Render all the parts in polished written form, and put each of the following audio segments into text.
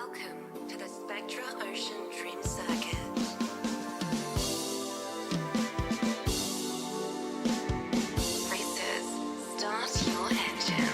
Welcome to the Spectra Ocean Dream Circuit. Racers, start your engines.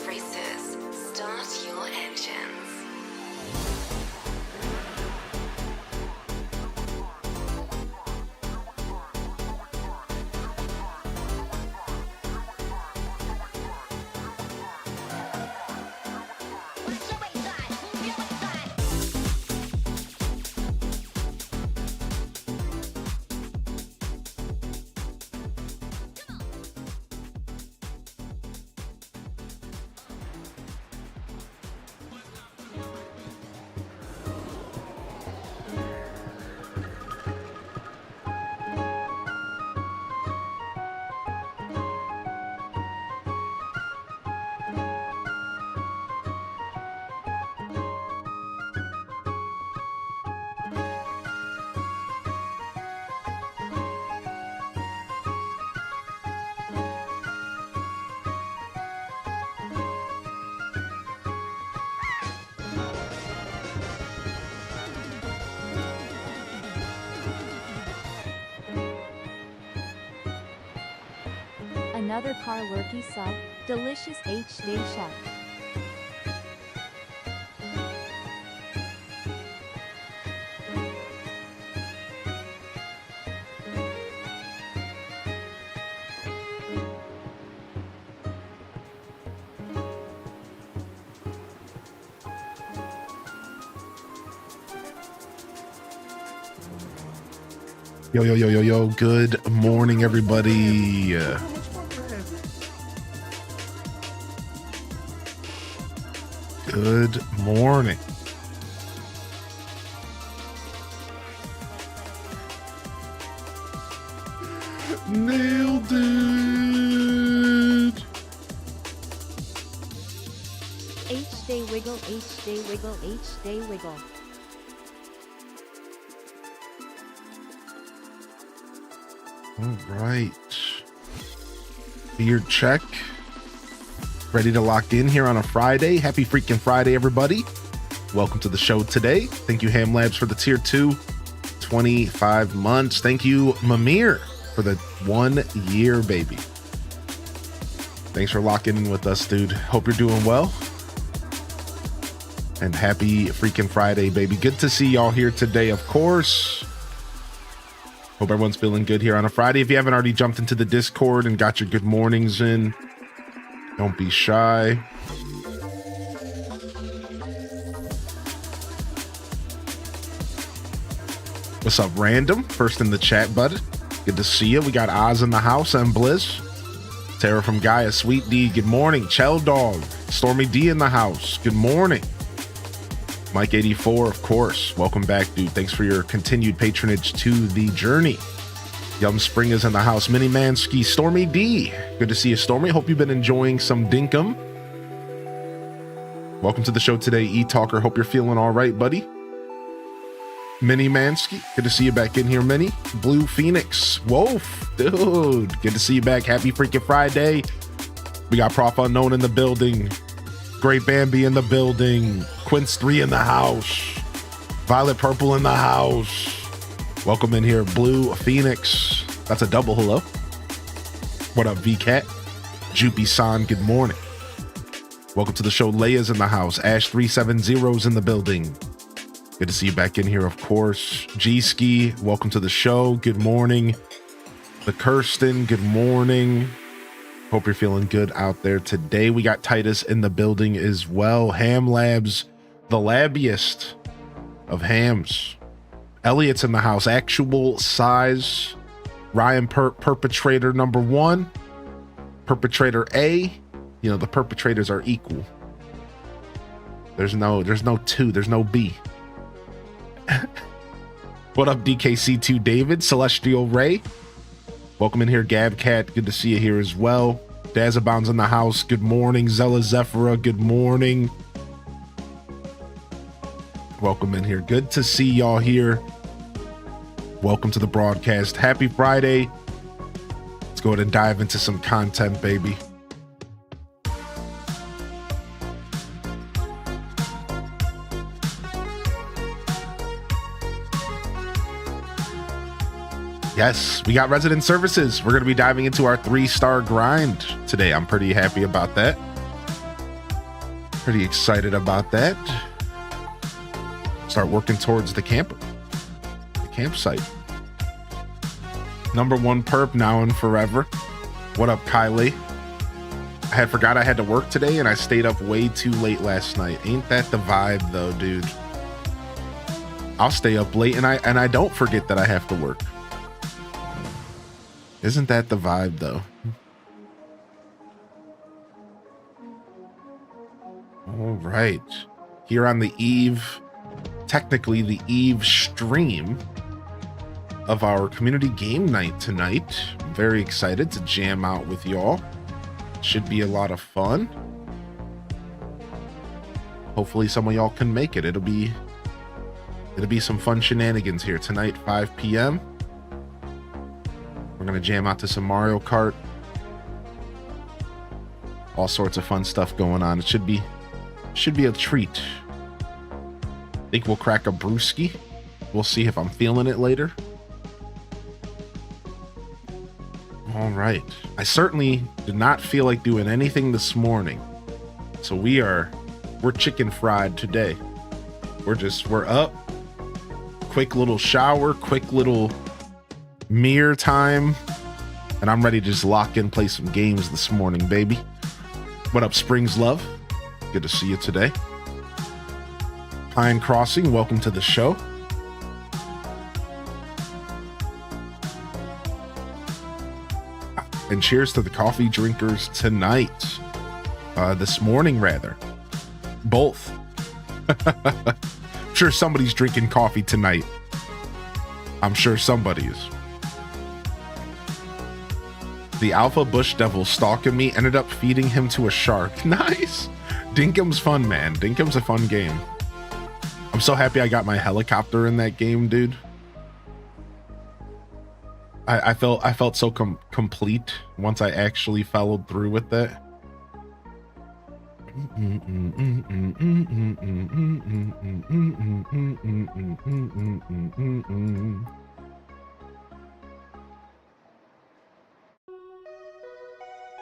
Racers, start your engines. Another car lurky sub, delicious HD chef. Yo, yo, yo, yo, yo. Good morning, everybody. Good morning. Nailed it. HD wiggle, HD wiggle, HD wiggle. All right. Beard check. Ready to lock in here on a Friday. Happy freaking Friday, everybody. Welcome to the show today. Thank you, Ham Labs, for the tier 2, 25 months. Thank you, Mamir, for the 1 year, baby. Thanks for locking in with us, dude. Hope you're doing well. And happy freaking Friday, baby. Good to see y'all here today, of course. Hope everyone's feeling good here on a Friday. If you haven't already jumped into the Discord and got your good mornings in, don't be shy. What's up, Random? First in the chat, bud. Good to see you. We got Oz in the house and Blizz. Tara from Gaia, Sweet D, good morning. Chell Dog, Stormy D in the house, good morning. Mike 84, of course, welcome back, dude. Thanks for your continued patronage to the journey. Yum Spring is in the house. Mini Mansky, Stormy D, good to see you, Stormy. Hope you've been enjoying some dinkum. Welcome to the show today, E-Talker. Hope you're feeling all right, buddy. Mini Mansky, good to see you back in here, Mini. Blue Phoenix, Wolf, dude, good to see you back. Happy freaking Friday. We got Prof Unknown in the building. Great Bambi in the building. Quince 3 in the house. Violet Purple in the house. Welcome in here, Blue Phoenix. That's a double hello. What up, VCat? Jupy San, good morning. Welcome to the show. Leia's in the house. Ash 370's in the building. Good to see you back in here, of course. G-Ski, welcome to the show. Good morning. The Kirsten, good morning. Hope you're feeling good out there today. We got Titus in the building as well. Ham Labs, the labbiest of hams. Elliot's in the house. Actual size. Ryan perpetrator number 1. Perpetrator A. You know, the perpetrators are equal. There's no 2. There's no B. What up, DKC2 David, Celestial Ray? Welcome in here, Gabcat. Good to see you here as well. Dazabound's in the house. Good morning. Zella Zephira, good morning. Welcome in here. Good to see y'all here. Welcome to the broadcast. Happy Friday. Let's go ahead and dive into some content, baby. Yes, we got resident services. We're going to be diving into our 3-star grind today. I'm pretty happy about that. Pretty excited about that. Start working towards the campsite. Number 1 perp now and forever. What up, Kylie? I had forgot I had to work today and I stayed up way too late last night. Ain't that the vibe though, dude? I'll stay up late and I don't forget that I have to work. Isn't that the vibe, though? All right. Here on the eve, technically the eve stream of our community game night tonight. I'm very excited to jam out with y'all. Should be a lot of fun. Hopefully some of y'all can make it. It'll be some fun shenanigans here tonight, 5 p.m. We're going to jam out to some Mario Kart. All sorts of fun stuff going on. It should be a treat. I think we'll crack a brewski. We'll see if I'm feeling it later. All right. I certainly did not feel like doing anything this morning. So we're chicken fried today. We're up. Quick little shower, quick little mirror time, and I'm ready to just lock in, play some games this morning, baby. What up, Springs Love? Good to see you today. Pine Crossing, welcome to the show. And cheers to the coffee drinkers tonight. This morning, rather. Both. I'm sure somebody's drinking coffee tonight. I'm sure somebody is. The Alpha Bush Devil stalking me, ended up feeding him to a shark. Nice. Dinkum's fun, man. Dinkum's a fun game. I'm so happy I got my helicopter in that game, dude. I felt so complete once I actually followed through with that.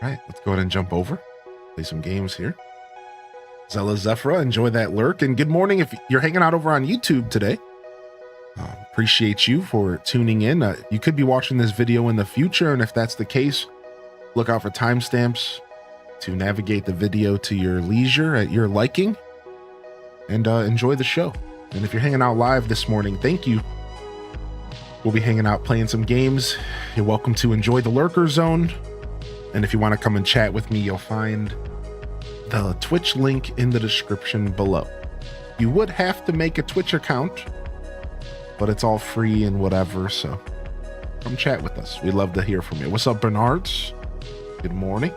All right, let's go ahead and jump over, play some games here. Zella Zephira, enjoy that lurk, and good morning if you're hanging out over on YouTube today. Appreciate you for tuning in. You could be watching this video in the future, and if that's the case, look out for timestamps to navigate the video to your leisure at your liking, and enjoy the show. And if you're hanging out live this morning, thank you. We'll be hanging out playing some games. You're welcome to enjoy the Lurker Zone. And if you want to come and chat with me, you'll find the Twitch link in the description below. You would have to make a Twitch account, but it's all free and whatever, so come chat with us. We'd love to hear from you. What's up, Bernards? Good morning.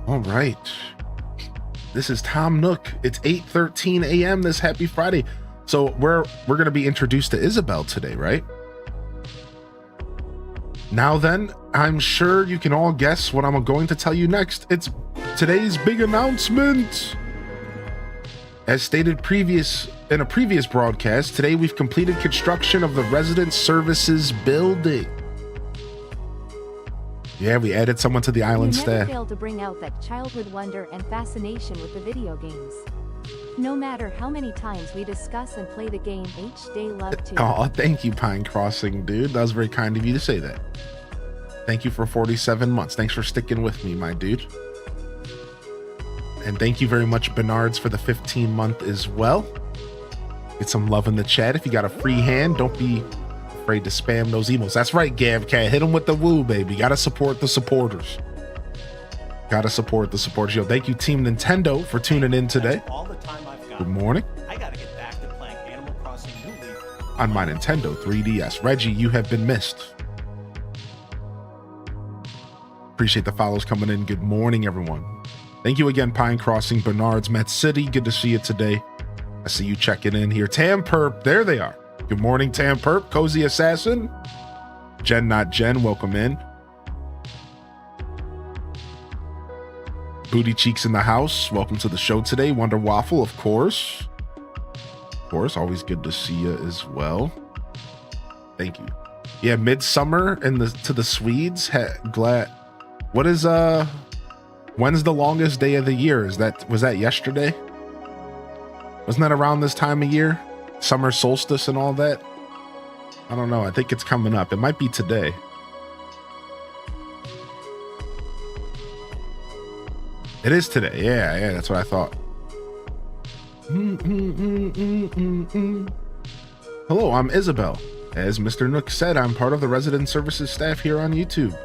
All right. This is Tom Nook. It's 8:13 a.m. this happy Friday. So we're going to be introduced to Isabel today, right? Now then, I'm sure you can all guess what I'm going to tell you next. It's today's big announcement. As stated in a previous broadcast, today we've completed construction of the Resident Services building. Yeah, we added someone to the island You never staff. fail to bring out that childhood wonder and fascination with the video games. No matter how many times we discuss and play the game, H-Day love to. Oh, thank you, Pine Crossing, dude. That was very kind of you to say that. Thank you for 47 months. Thanks for sticking with me, my dude. And thank you very much, Bernards, for the 15-month as well. Get some love in the chat. If you got a free hand, don't be afraid to spam those emails. That's right, Gavcat. Hit them with the woo, baby. Gotta support the supporters. Gotta support the supporters. Yo, thank you, Team Nintendo, for tuning in today. All the time I've got. Good morning. I gotta get back to playing Animal Crossing New Leaf On my Nintendo 3DS. Reggie, you have been missed. Appreciate the follows coming in. Good morning, everyone. Thank you again, Pine Crossing, Bernards, Met City. Good to see you today. I see you checking in here. Tam Perp, there they are. Good morning, Tam Perp, Cozy Assassin. Jen Not Jen, welcome in. Booty Cheeks in the house, welcome to the show today. Wonder Waffle, of course. Of course, always good to see you as well. Thank you. Yeah, Midsummer and to the Swedes. Glad. What is when's the longest day of the year? Was that yesterday? Wasn't that around this time of year? Summer solstice and all that? I don't know. I think it's coming up. It might be today. It is today. Yeah, that's what I thought. Hello, I'm Isabel. As Mr. Nook said, I'm part of the Resident Services staff here on YouTube.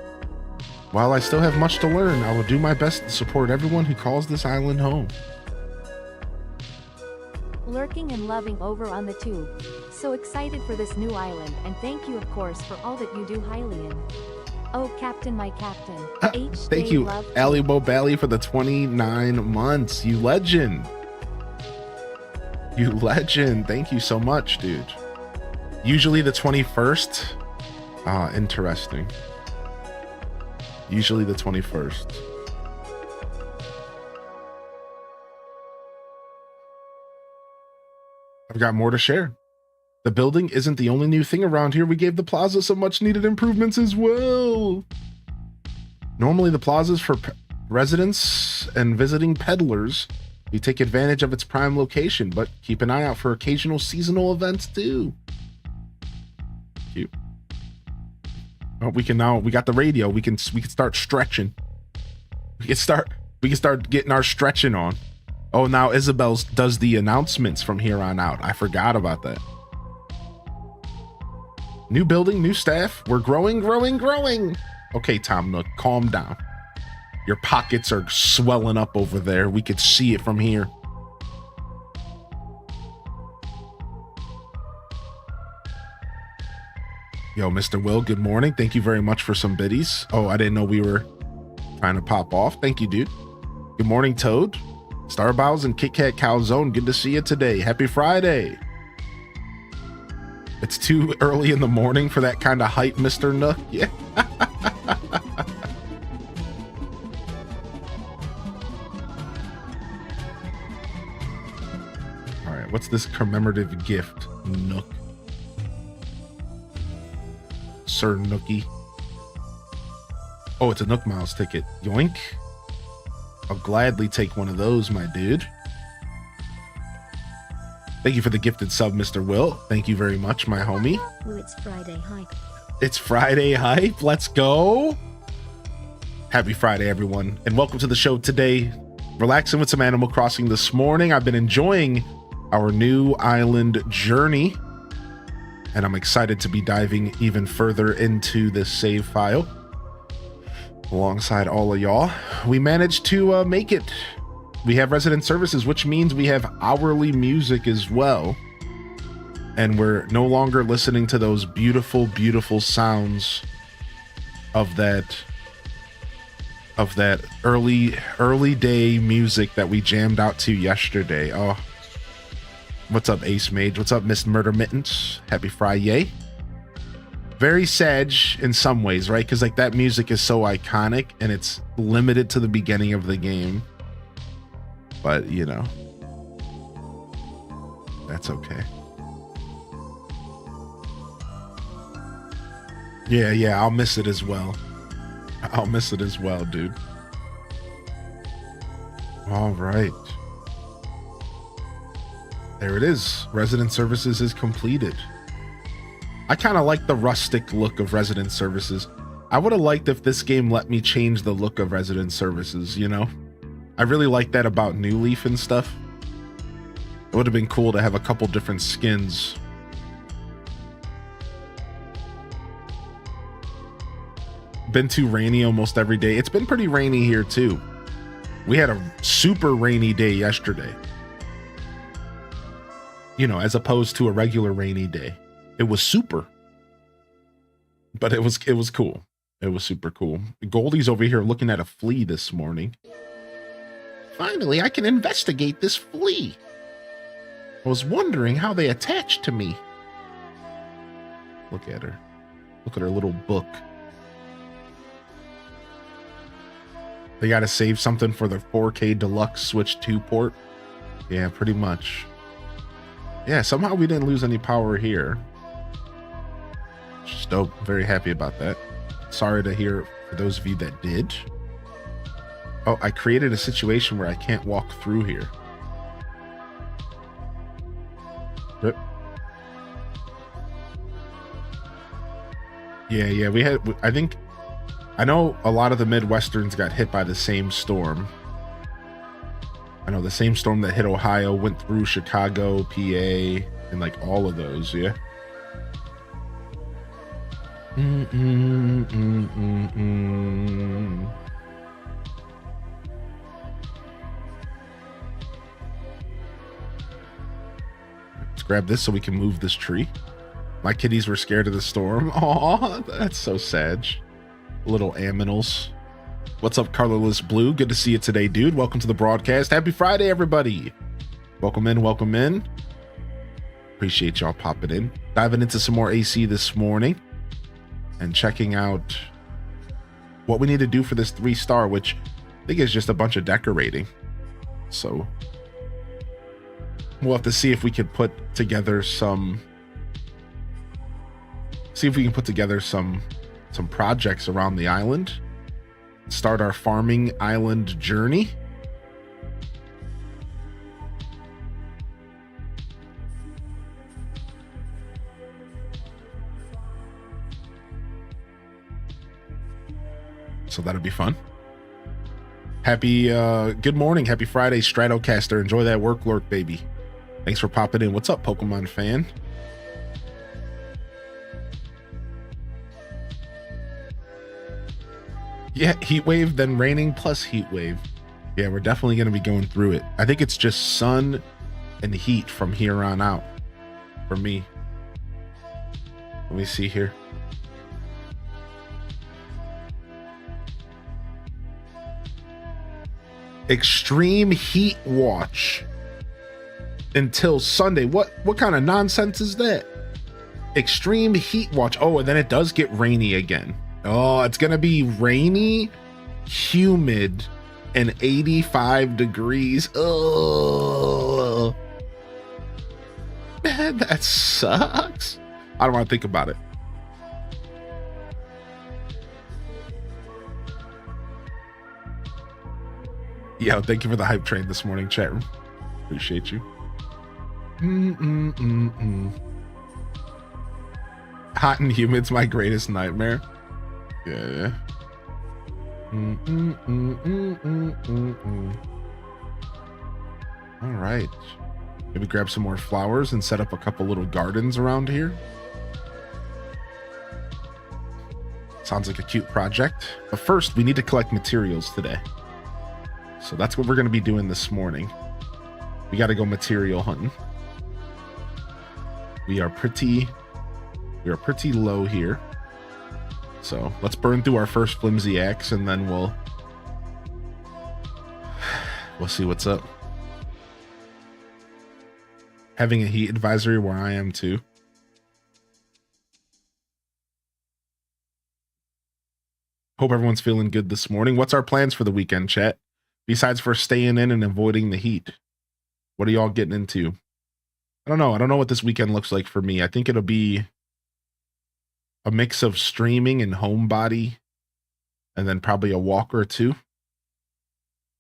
While I still have much to learn, I will do my best to support everyone who calls this island home. Lurking and loving over on the tube. So excited for this new island, and thank you of course for all that you do, Hylian. Oh, Captain, my Captain. Thank you, Ali Bobali, for the 29 months. You legend. You legend. Thank you so much, dude. Usually the 21st. Interesting. Usually the 21st. I've got more to share. The building isn't the only new thing around here. We gave the plaza some much needed improvements as well. Normally the plaza's for residents and visiting peddlers. We take advantage of its prime location, but keep an eye out for occasional seasonal events too. Cute. Oh, we got the radio. We can start stretching. We can start getting our stretching on. Oh, now Isabel does the announcements from here on out. I forgot about that. New building, new staff. We're growing. Okay, Tom Nook, calm down. Your pockets are swelling up over there. We could see it from here. Yo, Mr. Will, good morning. Thank you very much for some biddies. Oh, I didn't know we were trying to pop off. Thank you, dude. Good morning, Toad. Starbows and Kit Kat Calzone. Good to see you today. Happy Friday. It's too early in the morning for that kind of hype, Mr. Nook. Yeah. All right, what's this commemorative gift, Nook? Sir Nookie. Oh, it's a Nook Miles ticket. Yoink. I'll gladly take one of those, my dude. Thank you for the gifted sub, Mr. Will. Thank you very much, my homie. Oh, it's Friday hype. It's Friday hype. Let's go. Happy Friday, everyone, and welcome to the show today. Relaxing with some Animal Crossing this morning. I've been enjoying our new island journey. and I'm excited to be diving even further into this save file alongside all of y'all. We managed to make it. We have resident services, which means we have hourly music as well. And we're no longer listening to those beautiful, beautiful sounds of that early day music that we jammed out to yesterday. Oh, what's up, Ace Mage? What's up, Miss Murder Mittens? Happy Friday. Very sad in some ways, right? Because like that music is so iconic and it's limited to the beginning of the game. But you know, that's okay. Yeah, I'll miss it as well. I'll miss it as well, dude. All right. There it is. Resident Services is completed. I kind of like the rustic look of Resident Services. I would have liked if this game let me change the look of Resident Services, you know? I really like that about New Leaf and stuff. It would have been cool to have a couple different skins. Been too rainy almost every day. It's been pretty rainy here too. We had a super rainy day yesterday. You know, as opposed to a regular rainy day. It was super. But it was cool. It was super cool. Goldie's over here looking at a flea this morning. Finally, I can investigate this flea. I was wondering how they attached to me. Look at her. Look at her little book. They got to save something for the 4K Deluxe Switch 2 port. Yeah, pretty much. Yeah, somehow we didn't lose any power here. Just dope. Very happy about that. Sorry to hear for those of you that did. Oh, I created a situation where I can't walk through here. Rip. Yeah, we had, I know a lot of the Midwesterns got hit by the same storm. I know the same storm that hit Ohio went through Chicago, PA, and like all of those, yeah. Let's grab this so we can move this tree. My kitties were scared of the storm. Aw, that's so sad. Little aminals. What's up, Colorless Blue? Good to see you today, dude. Welcome to the broadcast. Happy Friday, everybody. Welcome in, welcome in. Appreciate y'all popping in. Diving into some more AC this morning and checking out what we need to do for this 3-star, which I think is just a bunch of decorating. So we'll have to see if we could put together some projects around the island. Start our farming island journey. So that'll be fun. Happy good morning, happy Friday, Stratocaster. Enjoy that work lurk, baby. Thanks for popping in. What's up, Pokemon fan? Yeah, heat wave, then raining plus heat wave. Yeah, we're definitely going to be going through it. I think it's just sun and heat from here on out for me. Let me see here. Extreme heat watch until Sunday. What kind of nonsense is that? Extreme heat watch. Oh, and then it does get rainy again. Oh, it's gonna be rainy, humid, and 85 degrees. Oh, man, that sucks. I don't want to think about it. Yo, thank you for the hype train this morning, chat room. Appreciate you. Hot and humid's my greatest nightmare. Yeah. All right. Maybe grab some more flowers and set up a couple little gardens around here. Sounds like a cute project. But first, we need to collect materials today. So that's what we're going to be doing this morning. We got to go material hunting. We are pretty low here. So let's burn through our first flimsy axe and then we'll see what's up. Having a heat advisory where I am too. Hope everyone's feeling good this morning. What's our plans for the weekend, chat? Besides for staying in and avoiding the heat. What are y'all getting into? I don't know. I don't know what this weekend looks like for me. I think it'll be a mix of streaming and homebody, and then probably a walk or two.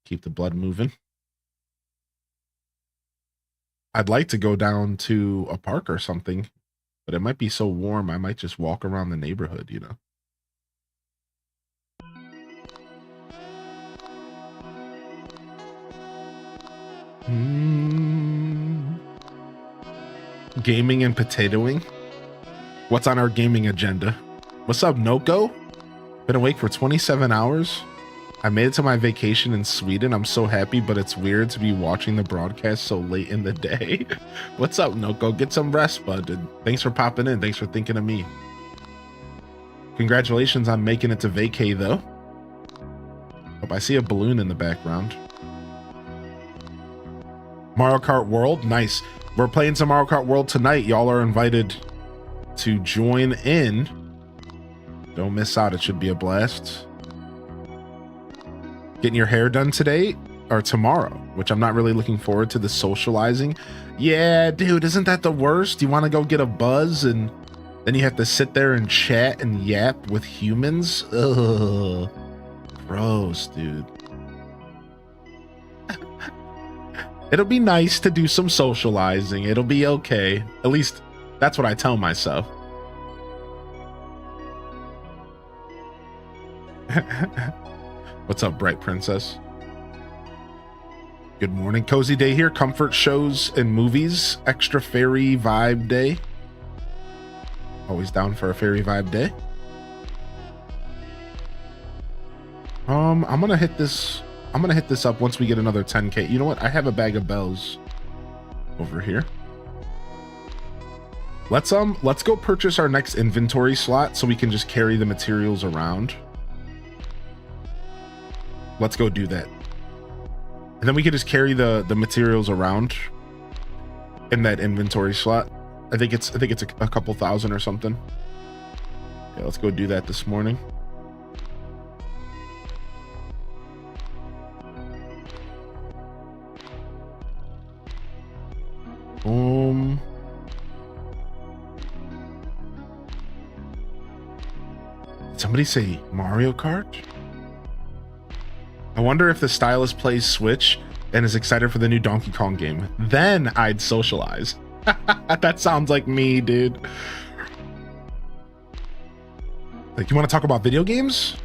Keep the blood moving. I'd like to go down to a park or something, but it might be so warm I might just walk around the neighborhood, you know. Gaming and potatoing. What's on our gaming agenda? What's up, Noko? Been awake for 27 hours. I made it to my vacation in Sweden. I'm so happy, but it's weird to be watching the broadcast so late in the day. What's up, Noko? Get some rest, bud. And thanks for popping in. Thanks for thinking of me. Congratulations on making it to vacay, though. Hope I see a balloon in the background. Mario Kart World, nice. We're playing some Mario Kart World tonight. Y'all are invited to join in. Don't miss out. It should be a blast. Getting your hair done today or tomorrow, which I'm not really looking forward to the socializing. Yeah, dude, isn't that the worst? You want to go get a buzz and then you have to sit there and chat and yap with humans? Ugh. Gross, dude. It'll be nice to do some socializing. It'll be okay. At least that's what I tell myself. What's up, Bright Princess? Good morning. Cozy day here. Comfort shows and movies. Extra fairy vibe day. Always down for a fairy vibe day. I'm gonna hit this up once we get another 10k. You know what? I have a bag of bells over here. Let's go purchase our next inventory slot so we can just carry the materials around. Let's go do that. And then we can just carry the materials around in that inventory slot. I think it's a couple thousand or something. Yeah, let's go do that this morning. Did somebody say Mario Kart? I wonder if the stylist plays Switch and is excited for the new Donkey Kong game. Then I'd socialize. That sounds like me, dude. Like, you want to talk about video games?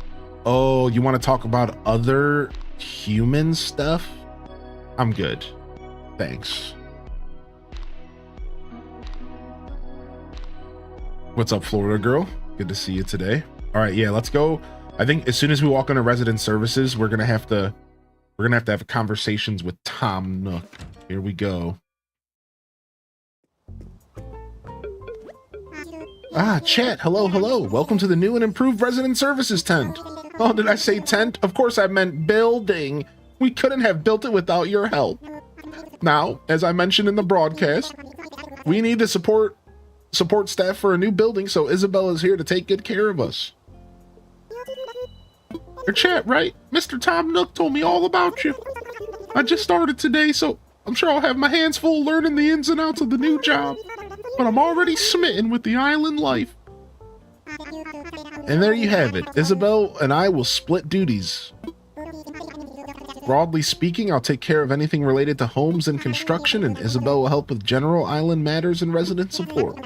Oh, you want to talk about other human stuff? I'm good. Thanks. What's up, Florida girl? Good to see you today. All right, yeah, let's go. I think as soon as we walk into resident services, we're gonna have to have conversations with Tom Nook. Here we go. Ah, chat. Hello, hello. Welcome to the new and improved resident services tent. Oh, did I say tent? Of course I meant building. We couldn't have built it without your help. Now, as I mentioned in the broadcast, we need to support staff for a new building, so Isabel is here to take good care of us. Your chat, right? Mr. Tom Nook told me all about you. I just started today, so I'm sure I'll have my hands full learning the ins and outs of the new job. But I'm already smitten with the island life. And there you have it. Isabel and I will split duties. Broadly speaking, I'll take care of anything related to homes and construction, and Isabel will help with general island matters and resident support.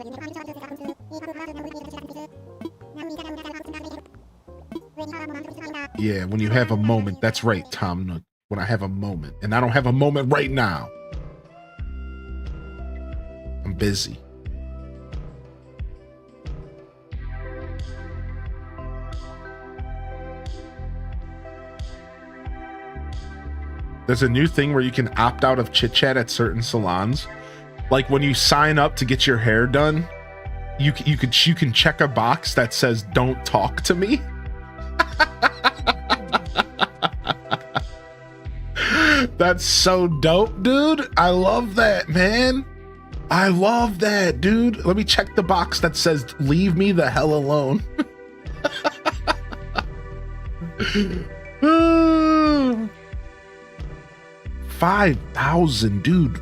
Yeah, when you have a moment. That's right, Tom Nook. When I have a moment. And I don't have a moment right now. I'm busy. There's a new thing where you can opt out of chit chat at certain salons. Like when you sign up to get your hair done, you can check a box that says "Don't talk to me." That's so dope, dude. I love that, man. I love that, dude. Let me check the box that says "Leave me the hell alone." 5,000, dude.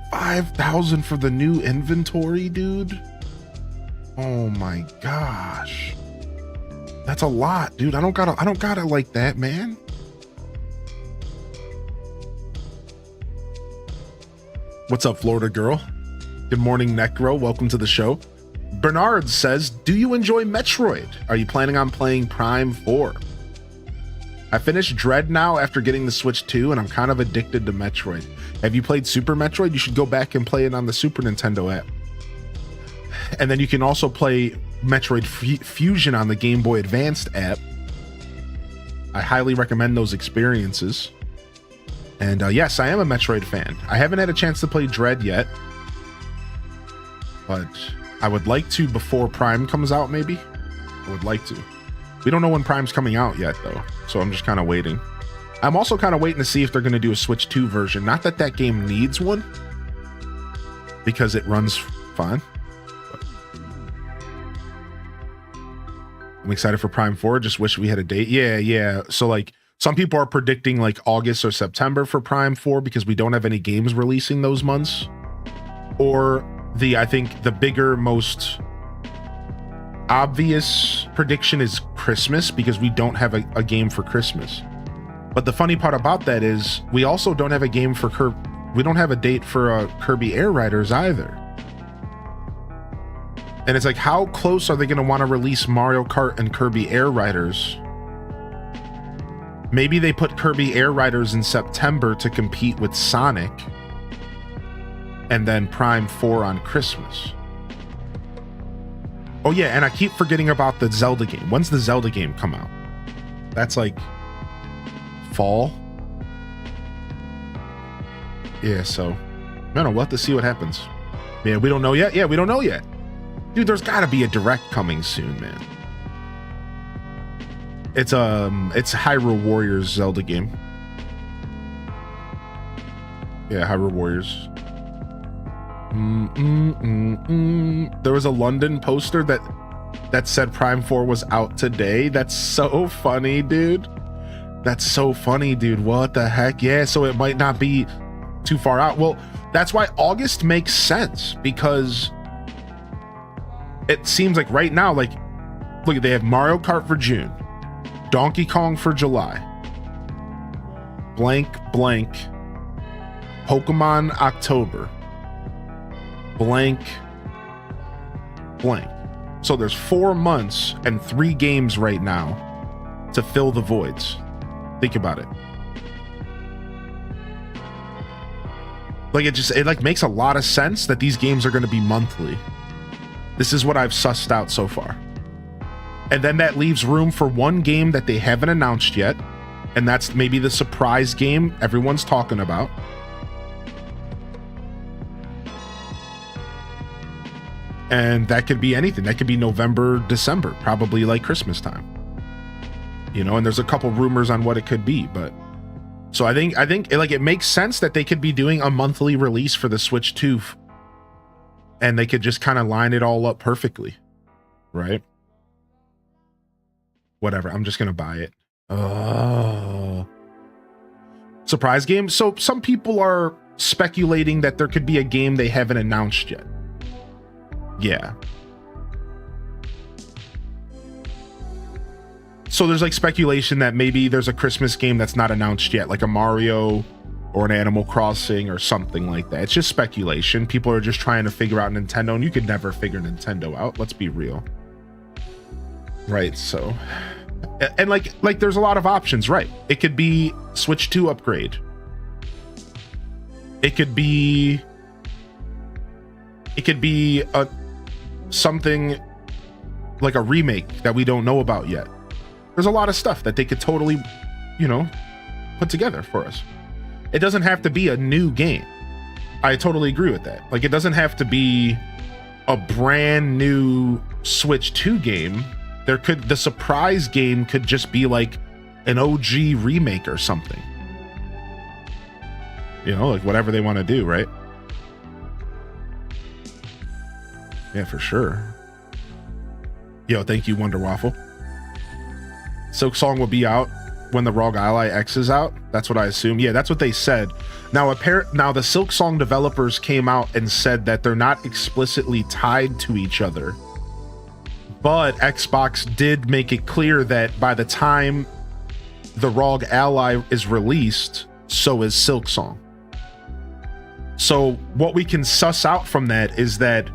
5,000 for the new inventory, dude. Oh my gosh. That's a lot, dude. I don't gotta like that, man. What's up, Florida girl? Good morning, Necro. Welcome to the show. Bernard says, do you enjoy Metroid? Are you planning on playing Prime 4? I finished Dread now after getting the Switch 2, and I'm kind of addicted to Metroid. Have you played Super Metroid? You should go back and play it on the Super Nintendo app. And then you can also play Metroid Fusion on the Game Boy Advanced app. I highly recommend those experiences. And yes, I am a Metroid fan. I haven't had a chance to play Dread yet, but I would like to before Prime comes out, maybe. I would like to. We don't know when Prime's coming out yet, though, so I'm just kind of waiting. I'm also kind of waiting to see if they're going to do a Switch 2 version. Not that that game needs one, because it runs fine. But I'm excited for Prime 4. Just wish we had a date. Yeah. So, like, some people are predicting, like, August or September for Prime 4 because we don't have any games releasing those months. Or I think the bigger, most obvious prediction is Christmas, because we don't have a game for Christmas. But the funny part about that is we also don't have a game for we don't have a date for Kirby Air Riders either. And it's like, how close are they going to want to release Mario Kart and Kirby Air Riders? Maybe they put Kirby Air Riders in September to compete with Sonic, and then Prime 4 on Christmas. Oh yeah, and I keep forgetting about the Zelda game. When's the Zelda game come out? That's like fall. Yeah, so I don't know. We'll have to see what happens. Yeah, we don't know yet. Yeah, we don't know yet. Dude, there's gotta be a direct coming soon, man. It's Hyrule Warriors Zelda game. Yeah, Hyrule Warriors. There was a London poster that said Prime 4 was out today. That's so funny, dude. That's so funny, dude. What the heck? Yeah, so it might not be too far out. Well, that's why August makes sense, because it seems like right now, like, look, they have Mario Kart for June, Donkey Kong for July, blank, Pokemon October, blank. So there's 4 months and 3 games right now to fill the voids. Think about it. Like, it like makes a lot of sense that these games are going to be monthly. This is what I've sussed out so far. And then that leaves room for one game that they haven't announced yet, and that's maybe the surprise game everyone's talking about. And that could be anything. That could be November, December, probably like Christmas time. You know, and there's a couple rumors on what it could be, but so I think it makes sense that they could be doing a monthly release for the Switch 2, and they could just kind of line it all up perfectly, right? Whatever, I'm just gonna buy it. Oh, surprise game. So some people are speculating that there could be a game they haven't announced yet. Yeah. So there's like speculation that maybe there's a Christmas game that's not announced yet, like a Mario or an Animal Crossing or something like that. It's just speculation. People are just trying to figure out Nintendo, and you could never figure Nintendo out. Let's be real. Right, so. And like there's a lot of options, right? It could be Switch 2 upgrade. It could be something like a remake that we don't know about yet. There's a lot of stuff that they could totally, you know, put together for us. It doesn't have to be a new game. I totally agree with that. Like, it doesn't have to be a brand new Switch 2 game. The surprise game could just be like an OG remake or something. You know, like whatever they want to do, right? Yeah, for sure. Yo, thank you, Wonder Waffle. Silk Song will be out when the Rogue Ally X is out. That's what I assume. Yeah, that's what they said. Now, the Silk Song developers came out and said that they're not explicitly tied to each other. But Xbox did make it clear that by the time the Rogue Ally is released, so is Silk Song. So what we can suss out from that is that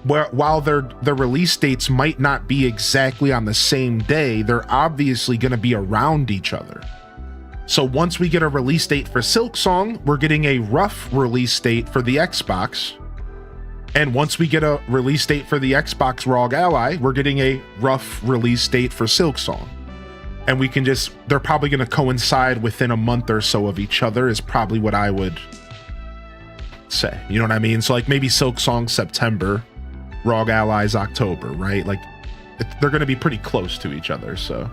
while their release dates might not be exactly on the same day, they're obviously going to be around each other. So once we get a release date for Silk Song, we're getting a rough release date for the Xbox. And once we get a release date for the Xbox Rogue Ally, we're getting a rough release date for Silk Song. And we can they're probably going to coincide within a month or so of each other is probably what I would say. You know what I mean? So like maybe Silk Song September, Rogue Allies October, right? Like they're going to be pretty close to each other. So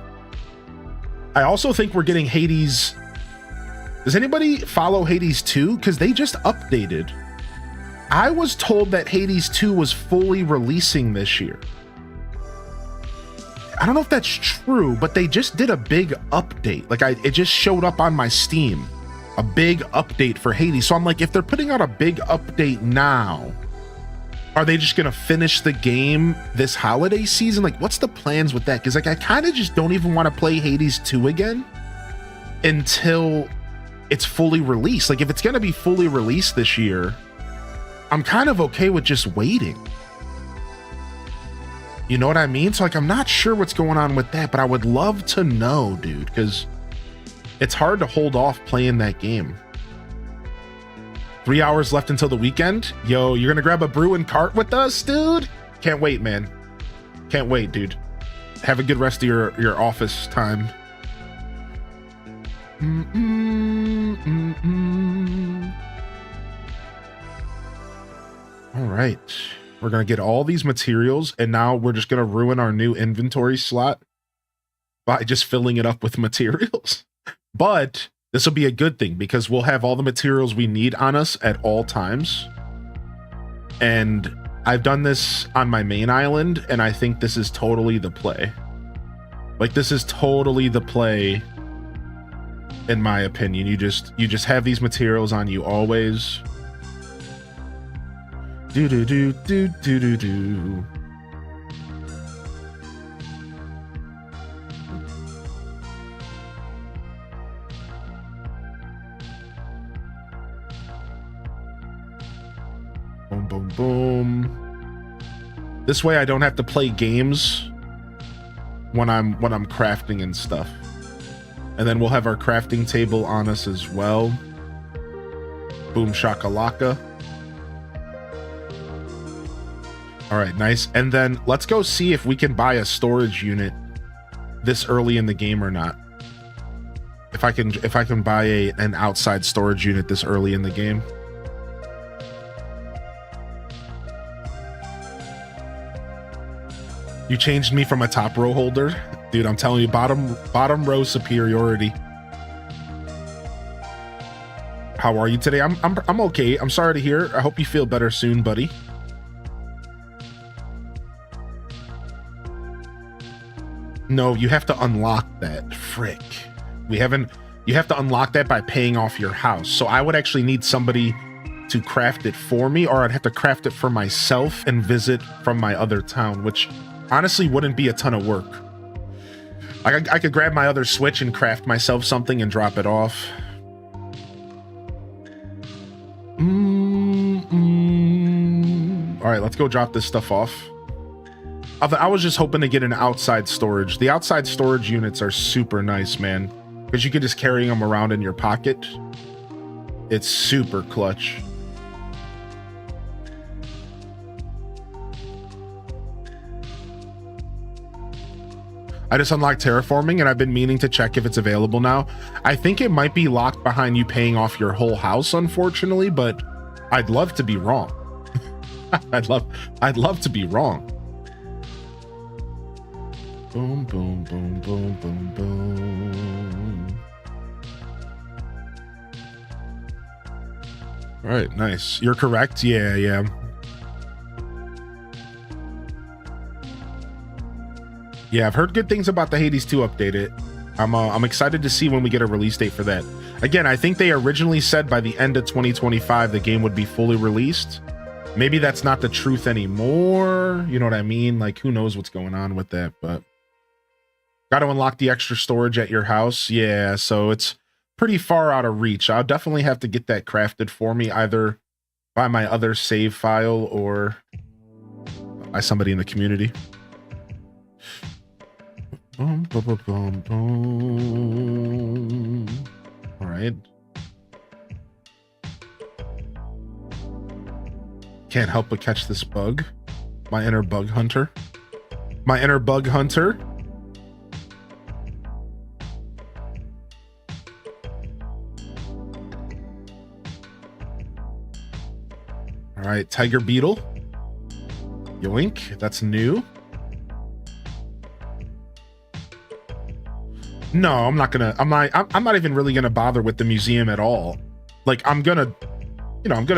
I also think we're getting Hades. Does anybody follow Hades 2? Because they just updated. I was told that Hades 2 was fully releasing this year. I don't know if that's true, but they just did a big update. Like it just showed up on my Steam, a big update for Hades. So I'm like, if they're putting out a big update now, are they just gonna finish the game this holiday season? Like, what's the plans with that? Because like I kind of just don't even want to play Hades 2 again until it's fully released. Like if it's gonna be fully released this year, I'm kind of okay with just waiting. You know what I mean? So like, I'm not sure what's going on with that, but I would love to know, dude, because it's hard to hold off playing that game. 3 hours left until the weekend. Yo, you're gonna grab a brew and cart with us, dude? Can't wait, man. Can't wait, dude. Have a good rest of your office time. All right, we're gonna get all these materials, and now we're just gonna ruin our new inventory slot by just filling it up with materials. But this will be a good thing because we'll have all the materials we need on us at all times. And I've done this on my main island, and I think this is totally the play. Like this is totally the play, in my opinion. You just have these materials on you always. Do do do do do do do. Boom boom boom. This way I don't have to play games when I'm crafting and stuff. And then we'll have our crafting table on us as well. Boom shakalaka. All right, nice. And then let's go see if we can buy a storage unit this early in the game or not. If I can buy an outside storage unit this early in the game. You changed me from a top row holder, dude. I'm telling you, bottom row superiority. How are you today? I'm okay. I'm sorry to hear. I hope you feel better soon, buddy. No, you have to unlock that. Frick. You have to unlock that by paying off your house. So I would actually need somebody to craft it for me, or I'd have to craft it for myself and visit from my other town, which honestly wouldn't be a ton of work. I could grab my other Switch and craft myself something and drop it off. All right, let's go drop this stuff off. I was just hoping to get an outside storage. The outside storage units are super nice, man, because you can just carry them around in your pocket. It's super clutch. I just unlocked terraforming and I've been meaning to check if it's available now. I think it might be locked behind you paying off your whole house, unfortunately, but I'd love to be wrong. I'd love to be wrong. Boom, boom, boom, boom, boom, boom. All right, nice. You're correct. Yeah. Yeah, I've heard good things about the Hades 2 update. I'm excited to see when we get a release date for that. Again, I think they originally said by the end of 2025 the game would be fully released. Maybe that's not the truth anymore. You know what I mean? Like, who knows what's going on with that, but got to unlock the extra storage at your house. Yeah, so it's pretty far out of reach. I'll definitely have to get that crafted for me, either by my other save file or by somebody in the community. Boom, boom, boom, boom, boom. All right. Can't help but catch this bug. My inner bug hunter. My inner bug hunter. All right, tiger beetle. Yoink, that's new. No, I'm not even really gonna bother with the museum at all. Like, I'm gonna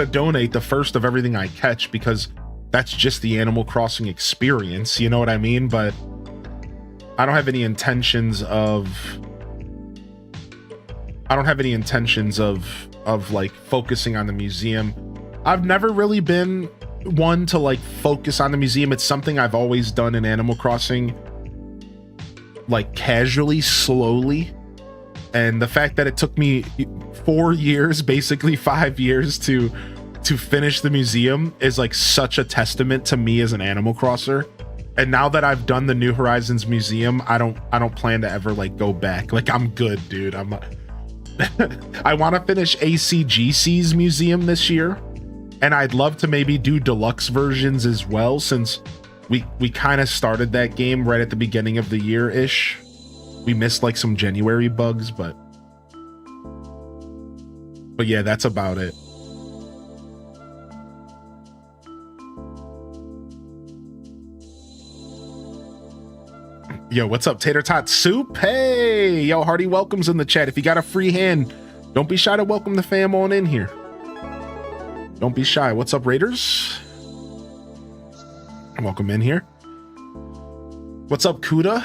donate the first of everything I catch because that's just the Animal Crossing experience, you know what I mean? But I don't have any intentions of like focusing on the museum. I've never really been one to like focus on the museum. It's something I've always done in Animal Crossing, like casually, slowly. And the fact that it took me 4 years, basically 5 years to finish the museum is like such a testament to me as an Animal Crosser. And now that I've done the New Horizons museum, I don't plan to ever like go back. Like, I'm good, dude. I want to finish ACGC's museum this year, and I'd love to maybe do deluxe versions as well, since we kind of started that game right at the beginning of the year ish. We missed like some January bugs, but yeah, that's about it. Yo, what's up, Tater Tot Soup? Hey, yo, hearty welcomes in the chat. If you got a free hand, don't be shy to welcome the fam on in here. Don't be shy. What's up, Raiders? Welcome in here. What's up, Kuda?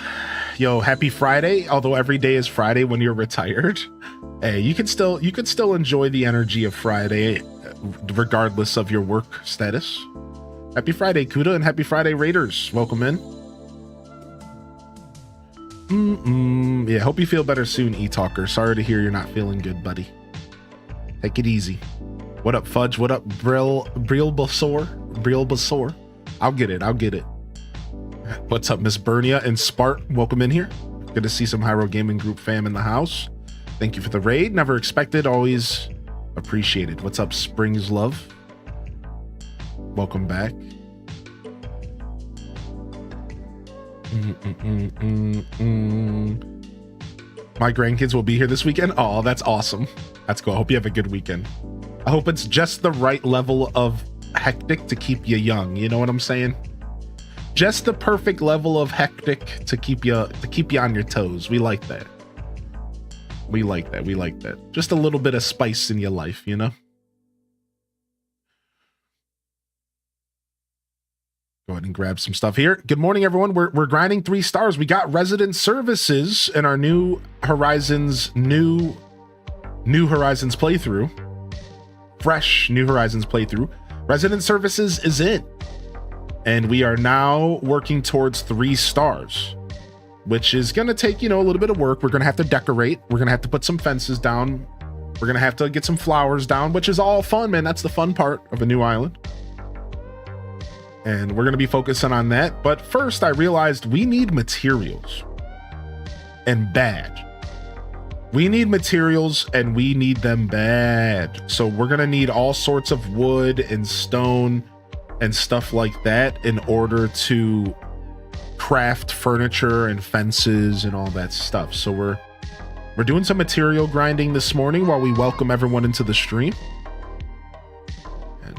Yo, happy Friday. Although every day is Friday when you're retired. Hey, you can still enjoy the energy of Friday regardless of your work status. Happy Friday, Kuda, and happy Friday, Raiders. Welcome in. Yeah, hope you feel better soon, E-Talker. Sorry to hear you're not feeling good, buddy. Take it easy. What up, Fudge? What up, Brilbasaur? I'll get it. What's up, Miss Bernia and Spart? Welcome in here. Good to see some Hyro Gaming Group fam in the house. Thank you for the raid. Never expected, always appreciated. What's up, Springs Love? Welcome back. My grandkids will be here this weekend. Oh, that's awesome. That's cool. I hope you have a good weekend. I hope it's just the right level of hectic to keep you young. You know what I'm saying? Just the perfect level of hectic to keep you on your toes. We like that. We like that. Just a little bit of spice in your life, you know? Go ahead and grab some stuff here. Good morning, everyone. We're grinding 3 stars. We got resident services in our New Horizons playthrough. Fresh New Horizons playthrough. Resident services is in. And we are now working towards 3 stars, which is going to take, a little bit of work. We're going to have to decorate. We're going to have to put some fences down. We're going to have to get some flowers down, which is all fun, man. That's the fun part of a new island. And we're going to be focusing on that. But first, I realized we need materials. And bad. We need materials, and we need them bad. So we're going to need all sorts of wood and stone and stuff like that in order to craft furniture and fences and all that stuff. So we're doing some material grinding this morning while we welcome everyone into the stream. And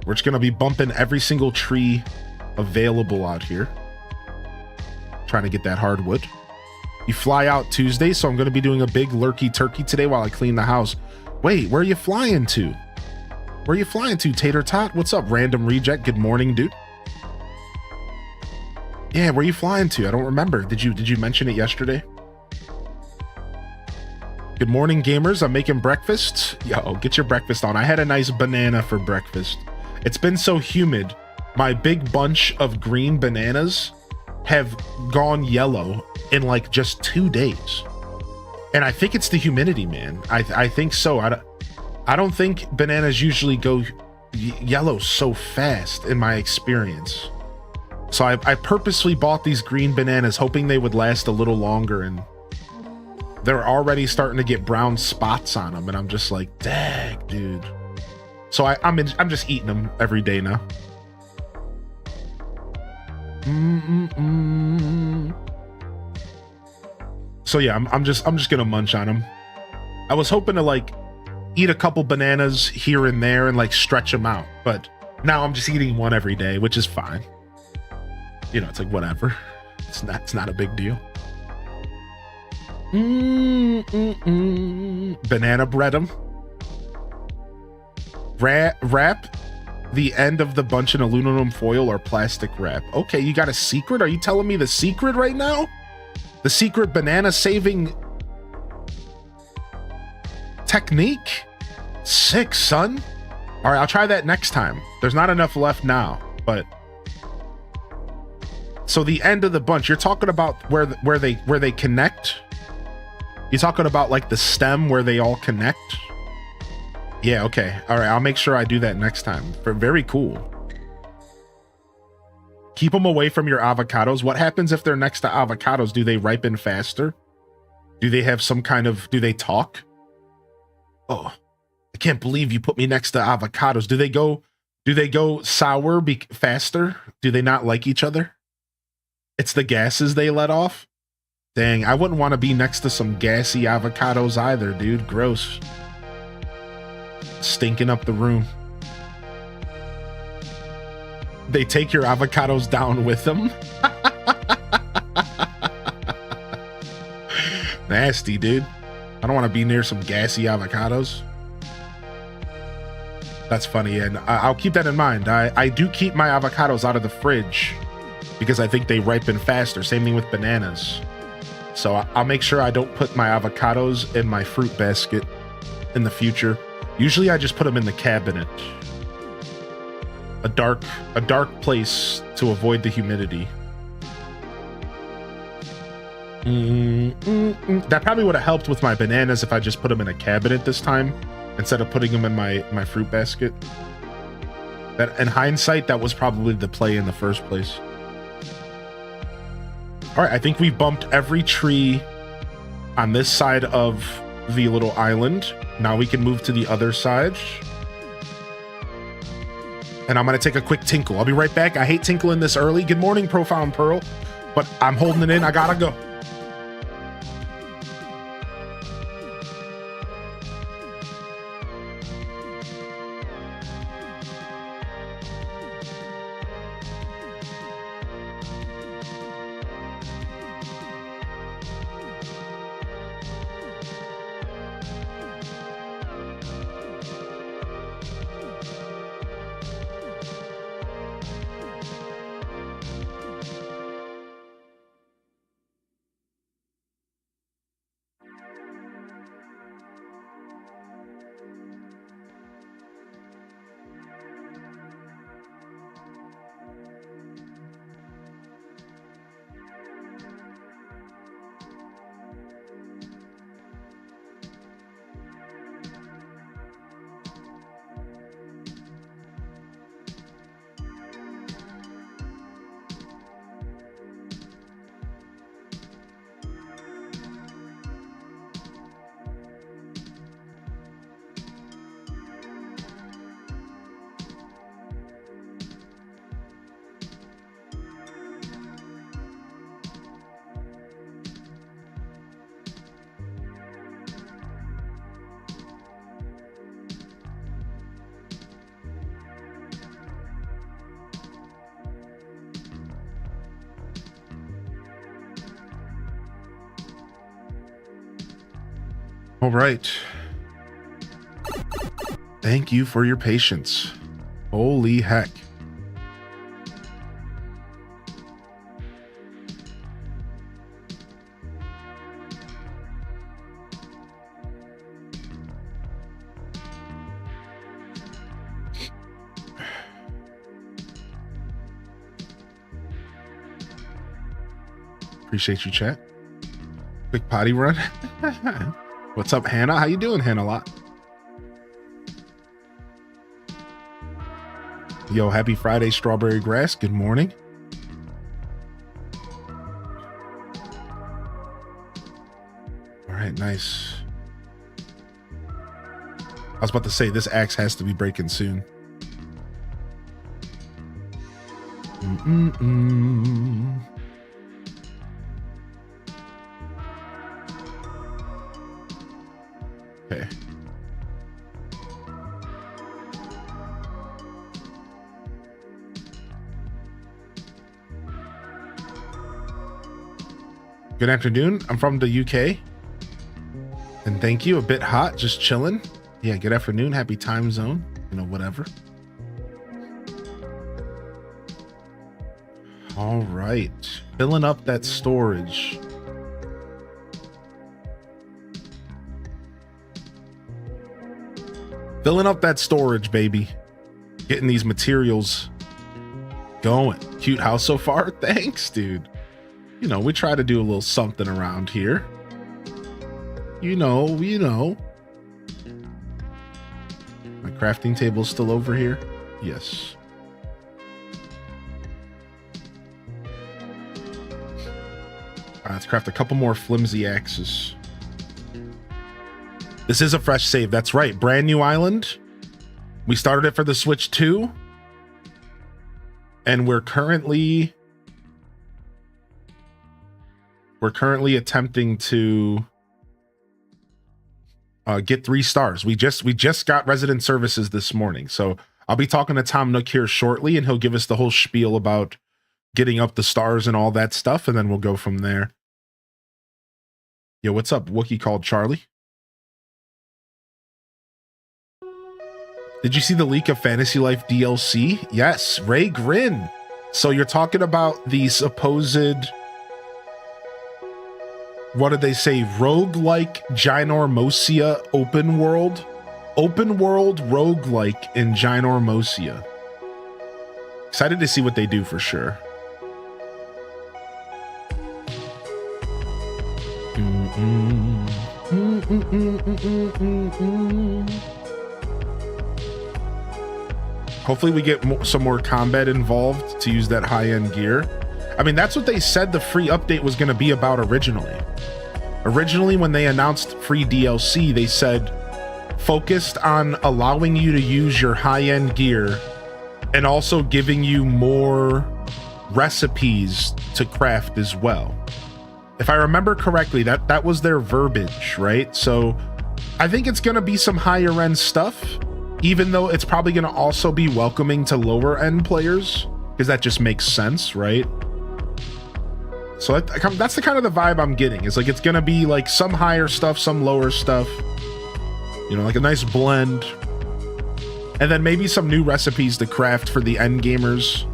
we're just gonna be bumping every single tree available out here, trying to get that hardwood. You fly out Tuesday, so I'm gonna be doing a big lurky turkey today while I clean the house. Wait, where are you flying to? Where are you flying to, Tater Tot? What's up, Random Reject? Good morning, dude. Yeah, where are you flying to? I don't remember. Did you mention it yesterday? Good morning, gamers. I'm making breakfast. Yo, get your breakfast on. I had a nice banana for breakfast. It's been so humid. My big bunch of green bananas have gone yellow in like just 2 days. And I think it's the humidity, man. I think so. I don't think bananas usually go yellow so fast in my experience. So I purposely bought these green bananas hoping they would last a little longer, and they're already starting to get brown spots on them, and I'm just like, dang, dude. So I'm just eating them every day now. So yeah, I'm just gonna munch on them. I was hoping to like eat a couple bananas here and there and like stretch them out, but now I'm just eating one every day, which is fine. You know, it's like whatever. It's not a big deal. Banana bread them. Wrap the end of the bunch in aluminum foil or plastic wrap. Okay, you got a secret? Are you telling me the secret right now? The secret banana saving technique? Sick, son. All right, I'll try that next time. There's not enough left now, but so the end of the bunch, you're talking about where they connect? You're talking about like the stem where they all connect? Yeah, okay. All right, I'll make sure I do that next time. Very cool. Keep them away from your avocados. What happens if they're next to avocados? Do they ripen faster? Do they have some kind of, do they talk? Oh, I can't believe you put me next to avocados. Do they go sour faster? Do they not like each other? It's the gases they let off? Dang, I wouldn't want to be next to some gassy avocados either, dude. Gross. Stinking up the room. They take your avocados down with them. Nasty, dude. I don't want to be near some gassy avocados. That's funny, and I'll keep that in mind. I do keep my avocados out of the fridge because I think they ripen faster. Same thing with bananas. So I'll make sure I don't put my avocados in my fruit basket in the future. Usually I just put them in the cabinet. A dark place to avoid the humidity. That probably would have helped with my bananas if I just put them in a cabinet this time instead of putting them in my fruit basket. That, in hindsight, that was probably the play in the first place. All right, I think we've bumped every tree on this side of the little island. Now we can move to the other side. And I'm going to take a quick tinkle. I'll be right back. I hate tinkling this early. Good morning, Profound Pearl. But I'm holding it in. I gotta go. All right. Thank you for your patience. Holy heck. Appreciate you, chat. Quick potty run. What's up, Hannah? How you doing, Hannah? Lot. Yo, happy Friday, Strawberry Grass. Good morning. All right, nice. I was about to say, this axe has to be breaking soon. Okay. Good afternoon. I'm from the UK. And thank you. A bit hot, just chilling. Yeah, good afternoon. Happy time zone. You know, whatever. All right. Filling up that storage. Filling up that storage, baby. Getting these materials going. Cute house so far. Thanks, dude. You know, we try to do a little something around here. You know. My crafting table's still over here. Yes. All right, let's craft a couple more flimsy axes. This is a fresh save. That's right. Brand new island. We started it for the Switch 2. And we're currently attempting to get 3 stars. We just got resident services this morning. So I'll be talking to Tom Nook here shortly, and he'll give us the whole spiel about getting up the stars and all that stuff, and then we'll go from there. Yo, what's up? Wookie called Charlie. Did you see the leak of Fantasy Life DLC? Yes, Ray Grin. So you're talking about the supposed, what did they say? Roguelike Ginormosia open world roguelike in Ginormosia. Excited to see what they do for sure. Hopefully we get some more combat involved to use that high-end gear. I mean, that's what they said the free update was going to be about originally. Originally, when they announced free DLC, they said focused on allowing you to use your high-end gear and also giving you more recipes to craft as well. If I remember correctly, that was their verbiage, right? So I think it's going to be some higher-end stuff, even though it's probably going to also be welcoming to lower-end players, because that just makes sense, right? So that's the kind of the vibe I'm getting. It's like it's going to be like some higher stuff, some lower stuff, you know, like a nice blend. And then maybe some new recipes to craft for the end gamers.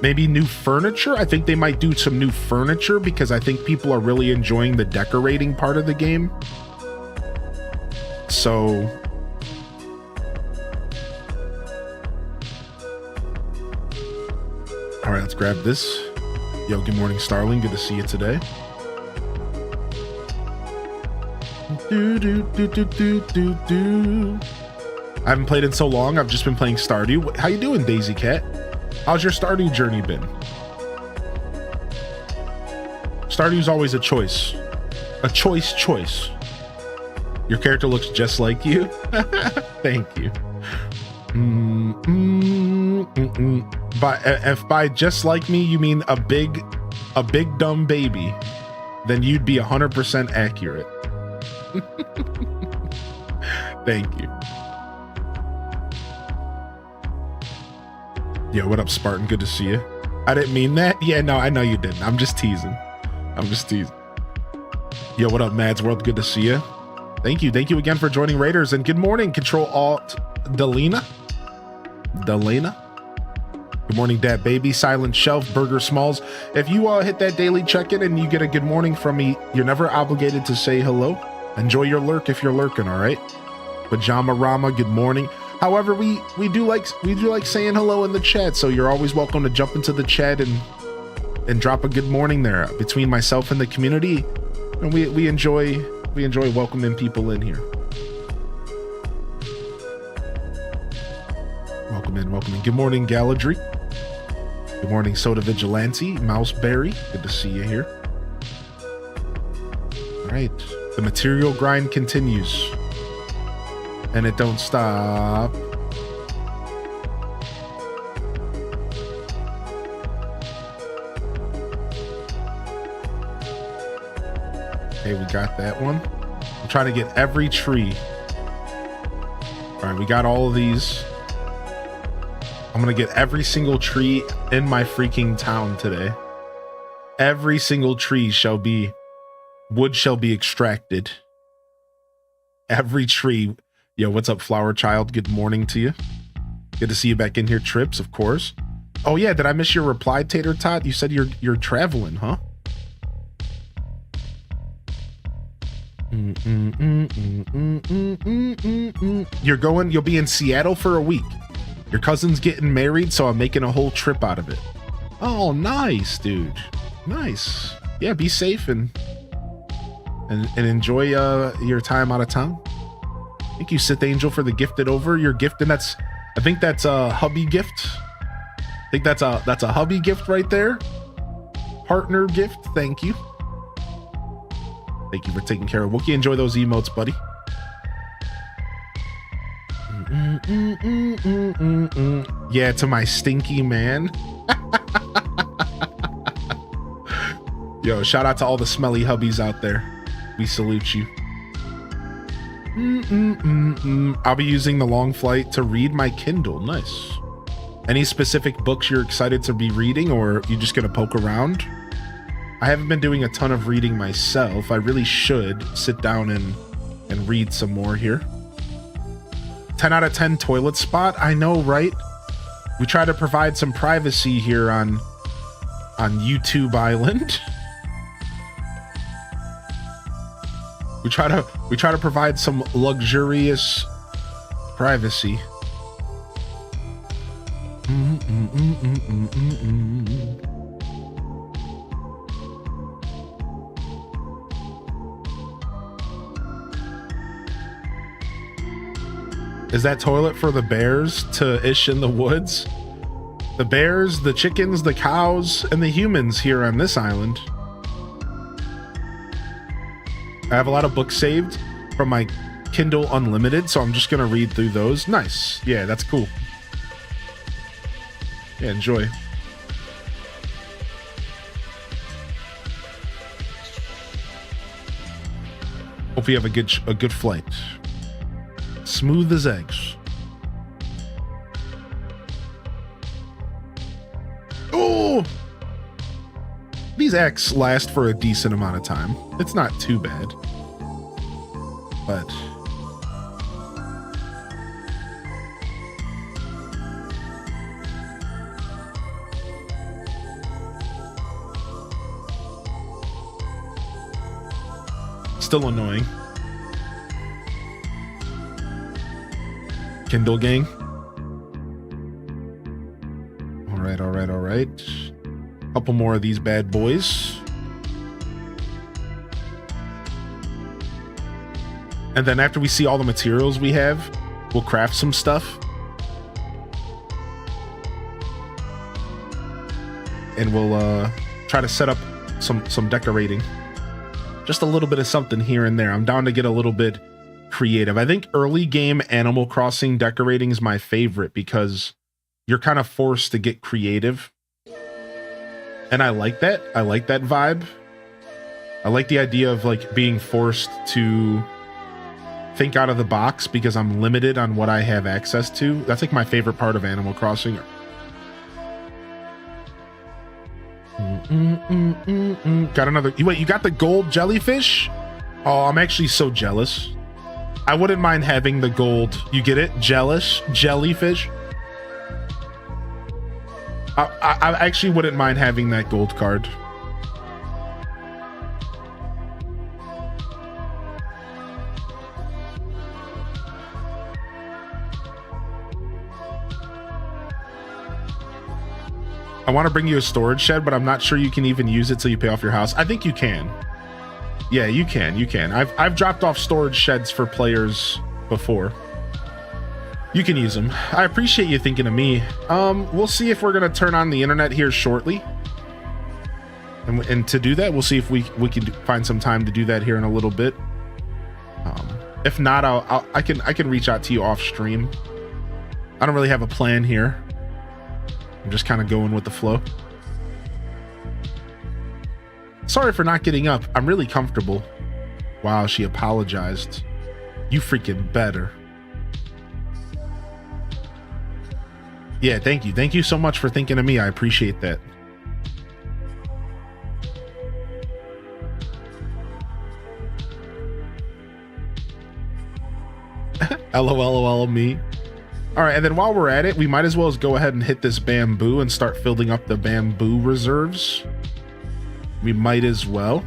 Maybe new furniture. I think they might do some new furniture because I think people are really enjoying the decorating part of the game. So all right, let's grab this. Yo, good morning, Starling. Good to see you today. I haven't played in so long. I've just been playing Stardew. How you doing, Daisy Cat? How's your Stardew journey been? Stardew's always a choice. A choice. Your character looks just like you. Thank you. But if by just like me you mean a big dumb baby, then you'd be 100% accurate. Thank you. Yo, what up, Spartan? Good to see you. I didn't mean that. Yeah, no, I know you didn't. I'm just teasing. Yo, what up, Mads World? Good to see you. Thank you again for joining Raiders, and good morning, Control Alt Delena. Good morning, Dad Baby, Silent Shelf, Burger Smalls. If you hit that daily check-in and you get a good morning from me, you're never obligated to say hello. Enjoy your lurk if you're lurking, all right? Pajama Rama, good morning. However, we do like saying hello in the chat, so you're always welcome to jump into the chat and drop a good morning there between myself and the community. And we enjoy welcoming people in here. Welcome in. Good morning, Galladry. Good morning, Soda Vigilante, Mouseberry. Good to see you here. All right, the material grind continues, and it don't stop. Okay, we got that one. I'm trying to get every tree. All right, we got all of these. I'm gonna get every single tree in my freaking town today. Every single tree wood shall be extracted. Every tree. Yo, what's up, Flower Child? Good morning to you. Good to see you back in here, Trips, of course. Oh yeah, did I miss your reply, Tater Tot? You said you're traveling, huh? You'll be in Seattle for a week. Your cousin's getting married, so I'm making a whole trip out of it. Oh, nice, dude. Nice. Yeah, be safe and enjoy your time out of town. Thank you, Sith Angel, for the gifted over. Your gift, and I think that's a hubby gift. I think that's a hubby gift right there. Partner gift. Thank you. Thank you for taking care of Wookie. Enjoy those emotes, buddy. Yeah, to my stinky man. Yo, shout out to all the smelly hubbies out there. We salute you. I'll be using the long flight to read my Kindle. Nice. Any specific books you're excited to be reading, or you just gonna poke around? I haven't been doing a ton of reading myself. I really should sit down and read some more here. 10 out of 10 toilet spot. I know, right? We try to provide some privacy here on YouTube Island. We try to provide some luxurious privacy. Is that toilet for the bears to ish in the woods? The bears, the chickens, the cows, and the humans here on this island. I have a lot of books saved from my Kindle Unlimited, so I'm just gonna read through those. Nice. Yeah, that's cool. Yeah, enjoy. Hope you have a good flight. Smooth as eggs. Oh! These acts last for a decent amount of time. It's not too bad. But still annoying. Kindle gang. All right. Couple more of these bad boys. And then after we see all the materials we have, we'll craft some stuff. And we'll try to set up some decorating. Just a little bit of something here and there. I'm down to get a little bit creative. I think early game Animal Crossing decorating is my favorite because you're kind of forced to get creative. And I like that. I like that vibe. I like the idea of like being forced to think out of the box because I'm limited on what I have access to. That's like my favorite part of Animal Crossing. Got another. Wait, you got the gold jellyfish? Oh, I'm actually so jealous. I wouldn't mind having the gold. You get it? Jealous? Jellyfish? I actually wouldn't mind having that gold card. I want to bring you a storage shed, but I'm not sure you can even use it till you pay off your house. I think you can. Yeah, you can. You can. I've dropped off storage sheds for players before. You can use them. I appreciate you thinking of me. We'll see if we're gonna turn on the internet here shortly. And to do that, we'll see if we can find some time to do that here in a little bit. If not, I can reach out to you off stream. I don't really have a plan here. I'm just kind of going with the flow. Sorry for not getting up. I'm really comfortable. Wow, she apologized. You freaking better. Yeah, thank you. Thank you so much for thinking of me. I appreciate that. LOL me. All right, and then while we're at it, we might as well go ahead and hit this bamboo and start filling up the bamboo reserves. We might as well.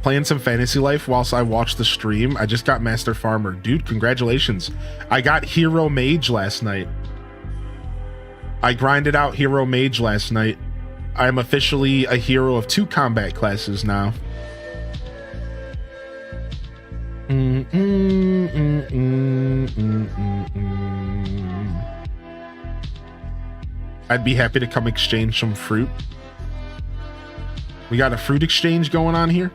Playing some Fantasy Life whilst I watch the stream. I just got Master Farmer. Dude, congratulations. I got Hero Mage last night. I grinded out Hero Mage last night. I am officially a hero of 2 combat classes now. I'd be happy to come exchange some fruit. We got a fruit exchange going on here.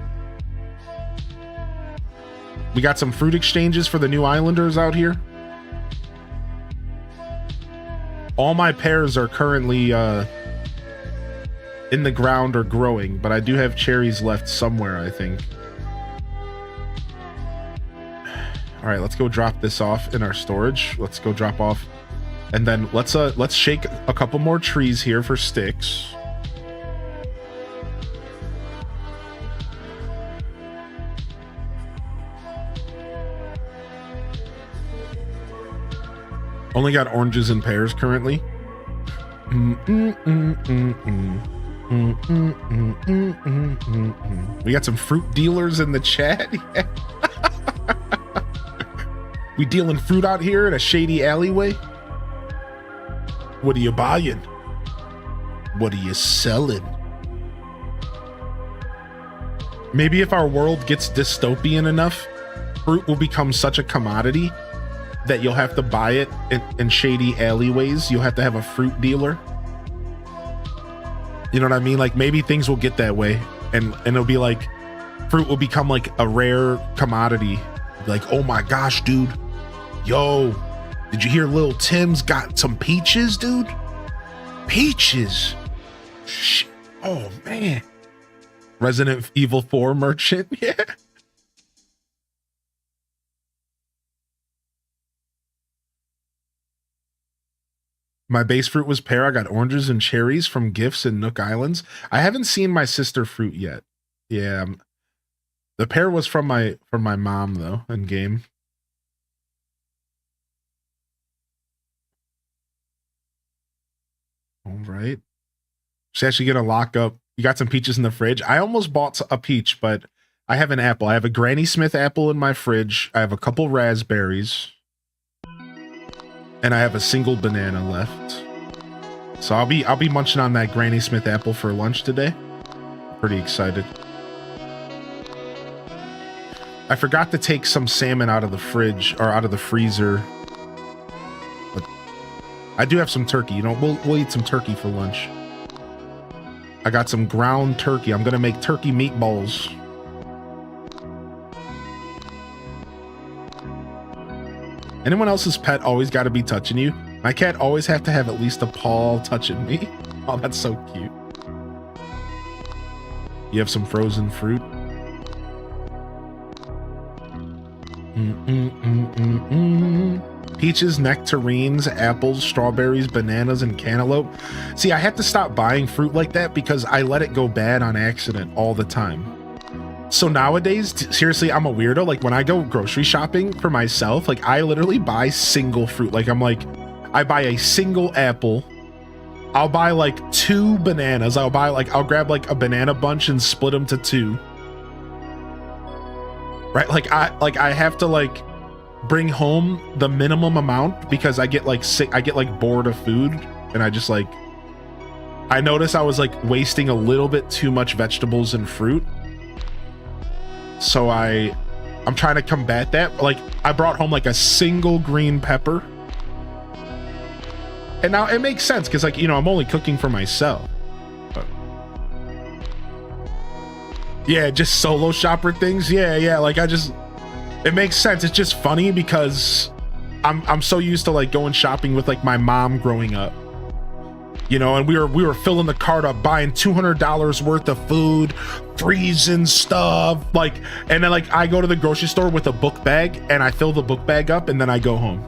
We got some fruit exchanges for the new islanders out here. All my pears are currently in the ground or growing, but I do have cherries left somewhere, I think. All right, let's go drop this off in our storage. Let's go drop off, and then let's shake a couple more trees here for sticks. Only got oranges and pears currently. We got some fruit dealers in the chat. Yeah. We dealing fruit out here in a shady alleyway. What are you buying? What are you selling? Maybe if our world gets dystopian enough, fruit will become such a commodity that you'll have to buy it in shady alleyways. You'll have to have a fruit dealer. You know what I mean? Like maybe things will get that way, and it'll be like fruit will become like a rare commodity. Like, oh my gosh, dude. Yo, did you hear Lil Tim's got some peaches, dude? Peaches. Shit. Oh man. Resident Evil 4 merchant. Yeah. My base fruit was pear. I got oranges and cherries from gifts in Nook Islands. I haven't seen my sister fruit yet. Yeah. The pear was from my mom though in game. All right. She's actually gonna lock up. You got some peaches in the fridge. I almost bought a peach, but I have an apple. I have a Granny Smith apple in my fridge. I have a couple raspberries. And I have a single banana left. So I'll be munching on that Granny Smith apple for lunch today. Pretty excited. I forgot to take some salmon out of the fridge or out of the freezer. But I do have some turkey. You know, we'll eat some turkey for lunch. I got some ground turkey. I'm gonna make turkey meatballs. Anyone else's pet always got to be touching you? My cat always have to have at least a paw touching me. Oh, that's so cute. You have some frozen fruit. Peaches, nectarines, apples, strawberries, bananas, and cantaloupe. See, I have to stop buying fruit like that because I let it go bad on accident all the time. So nowadays, seriously, I'm a weirdo. Like when I go grocery shopping for myself, like I literally buy single fruit. Like I buy a single apple. I'll buy like 2 bananas. I'll grab like a banana bunch and split them to 2. Right? Like I have to like bring home the minimum amount because I get like sick. I get like bored of food, and I just like, I noticed I was like wasting a little bit too much vegetables and fruit. So I'm trying to combat that. Like I brought home like a single green pepper. And now it makes sense because like, you know, I'm only cooking for myself. But yeah, just solo shopper things. Yeah. Like it makes sense. It's just funny because I'm so used to like going shopping with like my mom growing up. You know, and we were filling the cart up, buying $200 worth of food, freezing stuff, like, and then like I go to the grocery store with a book bag and I fill the book bag up and then I go home.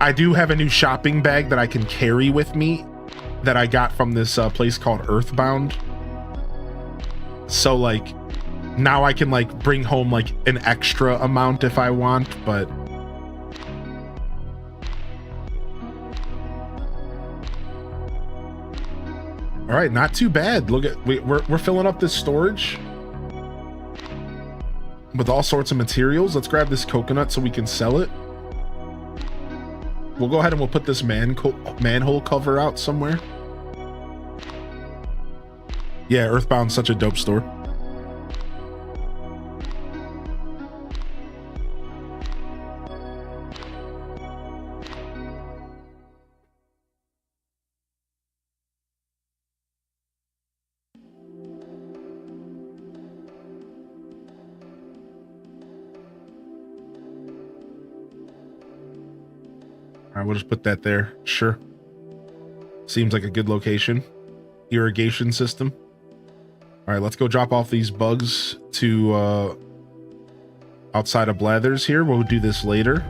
I do have a new shopping bag that I can carry with me that I got from this place called Earthbound. So like now I can like bring home like an extra amount if I want, but all right, not too bad. Look at we're filling up this storage with all sorts of materials. Let's grab this coconut so we can sell it. We'll go ahead and we'll put this manhole cover out somewhere. Yeah, Earthbound's such a dope store. All right, we'll just put that there. Sure. Seems like a good location. Irrigation system. All right, let's go drop off these bugs to outside of Blathers here. We'll do this later.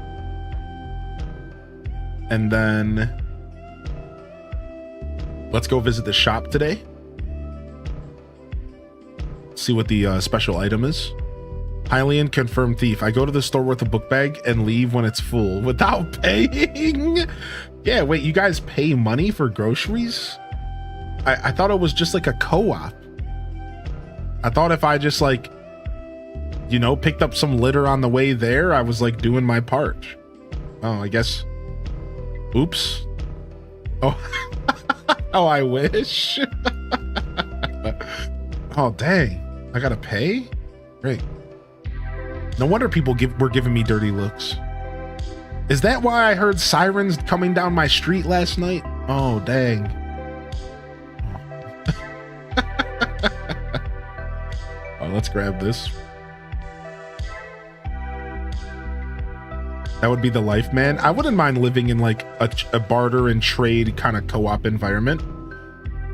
And then let's go visit the shop today. See what the special item is. Hylian confirmed thief. I go to the store with a book bag and leave when it's full without paying. Yeah, wait, you guys pay money for groceries? I thought it was just like a co-op. I thought if I just like, you know, picked up some litter on the way there, I was like doing my part. Oh, I guess. Oops. Oh, oh, I wish. Oh, dang. I gotta pay? Great. No wonder people were giving me dirty looks. Is that why I heard sirens coming down my street last night? Oh, dang. Oh, let's grab this. That would be the life, man. I wouldn't mind living in like a barter and trade kind of co-op environment.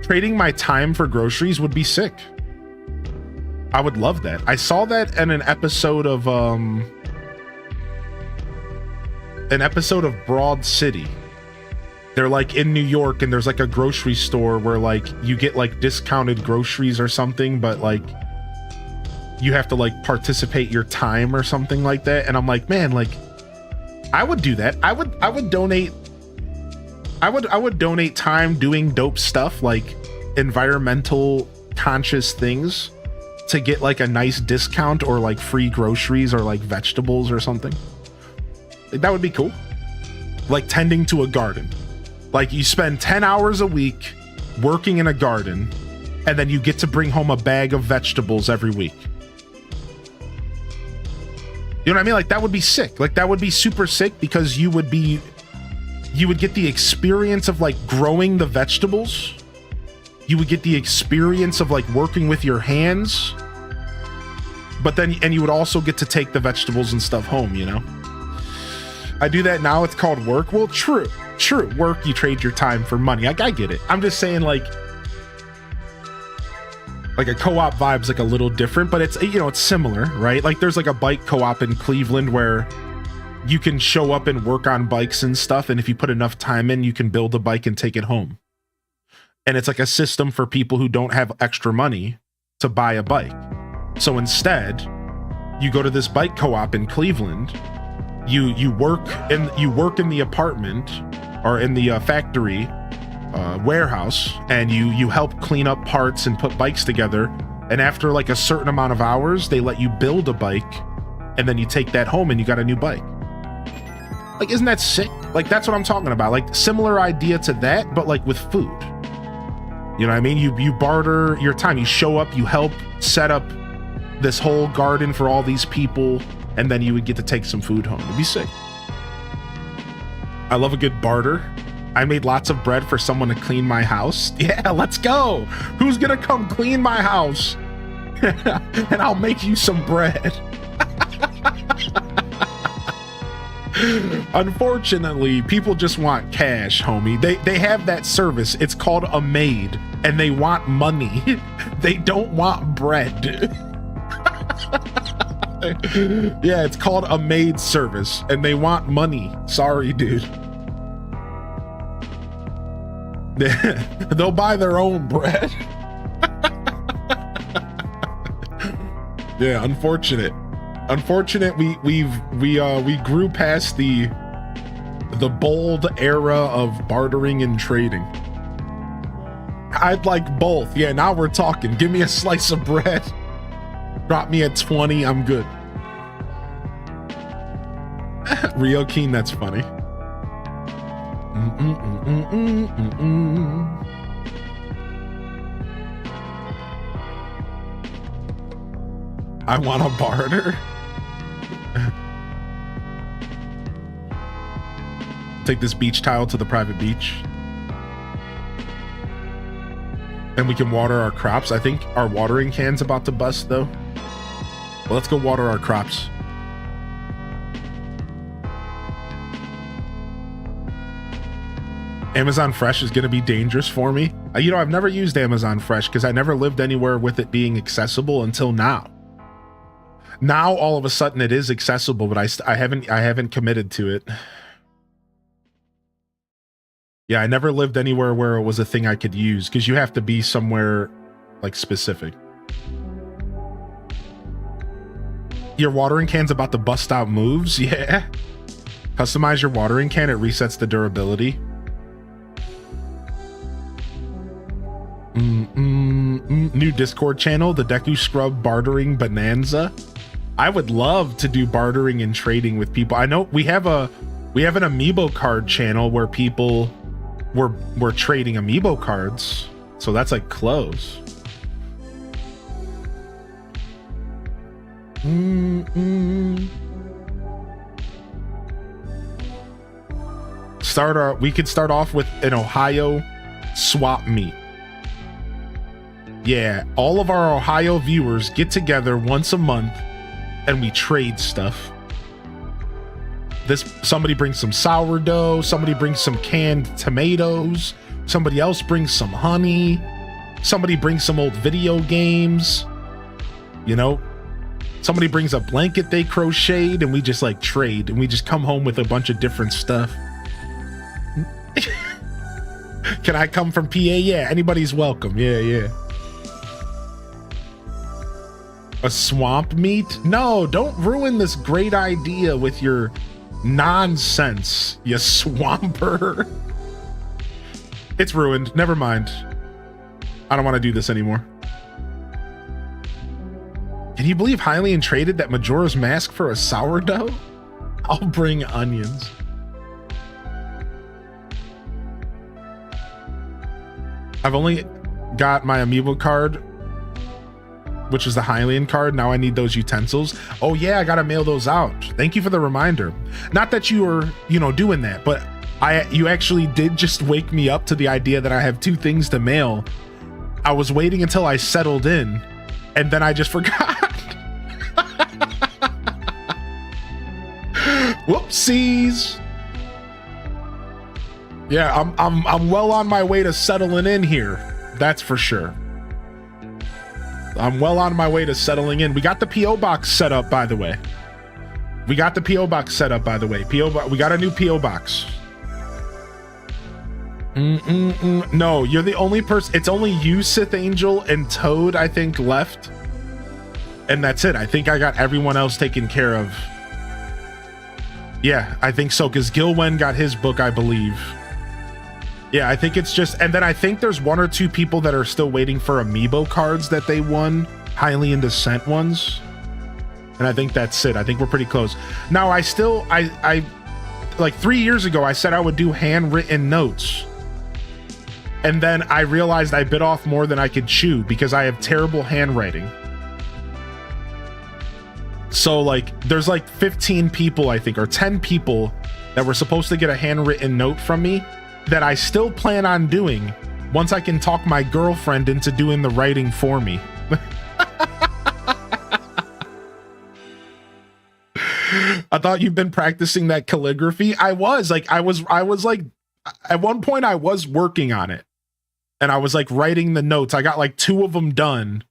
Trading my time for groceries would be sick. I would love that. I saw that in an episode of Broad City. They're like in New York and there's like a grocery store where like you get like discounted groceries or something, but like you have to like participate your time or something like that. And I'm like, man, like I would do that. I would donate time doing dope stuff like environmental conscious things to get like a nice discount or like free groceries or like vegetables or something. Like, that would be cool. Like tending to a garden. Like you spend 10 hours a week working in a garden and then you get to bring home a bag of vegetables every week. You know what I mean? Like that would be sick. Like that would be super sick because you would get the experience of like growing the vegetables. You would get the experience of like working with your hands, but then, and you would also get to take the vegetables and stuff home, you know? I do that now. It's called work. Well, true. Work, you trade your time for money. I get it. I'm just saying like a co-op vibe's like a little different, but it's, you know, it's similar, right? Like there's like a bike co-op in Cleveland where you can show up and work on bikes and stuff. And if you put enough time in, you can build a bike and take it home. And it's like a system for people who don't have extra money to buy a bike. So instead, you go to this bike co-op in Cleveland. You work in the apartment or in the factory warehouse, and you help clean up parts and put bikes together. And after like a certain amount of hours, they let you build a bike, and then you take that home and you got a new bike. Like, isn't that sick? Like, that's what I'm talking about. Like, similar idea to that, but like with food. You know what I mean? You barter your time. You show up, you help set up this whole garden for all these people, and then you would get to take some food home. It'd be sick. I love a good barter. I made lots of bread for someone to clean my house. Yeah, let's go. Who's gonna come clean my house? And I'll make you some bread. Unfortunately, people just want cash, homie. They have that service. It's called a maid, and they want money. They don't want bread. Yeah, it's called a maid service, and they want money. Sorry, dude. They'll buy their own bread. Yeah, unfortunate. We grew past the bold era of bartering and trading. I'd like both. Yeah, now we're talking. Give me a slice of bread. Drop me at 20, I'm good. Rio Keen, that's funny. I want a barter. Take this beach tile to the private beach. And we can water our crops. I think our watering can's about to bust though. Well, let's go water our crops. Amazon Fresh is going to be dangerous for me. You know, I've never used Amazon Fresh because I never lived anywhere with it being accessible until now. Now, all of a sudden, it is accessible, but I haven't committed to it. Yeah, I never lived anywhere where it was a thing I could use because you have to be somewhere like specific. Your watering can's about to bust out moves. Yeah. Customize your watering can. It resets the durability. New Discord channel, the Deku Scrub Bartering Bonanza. I would love to do bartering and trading with people. I know we have an amiibo card channel where people were trading amiibo cards, so that's like close. We could start off with an Ohio swap meet. Yeah, all of our Ohio viewers get together once a month and we trade stuff. Somebody brings some sourdough, somebody brings some canned tomatoes, somebody else brings some honey, somebody brings some old video games, you know, somebody brings a blanket they crocheted, and we just like trade, and we just come home with a bunch of different stuff. Can I come from PA? Yeah, anybody's welcome. Yeah. A swamp meet? No, don't ruin this great idea with your nonsense, you swamper. It's ruined. Never mind. I don't want to do this anymore. Can you believe Hylian traded that Majora's Mask for a sourdough? I'll bring onions. I've only got my amiibo card, which is the Hylian card. Now I need those utensils. Oh yeah, I gotta mail those out. Thank you for the reminder. Not that you were, doing that, but you actually did just wake me up to the idea that I have two things to mail. I was waiting until I settled in, and then I just forgot. Whoopsies. Yeah, I'm well on my way to settling in here. That's for sure. I'm well on my way to settling in. We got the P.O. box set up, by the way. We got the P.O. box set up, by the way. We got a new P.O. box. No, you're the only person. It's only you, Sith Angel, and Toad, I think, left. And that's it. I think I got everyone else taken care of. Yeah, I think so, because Gilwen got his book, I believe. Yeah, I think it's just, and then I think there's 1 or 2 people that are still waiting for amiibo cards that they won, Highly in Descent ones. And I think that's it. I think we're pretty close. Now, I like 3 years ago, I said I would do handwritten notes. And then I realized I bit off more than I could chew because I have terrible handwriting. So like, there's like 15 people, I think, or 10 people that were supposed to get a handwritten note from me that I still plan on doing once I can talk my girlfriend into doing the writing for me. I thought you've been practicing that calligraphy. I was like, at one point I was working on it and I was like writing the notes. I got like 2 of them done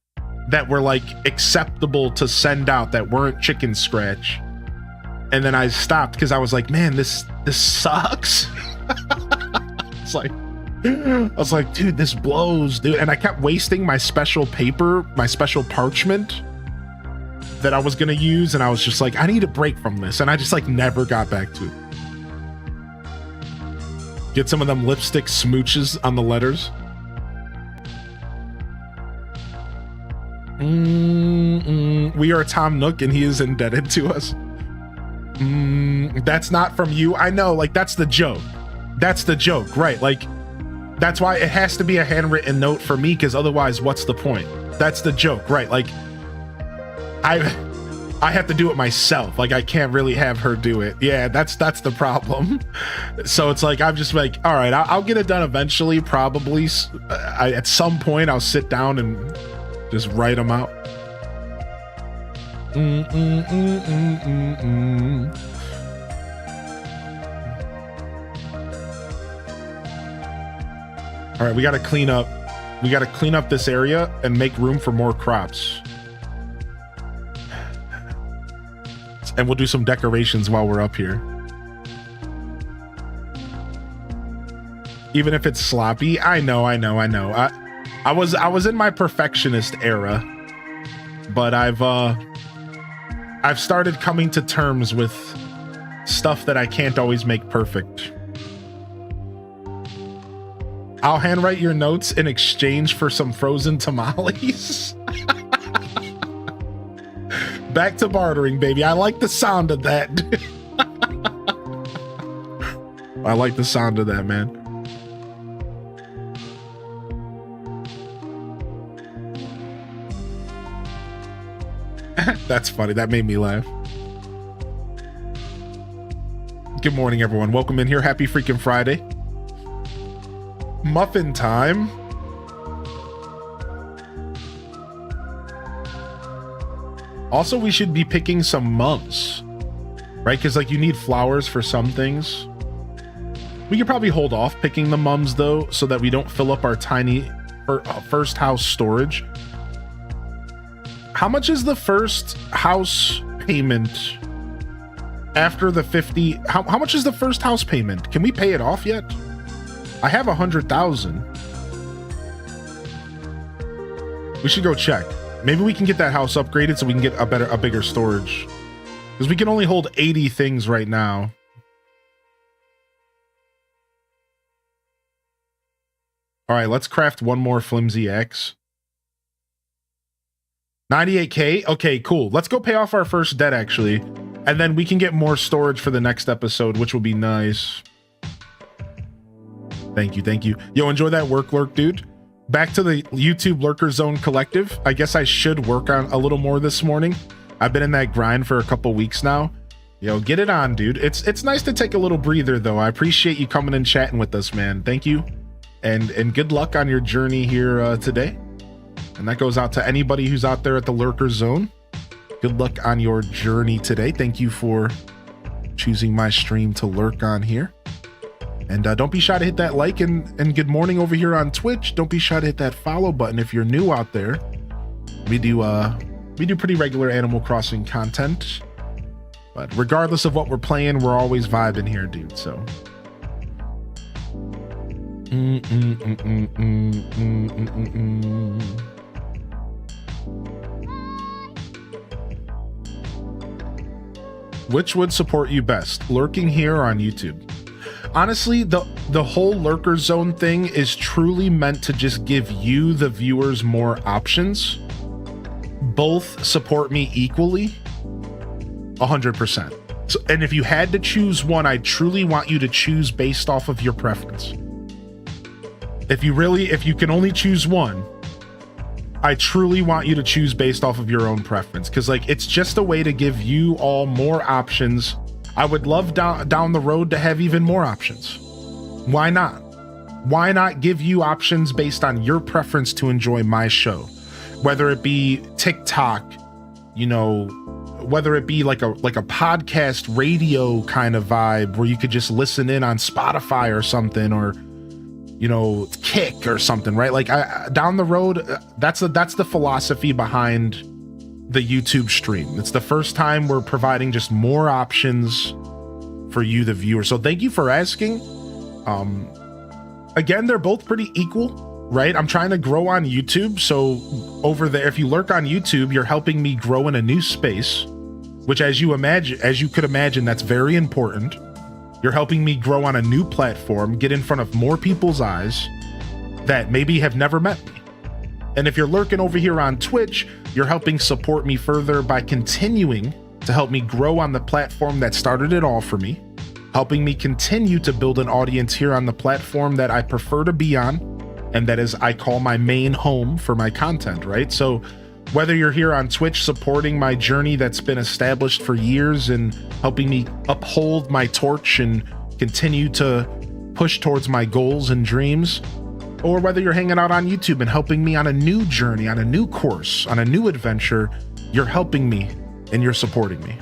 that were like acceptable to send out, that weren't chicken scratch. And then I stopped because I was like, man, this sucks. I was like, dude, this blows, dude. And I kept wasting my special paper, my special parchment that I was gonna use, and I was just like, I need a break from this, and I just like never got back to it. Get some of them lipstick smooches on the letters. We are Tom Nook and he is indebted to us. That's not from you. I know, like, that's the joke. That's the joke, right? Like, that's why it has to be a handwritten note for me, because otherwise, what's the point? That's the joke, right? Like, I have to do it myself. Like, I can't really have her do it. Yeah, that's the problem. So it's like, I'm just like, all right, I'll get it done eventually, probably. At some point, I'll sit down and just write them out. All right, we got to clean up. We got to clean up this area and make room for more crops. And we'll do some decorations while we're up here. Even if it's sloppy, I know. I was in my perfectionist era, but I've started coming to terms with stuff that I can't always make perfect. I'll handwrite your notes in exchange for some frozen tamales. Back to bartering, baby. I like the sound of that. I like the sound of that, man. That's funny. That made me laugh. Good morning, everyone. Welcome in here. Happy freaking Friday. Muffin time. Also, we should be picking some mums, right? Because like you need flowers for some things. We could probably hold off picking the mums though, so that we don't fill up our tiny first house storage. How much is the first house payment after the 50? How much is the first house payment? Can we pay it off yet? I have 100,000. We should go check. Maybe we can get that house upgraded so we can get a bigger storage. Because we can only hold 80 things right now. All right, let's craft one more flimsy X. 98K? Okay, cool. Let's go pay off our first debt, actually. And then we can get more storage for the next episode, which will be nice. Thank you. Yo, enjoy that work, Lurk, dude. Back to the YouTube Lurker Zone Collective. I guess I should work on a little more this morning. I've been in that grind for a couple weeks now. Yo, get it on, dude. It's nice to take a little breather, though. I appreciate you coming and chatting with us, man. Thank you. And good luck on your journey here today. And that goes out to anybody who's out there at the Lurker Zone. Good luck on your journey today. Thank you for choosing my stream to lurk on here. And don't be shy to hit that like and good morning over here on Twitch. Don't be shy to hit that follow button if you're new out there. We do pretty regular Animal Crossing content. But regardless of what we're playing, we're always vibing here, dude. So Which would support you best, lurking here or on YouTube? Honestly, the whole lurker zone thing is truly meant to just give you, the viewers, more options. Both support me equally, 100%. So, and if you had to choose one, I truly want you to choose based off of your preference. If you can only choose one, I truly want you to choose based off of your own preference, because like it's just a way to give you all more options. I would love down the road to have even more options. Why not? Why not give you options based on your preference to enjoy my show? Whether it be TikTok, you know, whether it be like a podcast radio kind of vibe where you could just listen in on Spotify or something, or you know, Kick or something, right? Like down the road, that's the philosophy behind the YouTube stream. It's the first time we're providing just more options for you, the viewer. So thank you for asking. Again, they're both pretty equal, right? I'm trying to grow on YouTube. So over there, if you lurk on YouTube, you're helping me grow in a new space, which as you could imagine, that's very important. You're helping me grow on a new platform, get in front of more people's eyes that maybe have never met me. And if you're lurking over here on Twitch, you're helping support me further by continuing to help me grow on the platform that started it all for me, helping me continue to build an audience here on the platform that I prefer to be on, and that is I call my main home for my content, right? So whether you're here on Twitch supporting my journey that's been established for years and helping me uphold my torch and continue to push towards my goals and dreams, or whether you're hanging out on YouTube and helping me on a new journey, on a new course, on a new adventure, you're helping me and you're supporting me.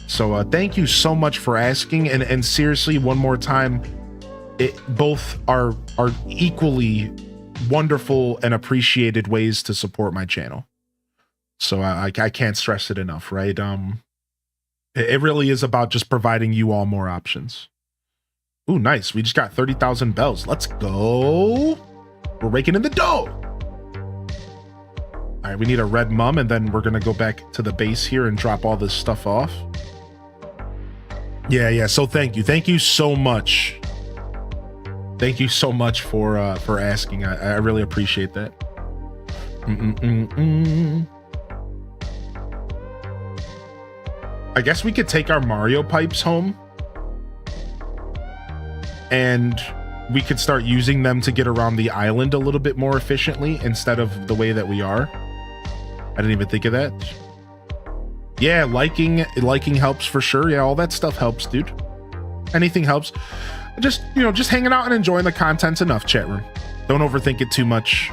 So thank you so much for asking. And seriously, one more time, both are equally wonderful and appreciated ways to support my channel. So I can't stress it enough, right? It really is about just providing you all more options. Ooh, nice. We just got 30,000 bells. Let's go. We're raking in the dough. All right, we need a red mum, and then we're going to go back to the base here and drop all this stuff off. Yeah. So thank you. Thank you so much. Thank you so much for asking. I really appreciate that. I guess we could take our Mario pipes home and we could start using them to get around the island a little bit more efficiently instead of the way that we are. I didn't even think of that. Yeah, liking helps for sure. Yeah, all that stuff helps, dude. Anything helps. Just hanging out and enjoying the content's enough, chat room. Don't overthink it too much.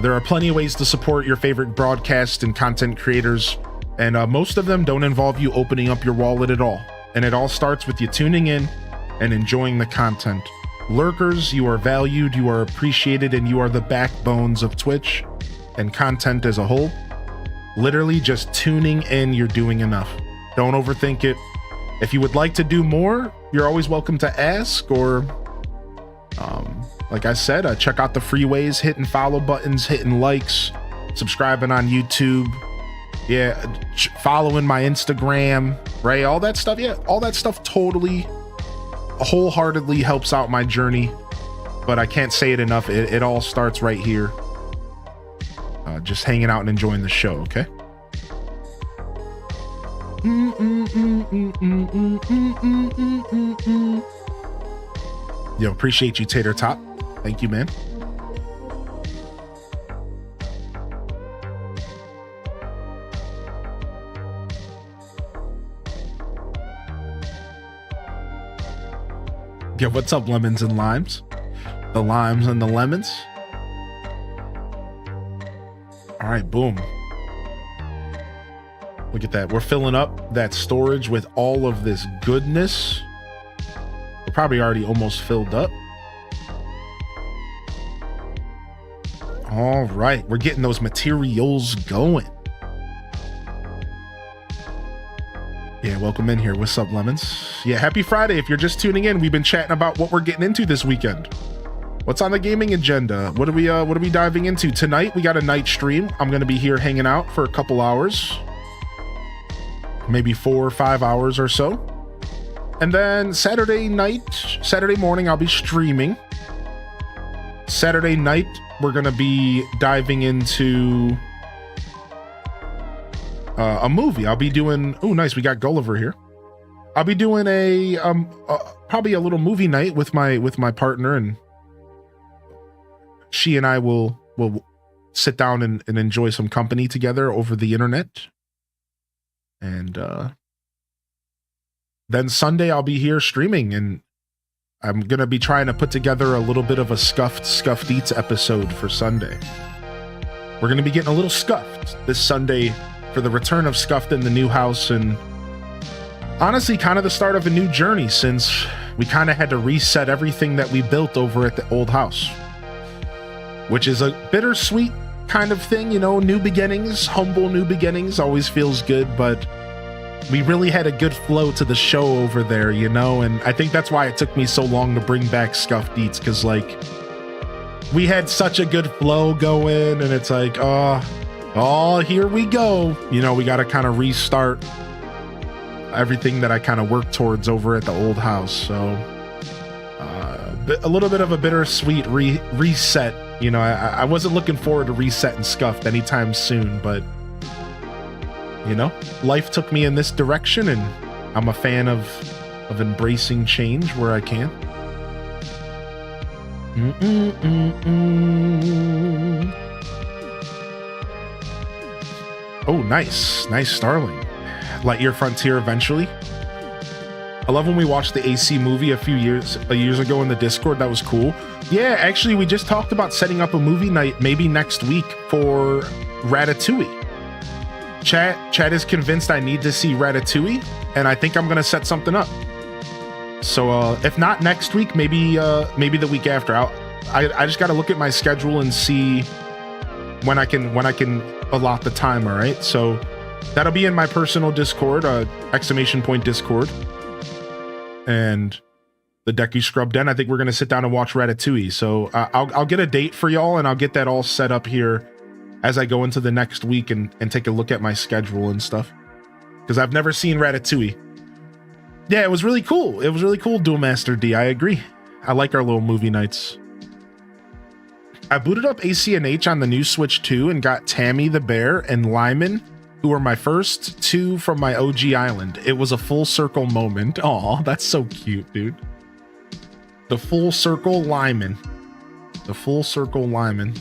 There are plenty of ways to support your favorite broadcast and content creators, and most of them don't involve you opening up your wallet at all. And it all starts with you tuning in and enjoying the content. Lurkers, you are valued, you are appreciated, and you are the backbones of Twitch and content as a whole. Literally just tuning in, you're doing enough. Don't overthink it. If you would like to do more, you're always welcome to ask, or like I said, check out the free ways, hitting follow buttons, hitting likes, subscribing on YouTube, following my Instagram, right? All that stuff. Yeah, all that stuff totally wholeheartedly helps out my journey, but I can't say it enough. It all starts right here. Just hanging out and enjoying the show, okay? Yo, appreciate you, Tater Top. Thank you, man. Yeah, what's up, lemons and limes? The limes and the lemons. All right, boom. Look at that. We're filling up that storage with all of this goodness. We're probably already almost filled up. All right, we're getting those materials going. Yeah, welcome in here. What's up, lemons? Yeah, happy Friday. If you're just tuning in, we've been chatting about what we're getting into this weekend. What's on the gaming agenda? What are we diving into tonight? We got a night stream. I'm gonna be here hanging out for a couple hours. maybe 4 or 5 hours or so. And then Saturday morning, I'll be streaming. Saturday night, we're going to be diving into a movie. I'll be doing, oh, nice. We got Gulliver here. I'll be doing probably a little movie night with my partner, and she and I will sit down and enjoy some company together over the internet. And then Sunday I'll be here streaming, and I'm gonna be trying to put together a little bit of a Scuffed Eats episode for Sunday. We're gonna be getting a little scuffed this Sunday for the return of Scuffed in the new house, and honestly kind of the start of a new journey, since we kind of had to reset everything that we built over at the old house, which is a bittersweet kind of thing, you know. New beginnings, humble new beginnings always feels good, but we really had a good flow to the show over there, you know, and I think that's why it took me so long to bring back Scuffed Eats, because like we had such a good flow going, and it's like, oh, here we go, you know. We got to kind of restart everything that I kind of worked towards over at the old house. So a little bit of a bittersweet reset, you know. I wasn't looking forward to resetting Scuffed anytime soon, but you know, life took me in this direction, and I'm a fan of embracing change where I can. Oh, nice Starling. Lightyear Frontier eventually. I love when we watched the AC movie a few years ago in the Discord. That was cool. Yeah, actually, we just talked about setting up a movie night maybe next week for Ratatouille. Chat is convinced I need to see Ratatouille, and I think I'm gonna set something up. So if not next week, maybe the week after. I just got to look at my schedule and see when I can allot the time. All right, so that'll be in my personal Discord, !Discord, and the Decky Scrub Den. I think we're gonna sit down and watch Ratatouille. So I'll get a date for y'all, and I'll get that all set up here as I go into the next week and take a look at my schedule and stuff, because I've never seen Ratatouille. Yeah, it was really cool. It was really cool, Duel Master D. I agree. I like our little movie nights. I booted up ACNH on the new Switch 2 and got Tammy the Bear and Lyman, who were my first two from my OG island. It was a full circle moment. Aw, that's so cute, dude. The full circle Lyman. The full circle Lyman.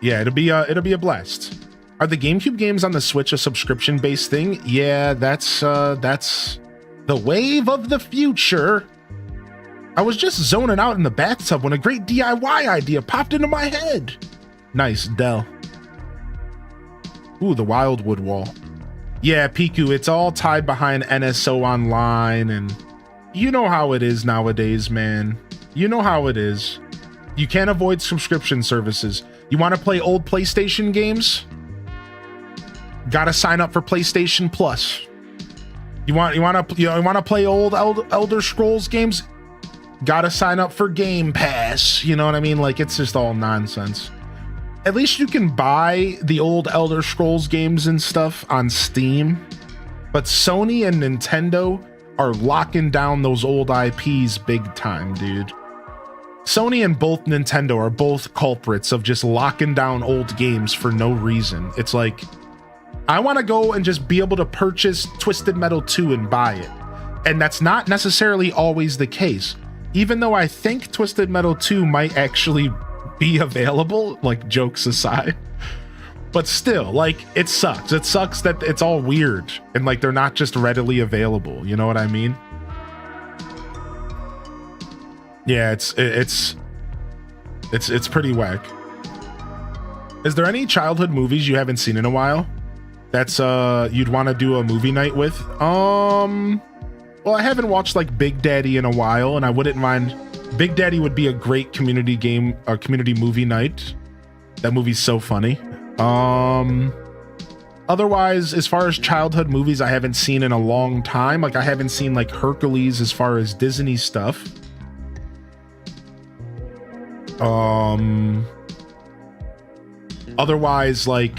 Yeah, it'll be a blast. Are the GameCube games on the Switch a subscription-based thing? Yeah, that's the wave of the future. I was just zoning out in the bathtub when a great DIY idea popped into my head. Nice, Dell. Ooh, the Wildwood wall. Yeah, Piku, it's all tied behind NSO Online, and you know how it is nowadays, man. You know how it is. You can't avoid subscription services. You want to play old PlayStation games? Gotta sign up for PlayStation Plus. You want to play old Elder Scrolls games? Gotta sign up for Game Pass. You know what I mean? Like, it's just all nonsense. At least you can buy the old Elder Scrolls games and stuff on Steam, but Sony and Nintendo are locking down those old IPs big time, dude. Sony and both Nintendo are both culprits of just locking down old games for no reason. It's like, I want to go and just be able to purchase Twisted Metal 2 and buy it. And that's not necessarily always the case. Even though I think Twisted Metal 2 might actually be available, like, jokes aside. But still, like, it sucks. It sucks that it's all weird and like they're not just readily available. You know what I mean? Yeah, it's pretty whack. Is there any childhood movies you haven't seen in a while that's you'd want to do a movie night with? Well, I haven't watched like Big Daddy in a while, and I wouldn't mind. Big Daddy would be a great community movie night. That movie's so funny. Otherwise, as far as childhood movies I haven't seen in a long time, like I haven't seen like Hercules as far as Disney stuff. Otherwise, like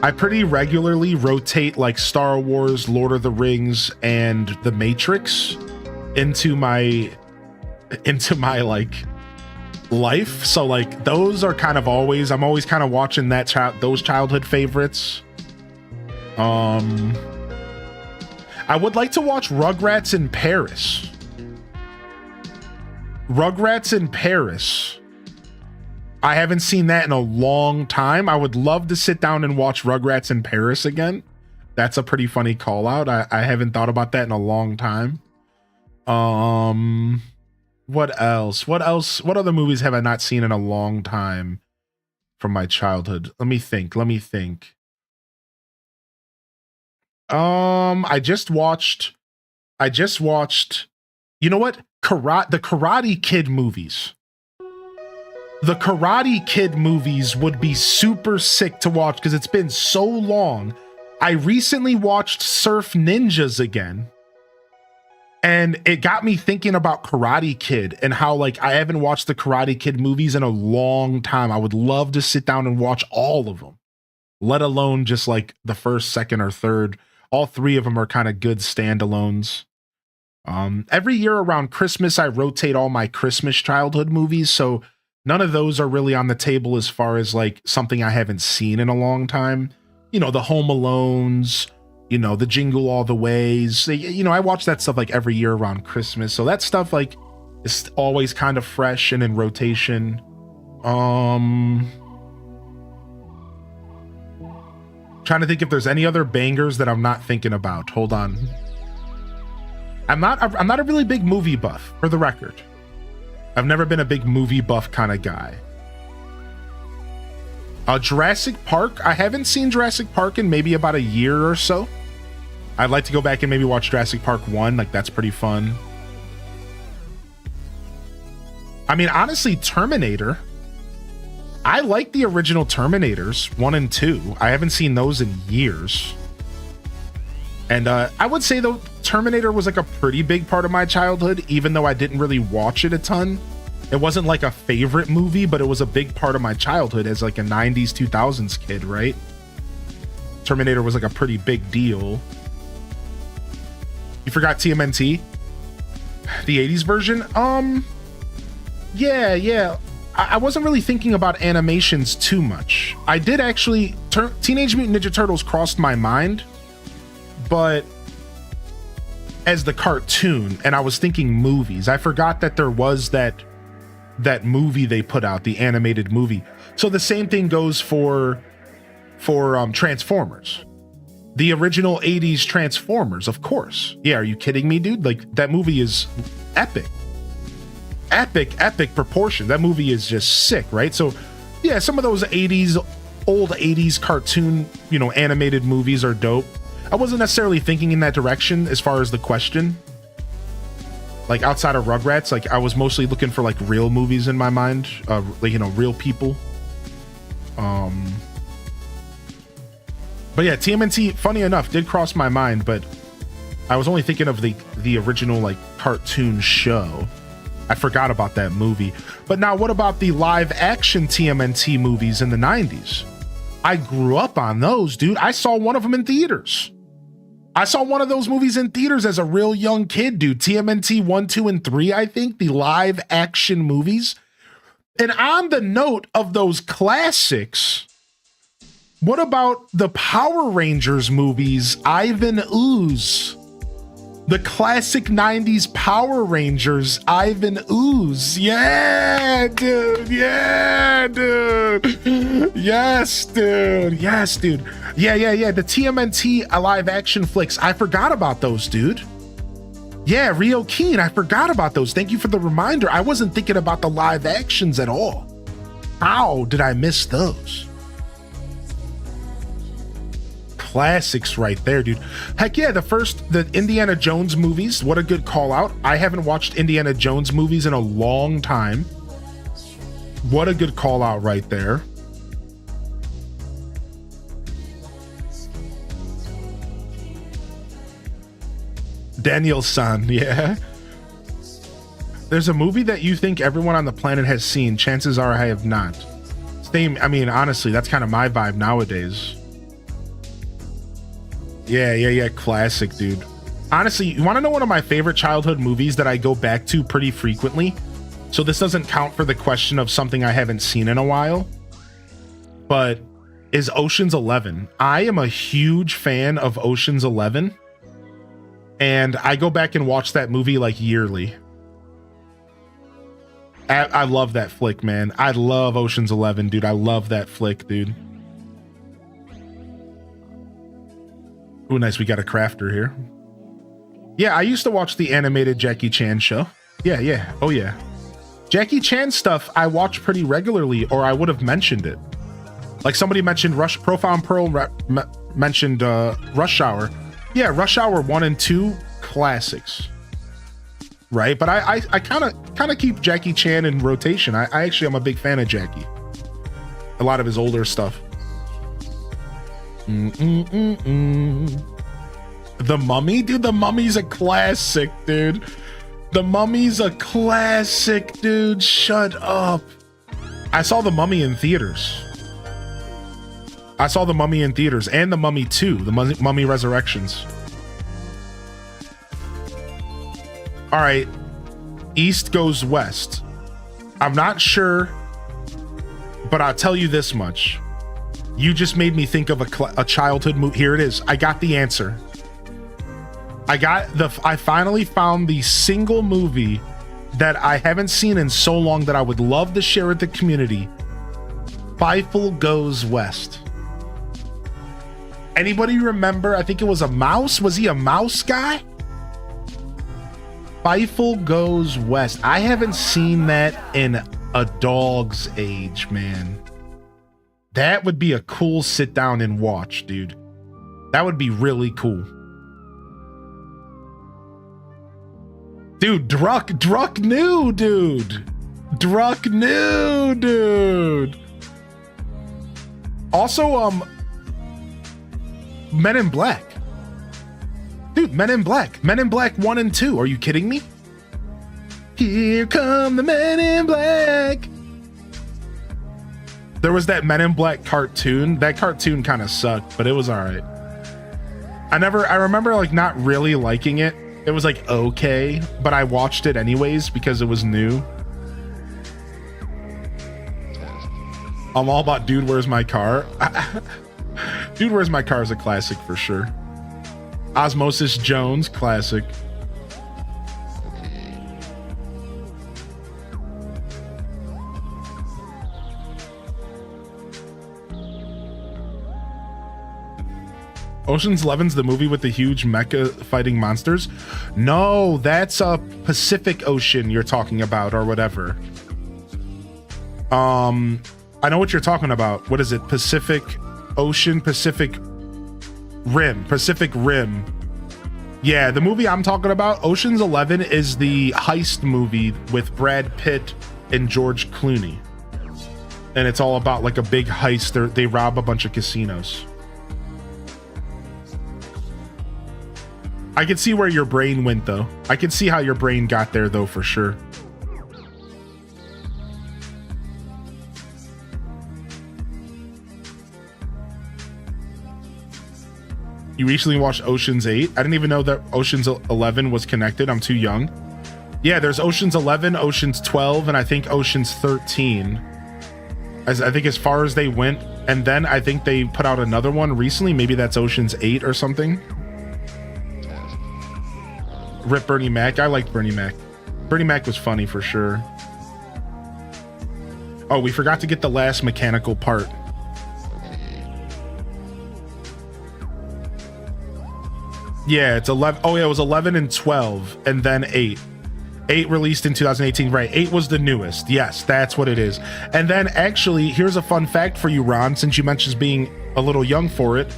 I pretty regularly rotate like Star Wars, Lord of the Rings, and The Matrix into my like life. So like those are kind of always, I'm always kind of watching those childhood favorites. I would like to watch Rugrats in Paris. Rugrats in Paris. I haven't seen that in a long time. I would love to sit down and watch Rugrats in Paris again. That's a pretty funny call out. I haven't thought about that in a long time. What else? What other movies have I not seen in a long time from my childhood? Let me think. I just watched, you know what? The Karate Kid movies. The Karate Kid movies would be super sick to watch because it's been so long. I recently watched Surf Ninjas again, and it got me thinking about Karate Kid and how like I haven't watched the Karate Kid movies in a long time. I would love to sit down and watch all of them, let alone just like the first, second, or third. All three of them are kind of good standalones. Every year around Christmas, I rotate all my Christmas childhood movies, so none of those are really on the table as far as like something I haven't seen in a long time. You know, the Home Alones, you know, the Jingle All the Ways. You know, I watch that stuff like every year around Christmas. So that stuff like is always kind of fresh and in rotation. Trying to think if there's any other bangers that I'm not thinking about. Hold on. I'm not a really big movie buff, for the record. I've never been a big movie buff kind of guy. Jurassic Park. I haven't seen Jurassic Park in maybe about a year or so. I'd like to go back and maybe watch Jurassic Park 1. Like, that's pretty fun. I mean, honestly, Terminator. I like the original Terminators, 1 and 2. I haven't seen those in years. And I would say, though, Terminator was like a pretty big part of my childhood, even though I didn't really watch it a ton. It wasn't like a favorite movie, but it was a big part of my childhood as like a 90s, 2000s kid, right? Terminator was like a pretty big deal. You forgot TMNT? The 80s version? Yeah. I wasn't really thinking about animations too much. I did actually, Teenage Mutant Ninja Turtles crossed my mind, but as the cartoon, and I was thinking movies. I forgot that there was that movie they put out, the animated movie. So the same thing goes for Transformers. The original 80s Transformers, of course. Yeah, are you kidding me, dude? Like, that movie is epic. Epic proportion. That movie is just sick, right? So yeah, some of those old 80s cartoon, you know, animated movies are dope. I wasn't necessarily thinking in that direction as far as the question. Like, outside of Rugrats, like I was mostly looking for like real movies in my mind, like, you know, real people. But yeah, TMNT, funny enough, did cross my mind, but I was only thinking of the original like cartoon show. I forgot about that movie. But now what about the live action TMNT movies in the 90s? I grew up on those, dude. I saw one of them in theaters. I saw one of those movies in theaters as a real young kid, dude. TMNT 1, 2, and 3, I think, the live action movies. And on the note of those classics, what about the Power Rangers movies, Ivan Ooze? The classic 90s Power Rangers, Ivan Ooze. Yeah, dude. Yes, dude. Yeah. The TMNT live action flicks. I forgot about those, dude. Yeah, Rio Keen. I forgot about those. Thank you for the reminder. I wasn't thinking about the live actions at all. How did I miss those? Classics right there, dude. Heck yeah, the Indiana Jones movies. What a good call out. I haven't watched Indiana Jones movies in a long time. What a good call out right there. Daniel-san, yeah. There's a movie that you think everyone on the planet has seen. Chances are I have not. Same, I mean, honestly, that's kind of my vibe nowadays. Yeah. Classic, dude. Honestly, you want to know one of my favorite childhood movies that I go back to pretty frequently? So this doesn't count for the question of something I haven't seen in a while, but is Ocean's 11. I am a huge fan of Ocean's 11, and I go back and watch that movie like yearly. I love that flick, man. I love Ocean's 11, dude. I love that flick, dude. Ooh, nice. We got a crafter here. Yeah, I used to watch the animated Jackie Chan show. Yeah. Oh, yeah. Jackie Chan stuff I watch pretty regularly, or I would have mentioned it. Like somebody mentioned Profound Pearl, mentioned Rush Hour. Yeah, Rush Hour 1 and 2, classics. Right? But I kind of keep Jackie Chan in rotation. I actually am a big fan of Jackie. A lot of his older stuff. The Mummy? Dude, The Mummy's a classic, dude. The Mummy's a classic, dude. Shut up. I saw The Mummy in theaters. I saw The Mummy in theaters and The Mummy 2, The Mummy Resurrections. All right. East goes west. I'm not sure, but I'll tell you this much. You just made me think of a childhood movie. Here it is. I got the answer. I finally found the single movie that I haven't seen in so long that I would love to share with the community. Feifel Goes West. Anybody remember? I think it was a mouse. Was he a mouse guy? Feifel Goes West. I haven't seen that in a dog's age, man. That would be a cool sit down and watch, dude. That would be really cool. Dude, Druck knew, dude. Druck knew, dude. Also, Men in Black. Dude, Men in Black. Men in Black 1 and 2. Are you kidding me? Here come the Men in Black. There was that Men in Black cartoon. That cartoon kind of sucked, but it was all right. I remember like not really liking it. It was like okay, but I watched it anyways because it was new. I'm all about Dude, Where's My Car? Dude, Where's My Car is a classic for sure. Osmosis Jones, classic. Ocean's 11's the movie with the huge mecha fighting monsters? No, that's a Pacific Ocean you're talking about or whatever. I know what you're talking about. What is it? Pacific Ocean, Pacific Rim. Yeah, the movie I'm talking about, Ocean's 11, is the heist movie with Brad Pitt and George Clooney. And it's all about like a big heist. They rob a bunch of casinos. I can see where your brain went though. I can see how your brain got there though, for sure. You recently watched Ocean's 8? I didn't even know that Ocean's 11 was connected. I'm too young. Yeah, there's Ocean's 11, Ocean's 12, and I think Ocean's 13. I think as far as they went, and then I think they put out another one recently. Maybe that's Ocean's 8 or something. Rip Bernie Mac. I liked Bernie Mac. Bernie Mac was funny for sure. Oh, we forgot to get the last mechanical part. Yeah, it's 11. Oh yeah, it was 11 and 12 and then 8. 8 released in 2018. Right, 8 was the newest. Yes, that's what it is. And then actually, here's a fun fact for you, Ron, since you mentioned being a little young for it.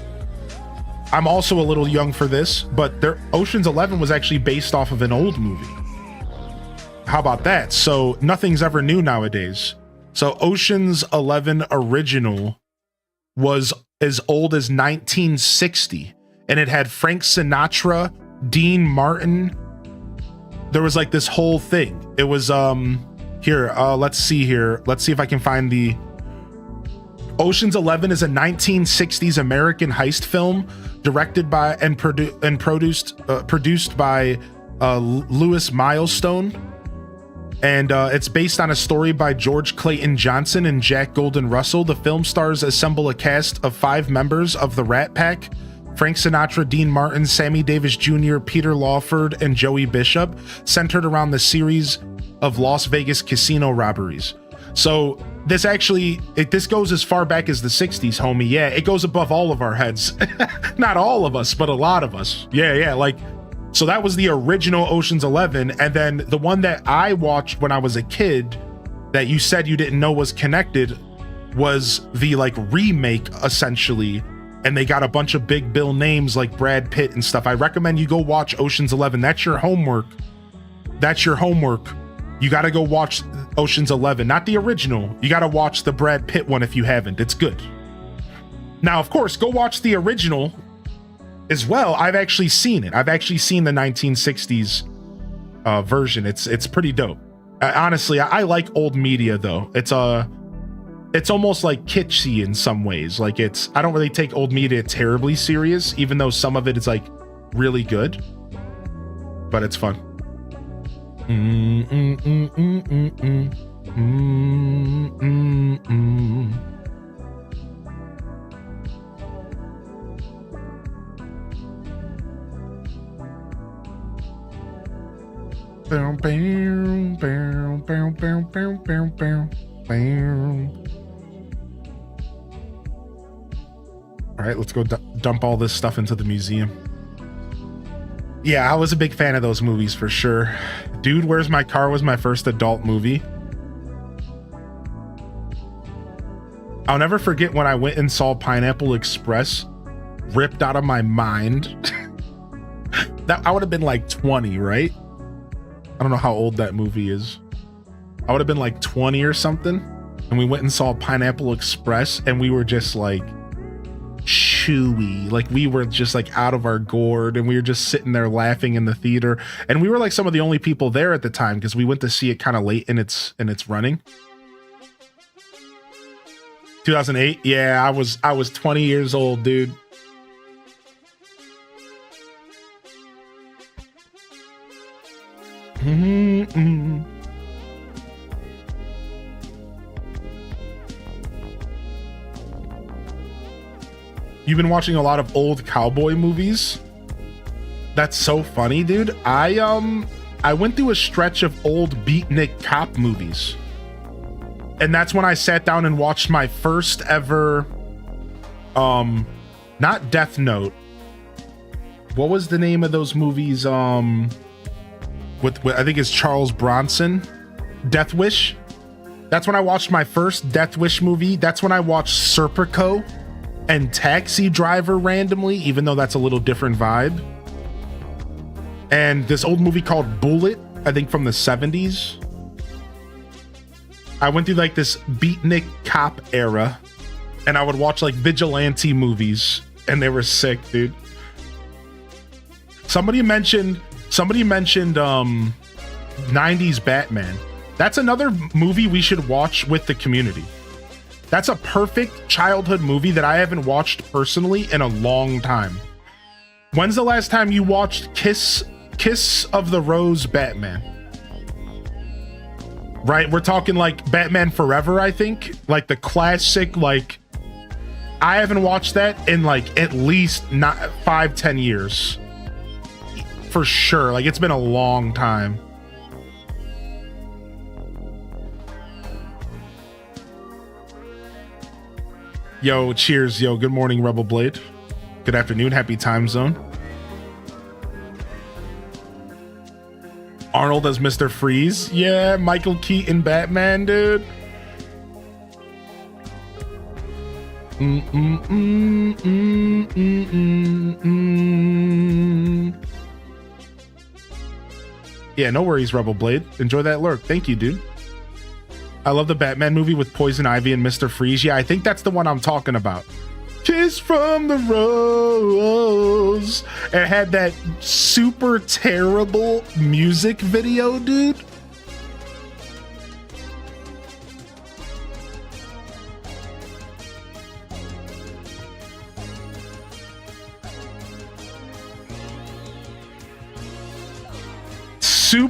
I'm also a little young for this, but Ocean's 11 was actually based off of an old movie. How about that? So nothing's ever new nowadays. So Ocean's 11 original was as old as 1960, and it had Frank Sinatra, Dean Martin. There was like this whole thing. It was here, let's see here. Let's see if I can find the Ocean's 11 is a 1960s American heist film directed by and produced by Lewis Milestone. And it's based on a story by George Clayton Johnson and Jack Golden Russell. The film stars assemble a cast of 5 members of the Rat Pack: Frank Sinatra, Dean Martin, Sammy Davis Jr., Peter Lawford, and Joey Bishop, centered around the series of Las Vegas casino robberies. So this actually, this goes as far back as the 60s, homie. Yeah, it goes above all of our heads. Not all of us, but a lot of us. Yeah, like, so that was the original Ocean's 11, and then the one that I watched when I was a kid that you said you didn't know was connected was the like remake, essentially, and they got a bunch of big bill names like Brad Pitt and stuff. I recommend you go watch Ocean's 11. That's your homework. You got to go watch Ocean's 11, not the original. You got to watch the Brad Pitt one if you haven't. It's good. Now, of course, go watch the original as well. I've actually seen it. I've actually seen the 1960s version. It's pretty dope. Honestly, I like old media though. It's almost like kitschy in some ways. Like I don't really take old media terribly serious, even though some of it is like really good, but it's fun. All right, let's go dump all this stuff into the museum. Yeah, I was a big fan of those movies for sure. Dude, Where's My Car was my first adult movie. I'll never forget when I went and saw Pineapple Express. Ripped out of my mind. That I would have been like 20, right? I don't know how old that movie is. I would have been like 20 or something. And we went and saw Pineapple Express, and we were just like chewy. Like we were just like out of our gourd, and we were just sitting there laughing in the theater. And we were like some of the only people there at the time because we went to see it kind of late in its running. 2008. Yeah, I was 20 years old, dude. Mm-hmm. You've been watching a lot of old cowboy movies? That's so funny, dude. I went through a stretch of old beatnik cop movies. And that's when I sat down and watched my first ever not Death Note. What was the name of those movies? With I think it's Charles Bronson, Death Wish. That's when I watched my first Death Wish movie. That's when I watched Serpico and Taxi Driver randomly, even though that's a little different vibe. And this old movie called Bullet, I think from the 70s. I went through like this beatnik cop era, and I would watch like vigilante movies, and they were sick, dude. Somebody mentioned 90s Batman. That's another movie we should watch with the community. That's a perfect childhood movie that I haven't watched personally in a long time. When's the last time you watched Kiss of the Rose Batman? Right, we're talking like Batman Forever, I think. Like the classic, like I haven't watched that in like at least not 5-10 years. For sure, like it's been a long time. Yo, cheers. Yo, good morning, Rebel Blade. Good afternoon, happy time zone. Arnold as Mr. Freeze. Yeah, Michael Keaton Batman, dude. Yeah, no worries, Rebel Blade. Enjoy that lurk. Thank you, dude. I love the Batman movie with Poison Ivy and Mr. Freeze. Yeah, I think that's the one I'm talking about. Kiss from the Rose. It had that super terrible music video, dude.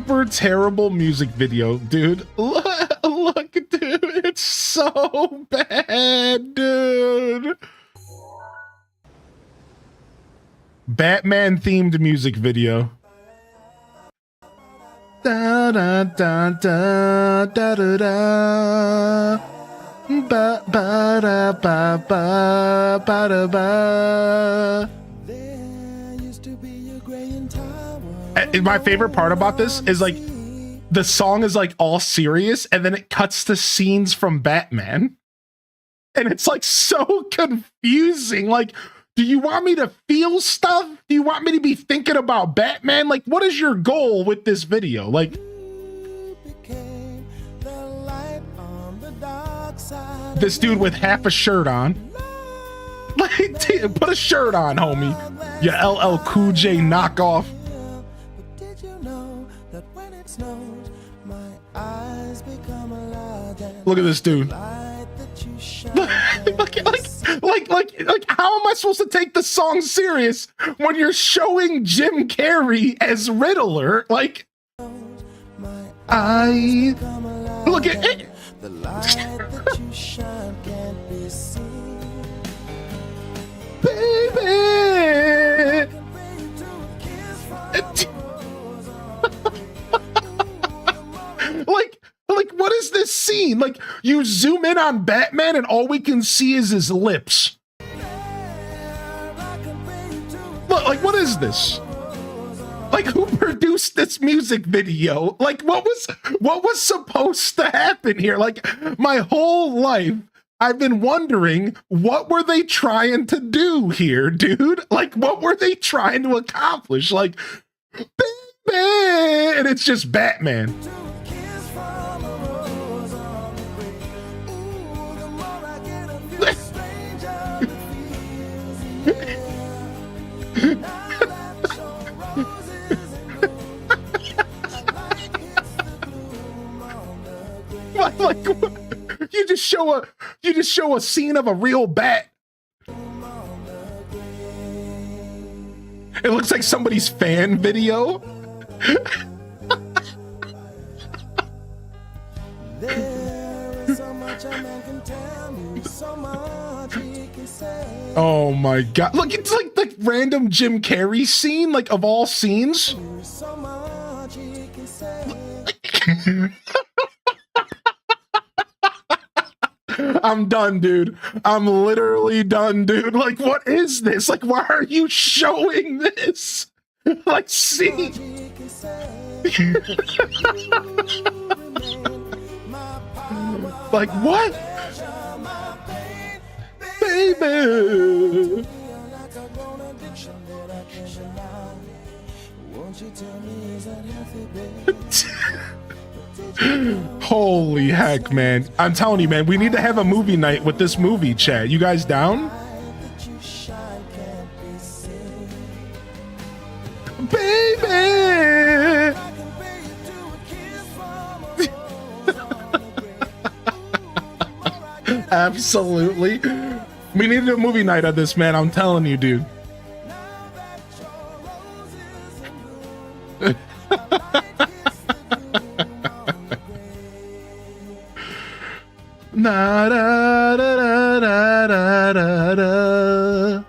super terrible music video, dude. Look, dude, it's so bad, dude. Batman themed music video. Da da da da da da da. Ba ba da ba ba ba da ba. And my favorite part about this is like the song is like all serious and then it cuts to scenes from Batman. And it's like so confusing. Like, do you want me to feel stuff? Do you want me to be thinking about Batman? Like, what is your goal with this video? Like, this dude with half a shirt on. Like, put a shirt on, homie. You LL Cool J knockoff. Look at this dude. like, how am I supposed to take the song serious when you're showing Jim Carrey as Riddler? Like, I look at it. The light that you shine can't be seen. Baby. Like, what is this scene? Like, you zoom in on Batman and all we can see is his lips. Look, like, what is this? Like, who produced this music video? Like, what was supposed to happen here? Like, my whole life, I've been wondering, what were they trying to do here, dude? Like, what were they trying to accomplish? Like, baby, and it's just Batman. Like, you just show a scene of a real bat. It looks like somebody's fan video. Oh my god. Look, it's like the random Jim Carrey scene, like of all scenes. I'm done, dude. I'm literally done, dude. Like, what is this? Like, why are you showing this? Like, see? Like, what? Baby. Holy heck, man. I'm telling you, man, we need to have a movie night with this movie, chat. You guys down? Baby! Absolutely. We need a movie night of this, man. I'm telling you, dude. Na da da da da da da.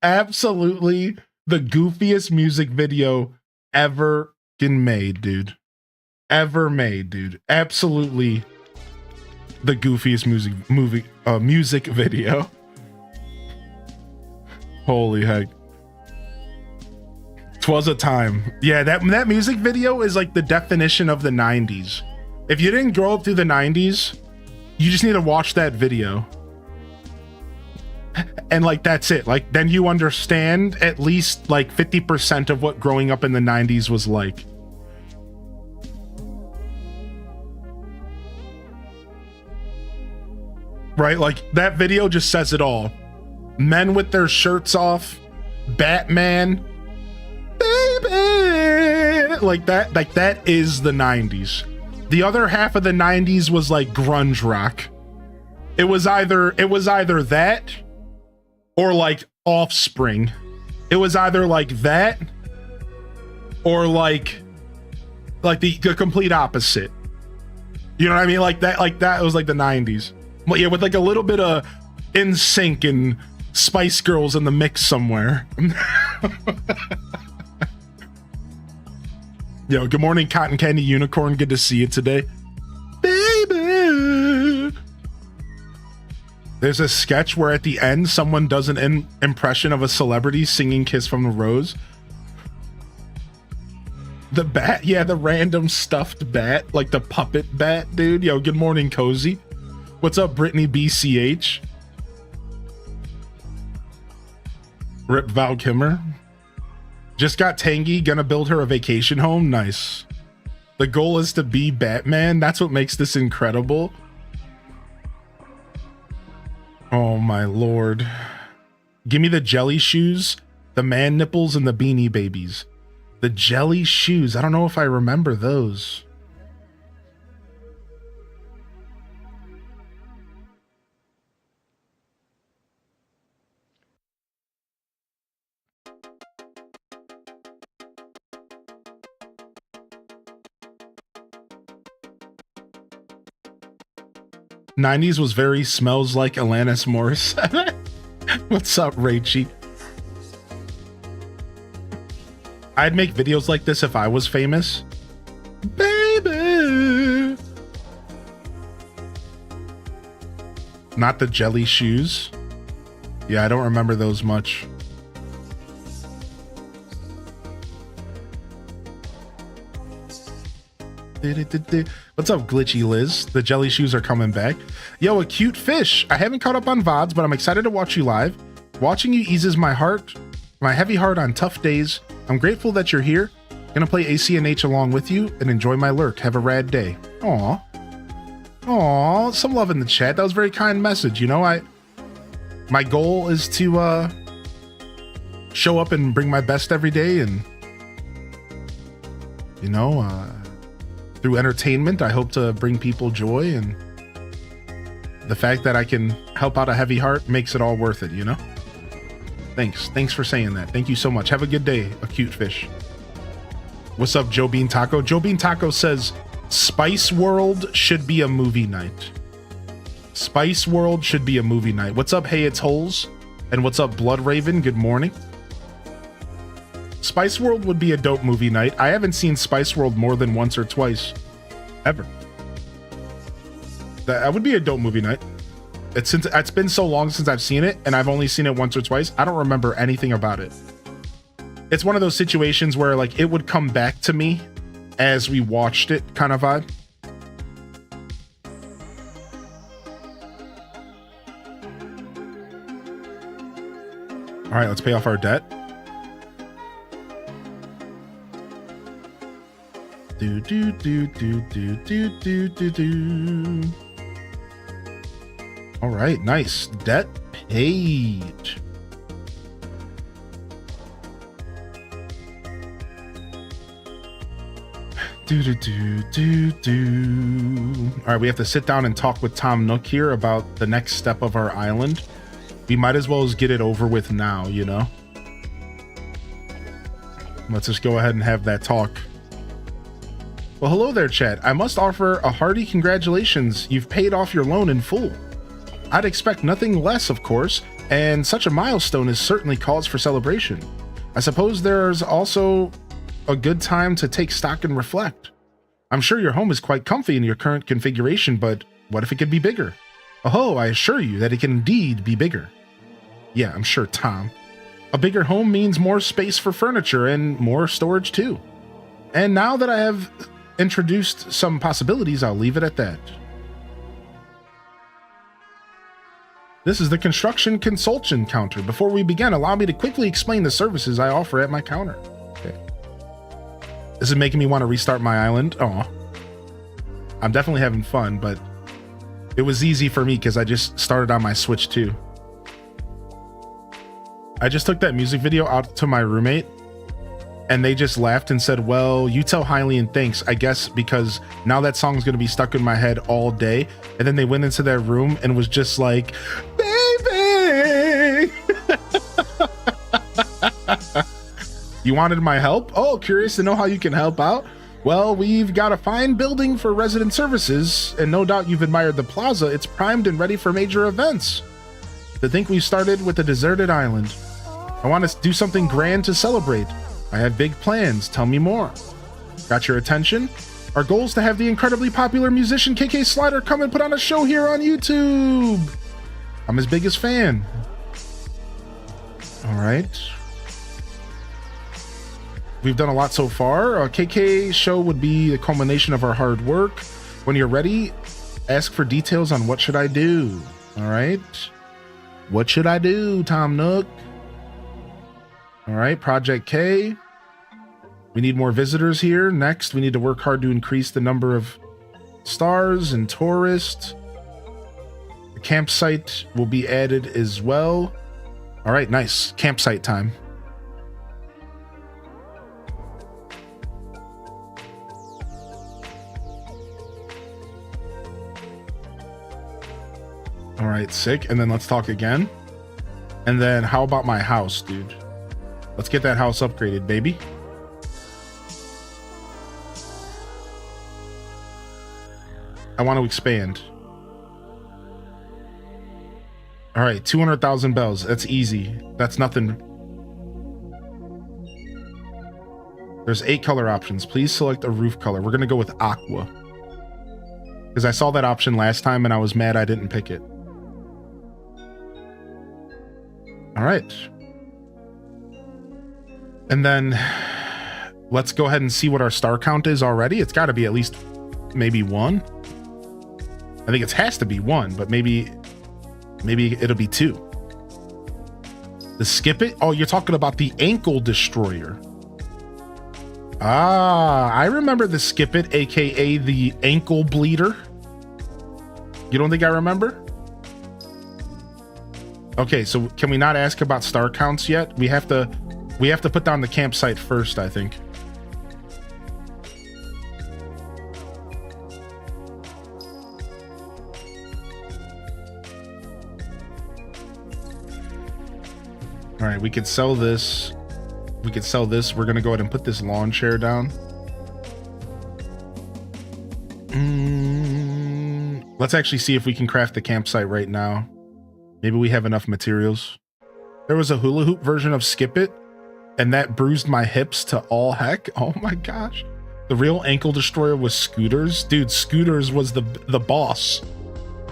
Absolutely the goofiest music video ever been made, dude. Ever made, dude. Absolutely the goofiest music video. Holy heck. 'Twas a time. Yeah, that music video is like the definition of the 90s. If you didn't grow up through the 90s, you just need to watch that video. And like, that's it. Like, then you understand at least like 50% of what growing up in the 90s was like. Right? Like, that video just says it all. Men with their shirts off, Batman, baby, like that is the 90s. The other half of the 90s was like grunge rock. It was either that or like Offspring. It was either like that or like the complete opposite. You know what I mean? Like that was like the 90s. But yeah, with like a little bit of NSYNC and Spice Girls in the mix somewhere. Yo, good morning, Cotton Candy Unicorn. Good to see you today. Baby. There's a sketch where at the end, someone does an impression of a celebrity singing Kiss from the Rose. The bat, yeah, the random stuffed bat, like the puppet bat, dude. Yo, good morning, Cozy. What's up, Brittany BCH? Rip Val Kimmer. Just got Tangy, gonna build her a vacation home. Nice. The goal is to be Batman. That's what makes this incredible. Oh my lord. Give me the jelly shoes, the man nipples, and the beanie babies. The jelly shoes. I don't know if I remember those. '90s was very Smells Like Alanis Morissette. What's up, Rachy? I'd make videos like this if I was famous. Baby. Not the jelly shoes. Yeah, I don't remember those much. What's up, Glitchy Liz? The jelly shoes are coming back. Yo, a cute fish. I haven't caught up on VODs, but I'm excited to watch you live. Watching you eases my heart, my heavy heart on tough days. I'm grateful that you're here. Gonna play ACNH along with you and enjoy my lurk. Have a rad day. Aw. Aw, some love in the chat. That was a very kind message. You know, my goal is to show up and bring my best every day, and you know, through entertainment, I hope to bring people joy, and the fact that I can help out a heavy heart makes it all worth it, you know? Thanks for saying that. Thank you so much. Have a good day, a cute fish. What's up, Joe Bean Taco? Joe Bean Taco says, Spice World should be a movie night. Spice World should be a movie night. What's up, Hey It's Holes? And what's up, Blood Raven? Good morning. Spice World would be a dope movie night. I haven't seen Spice World more than once or twice. Ever. That would be a dope movie night. It's been so long since I've seen it, and I've only seen it once or twice. I don't remember anything about it. It's one of those situations where like it would come back to me as we watched it kind of vibe. All right, let's pay off our debt. Do do do do do do do do do. All right, nice. Debt paid. Do do do do do. All right, we have to sit down and talk with Tom Nook here about the next step of our island. We might as well get it over with now, you know? Let's just go ahead and have that talk. Well, hello there, chat. I must offer a hearty congratulations. You've paid off your loan in full. I'd expect nothing less, of course, and such a milestone is certainly cause for celebration. I suppose there's also a good time to take stock and reflect. I'm sure your home is quite comfy in your current configuration, but what if it could be bigger? Oh, I assure you that it can indeed be bigger. Yeah, I'm sure, Tom. A bigger home means more space for furniture and more storage too. And now that I have introduced some possibilities, I'll leave it at that. This is the construction consultant counter. Before we begin, allow me to quickly explain the services I offer at my counter. Okay. This is making me want to restart my island. Oh, I'm definitely having fun, but it was easy for me because I just started on my Switch too. I just took that music video out to my roommate and they just laughed and said, well, you tell Hylian thanks, I guess, because now that song's going to be stuck in my head all day. And then they went into their room and was just like, baby. You wanted my help? Oh, curious to know how you can help out? Well, we've got a fine building for resident services, and no doubt you've admired the plaza. It's primed and ready for major events. To think we started with a deserted island. I want to do something grand to celebrate. I have big plans. Tell me more. Got your attention? Our goal is to have the incredibly popular musician KK Slider come and put on a show here on YouTube. I'm his biggest fan. All right. We've done a lot so far. KK show would be the culmination of our hard work. When you're ready, ask for details on what should I do. All right. What should I do, Tom Nook? All right, Project K. We need more visitors here. Next, we need to work hard to increase the number of stars and tourists. The campsite will be added as well. All right, nice. Campsite time. All right, sick. And then let's talk again. And then how about my house, dude? Let's get that house upgraded, baby. I want to expand. All right, 200,000 bells. That's easy. That's nothing. There's 8 color options. Please select a roof color. We're going to go with aqua. Because I saw that option last time and I was mad I didn't pick it. All right. And then let's go ahead and see what our star count is already. It's got to be at least maybe 1. I think it has to be 1, but maybe it'll be 2. The skip it? Oh, you're talking about the ankle destroyer. Ah, I remember the skip it, aka the ankle bleeder. You don't think I remember? Okay, so can we not ask about star counts yet? We have to put down the campsite first, I think. All right, we could sell this. We could sell this. We're gonna go ahead and put this lawn chair down. Let's actually see if we can craft the campsite right now. Maybe we have enough materials. There was a hula hoop version of Skip It, and that bruised my hips to all heck. Oh my gosh. The real ankle destroyer was Scooters. Dude, Scooters was the boss.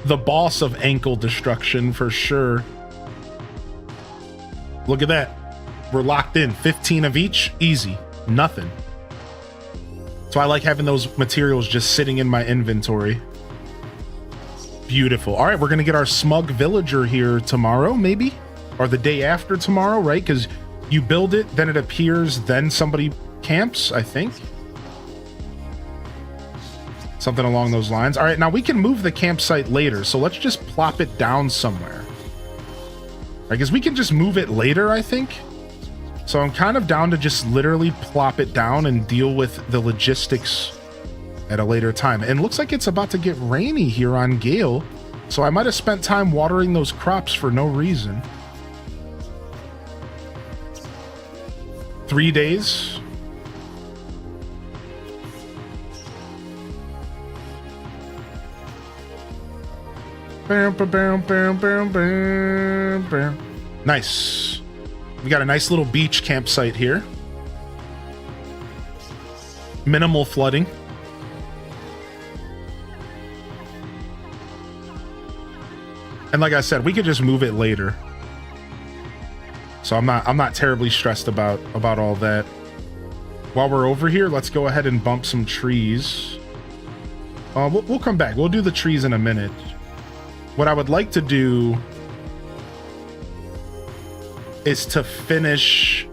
The boss of ankle destruction for sure. Look at that. We're locked in. 15 of each. Easy. Nothing. So I like having those materials just sitting in my inventory. Beautiful. All right, we're going to get our smug villager here tomorrow, maybe? Or the day after tomorrow, right? Because you build it, then it appears, then somebody camps, I think. Something along those lines. All right, now we can move the campsite later, so let's just plop it down somewhere. I guess we can just move it later, I think. So I'm kind of down to just literally plop it down and deal with the logistics at a later time. And it looks like it's about to get rainy here on Gale, so I might have spent time watering those crops for no reason. 3 days. Nice. We got a nice little beach campsite here. Minimal flooding. And like I said, we could just move it later. So I'm not terribly stressed about all that. While we're over here, let's go ahead and bump some trees. We'll come back. We'll do the trees in a minute. What I would like to do is to finish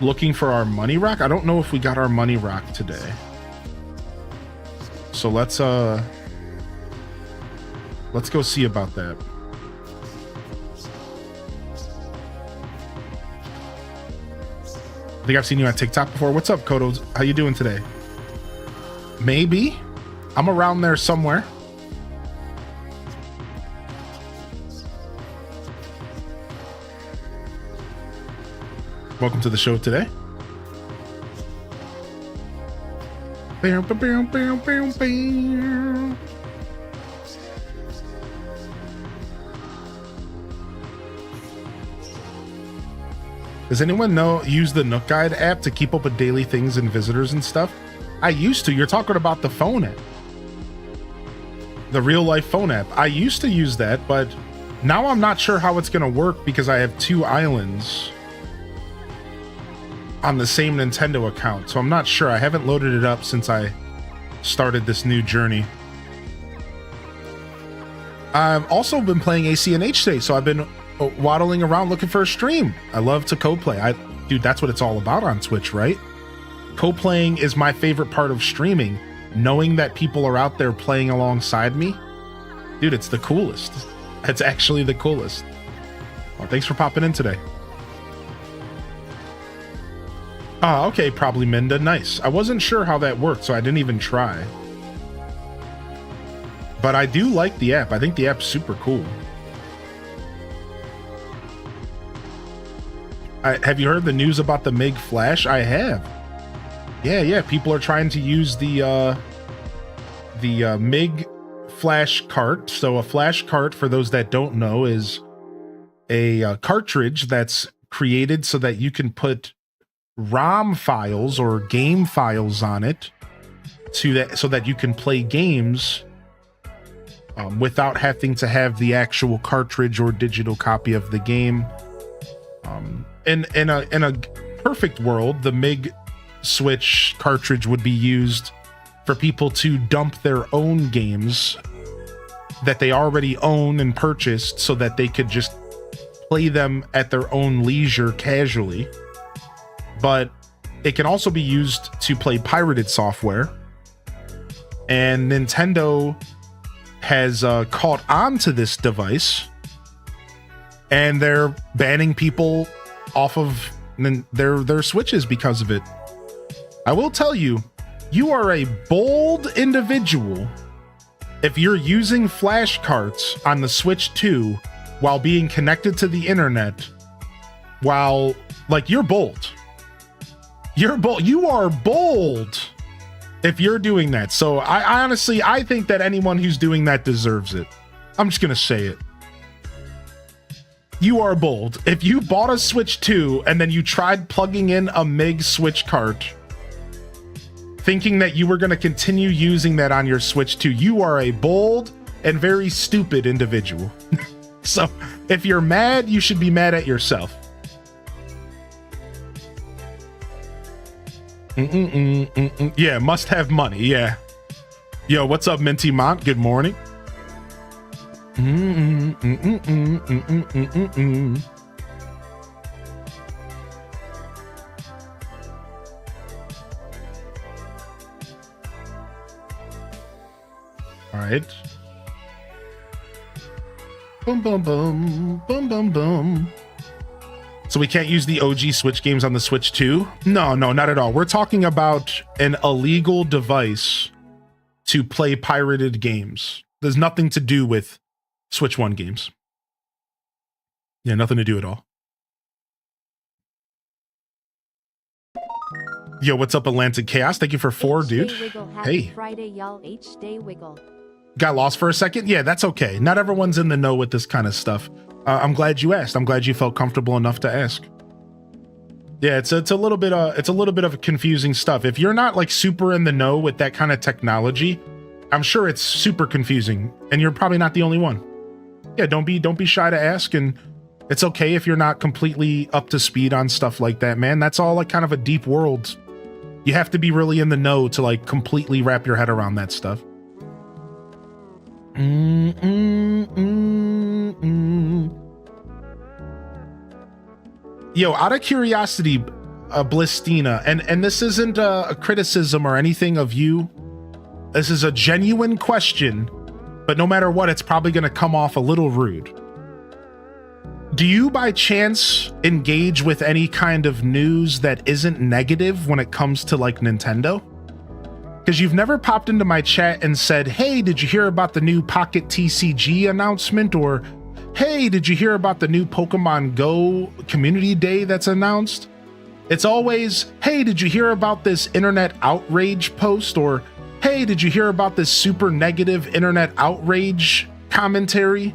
looking for our money rock. I don't know if we got our money rock today. So let's go see about that. I think I've seen you on TikTok before. What's up, Kodo? How you doing today? Maybe. I'm around there somewhere. Welcome to the show today. Bow, bow, bow, bow, bow, bow. Does anyone use the Nook Guide app to keep up with daily things and visitors and stuff? I used to. You're talking about the phone app. The real life phone app. I used to use that, but now I'm not sure how it's going to work because I have 2 islands on the same Nintendo account. So I'm not sure. I haven't loaded it up since I started this new journey. I've also been playing ACNH today, so I've been waddling around looking for a stream. I love to co-play. Dude, that's what it's all about on Twitch, right? Co-playing is my favorite part of streaming. Knowing that people are out there playing alongside me. Dude, it's the coolest. It's actually the coolest. Well, thanks for popping in today. Ah, okay, probably Minda. Nice. I wasn't sure how that worked, so I didn't even try. But I do like the app. I think the app's super cool. Have you heard the news about the MiG Flash? I have. Yeah. People are trying to use the MiG Flash cart. So a flash cart, for those that don't know, is a cartridge that's created so that you can put ROM files or game files on it, so that you can play games without having to have the actual cartridge or digital copy of the game. In a perfect world, the MiG Switch cartridge would be used for people to dump their own games that they already own and purchased, so that they could just play them at their own leisure casually. But it can also be used to play pirated software, and Nintendo has caught on to this device, and they're banning people off of their Switches because of it. I will tell you, you are a bold individual if you're using flash carts on the Switch 2 while being connected to the internet, you're bold. You're bold. You are bold if you're doing that. So I honestly think that anyone who's doing that deserves it. I'm just gonna say it. You are bold. If you bought a Switch 2 and then you tried plugging in a MiG Switch cart, thinking that you were going to continue using that on your Switch 2, you are a bold and very stupid individual. So if you're mad, you should be mad at yourself. Yeah, must have money. Yeah. Yo, what's up, Minty Mont? Good morning. All right. Boom, boom, boom, boom, boom, boom. So we can't use the OG Switch games on the Switch 2? No, not at all. We're talking about an illegal device to play pirated games. There's nothing to do with Switch 1 games. Yeah, nothing to do at all. Yo, what's up, Atlantic Chaos? Thank you for 4, dude. Hey. Friday, y'all. H-Day Wiggle. Got lost for a second? Yeah, that's okay. Not everyone's in the know with this kind of stuff. I'm glad you asked. I'm glad you felt comfortable enough to ask. Yeah, it's a little bit of confusing stuff. If you're not like super in the know with that kind of technology, I'm sure it's super confusing, and you're probably not the only one. Yeah, don't be shy to ask, and it's okay if you're not completely up to speed on stuff like that, man. That's all like kind of a deep world. You have to be really in the know to like completely wrap your head around that stuff. Yo, out of curiosity, Blistina, and this isn't a criticism or anything of you. This is a genuine question, but no matter what, it's probably going to come off a little rude. Do you by chance engage with any kind of news that isn't negative when it comes to like Nintendo? Because you've never popped into my chat and said, hey, did you hear about the new Pocket TCG announcement? Or, hey, did you hear about the new Pokemon Go Community Day that's announced? It's always, hey, did you hear about this internet outrage post? Or, hey, did you hear about this super negative internet outrage commentary?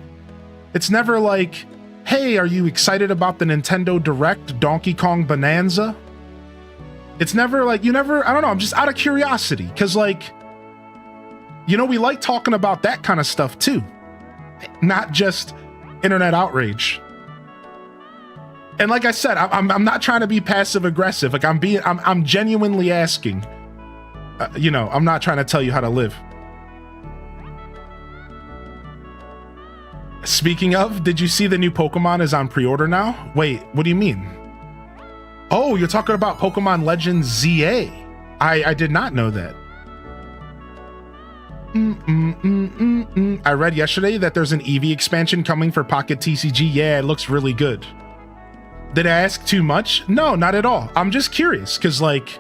It's never like, hey, are you excited about the Nintendo Direct Donkey Kong Bonanza? It's never like, I don't know, I'm just out of curiosity. Cause like, we like talking about that kind of stuff too. Not just internet outrage. And like I said, I'm not trying to be passive aggressive. Like I'm genuinely asking. I'm not trying to tell you how to live. Speaking of, did you see the new Pokemon is on pre-order now? Wait, what do you mean? Oh, you're talking about Pokemon Legends ZA. I did not know that. I read yesterday that there's an Eevee expansion coming for Pocket TCG. Yeah, it looks really good. Did I ask too much? No, not at all. I'm just curious because like,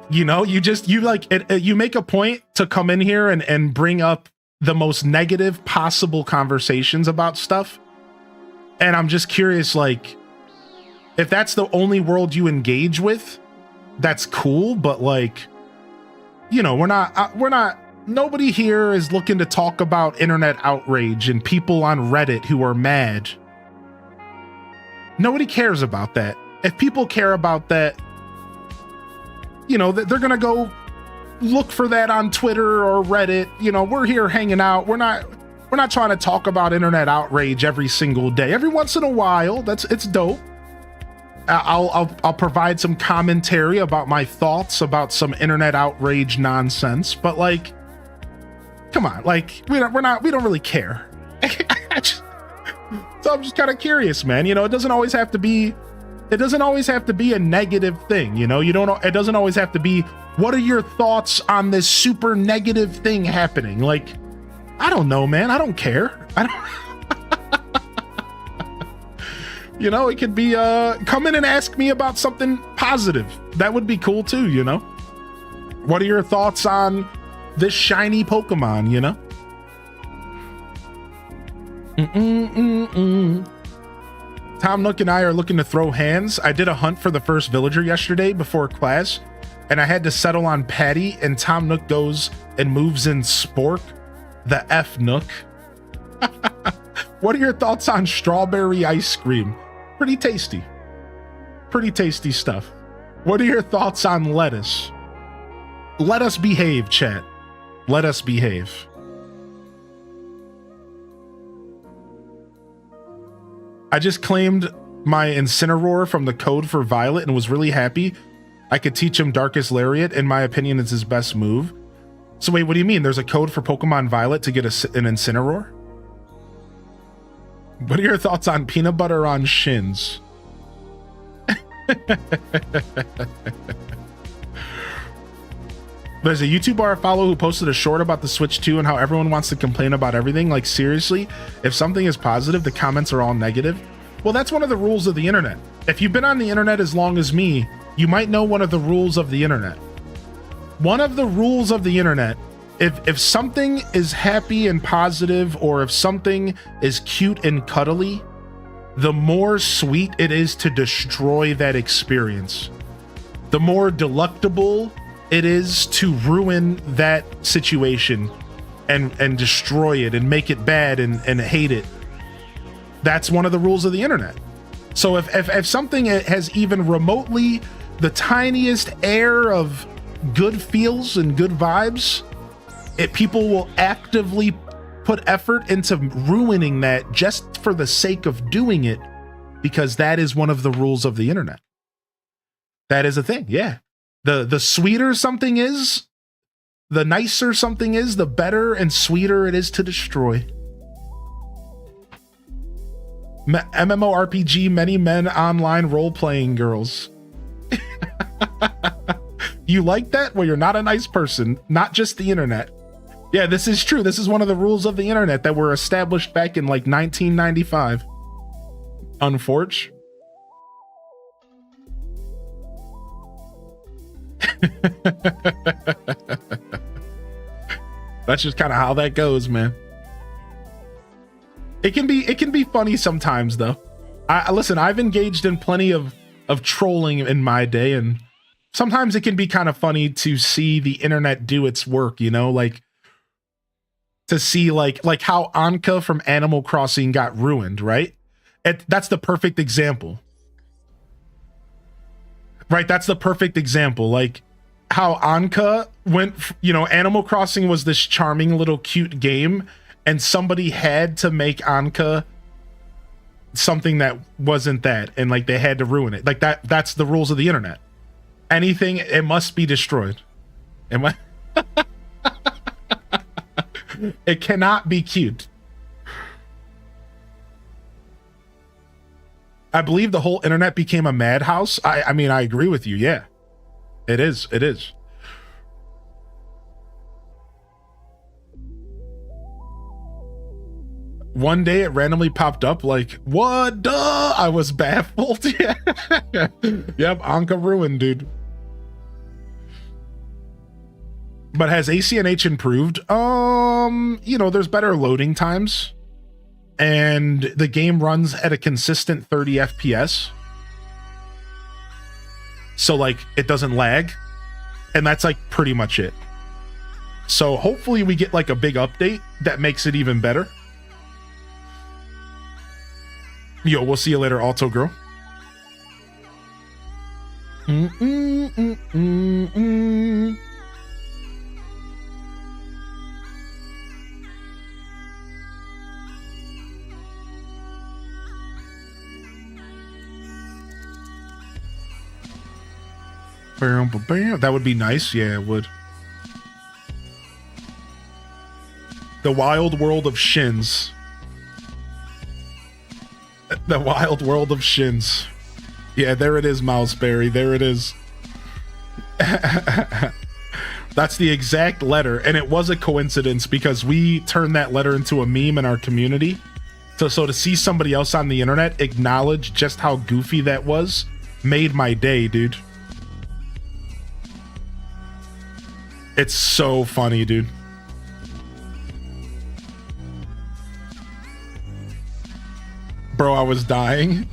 you make a point to come in here and bring up the most negative possible conversations about stuff. And I'm just curious, like, if that's the only world you engage with, that's cool. But like, nobody here is looking to talk about internet outrage and people on Reddit who are mad. Nobody cares about that. If people care about that, they're going to go look for that on Twitter or Reddit. We're here hanging out. We're not trying to talk about internet outrage every single day. Every once in a while, it's dope. I'll provide some commentary about my thoughts about some internet outrage nonsense, but like, come on, like we don't really care. So I'm just kind of curious, man. It doesn't always have to be a negative thing. It doesn't always have to be, what are your thoughts on this super negative thing happening? Like, I don't know, man. I don't care. It could be, come in and ask me about something positive. That would be cool too, What are your thoughts on this shiny Pokemon, Tom Nook and I are looking to throw hands. I did a hunt for the first villager yesterday before class, and I had to settle on Patty, and Tom Nook goes and moves in Spork, the F Nook. What are your thoughts on strawberry ice cream? Pretty tasty. Pretty tasty stuff. What are your thoughts on lettuce? Let us behave, chat. Let us behave. I just claimed my Incineroar from the code for Violet and was really happy. I could teach him Darkest Lariat. In my opinion, it's his best move. So wait, what do you mean? There's a code for Pokemon Violet to get an Incineroar? What are your thoughts on peanut butter on shins? There's a YouTuber I follow who posted a short about the Switch 2 and how everyone wants to complain about everything. Like, seriously, if something is positive, the comments are all negative. Well, that's one of the rules of the internet. If you've been on the internet as long as me, you might know one of the rules of the internet. One of the rules of the internet, if something is happy and positive, or if something is cute and cuddly, the more sweet it is to destroy that experience. The more delectable it is to ruin that situation and destroy it and make it bad and hate it. That's one of the rules of the internet. So if something has even remotely the tiniest air of good feels and good vibes, people will actively put effort into ruining that just for the sake of doing it, because that is one of the rules of the internet. That is a thing, yeah. The sweeter something is, the nicer something is, the better and sweeter it is to destroy. MMORPG, many men online role-playing girls. You like that? Well, you're not a nice person, not just the internet. Yeah, this is true. This is one of the rules of the internet that were established back in like 1995. Unforge. That's just kind of how that goes, man. It can be funny sometimes though. Listen, I've engaged in plenty of of trolling in my day, and sometimes it can be kind of funny to see the internet do its work, you know, like to see like how Anka from Animal Crossing got ruined, right? That's the perfect example. Right, that's the perfect example. Like how Anka went, you know, Animal Crossing was this charming little cute game, and somebody had to make Anka something that wasn't that, and like they had to ruin it. Like that's the rules of the internet. Anything, it must be destroyed. It cannot be cute. I believe the whole internet became a madhouse. I mean, I agree with you. Yeah, it is. It is. One day it randomly popped up like, what? Duh! I was baffled. Yeah. Yep, Anka ruined, dude. But has ACNH improved? You know, there's better loading times. And the game runs at a consistent 30 FPS. So like it doesn't lag. And that's like pretty much it. So hopefully we get like a big update that makes it even better. Yo, we'll see you later, Alto Girl. That would be nice. Yeah, it would. The Wild World of Shins. The Wild World of Shins. Yeah, there it is, Mouseberry. There it is. That's the exact letter. And it was a coincidence because we turned that letter into a meme in our community. So to see somebody else on the internet acknowledge just how goofy that was made my day, dude. It's so funny, dude. Bro, I was dying.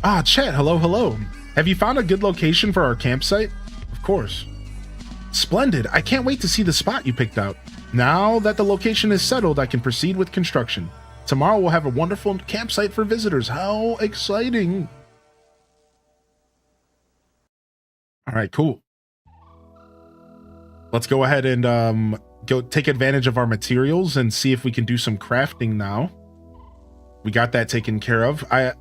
Ah, chat, hello, hello. Have you found a good location for our campsite? Of course. Splendid. I can't wait to see the spot you picked out. Now that the location is settled, I can proceed with construction. Tomorrow we'll have a wonderful campsite for visitors. How exciting. All right, cool. Let's go ahead and go take advantage of our materials and see if we can do some crafting now. We got that taken care of. I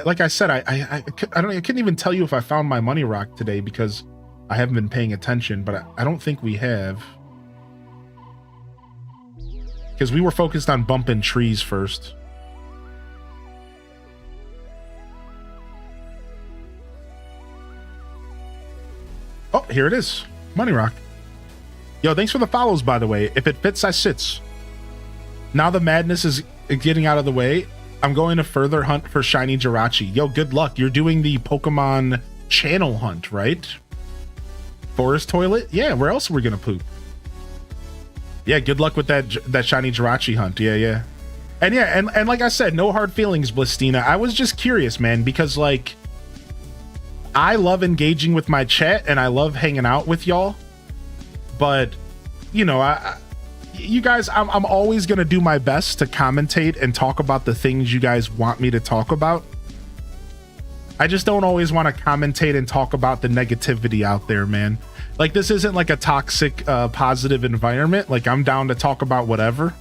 like I said, I couldn't even tell you if I found my money rock today because I haven't been paying attention, but I don't think we have. Because we were focused on bumping trees first. Oh, here it is. Money rock. Yo, thanks for the follows, by the way. If it fits, I sits. Now the madness is getting out of the way. I'm going to further hunt for shiny Jirachi. Yo, good luck. You're doing the Pokemon channel hunt, right? Forest toilet? Yeah, where else are we gonna poop? Yeah, good luck with that shiny Jirachi hunt. Yeah. And yeah, and like I said, no hard feelings, Blistina. I was just curious, man, because like I love engaging with my chat and I love hanging out with y'all. But you know, you guys, I'm always gonna do my best to commentate and talk about the things you guys want me to talk about. I just don't always want to commentate and talk about the negativity out there, man. Like this isn't like a toxic, positive environment. Like I'm down to talk about whatever.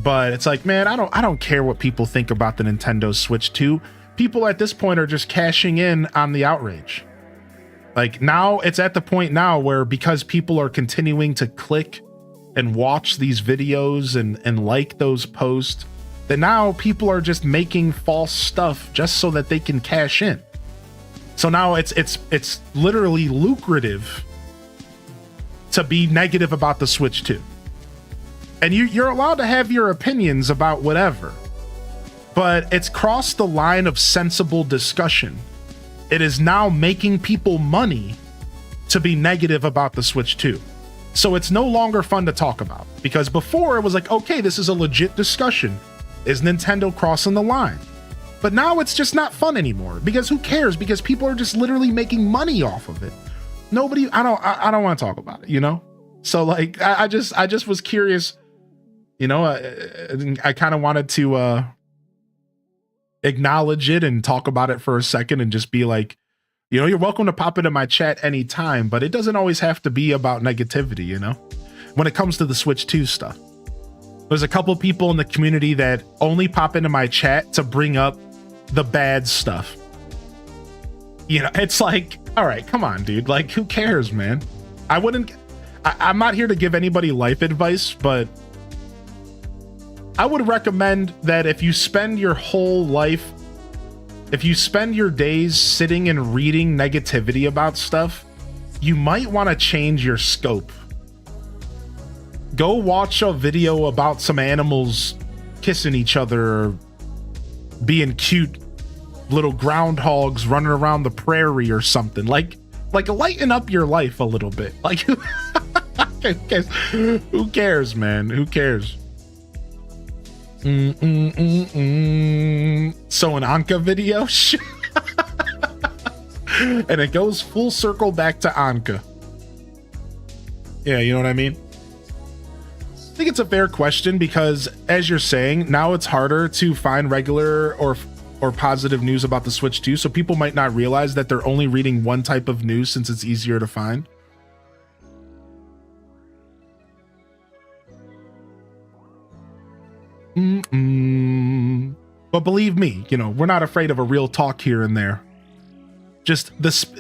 But it's like, man, I don't care what people think about the Nintendo Switch 2. People at this point are just cashing in on the outrage. Like now it's at the point now where because people are continuing to click and watch these videos and like those posts, that now people are just making false stuff just so that they can cash in. So now it's literally lucrative to be negative about the Switch 2. And you're allowed to have your opinions about whatever, but it's crossed the line of sensible discussion. It is now making people money to be negative about the Switch 2. So it's no longer fun to talk about, because before it was like, okay, this is a legit discussion. Is Nintendo crossing the line? But now it's just not fun anymore, because who cares? Because people are just literally making money off of it. Nobody, I don't want to talk about it, you know? So like, I just was curious, you know, I kind of wanted to acknowledge it and talk about it for a second and just be like, you know, you're welcome to pop into my chat anytime, but it doesn't always have to be about negativity, you know? When it comes to the Switch 2 stuff. There's a couple people in the community that only pop into my chat to bring up the bad stuff. You know, it's like, all right, come on, dude. Like, who cares, man? I'm not here to give anybody life advice, but I would recommend that if you spend your whole life, if you spend your days sitting and reading negativity about stuff, you might want to change your scope. Go watch a video about some animals kissing each other or being cute little groundhogs running around the prairie or something. Like lighten up your life a little bit. Like, who cares, man? Who cares? So an Anka video? And it goes full circle back to Anka. Yeah, you know what I mean? I think it's a fair question because, as you're saying, now it's harder to find regular or positive news about the Switch 2, so people might not realize that they're only reading one type of news since it's easier to find. But believe me, you know, we're not afraid of a real talk here and there. Just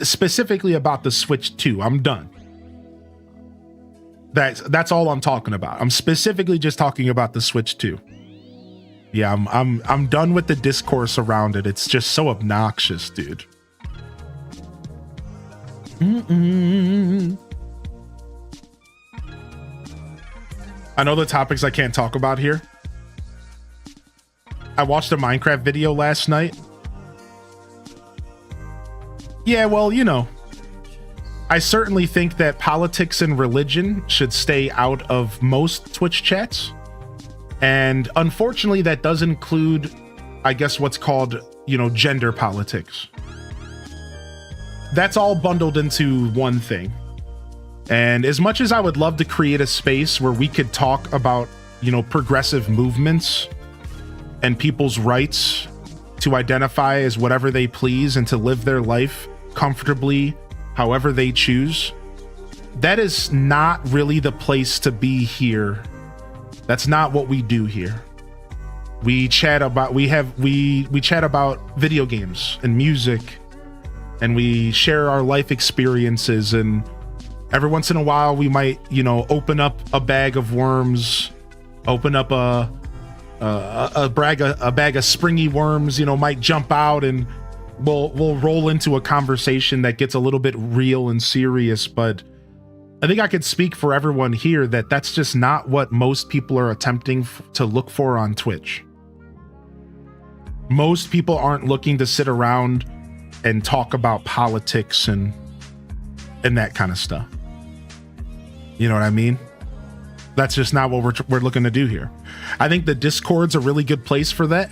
specifically about the Switch 2. I'm done. That's all I'm talking about. I'm specifically just talking about the Switch 2. Yeah, I'm done with the discourse around it. It's just so obnoxious, dude. I know the topics I can't talk about here. I watched a Minecraft video last night. Yeah, well, you know, I certainly think that politics and religion should stay out of most Twitch chats. And unfortunately, that does include, I guess, what's called, you know, gender politics. That's all bundled into one thing. And as much as I would love to create a space where we could talk about, you know, progressive movements and people's rights to identify as whatever they please and to live their life comfortably however they choose, that is not really the place to be here. That's not what we do here. We chat about we chat about video games and music, and we share our life experiences, and every once in a while we might, you know, open up a bag of worms, open up a bag of springy worms, you know, might jump out, and we'll roll into a conversation that gets a little bit real and serious. But I think I could speak for everyone here that that's just not what most people are attempting to look for on Twitch. Most people aren't looking to sit around and talk about politics and that kind of stuff. You know what I mean? That's just not what we're looking to do here. I think the Discord's a really good place for that.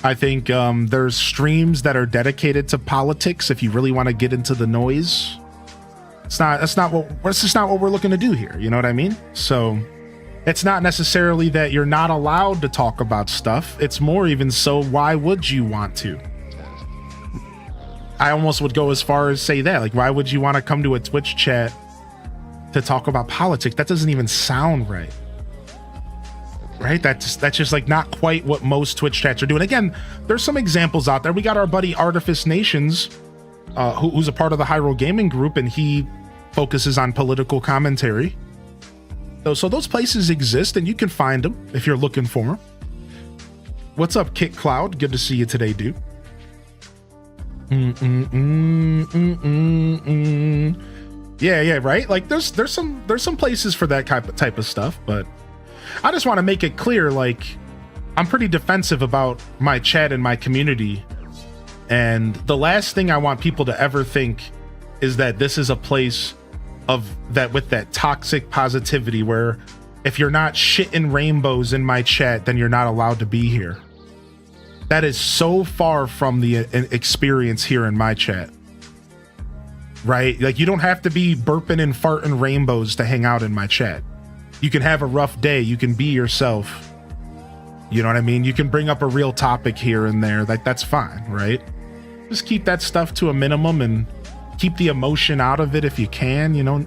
I think there's streams that are dedicated to politics if you really want to get into the noise. It's just not what we're looking to do here. You know what I mean? So it's not necessarily that you're not allowed to talk about stuff. It's more even so, why would you want to? I almost would go as far as say that. Like, why would you want to come to a Twitch chat to talk about politics? That doesn't even sound right. Right? That's just like not quite what most Twitch chats are doing. Again, there's some examples out there. We got our buddy Artifice Nations, who's a part of the Hyrule Gaming Group, and he focuses on political commentary. So those places exist, and you can find them if you're looking for them. What's up, Kit Cloud? Good to see you today, dude. Yeah, right? Like there's some places for that type of stuff, but I just want to make it clear, like, I'm pretty defensive about my chat and my community. And the last thing I want people to ever think is that this is a place of that with that toxic positivity where if you're not shitting rainbows in my chat, then you're not allowed to be here. That is so far from the experience here in my chat. Right? Like, you don't have to be burping and farting rainbows to hang out in my chat. You can have a rough day. You can be yourself. You know what I mean? You can bring up a real topic here and there. That's fine, right? Just keep that stuff to a minimum and keep the emotion out of it if you can, you know?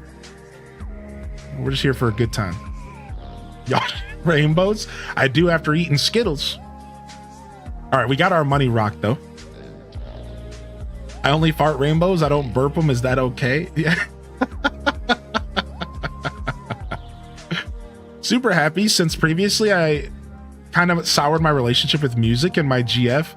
We're just here for a good time. Y'all, rainbows? I do after eating Skittles. All right, we got our money rocked, though. I only fart rainbows. I don't burp them. Is that okay? Yeah. Super happy since previously I kind of soured my relationship with music and my GF,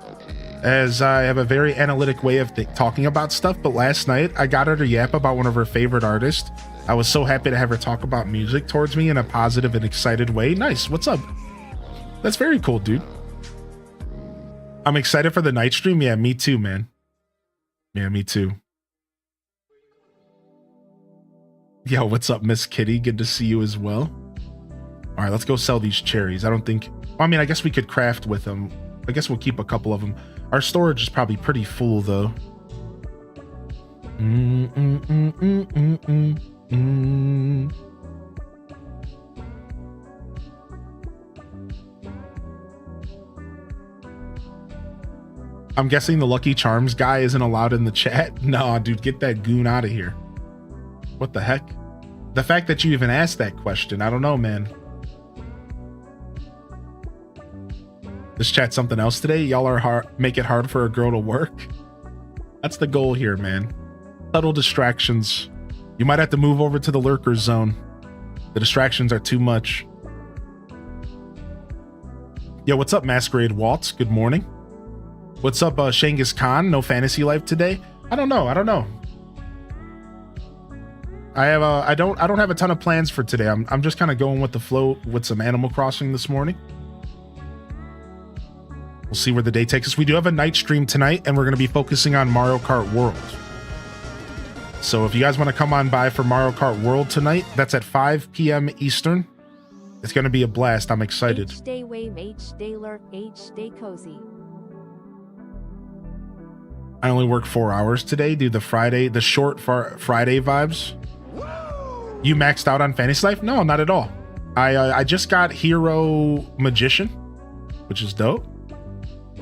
as I have a very analytic way of talking about stuff. But last night I got her to yap about one of her favorite artists. I was so happy to have her talk about music towards me in a positive and excited way. Nice. What's up? That's very cool, dude. I'm excited for the night stream. Yeah, me too, man. Yeah, me too. Yo, what's up, Miss Kitty? Good to see you as well. All right, let's go sell these cherries. I don't think... Well, I mean, I guess we could craft with them. I guess we'll keep a couple of them. Our storage is probably pretty full, though. I'm guessing the Lucky Charms guy isn't allowed in the chat. No, dude, get that goon out of here. What the heck? The fact that you even asked that question, I don't know, man. This chat's something else today. Y'all are make it hard for a girl to work. That's the goal here, man. Subtle distractions. You might have to move over to the Lurker zone. The distractions are too much. Yo, what's up, Masquerade Waltz? Good morning. What's up, Shangus Khan? No fantasy life today? I don't know. I don't have a ton of plans for today. I'm just kind of going with the flow with some Animal Crossing this morning. We'll see where the day takes us. We do have a night stream tonight, and we're going to be focusing on Mario Kart World. So if you guys want to come on by for Mario Kart World tonight, that's at 5 p.m. Eastern. It's going to be a blast. I'm excited. H-Day Wave, H-Day Lurk, H-Day Cozy. I only work 4 hours today. Do the short Friday vibes. You maxed out on Fantasy Life? No, not at all. I just got Hero Magician, which is dope.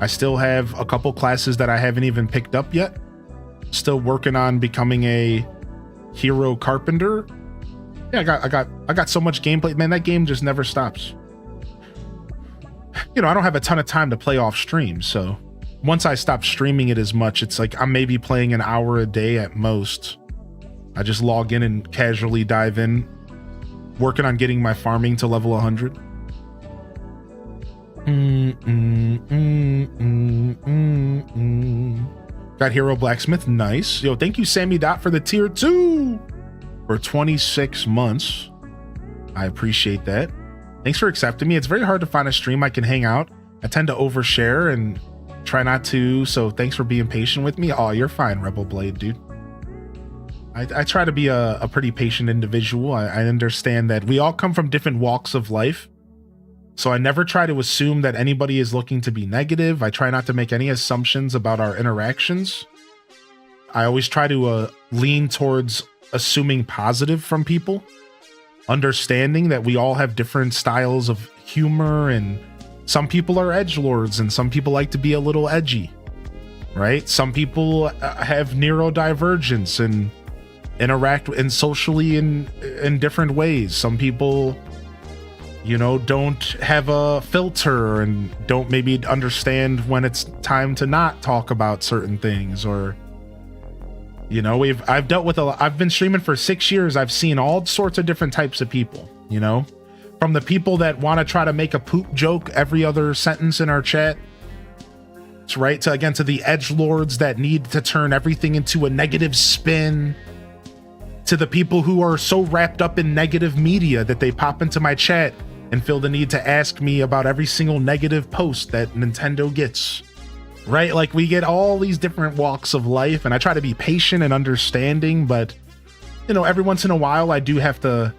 I still have a couple classes that I haven't even picked up yet. Still working on becoming a Hero Carpenter. Yeah, I got so much gameplay. Man, that game just never stops. You know, I don't have a ton of time to play off stream, so once I stop streaming it as much, it's like I'm maybe playing an hour a day at most. I just log in and casually dive in, working on getting my farming to level 100. Got Hero Blacksmith. Nice. Yo, thank you, Sammy Dot, for the tier 2 for 26 months. I appreciate that. Thanks for accepting me. It's very hard to find a stream I can hang out. I tend to overshare and try not to, so thanks for being patient with me. Oh, you're fine, Rebel Blade, dude. I try to be a pretty patient individual. I understand that we all come from different walks of life, so I never try to assume that anybody is looking to be negative. I try not to make any assumptions about our interactions. I always try to lean towards assuming positive from people, understanding that we all have different styles of humor, and some people are edgelords and some people like to be a little edgy, right? Some people have neurodivergence and interact and socially in different ways. Some people, you know, don't have a filter and don't maybe understand when it's time to not talk about certain things, or, you know, I've dealt with I've been streaming for 6 years. I've seen all sorts of different types of people, you know, from the people that want to try to make a poop joke every other sentence in our chat, right, to the edgelords that need to turn everything into a negative spin, to the people who are so wrapped up in negative media that they pop into my chat and feel the need to ask me about every single negative post that Nintendo gets, right? Like, we get all these different walks of life, and I try to be patient and understanding, but, you know, every once in a while I do have to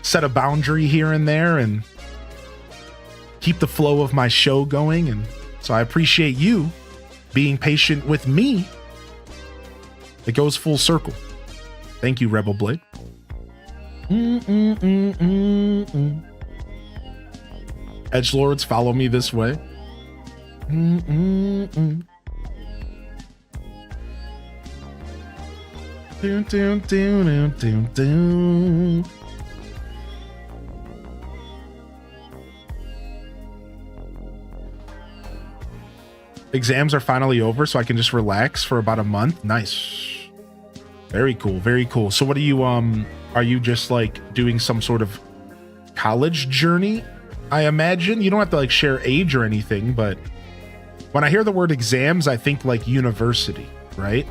set a boundary here and there, and keep the flow of my show going. And so I appreciate you being patient with me. It goes full circle. Thank you, Rebel Blade. Edgelords, follow me this way. Doon, doon, doon, doon, doon. Exams are finally over, so I can just relax for about a month. Nice. Very cool. Very cool. So what are you just like doing some sort of college journey? I imagine you don't have to like share age or anything, but when I hear the word exams, I think like university, right?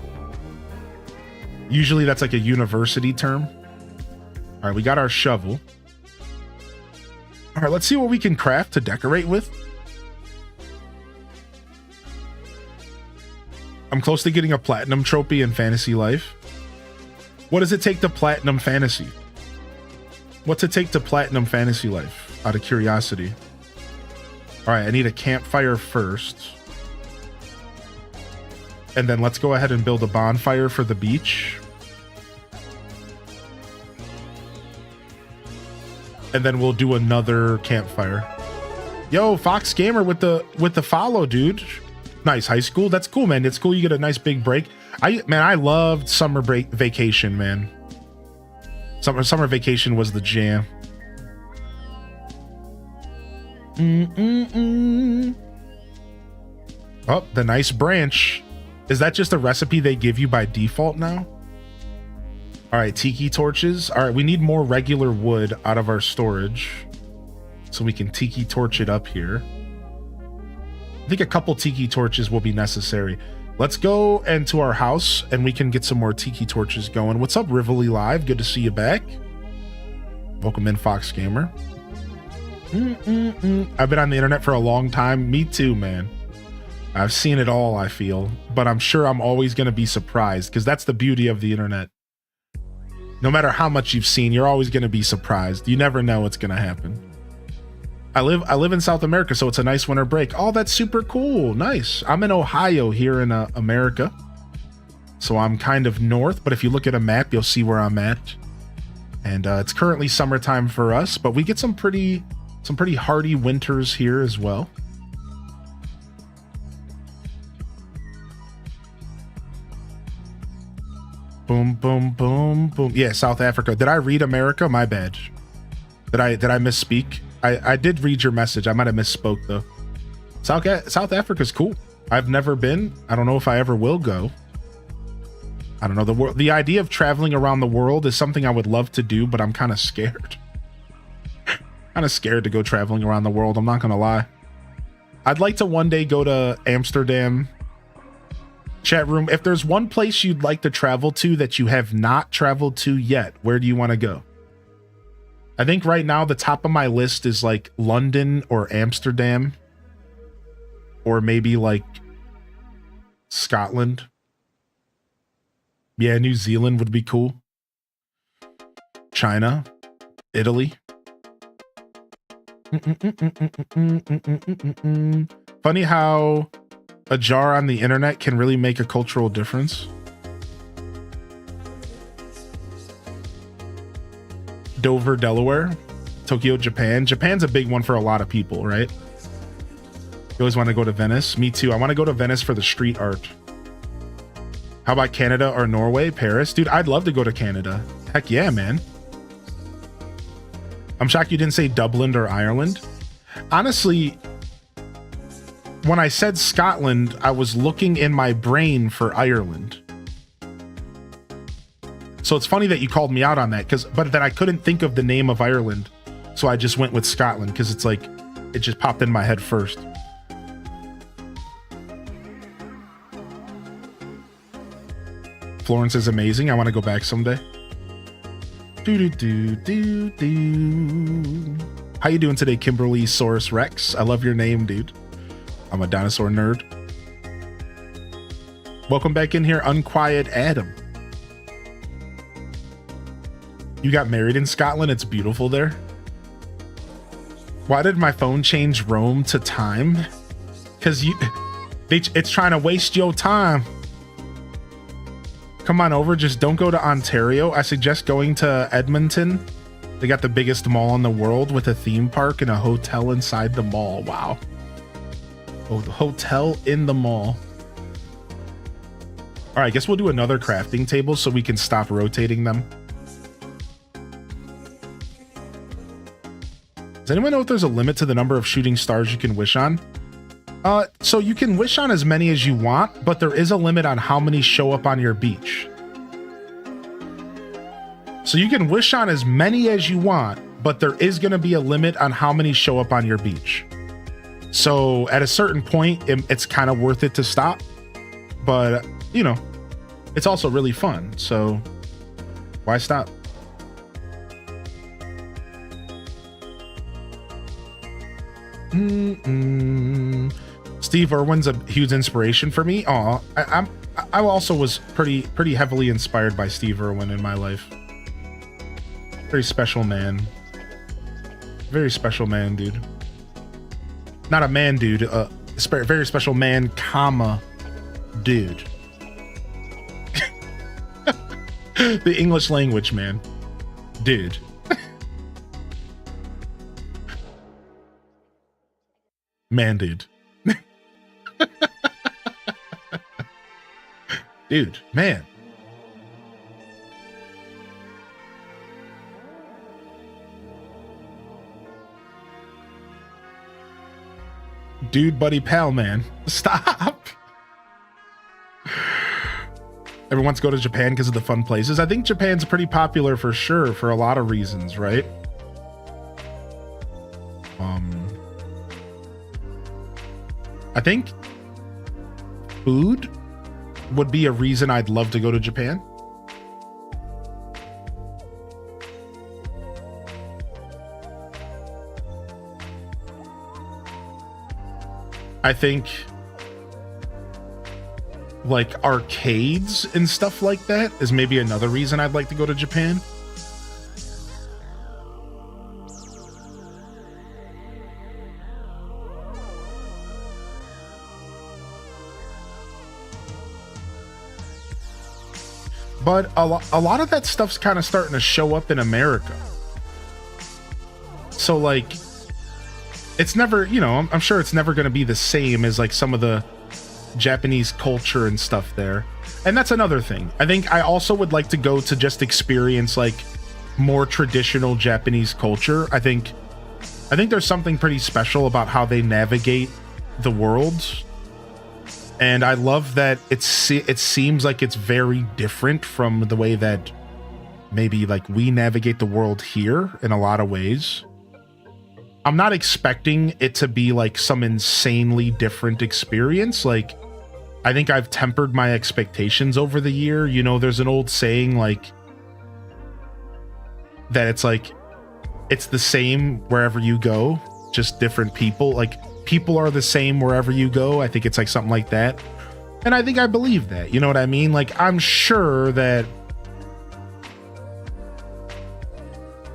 Usually that's like a university term. All right, we got our shovel. All right, let's see what we can craft to decorate with. I'm close to getting a platinum trophy in Fantasy Life. What does it take to platinum fantasy? What's it take to platinum Fantasy Life? Out of curiosity. All right, I need a campfire first. And then let's go ahead and build a bonfire for the beach. And then we'll do another campfire. Yo, Fox Gamer with the follow, dude. Nice. High school. That's cool, man. It's cool you get a nice big break. I loved summer break vacation, man. Summer vacation was the jam. Oh, the nice branch. Is that just a recipe they give you by default now? All right, tiki torches. All right, we need more regular wood out of our storage so we can tiki torch it up here. I think a couple tiki torches will be necessary. Let's go into our house and we can get some more tiki torches going. What's up, Rivoli Live? Good to see you back. Welcome in, Fox Gamer. I've been on the internet for a long time. Me too, man. I've seen it all, I feel, but I'm sure I'm always going to be surprised because that's the beauty of the internet. No matter how much you've seen, you're always going to be surprised. You never know what's going to happen. I live in South America, so it's a nice winter break. Oh, that's super cool. Nice. I'm in Ohio here in America. So I'm kind of north, but if you look at a map, you'll see where I'm at. And it's currently summertime for us, but we get some pretty hardy winters here as well. Boom, boom, boom, boom. Yeah, South Africa. Did I read America? My bad. Did I misspeak? I did read your message. I might have misspoke though. South Africa's cool. I've never been. I don't know if I ever will go. I don't know. The idea of traveling around the world is something I would love to do, but I'm kind of scared. Kind of scared to go traveling around the world. I'm not gonna lie. I'd like to one day go to Amsterdam. Chat room, if there's one place you'd like to travel to that you have not traveled to yet, where do you want to go? I think right now the top of my list is like London or Amsterdam, or maybe like Scotland. Yeah, New Zealand would be cool. China, Italy. Funny how a jar on the internet can really make a cultural difference. Dover, Delaware. Tokyo, Japan. Japan's a big one for a lot of people, right? You always want to go to Venice. Me too. I want to go to Venice for the street art. How about Canada or Norway? Paris? Dude, I'd love to go to Canada. Heck yeah, man. I'm shocked you didn't say Dublin or Ireland. Honestly, when I said Scotland, I was looking in my brain for Ireland. So it's funny that you called me out on that, but then I couldn't think of the name of Ireland. So I just went with Scotland because it's like, it just popped in my head first. Florence is amazing. I want to go back someday. How you doing today, Kimberly Saurus Rex? I love your name, dude. I'm a dinosaur nerd. Welcome back in here, Unquiet Adam. You got married in Scotland? It's beautiful there. Why did my phone change Rome to time? Because it's trying to waste your time. Come on over, just don't go to Ontario. I suggest going to Edmonton. They got the biggest mall in the world with a theme park and a hotel inside the mall. Wow. Oh, the hotel in the mall. All right, I guess we'll do another crafting table so we can stop rotating them. Does anyone know if there's a limit to the number of shooting stars you can wish on? So you can wish on as many as you want, but there is a limit on how many show up on your beach. So you can wish on as many as you want, but there is going to be a limit on how many show up on your beach. So at a certain point, it's kind of worth it to stop. But, you know, it's also really fun. So why stop? Steve Irwin's a huge inspiration for me. I also was pretty heavily inspired by Steve Irwin in my life. Very special man. Very special man, dude. Not a man, dude. Very special man, comma, dude. The English language, man. Dude. Man, dude. Dude, man. Dude, buddy, pal, man. Stop. Everyone wants to go to Japan because of the fun places. I think Japan's pretty popular for sure for a lot of reasons, right? I think food would be a reason I'd love to go to Japan. I think like arcades and stuff like that is maybe another reason I'd like to go to Japan. But a lot of that stuff's kind of starting to show up in America. So like, it's never, you know, I'm sure it's never going to be the same as like some of the Japanese culture and stuff there. And that's another thing. I think I also would like to go to just experience like more traditional Japanese culture. I think there's something pretty special about how they navigate the world. And I love that it seems like it's very different from the way that maybe like we navigate the world here in a lot of ways. I'm not expecting it to be like some insanely different experience. Like, I think I've tempered my expectations over the year. You know, there's an old saying like that it's like, it's the same wherever you go, just different people. Like, people are the same wherever you go. I think it's like something like that. And I think I believe that, you know what I mean? Like, I'm sure that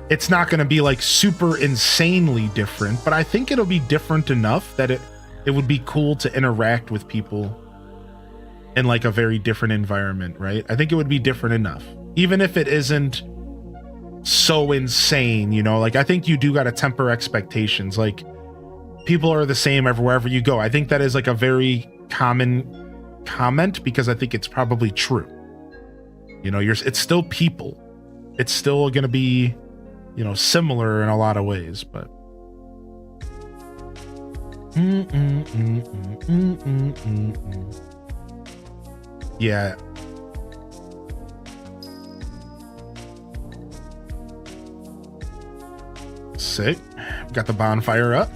it's not going to be like super insanely different, but I think it'll be different enough that it would be cool to interact with people in like a very different environment, right? I think it would be different enough, even if it isn't so insane, you know? Like, I think you do got to temper expectations. Like, people are the same wherever you go. I think that is like a very common comment because I think it's probably true. You know, it's still people. It's still going to be, you know, similar in a lot of ways, but yeah. Sick. Got the bonfire up.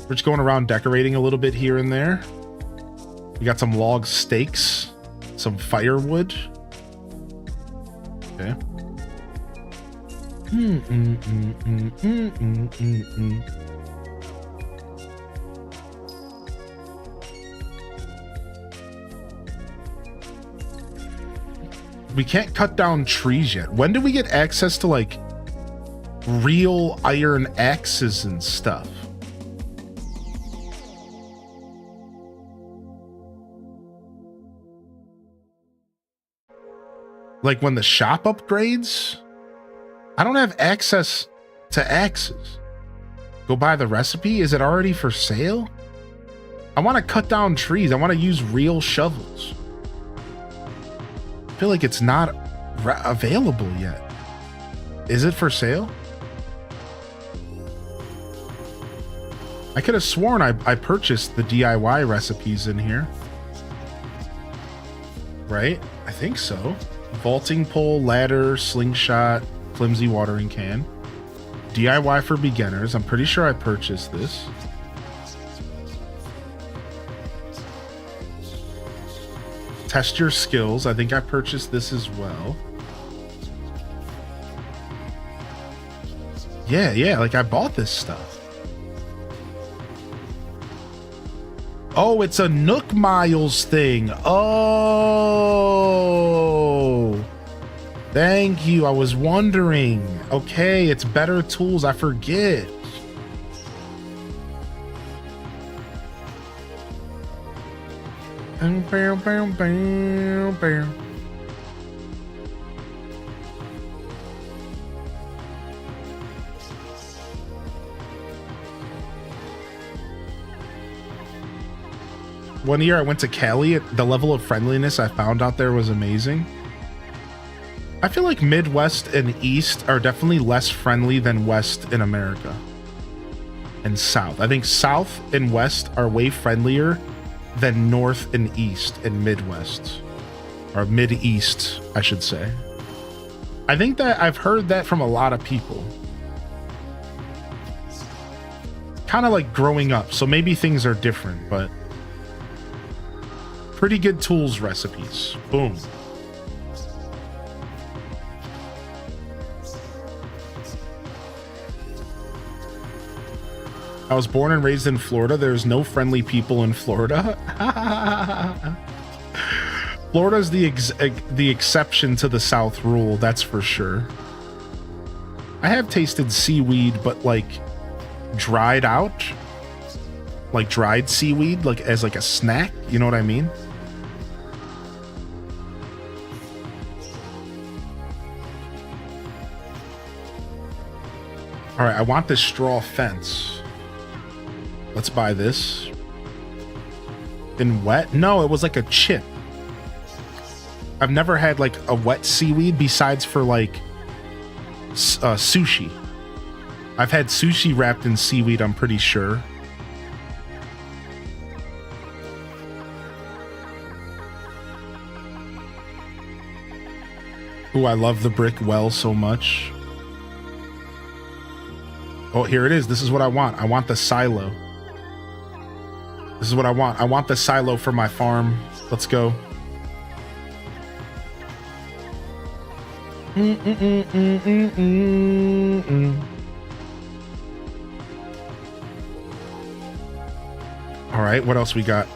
We're just going around decorating a little bit here and there. We got some log stakes, some firewood. Okay. We can't cut down trees yet. When do we get access to like real iron axes and stuff. Like when the shop upgrades, I don't have access to axes. Go buy the recipe. Is it already for sale? I want to cut down trees. I want to use real shovels. I feel like it's not available yet. Is it for sale? I could have sworn I purchased the DIY recipes in here. Right? I think so. Vaulting pole, ladder, slingshot, flimsy watering can. DIY for beginners. I'm pretty sure I purchased this. Test your skills. I think I purchased this as well. Yeah, like I bought this stuff. Oh, it's a Nook Miles thing. Oh, thank you. I was wondering. Okay, it's better tools. I forget. One year I went to Cali. The level of friendliness I found out there was amazing. I feel like Midwest and East are definitely less friendly than West in America. And South. I think South and West are way friendlier than North and East and Midwest. Or Mid-East, I should say. I think that I've heard that from a lot of people. Kind of like growing up, so maybe things are different, but pretty good tools recipes. Boom. I was born and raised in Florida. There's no friendly people in Florida. Florida's the exception to the South rule, that's for sure. I have tasted seaweed, but like dried out, like dried seaweed, like as like a snack. You know what I mean? All right, I want this straw fence. Let's buy this. In wet? No, it was like a chip. I've never had like a wet seaweed besides for like sushi. I've had sushi wrapped in seaweed, I'm pretty sure. Ooh, I love the brick well so much. Oh, here it is. This is what I want. I want the silo. This is what I want. I want the silo for my farm. Let's go. All right, what else we got?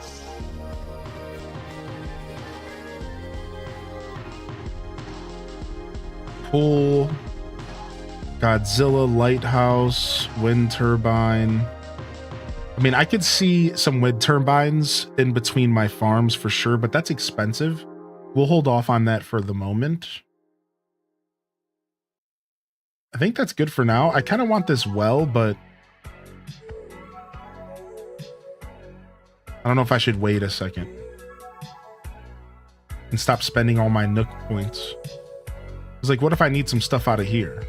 Pool, Godzilla lighthouse, wind turbine. I mean, I could see some wind turbines in between my farms for sure, but that's expensive. We'll hold off on that for the moment. I think that's good for now. I kind of want this well, but I don't know if I should wait a second and stop spending all my Nook points. It's like, what if I need some stuff out of here?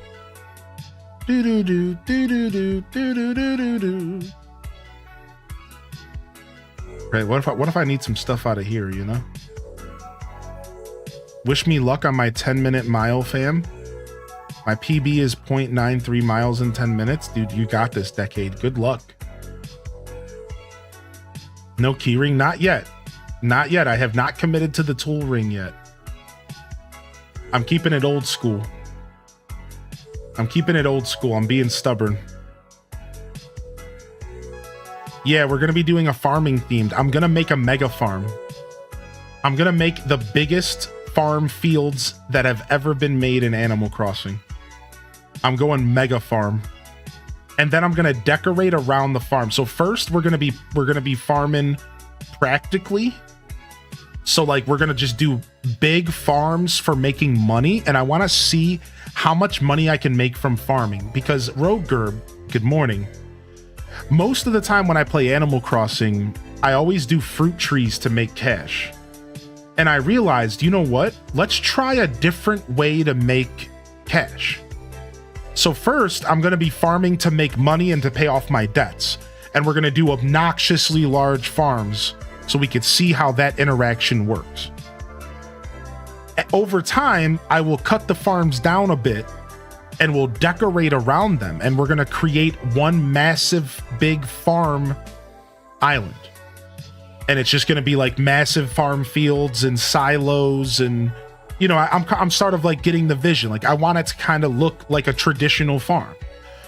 Right, what if I need some stuff out of here, you know? Wish me luck on my 10-minute mile, fam. My PB is 0.93 miles in 10 minutes. Dude, you got this, Decade. Good luck. No keyring? Not yet. Not yet. I have not committed to the tool ring yet. I'm keeping it old school. I'm keeping it old school. I'm being stubborn. Yeah, we're going to be doing a farming themed. I'm going to make a mega farm. I'm going to make the biggest farm fields that have ever been made in Animal Crossing. I'm going mega farm. And then I'm gonna decorate around the farm. So first we're gonna be farming practically. So like we're gonna just do big farms for making money, and I want to see how much money I can make from farming. Because Rogue Gerb, good morning. Most of the time when I play Animal Crossing, I always do fruit trees to make cash. And I realized, you know what? Let's try a different way to make cash. So first, I'm going to be farming to make money and to pay off my debts. And we're going to do obnoxiously large farms so we could see how that interaction works. Over time, I will cut the farms down a bit and we'll decorate around them. And we're going to create one massive big farm island. And it's just going to be like massive farm fields and silos and... You know, I'm sort of like getting the vision. Like I want it to kind of look like a traditional farm.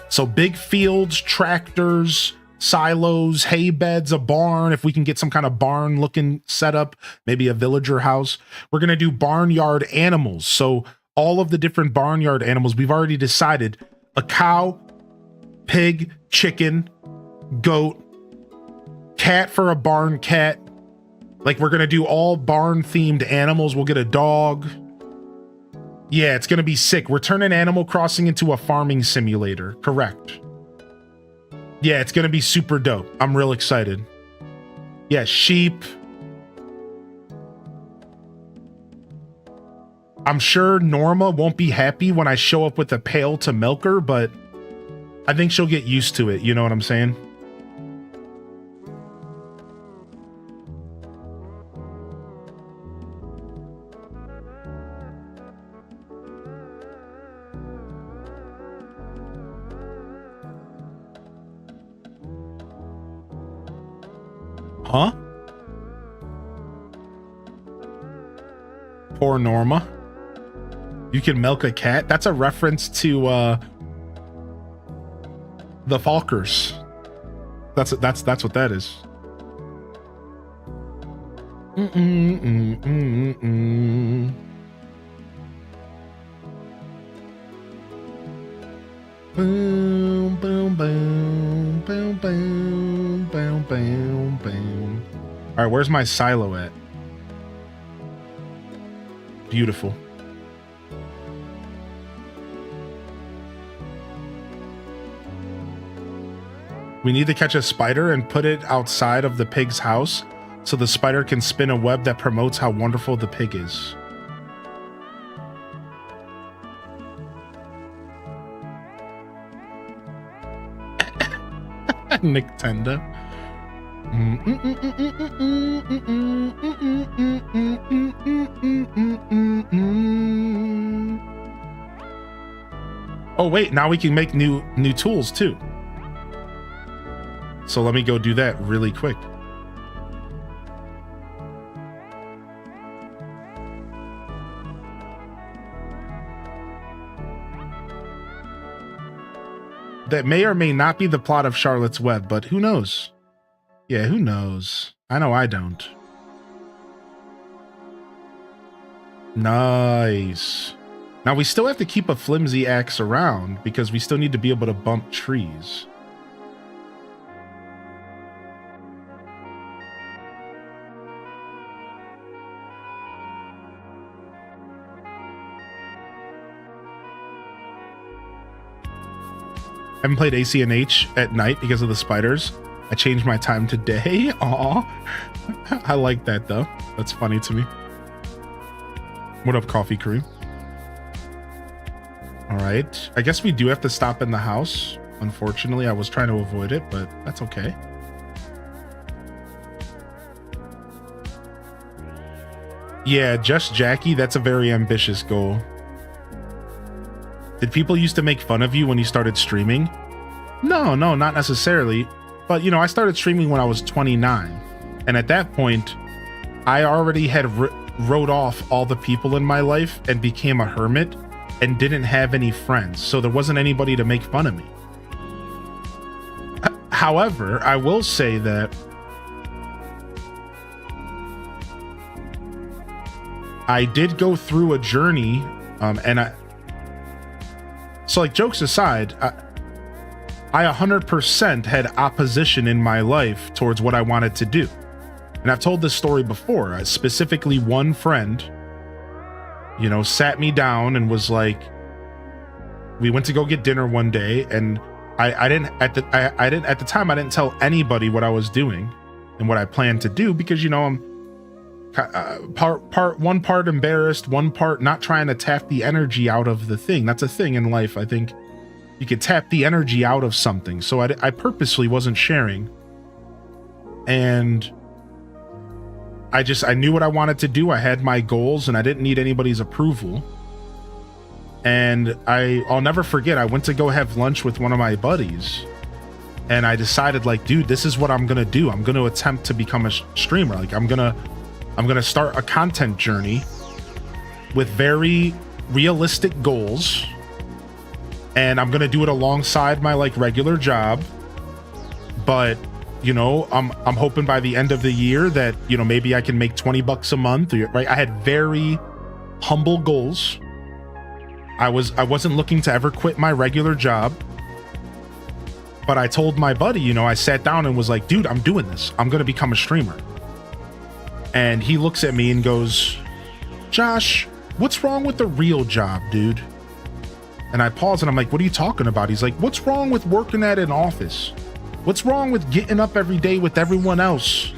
So big fields, tractors, silos, hay beds, a barn. If we can get some kind of barn looking setup, maybe a villager house. We're going to do barnyard animals. So all of the different barnyard animals, we've already decided a cow, pig, chicken, goat, cat for a barn cat. Like we're going to do all barn themed animals. We'll get a dog. Yeah, it's going to be sick. We're turning Animal Crossing into a farming simulator. Correct. Yeah, it's going to be super dope. I'm real excited. Yeah, sheep. I'm sure Norma won't be happy when I show up with a pail to milk her, but I think she'll get used to it. You know what I'm saying? Huh? Poor Norma. You can milk a cat? That's a reference to the Falkers. That's what that is. Boom, boom, boom, boom, boom, boom, boom, boom. All right, where's my silo at? Beautiful. We need to catch a spider and put it outside of the pig's house so the spider can spin a web that promotes how wonderful the pig is. Nintendo. Oh wait, now we can make new tools too. So let me go do that really quick. That may or may not be the plot of Charlotte's Web, but who knows? Yeah, who knows? I know I don't. Nice. Now we still have to keep a flimsy axe around because we still need to be able to bump trees. I haven't played ACNH at night because of the spiders. I changed my time to day. Aw. I like that though. That's funny to me. What up, Coffee Crew? All right. I guess we do have to stop in the house. Unfortunately, I was trying to avoid it, but that's okay. Yeah, just Jackie. That's a very ambitious goal. Did people used to make fun of you when you started streaming? No, not necessarily. But, you know, I started streaming when I was 29. And at that point, I already had wrote off all the people in my life and became a hermit and didn't have any friends. So there wasn't anybody to make fun of me. However, I will say that I did go through a journey, So like, jokes aside, I 100% had opposition in my life towards what I wanted to do. And I've told this story before. Specifically, one friend, you know, sat me down and was like, we went to go get dinner one day, and I didn't at the time I didn't tell anybody what I was doing and what I planned to do, because, you know, I'm one part embarrassed, one part not trying to tap the energy out of the thing. That's a thing in life. I think you could tap the energy out of something. So I purposely wasn't sharing. And I knew what I wanted to do. I had my goals and I didn't need anybody's approval. And I'll never forget, I went to go have lunch with one of my buddies, and I decided, like, dude, this is what I'm gonna do. I'm gonna attempt to become a streamer. Like, I'm gonna start a content journey with very realistic goals, and I'm gonna do it alongside my like regular job. But, you know, I'm hoping by the end of the year that, you know, maybe I can make $20 a month, right? I had very humble goals. I wasn't looking to ever quit my regular job. But I told my buddy, you know, I sat down and was like, dude, I'm doing this. I'm going to become a streamer. And he looks at me and goes, Josh, what's wrong with the real job, dude? And I pause and I'm like, what are you talking about? He's like, what's wrong with working at an office? What's wrong with getting up every day with everyone else,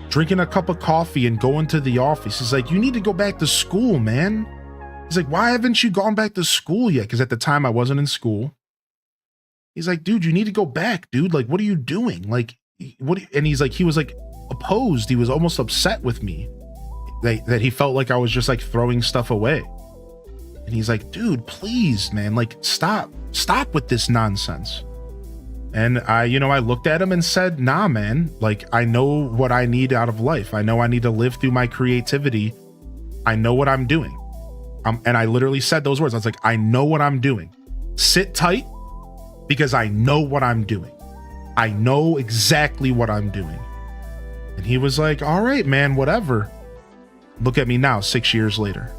drinking a cup of coffee and going to the office? He's like, you need to go back to school, man. He's like, why haven't you gone back to school yet? Because at the time I wasn't in school. He's like, dude, you need to go back, dude. Like, what are you doing? Like, and he's like, he was like opposed. He was almost upset with me that he felt like I was just like throwing stuff away. And he's like, dude, please, man, like, stop with this nonsense. And I looked at him and said, nah, man, like, I know what I need out of life. I know I need to live through my creativity. I know what I'm doing. And I literally said those words. I was like, I know what I'm doing. Sit tight, because I know what I'm doing. I know exactly what I'm doing. And he was like, all right, man, whatever. Look at me now, 6 years later.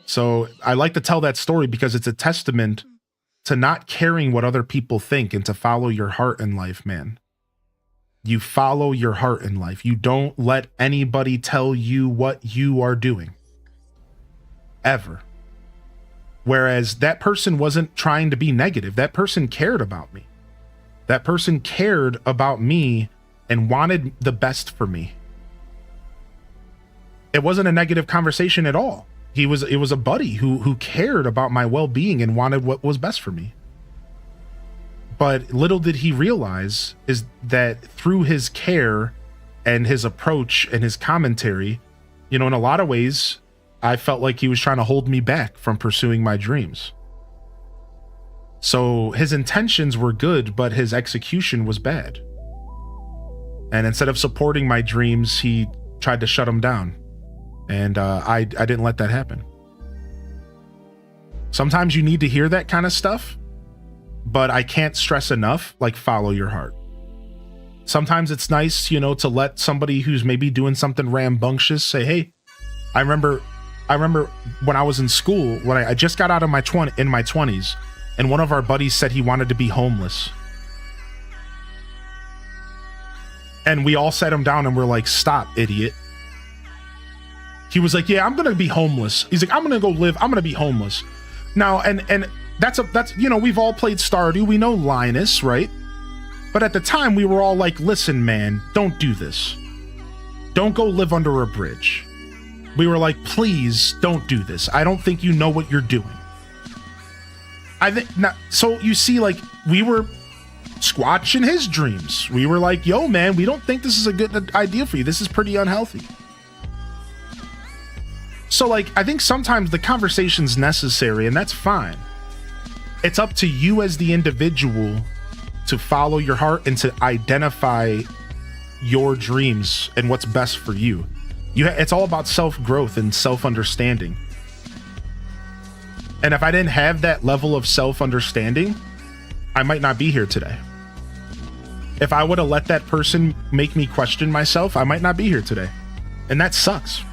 So I like to tell that story because it's a testament to not caring what other people think and to follow your heart in life, man. You follow your heart in life. You don't let anybody tell you what you are doing. Ever. Whereas that person wasn't trying to be negative. That person cared about me. That person cared about me and wanted the best for me. It wasn't a negative conversation at all. It was a buddy who cared about my well-being and wanted what was best for me. But little did he realize is that through his care and his approach and his commentary, you know, in a lot of ways, I felt like he was trying to hold me back from pursuing my dreams. So his intentions were good, but his execution was bad. And instead of supporting my dreams, he tried to shut them down. And I didn't let that happen. Sometimes you need to hear that kind of stuff, but I can't stress enough, like, follow your heart. Sometimes it's nice, you know, to let somebody who's maybe doing something rambunctious say, hey, I remember when I was in school, when I just got out of my 20s, and one of our buddies said he wanted to be homeless. And we all sat him down and we're like, stop, idiot. He was like, yeah, I'm going to be homeless. He's like, I'm going to be homeless. Now, and that's, you know, we've all played Stardew. We know Linus, right? But at the time we were all like, listen, man, don't do this. Don't go live under a bridge. We were like, please don't do this. I don't think you know what you're doing. I think not. So you see, like, we were squatching his dreams. We were like, yo, man, we don't think this is a good idea for you. This is pretty unhealthy. So, like, I think sometimes the conversation's necessary, and that's fine. It's up to you as the individual to follow your heart and to identify your dreams and what's best for you. It's all about self-growth and self-understanding. And if I didn't have that level of self-understanding, I might not be here today. If I would have let that person make me question myself, I might not be here today. And that sucks.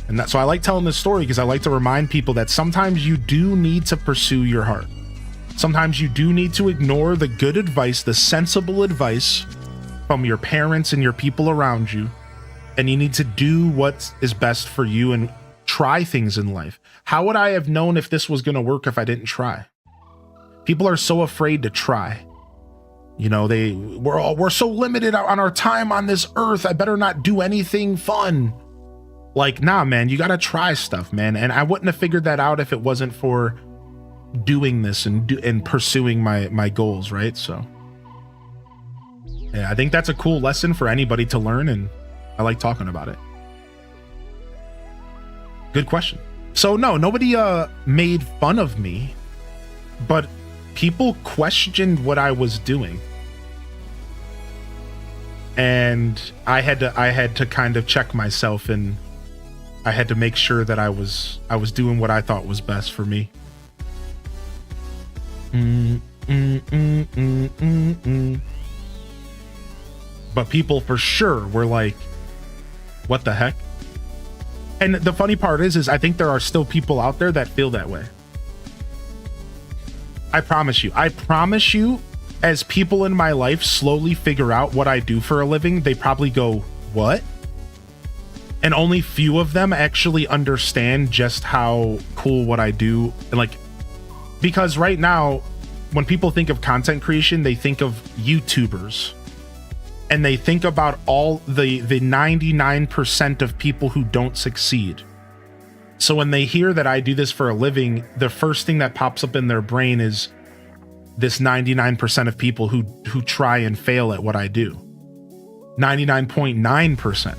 And so I like telling this story because I like to remind people that sometimes you do need to pursue your heart. Sometimes you do need to ignore the good advice, the sensible advice from your parents and your people around you. And you need to do what is best for you and try things in life. How would I have known if this was going to work if I didn't try? People are so afraid to try. You know, we're so limited on our time on this earth. I better not do anything fun. Like, nah, man, you got to try stuff, man. And I wouldn't have figured that out if it wasn't for doing this and pursuing my goals, right? So yeah, I think that's a cool lesson for anybody to learn, and I like talking about it. Good question. So no, nobody made fun of me, but people questioned what I was doing. And I had to kind of check myself, and I had to make sure that I was doing what I thought was best for me. But people for sure were like, what the heck? And the funny part is I think there are still people out there that feel that way. I promise you, as people in my life slowly figure out what I do for a living, they probably go, what? And only few of them actually understand just how cool what I do. And like, because right now, when people think of content creation, they think of YouTubers. And they think about all the 99% of people who don't succeed. So when they hear that I do this for a living, the first thing that pops up in their brain is this 99% of people who try and fail at what I do. 99.9%.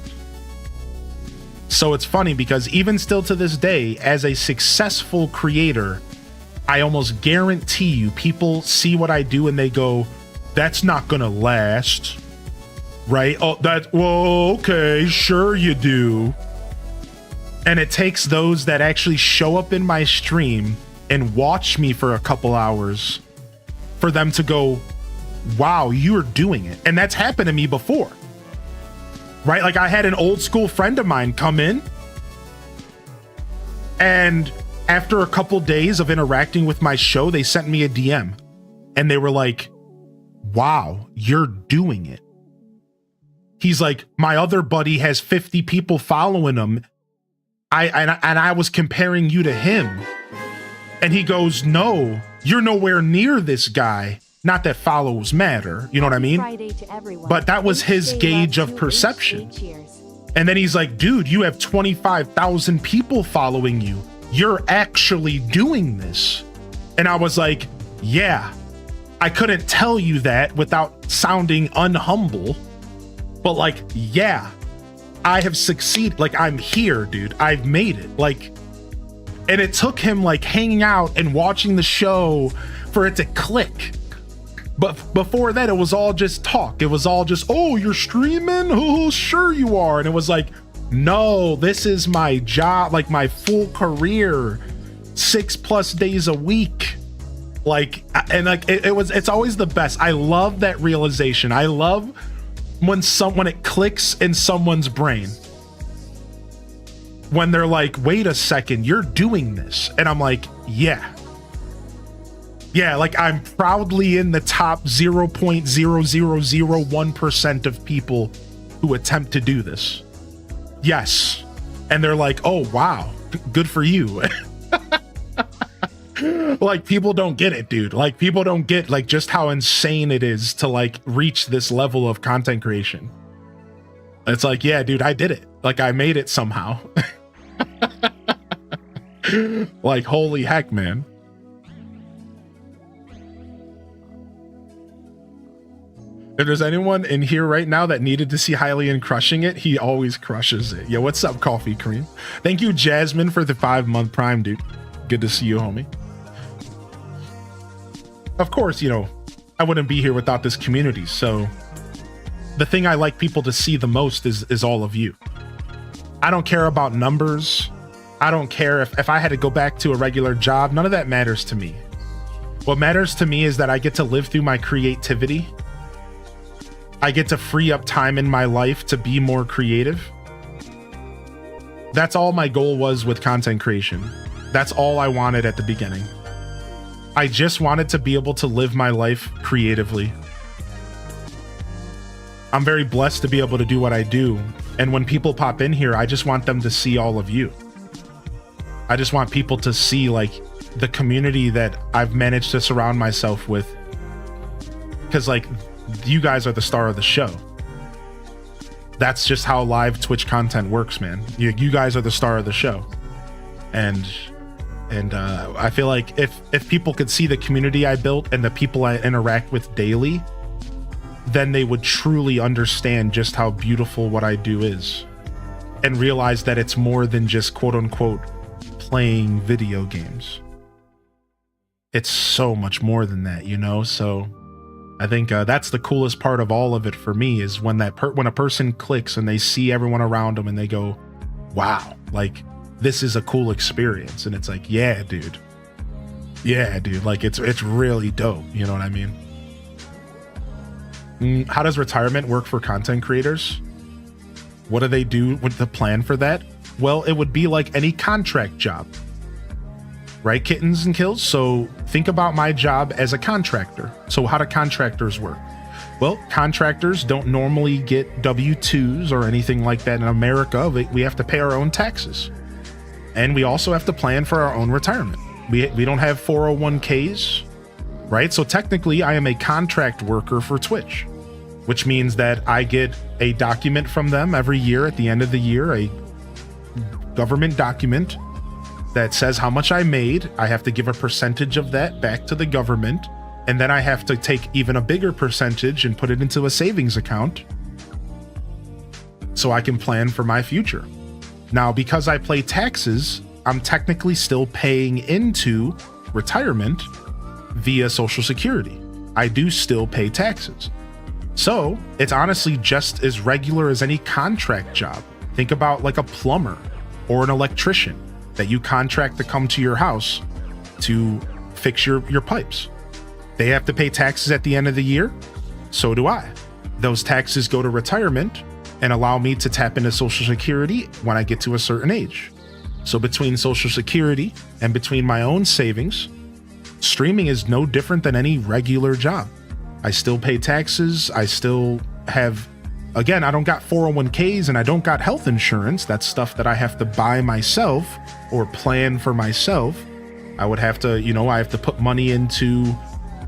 So it's funny because even still to this day, as a successful creator, I almost guarantee you people see what I do and they go, that's not gonna last. Right? Oh, well, okay, sure you do. And it takes those that actually show up in my stream and watch me for a couple hours for them to go, wow, you're doing it. And that's happened to me before. Right? Like I had an old school friend of mine come in, and after a couple days of interacting with my show, they sent me a DM and they were like, wow, you're doing it. He's like, my other buddy has 50 people following him. I was comparing you to him. And he goes, no, you're nowhere near this guy. Not that follows matter. You know what I mean? But that was his gauge of perception. And then he's like, dude, you have 25,000 people following you. You're actually doing this. And I was like, yeah, I couldn't tell you that without sounding unhumble. But like, yeah, I have succeeded. Like, I'm here, dude. I've made it. Like, and it took him like hanging out and watching the show for it to click. But before that, it was all just talk. It was all just, oh, you're streaming? Oh, sure you are. And it was like, no, this is my job, like my full career, 6+ days a week. Like, and like, it's always the best. I love that realization. I love when it clicks in someone's brain, when they're like, wait a second, you're doing this. And I'm like, yeah, like I'm proudly in the top 0.0001% of people who attempt to do this. Yes. And they're like, oh wow, good for you. Like, people don't get it, dude. Like, people don't get like just how insane it is to like reach this level of content creation. It's like, yeah, dude, I did it. Like, I made it somehow. Like, holy heck, man. If there's anyone in here right now that needed to see Hylian crushing it, he always crushes it. Yo, what's up, Coffee Cream? Thank you, Jasmine, for the 5-month Prime, dude. Good to see you, homie. Of course, you know, I wouldn't be here without this community. So the thing I like people to see the most is all of you. I don't care about numbers. I don't care if I had to go back to a regular job. None of that matters to me. What matters to me is that I get to live through my creativity. I get to free up time in my life to be more creative. That's all my goal was with content creation. That's all I wanted at the beginning. I just wanted to be able to live my life creatively. I'm very blessed to be able to do what I do. And when people pop in here, I just want them to see all of you. I just want people to see like the community that I've managed to surround myself with. Because like you guys are the star of the show. That's just how live Twitch content works, man. You guys are the star of the show. And I feel like if people could see the community I built and the people I interact with daily, then they would truly understand just how beautiful what I do is and realize that it's more than just quote unquote playing video games. It's so much more than that, you know? So I think that's the coolest part of all of it for me is when when a person clicks and they see everyone around them and they go, wow, like this is a cool experience. And it's like, yeah, dude. Yeah, dude. Like it's really dope. You know what I mean? How does retirement work for content creators? What do they do with the plan for that? Well, it would be like any contract job, right? Kittens and kills. So think about my job as a contractor. So how do contractors work? Well, contractors don't normally get W-2s or anything like that in America. We have to pay our own taxes. And we also have to plan for our own retirement. We don't have 401ks, right? So technically I am a contract worker for Twitch, which means that I get a document from them every year at the end of the year, a government document that says how much I made. I have to give a percentage of that back to the government. And then I have to take even a bigger percentage and put it into a savings account so I can plan for my future. Now, because I pay taxes, I'm technically still paying into retirement via Social Security. I do still pay taxes. So it's honestly just as regular as any contract job. Think about like a plumber or an electrician that you contract to come to your house to fix your pipes. They have to pay taxes at the end of the year. So do I. Those taxes go to retirement and allow me to tap into Social Security when I get to a certain age. So between Social Security and between my own savings, streaming is no different than any regular job. I still pay taxes. I still have, again, I don't got 401ks and I don't got health insurance. That's stuff that I have to buy myself or plan for myself. I would have to, I have to put money into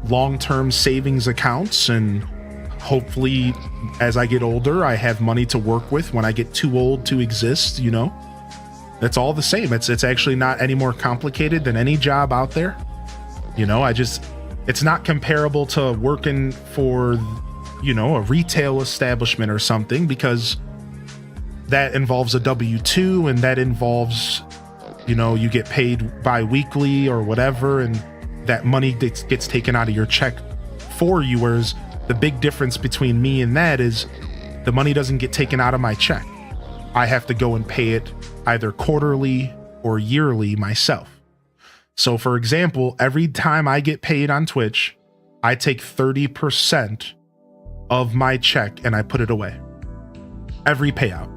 long-term savings accounts, and hopefully as I get older, I have money to work with when I get too old to exist, It's all the same. It's actually not any more complicated than any job out there. It's not comparable to working for, a retail establishment or something, because that involves a W-2 and that involves, you get paid bi-weekly or whatever, and that money gets taken out of your check for you. Whereas the big difference between me and that is the money doesn't get taken out of my check. I have to go and pay it either quarterly or yearly myself. So for example, every time I get paid on Twitch, I take 30% of my check and I put it away. Every payout.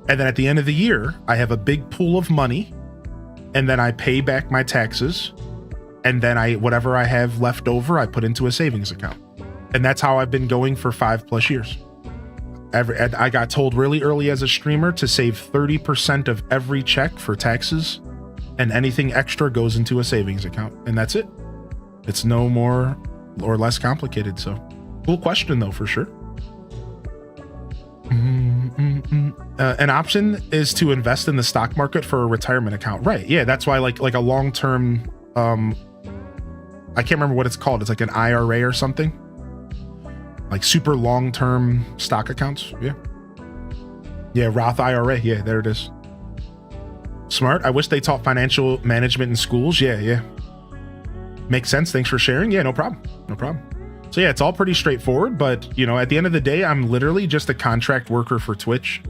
And then at the end of the year, I have a big pool of money, and then I pay back my taxes, and then whatever I have left over, I put into a savings account. And that's how I've been going for 5+ years. I got told really early as a streamer to save 30% of every check for taxes, and anything extra goes into a savings account. And that's it. It's no more or less complicated. So cool question though, for sure. An option is to invest in the stock market for a retirement account. Right. Yeah. That's why like a long-term, I can't remember what it's called. It's like an IRA or something. Like super long-term stock accounts. Yeah. Yeah. Roth IRA. Yeah, there it is. Smart. I wish they taught financial management in schools. Yeah. Yeah. Makes sense. Thanks for sharing. Yeah, no problem. No problem. So yeah, it's all pretty straightforward, but at the end of the day, I'm literally just a contract worker for Twitch.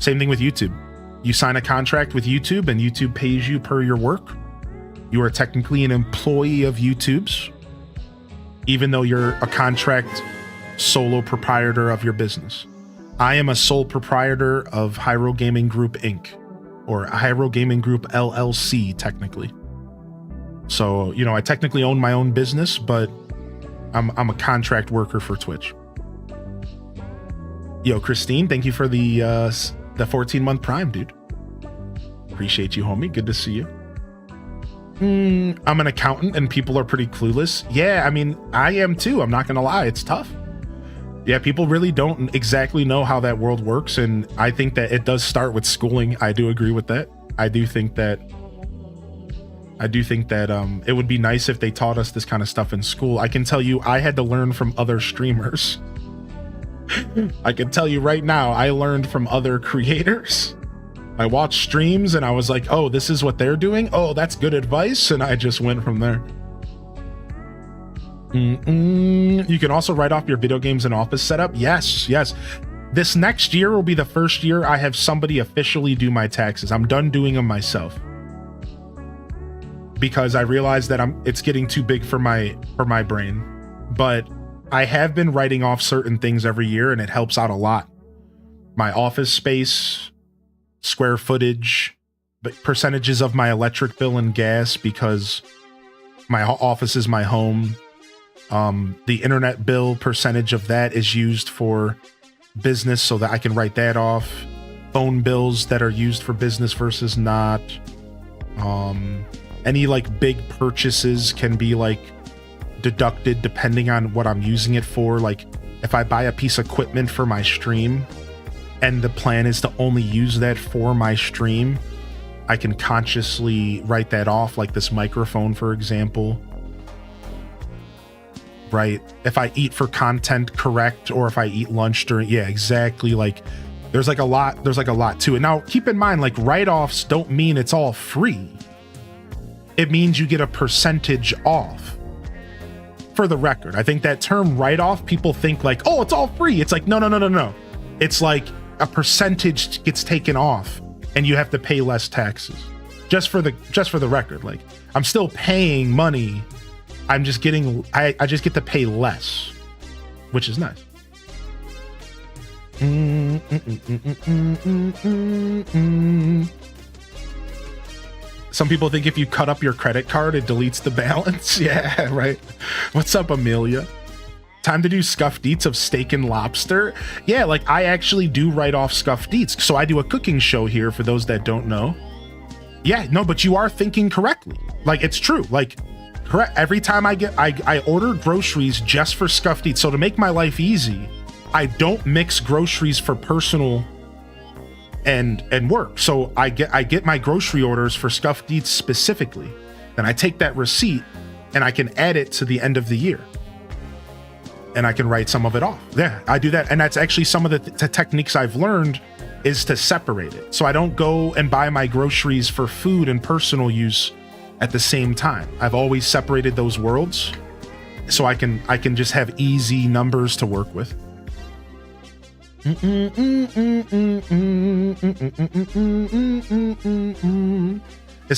Same thing with YouTube. You sign a contract with YouTube and YouTube pays you per your work. You are technically an employee of YouTube's, even though you're a contract solo proprietor of your business. I am a sole proprietor of Hyro Gaming Group Inc. or Hyro Gaming Group LLC, technically. So, you know, I technically own my own business, but I'm a contract worker for Twitch. Yo, Christine, thank you for the 14-month Prime, dude. Appreciate you, homie. Good to see you. I'm an accountant and people are pretty clueless. Yeah, I mean, I am too. I'm not gonna lie, it's tough. Yeah, people really don't exactly know how that world works, and I think that it does start with schooling. I do agree with that. I do think that it would be nice if they taught us this kind of stuff in school. I can tell you, I had to learn from other streamers. I can tell you right now, I learned from other creators. I watched streams and I was like, oh, this is what they're doing? Oh, that's good advice. And I just went from there. You can also write off your video games and office setup. Yes. This next year will be the first year I have somebody officially do my taxes. I'm done doing them myself, because I realized that it's getting too big for my brain. But I have been writing off certain things every year and it helps out a lot. My office space, square footage, but percentages of my electric bill and gas, because my office is my home. The internet bill percentage of that is used for business, so that I can write that off. Phone bills that are used for business versus not. Any like big purchases can be like deducted depending on what I'm using it for. Like if I buy a piece of equipment for my stream and the plan is to only use that for my stream, I can consciously write that off, like this microphone, for example. Right? If I eat for content, correct, or if I eat lunch during, yeah, exactly. Like there's like a lot to it. Now, keep in mind, like write-offs don't mean it's all free. It means you get a percentage off. For the record, I think that term write-off, people think like, oh, it's all free. It's like, no. It's like a percentage gets taken off and you have to pay less taxes. Just for the record, like I'm still paying money. I'm just getting, I just get to pay less, which is nice. Some people think if you cut up your credit card, it deletes the balance. Yeah, right. What's up, Amelia? Time to do scuffed eats of steak and lobster. Yeah, like I actually do write off scuffed eats. So I do a cooking show here for those that don't know. Yeah, no, but you are thinking correctly. Like it's true. Like correct. Every time I order groceries just for scuffed eats. So to make my life easy, I don't mix groceries for personal and work. So I get my grocery orders for scuffed eats specifically. Then I take that receipt and I can add it to the end of the year. And I can write some of it off. Yeah, I do that. And that's actually some of the techniques I've learned is to separate it. So I don't go and buy my groceries for food and personal use at the same time. I've always separated those worlds so I can just have easy numbers to work with. Is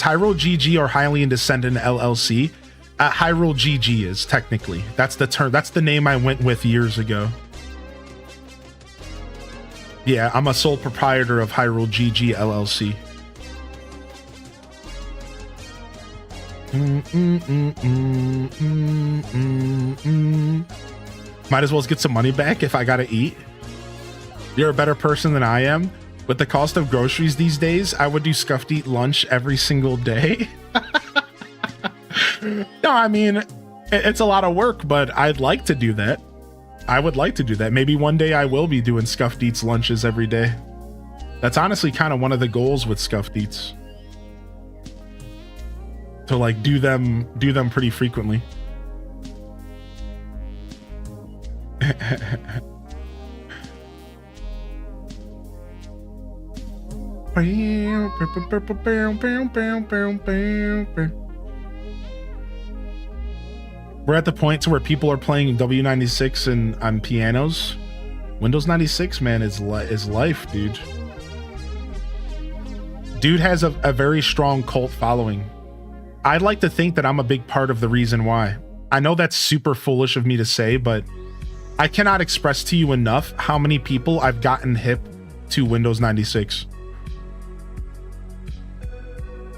Hyrule GG or Hylian Descendant LLC? Hyrule GG is technically. That's the term. That's the name I went with years ago. Yeah, I'm a sole proprietor of Hyrule GG LLC. Might as well get some money back if I gotta eat. You're a better person than I am. With the cost of groceries these days, I would do scuffed eat lunch every single day. No, I mean, it's a lot of work, but I'd like to do that. I would like to do that. Maybe one day I will be doing scuffed eats lunches every day. That's honestly kind of one of the goals with scuffed eats. To like do them pretty frequently. We're at the point to where people are playing W96 and on pianos. Windows 96, man, is life, dude. Dude has a very strong cult following. I'd like to think that I'm a big part of the reason why. I know that's super foolish of me to say, but I cannot express to you enough how many people I've gotten hip to Windows 96.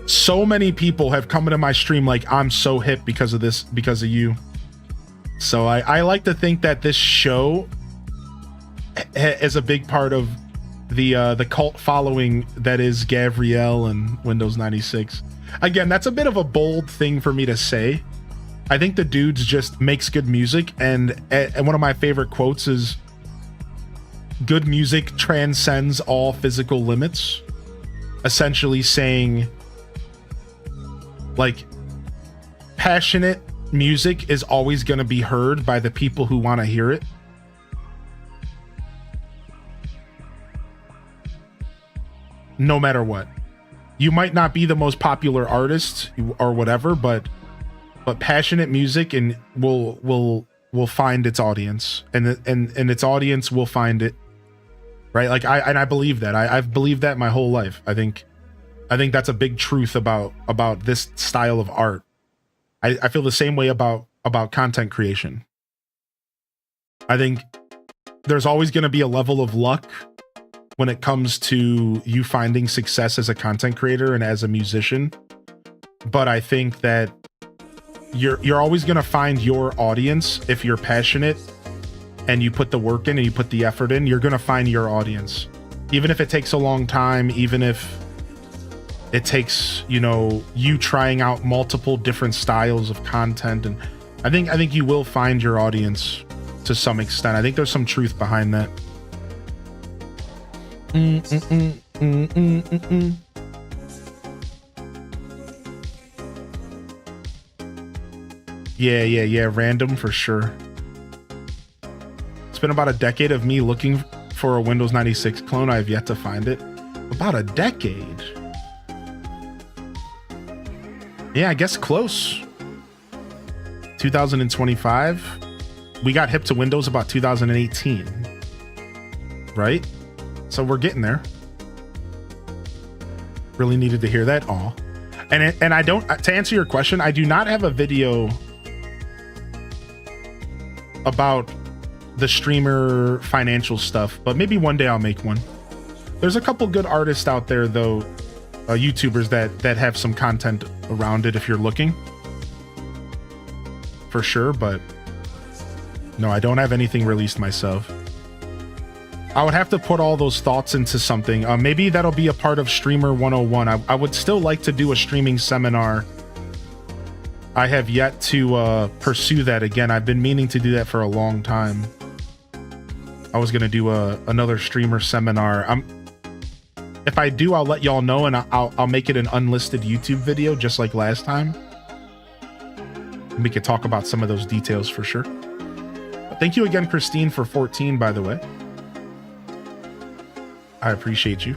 So many people have come into my stream like, I'm so hip because of this, because of you. So I like to think that this show is a big part of the cult following that is Gabrielle and Windows 96. Again, that's a bit of a bold thing for me to say. I think the dude's just makes good music, and one of my favorite quotes is, good music transcends all physical limits. Essentially saying, like, passionate music is always going to be heard by the people who want to hear it. No matter what. You might not be the most popular artist or whatever, but passionate music and will find its audience, and its audience will find it, right? Like I believe that. I've believed that my whole life. I think that's a big truth about this style of art. I feel the same way about content creation. I think there's always going to be a level of luck when it comes to you finding success as a content creator and as a musician, but I think that you're always going to find your audience. If you're passionate and you put the work in and you put the effort in, you're going to find your audience, even if it takes a long time, even if it takes, you trying out multiple different styles of content. And I think you will find your audience to some extent. I think there's some truth behind that. Yeah, random for sure. It's been about a decade of me looking for a Windows 96 clone. I have yet to find it. About a decade. Yeah, I guess close. 2025. We got hip to Windows about 2018. Right? So we're getting there. Really needed to hear that. Aw. And I don't, to answer your question, I do not have a video about the streamer financial stuff, but maybe one day I'll make one. There's a couple good artists out there though, YouTubers that have some content around it if you're looking. For sure, but no, I don't have anything released myself. I would have to put all those thoughts into something. Maybe that'll be a part of Streamer 101. I would still like to do a streaming seminar. I have yet to pursue that again. I've been meaning to do that for a long time. I was going to do another streamer seminar. If I do, I'll let y'all know, and I'll make it an unlisted YouTube video just like last time. We could talk about some of those details for sure. But thank you again, Christine, for 14, by the way. I appreciate you.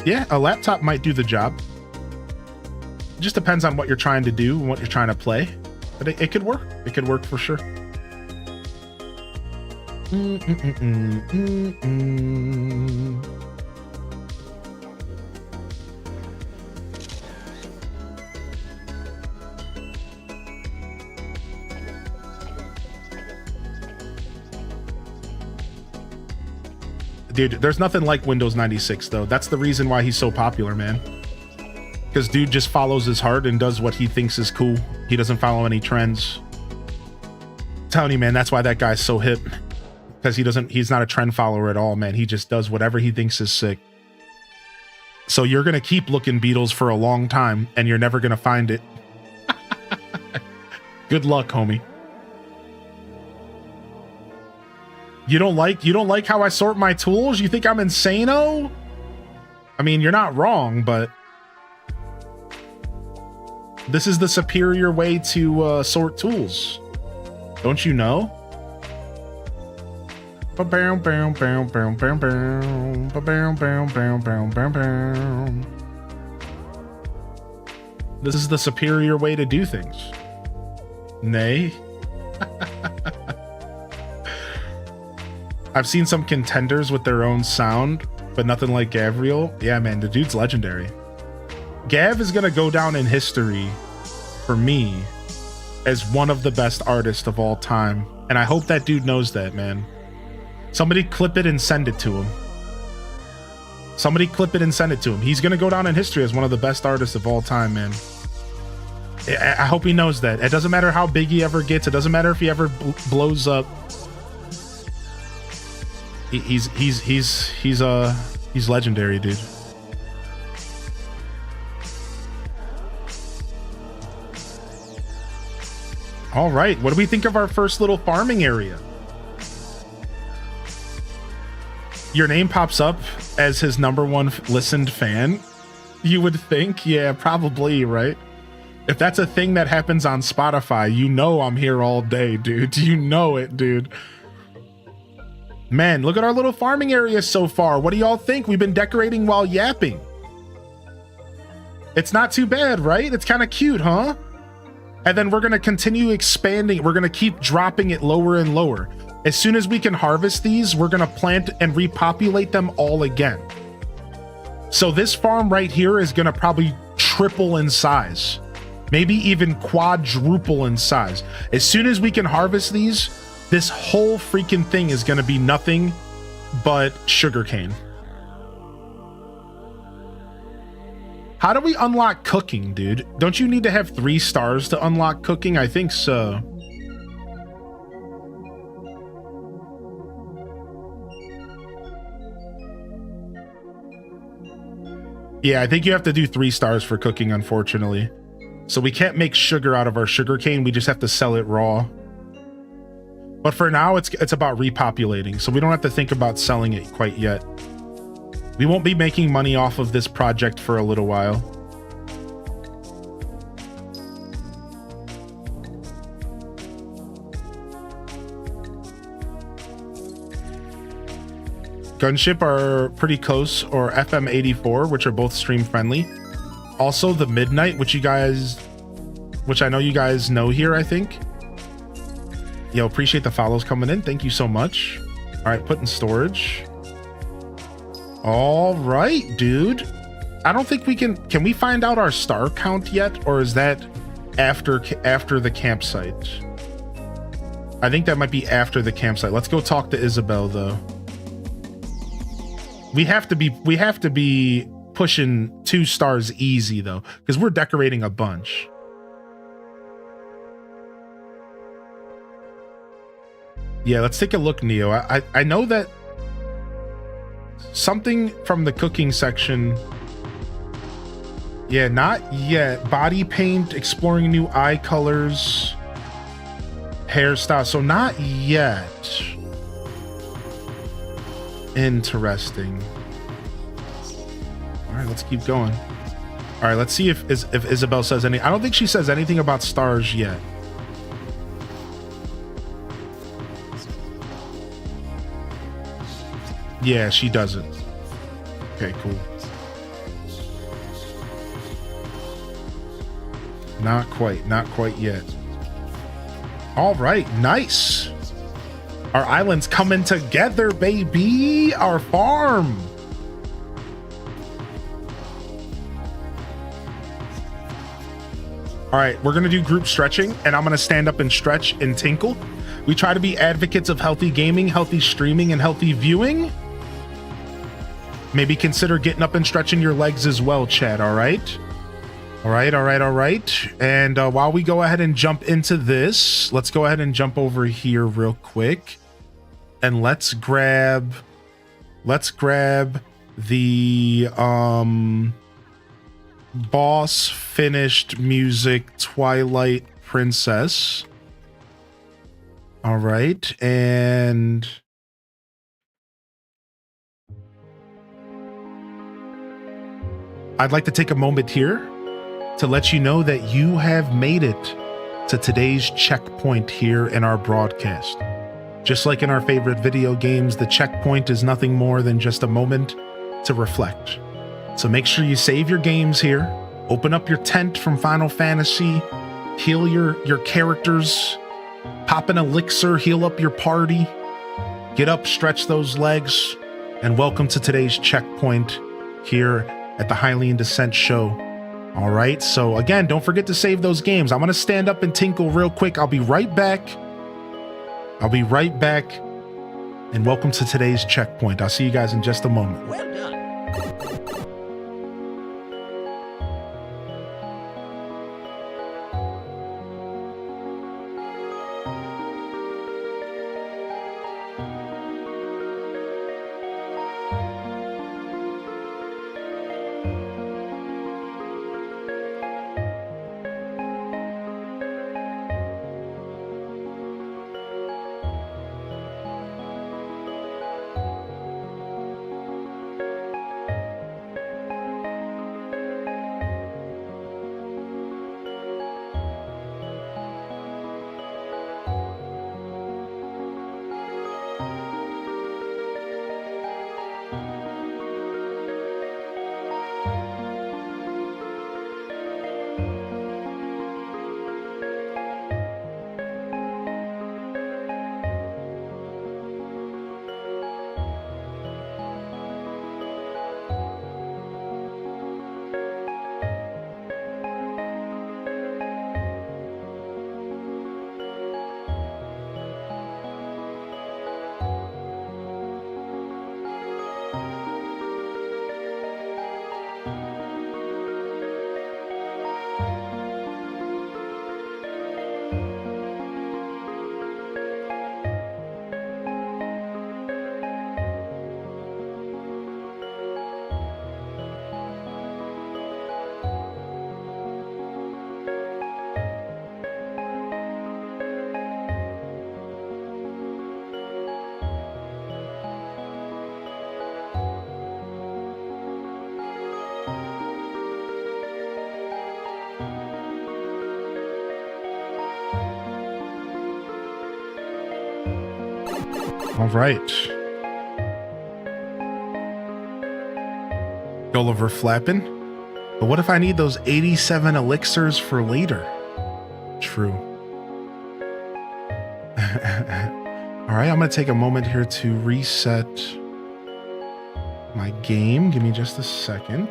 Yeah, a laptop might do the job. It just depends on what you're trying to do and what you're trying to play. But it could work. It could work for sure. Dude, there's nothing like Windows 96 though. That's the reason why he's so popular, man. Because dude just follows his heart and does what he thinks is cool. He doesn't follow any trends. I'm telling you, man, that's why that guy's so hip. Because he's not a trend follower at all, man. He just does whatever he thinks is sick. So you're gonna keep looking Beatles for a long time and you're never gonna find it. Good luck, homie. You don't like how I sort my tools? You think I'm insano? I mean, you're not wrong, but this is the superior way to sort tools. Don't you know? This is the superior way to do things. Nay. I've seen some contenders with their own sound, but nothing like Gabriel. Yeah, man, the dude's legendary. Gav is gonna go down in history for me as one of the best artists of all time. And I hope that dude knows that, man. Somebody clip it and send it to him. Somebody clip it and send it to him. He's gonna go down in history as one of the best artists of all time, man. I hope he knows that. It doesn't matter how big he ever gets. It doesn't matter if he ever blows up. He's legendary, dude. All right, what do we think of our first little farming area? Your name pops up as his #1 listened fan. You would think, yeah, probably, right? If that's a thing that happens on Spotify, you know I'm here all day, dude. You know it, dude. Man, look at our little farming area so far. What do y'all think? We've been decorating while yapping. It's not too bad, right? It's kind of cute, huh? And then we're going to continue expanding. We're going to keep dropping it lower and lower. As soon as we can harvest these, we're going to plant and repopulate them all again. So this farm right here is going to probably triple in size, maybe even quadruple in size. As soon as we can harvest these, this whole freaking thing is going to be nothing but sugarcane. How do we unlock cooking, dude? Don't you need to have 3 stars to unlock cooking? I think so. Yeah, I think you have to do 3 stars for cooking, unfortunately. So we can't make sugar out of our sugarcane. We just have to sell it raw. But for now, it's about repopulating. So we don't have to think about selling it quite yet. We won't be making money off of this project for a little while. Gunship are pretty close, or FM84, which are both stream friendly. Also the Midnight, which I know you guys know here, I think. Yo, appreciate the follows coming in. Thank you so much. All right, put in storage. All right, dude. I don't think we can we find out our star count yet? Or is that after the campsite? I think that might be after the campsite. Let's go talk to Isabel though. We have to be pushing 2 stars easy though, because we're decorating a bunch. Yeah, let's take a look, Neo. I know that something from the cooking section. Yeah, not yet. Body paint, exploring new eye colors, hairstyle. So not yet. Interesting. All right, let's keep going. All right, let's see if Isabel says any. I don't think she says anything about stars yet. Yeah, she doesn't. Okay, cool. Not quite yet. All right, nice. Our island's coming together, baby. Our farm. All right, we're gonna do group stretching, and I'm gonna stand up and stretch and tinkle. We try to be advocates of healthy gaming, healthy streaming, and healthy viewing. Maybe consider getting up and stretching your legs as well, Chad. All right. All right. And while we go ahead and jump into this, let's go ahead and jump over here real quick. And let's grab the boss finished music Twilight Princess. All right. And I'd like to take a moment here to let you know that you have made it to today's checkpoint here in our broadcast. Just like in our favorite video games, the checkpoint is nothing more than just a moment to reflect. So make sure you save your games here, open up your tent from Final Fantasy, heal your characters, pop an elixir, heal up your party, get up, stretch those legs, and welcome to today's checkpoint here at the Hylian Descent show. All right, so again, don't forget to save those games. I'm gonna stand up and tinkle real quick. I'll be right back. And welcome to today's checkpoint. I'll see you guys in just a moment. Well done. All right. Gulliver flapping. But what if I need those 87 elixirs for later? True. All right, I'm going to take a moment here to reset my game. Give me just a second.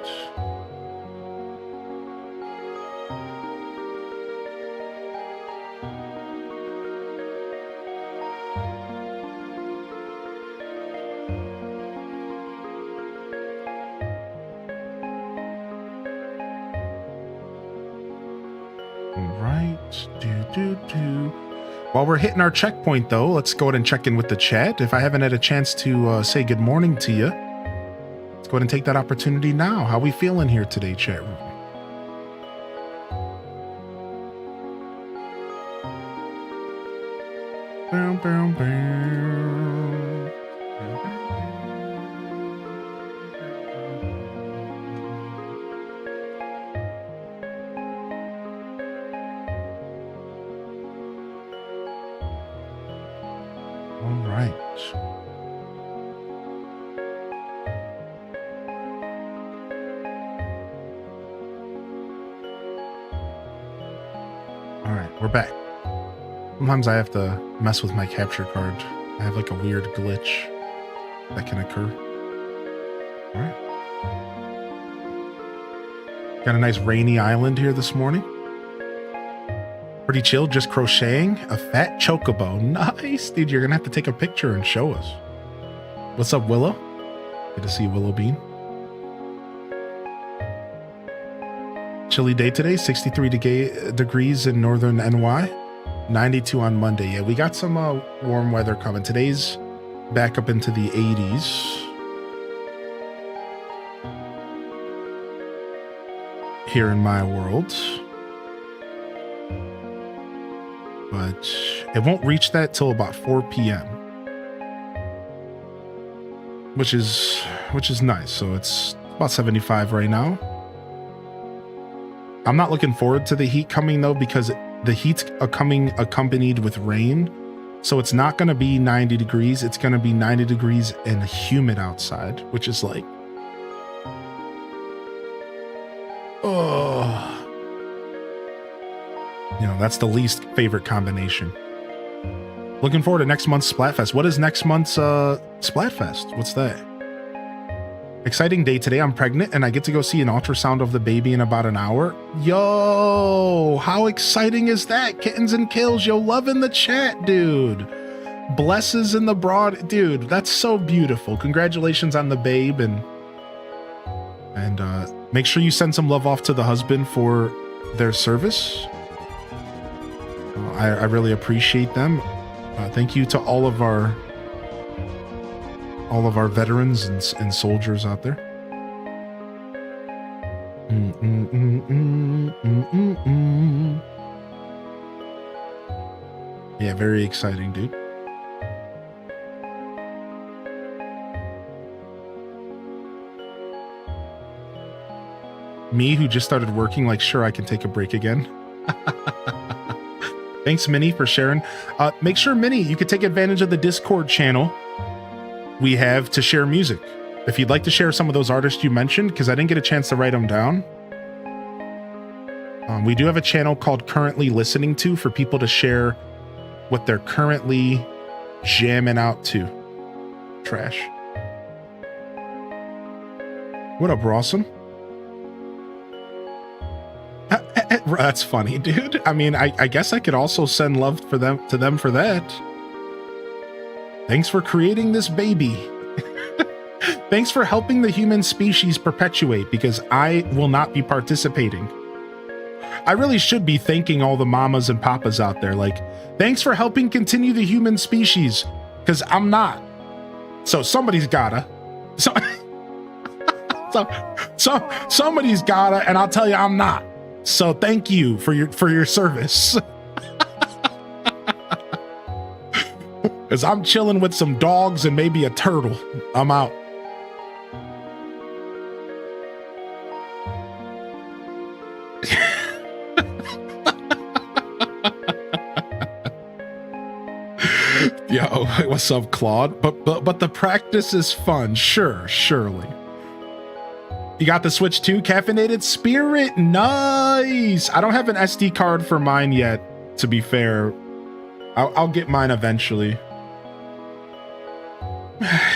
While we're hitting our checkpoint, though, let's go ahead and check in with the chat. If I haven't had a chance to say good morning to you, let's go ahead and take that opportunity now. How we feeling here today, chat room? Bow, bow, bow. We're back. Sometimes I have to mess with my capture card. I have like a weird glitch that can occur. All right. Got a nice rainy island here this morning. Pretty chill, just crocheting a fat chocobo. Nice, dude. You're gonna have to take a picture and show us. What's up, Willow? Good to see you, Willow Bean. Chilly day today, 63 degrees in northern NY, 92 on Monday. Yeah, we got some warm weather coming. Today's back up into the 80s. Here in my world. But it won't reach that till about 4 p.m. Which is nice. So it's about 75 right now. I'm not looking forward to the heat coming though, because the heat's coming accompanied with rain. So it's not going to be 90 degrees. It's going to be 90 degrees and humid outside, which is like, oh, you know, that's the least favorite combination. Looking forward to next month's Splatfest. What is next month's Splatfest? What's that? Exciting day today. I'm pregnant and I get to go see an ultrasound of the baby in about an hour. Yo, how exciting is that? Kittens and Kills, yo, love in the chat, dude. Blesses in the broad, dude. That's so beautiful. Congratulations on the babe, and make sure you send some love off to the husband for their service. I really appreciate them. Thank you to all of our veterans and soldiers out there. Yeah, very exciting, dude. Me, who just started working, like, sure, I can take a break again. Thanks, Minnie, for sharing. Make sure, Minnie, you could take advantage of the Discord channel we have to share music. If you'd like to share some of those artists you mentioned, because I didn't get a chance to write them down. We do have a channel called Currently Listening To for people to share what they're currently jamming out to. Trash. What up, Rawsome? That's funny, dude. I mean, I guess I could also send love to them for that. Thanks for creating this baby. Thanks for helping the human species perpetuate, because I will not be participating. I really should be thanking all the mamas and papas out there. Like, thanks for helping continue the human species, because I'm not. So somebody's gotta. So somebody's gotta, and I'll tell you, I'm not. So thank you for your service. Because I'm chilling with some dogs and maybe a turtle. I'm out. Yo. Oh, what's up, Claude? But the practice is fun. Sure, surely. You got the Switch 2 Caffeinated Spirit. Nice. I don't have an SD card for mine yet, to be fair. I'll get mine eventually.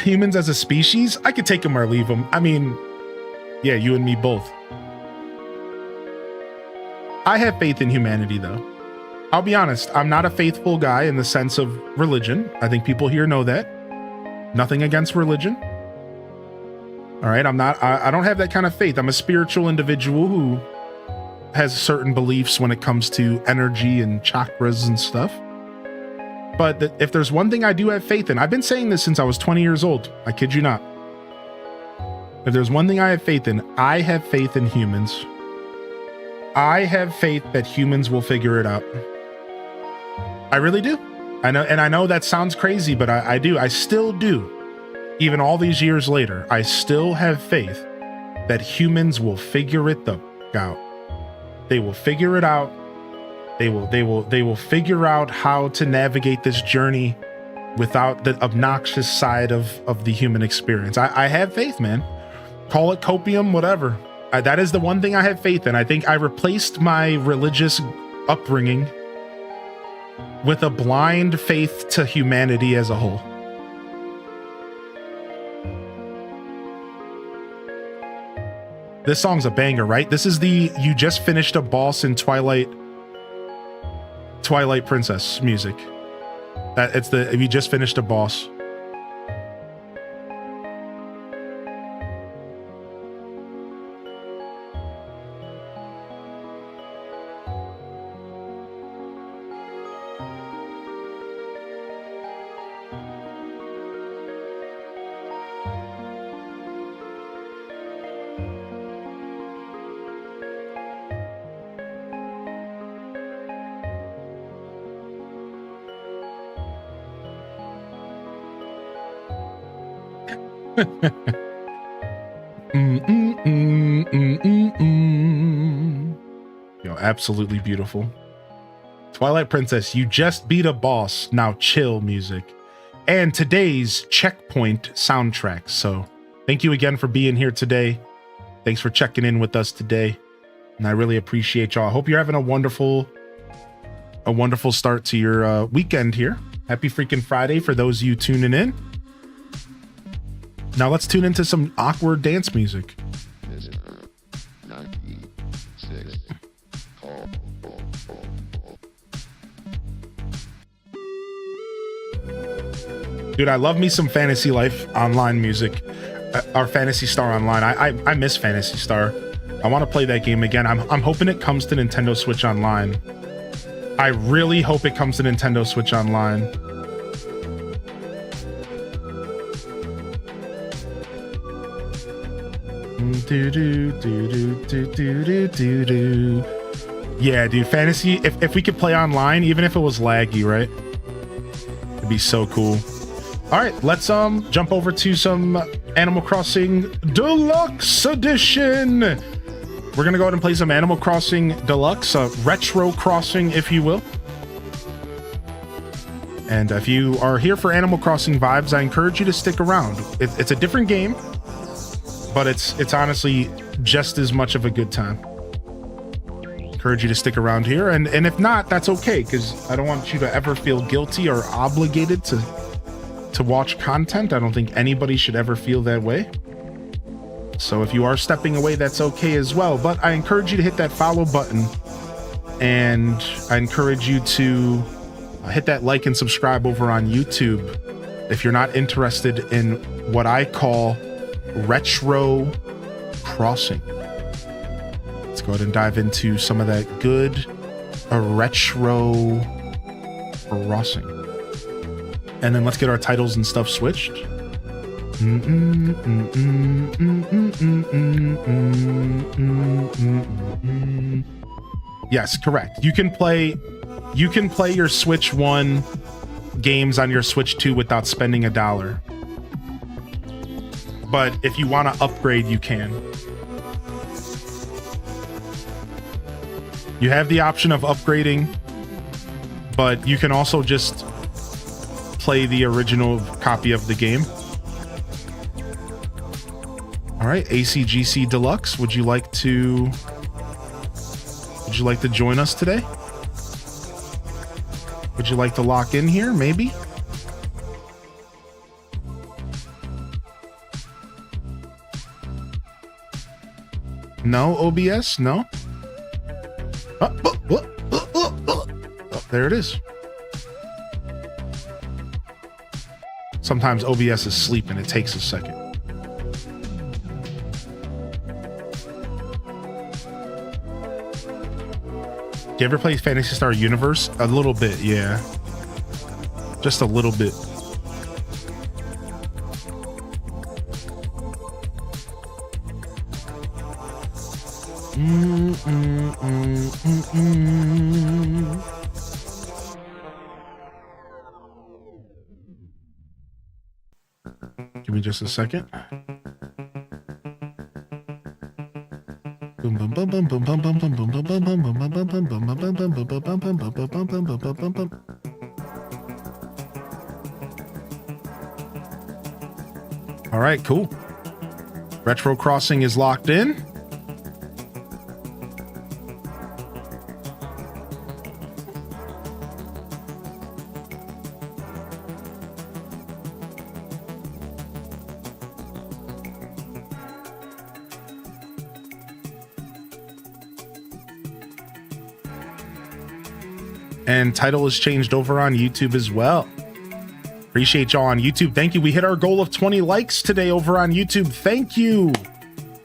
Humans as a species? I could take them or leave them. I mean, yeah, you and me both. I have faith in humanity, though. I'll be honest, I'm not a faithful guy in the sense of religion. I think people here know that. Nothing against religion. All right, I don't have that kind of faith. I'm a spiritual individual who has certain beliefs when it comes to energy and chakras and stuff. But if there's one thing I do have faith in, I've been saying this since I was 20 years old. I kid you not. If there's one thing I have faith in, I have faith in humans. I have faith that humans will figure it out. I really do. I know that sounds crazy, but I do. I still do. Even all these years later, I still have faith that humans will figure it out. They will figure it out. They will figure out how to navigate this journey without the obnoxious side of the human experience. I have faith, man. Call it copium, whatever. That is the one thing I have faith in. I think I replaced my religious upbringing with a blind faith to humanity as a whole. This song's a banger, right? This is the you just finished a boss in Twilight Princess music. It's the you just finished a boss. Yo, absolutely beautiful. Twilight Princess, you just beat a boss. Now chill music. And today's checkpoint soundtrack. So thank you again for being here today. Thanks for checking in with us today. And I really appreciate y'all. I hope you're having a wonderful start to your weekend here. Happy freaking Friday for those of you tuning in. Now let's tune into some awkward dance music. Dude, I love me some Fantasy Life Online music. Or Fantasy Star Online. I miss Fantasy Star. I want to play that game again. I'm hoping it comes to Nintendo Switch Online. I really hope it comes to Nintendo Switch Online. Yeah, dude, Fantasy, if we could play online, even if it was laggy, right? It'd be so cool. All right, let's jump over to some Animal Crossing Deluxe Edition. We're gonna go ahead and play some Animal Crossing Deluxe, retro crossing, if you will. And if you are here for Animal Crossing vibes, I encourage you to stick around. It's a different game, but it's honestly just as much of a good time. Encourage you to stick around here, and if not, that's okay, because I don't want you to ever feel guilty or obligated to watch content. I don't think anybody should ever feel that way. So if you are stepping away, that's okay as well. But I encourage you to hit that follow button, and I encourage you to hit that like and subscribe over on YouTube if you're not interested in what I call retro crossing. Let's go ahead and dive into some of that good retro crossing. And then let's get our titles and stuff switched. Yes, correct. You can play your Switch 1 games on your Switch 2 without spending $1. But if you want to upgrade, you can. You have the option of upgrading, but you can also just play the original copy of the game. All right, ACGC Deluxe, would you like to join us today? Would you like to lock in here, maybe? No OBS? No? Oh, there it is. Sometimes OBS is sleeping. It takes a second. Do you ever play Phantasy Star Universe? A little bit, yeah. Just a little bit. Give me just a second. All right, cool. Retro Crossing is locked in. And title is changed over on YouTube as well. Appreciate y'all on YouTube. Thank you. We hit our goal of 20 likes today over on YouTube. Thank you.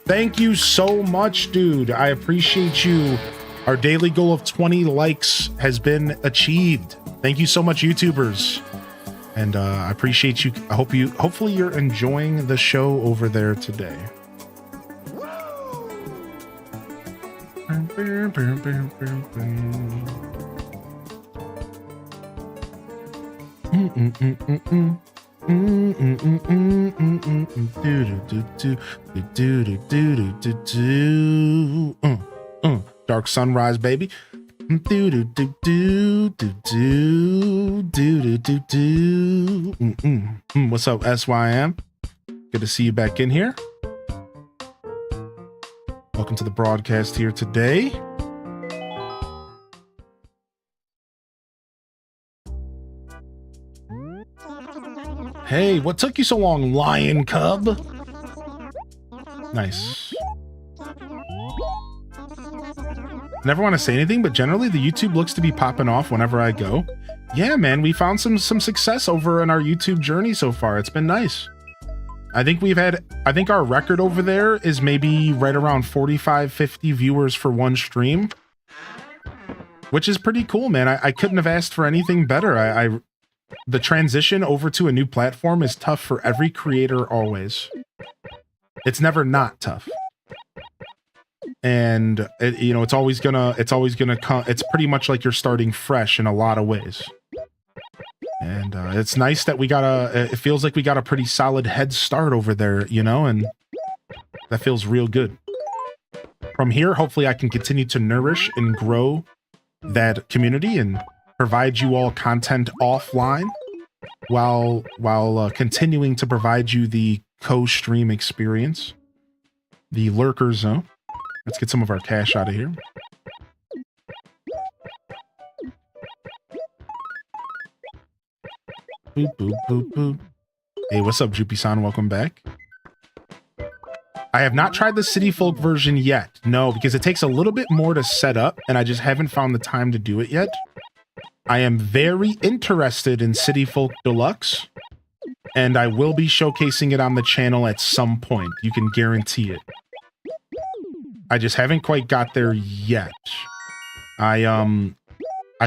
Thank you so much, dude. I appreciate you. Our daily goal of 20 likes has been achieved. Thank you so much, YouTubers. And I appreciate you. Hopefully you're enjoying the show over there today. Dark Sunrise, baby. What's up, SYM? Good to see you back in here. Welcome to the broadcast here today. Hey, what took you so long, Lion Cub? Nice. Never want to say anything, but generally the YouTube looks to be popping off whenever I go. Yeah, man, we found some success over in our YouTube journey so far. It's been nice. I think our record over there is maybe right around 45, 50 viewers for one stream, which is pretty cool, man. I couldn't have asked for anything better. The transition over to a new platform is tough for every creator always. It's never not tough. And it's always gonna come. It's pretty much like you're starting fresh in a lot of ways. And it's nice that it feels like we got a pretty solid head start over there, and that feels real good. From here, hopefully I can continue to nourish and grow that community and provide you all content offline while continuing to provide you the co-stream experience, the Lurker zone. Let's get some of our cash out of here. Boop, boop, boop, boop. Hey, what's up, Jupi-san? Welcome back. I have not tried the City Folk version yet. No, because it takes a little bit more to set up, and I just haven't found the time to do it yet. I am very interested in City Folk Deluxe, and I will be showcasing it on the channel at some point. You can guarantee it. I just haven't quite got there yet. I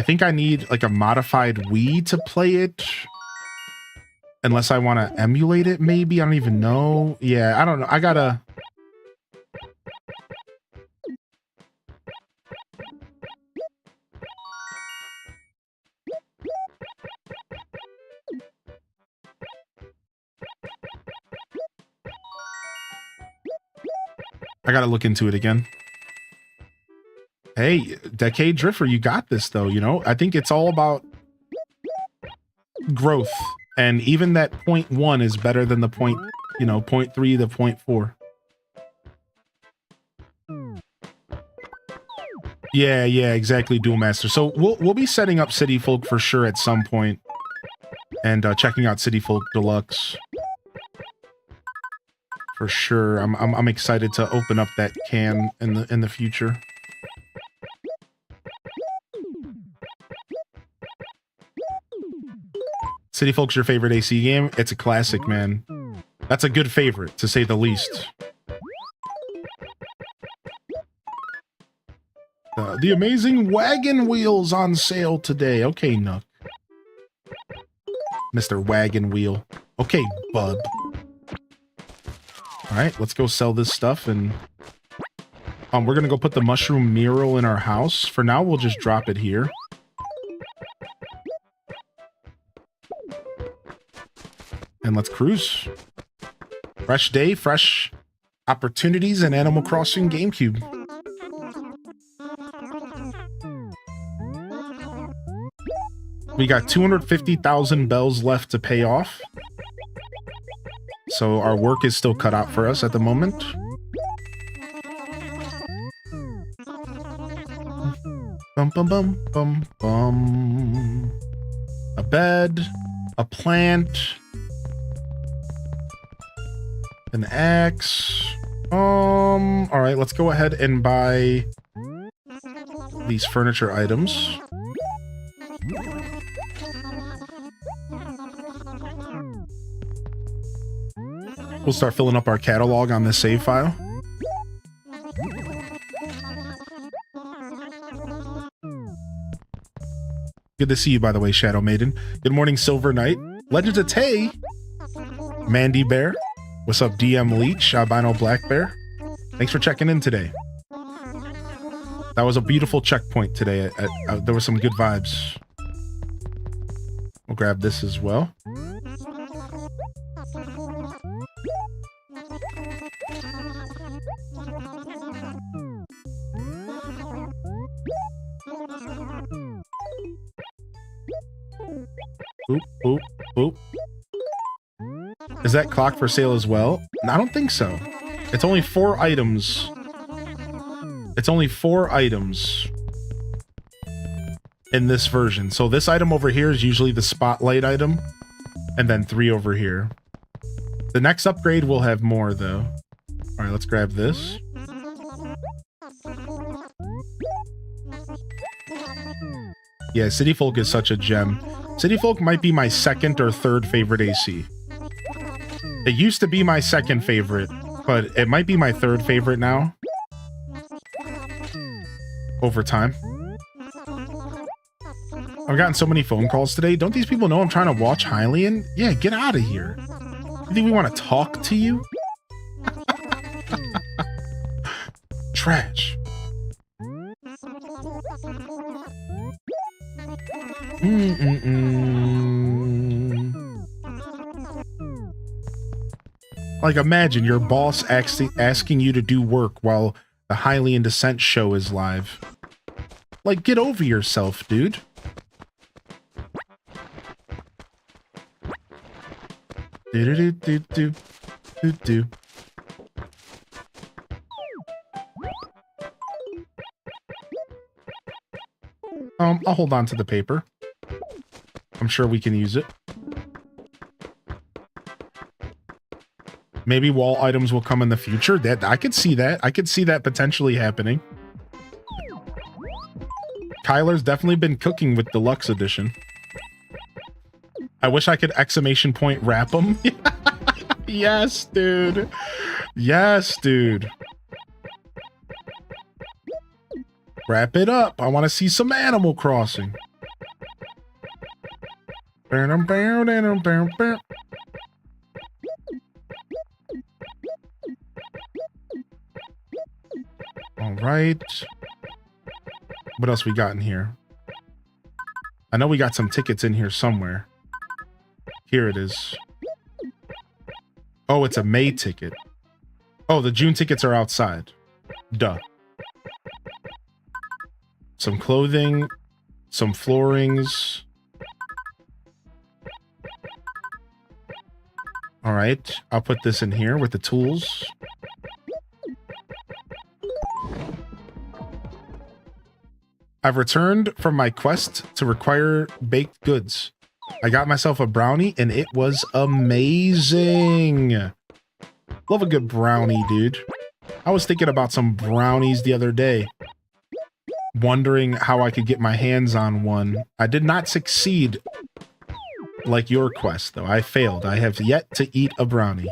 think I need like a modified Wii to play it. Unless I want to emulate it, maybe. I don't even know. Yeah, I don't know. I gotta... I gotta look into it again. Hey, Decade Drifter, you got this though, I think it's all about growth And even that 0.1 is better than the point, you know, 0.3 to 0.4. Yeah, exactly, Duel Master. So we'll be setting up City Folk for sure at some point, and checking out City Folk Deluxe for sure. I'm excited to open up that can in the future. City Folk's your favorite AC game? It's a classic, man. That's a good favorite, to say the least. The amazing wagon wheels on sale today. Okay, Nook. Mr. Wagon Wheel. Okay, bud. Alright, let's go sell this stuff, and we're gonna go put the mushroom mural in our house. For now, we'll just drop it here. And let's cruise. Fresh day, fresh opportunities in Animal Crossing GameCube. We got 250,000 bells left to pay off. So our work is still cut out for us at the moment. Bum, bum, bum, bum, bum. A bed, a plant, an axe. All right, let's go ahead and buy these furniture items. We'll start filling up our catalog on this save file. Good to see you, by the way, Shadow Maiden. Good morning, Silver Knight. Legends of Tay. Mandy Bear. What's up, DM Leech? Albino Black Bear. Thanks for checking in today. That was a beautiful checkpoint today. There were some good vibes. We'll grab this as well. Boop, boop, boop. Is that clock for sale as well? I don't think so. It's only 4 items. It's only 4 items in this version. So this item over here is usually the spotlight item, and then 3 over here. The next upgrade will have more though. All right, let's grab this. Yeah, City Folk is such a gem. City Folk might be my 2nd or 3rd favorite AC. It used to be my 2nd favorite, but it might be my 3rd favorite now. Over time. I've gotten so many phone calls today. Don't these people know I'm trying to watch Hylian? Yeah, get out of here. You think we want to talk to you? Trash. Like, imagine your boss asking you to do work while the Hylian Descent show is live. Like, get over yourself, dude. Do-do-do-do-do-do-do. I'll hold on to the paper. I'm sure we can use it. Maybe wall items will come in the future. That I could see that. I could see that potentially happening. Kyler's definitely been cooking with Deluxe Edition. I wish I could exclamation point wrap them. Yes, dude. Yes, dude. Wrap it up. I want to see some Animal Crossing. All right. What else we got in here? I know we got some tickets in here somewhere. Here it is. Oh, it's a May ticket. Oh, the June tickets are outside. Duh. Some clothing, some floorings. All right, I'll put this in here with the tools. I've returned from my quest to require baked goods. I got myself a brownie and it was amazing. Love a good brownie, dude. I was thinking about some brownies the other day, wondering how I could get my hands on one. I did not succeed like your quest, though. I failed. I have yet to eat a brownie,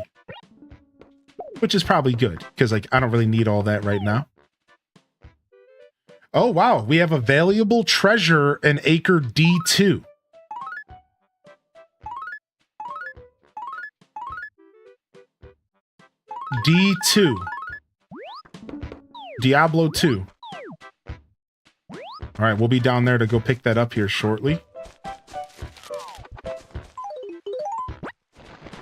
which is probably good because, like, I don't really need all that right now. Oh, wow. We have a valuable treasure in Acre D2. D2. Diablo 2. All right, we'll be down there to go pick that up here shortly.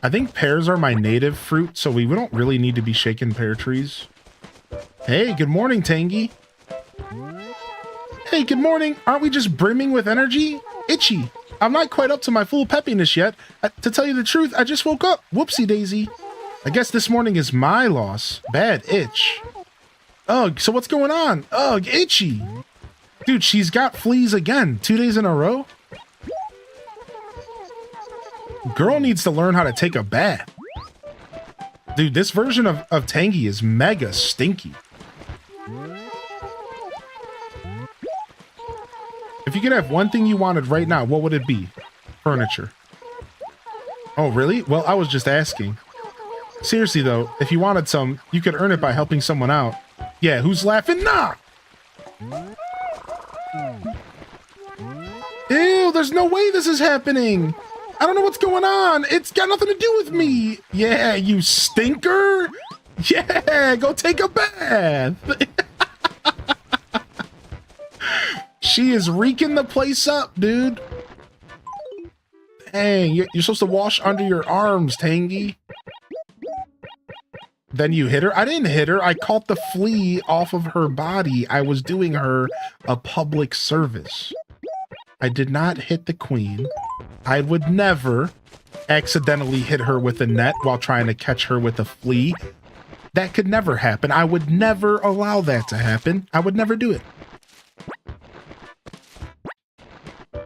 I think pears are my native fruit, so we don't really need to be shaking pear trees. Hey, good morning, Tangy. Hey, good morning. Aren't we just brimming with energy? Itchy. I'm not quite up to my full peppiness yet. To tell you the truth, I just woke up. Whoopsie daisy. I guess this morning is my loss. Bad itch. Ugh, so what's going on? Ugh, itchy. Dude, she's got fleas again. 2 days in a row? Girl needs to learn how to take a bath. Dude, this version of Tangy is mega stinky. If you could have one thing you wanted right now, what would it be? Furniture. Oh, really? Well, I was just asking. Seriously, though, if you wanted some, you could earn it by helping someone out. Yeah, who's laughing? Nah! Ew, there's no way this is happening! I don't know what's going on! It's got nothing to do with me! Yeah, you stinker! Yeah, go take a bath! She is reeking the place up, dude. Dang, you're supposed to wash under your arms, Tangy. Then you hit her? I didn't hit her. I caught the flea off of her body. I was doing her a public service. I did not hit the queen. I would never accidentally hit her with a net while trying to catch her with a flea. That could never happen. I would never allow that to happen. I would never do it.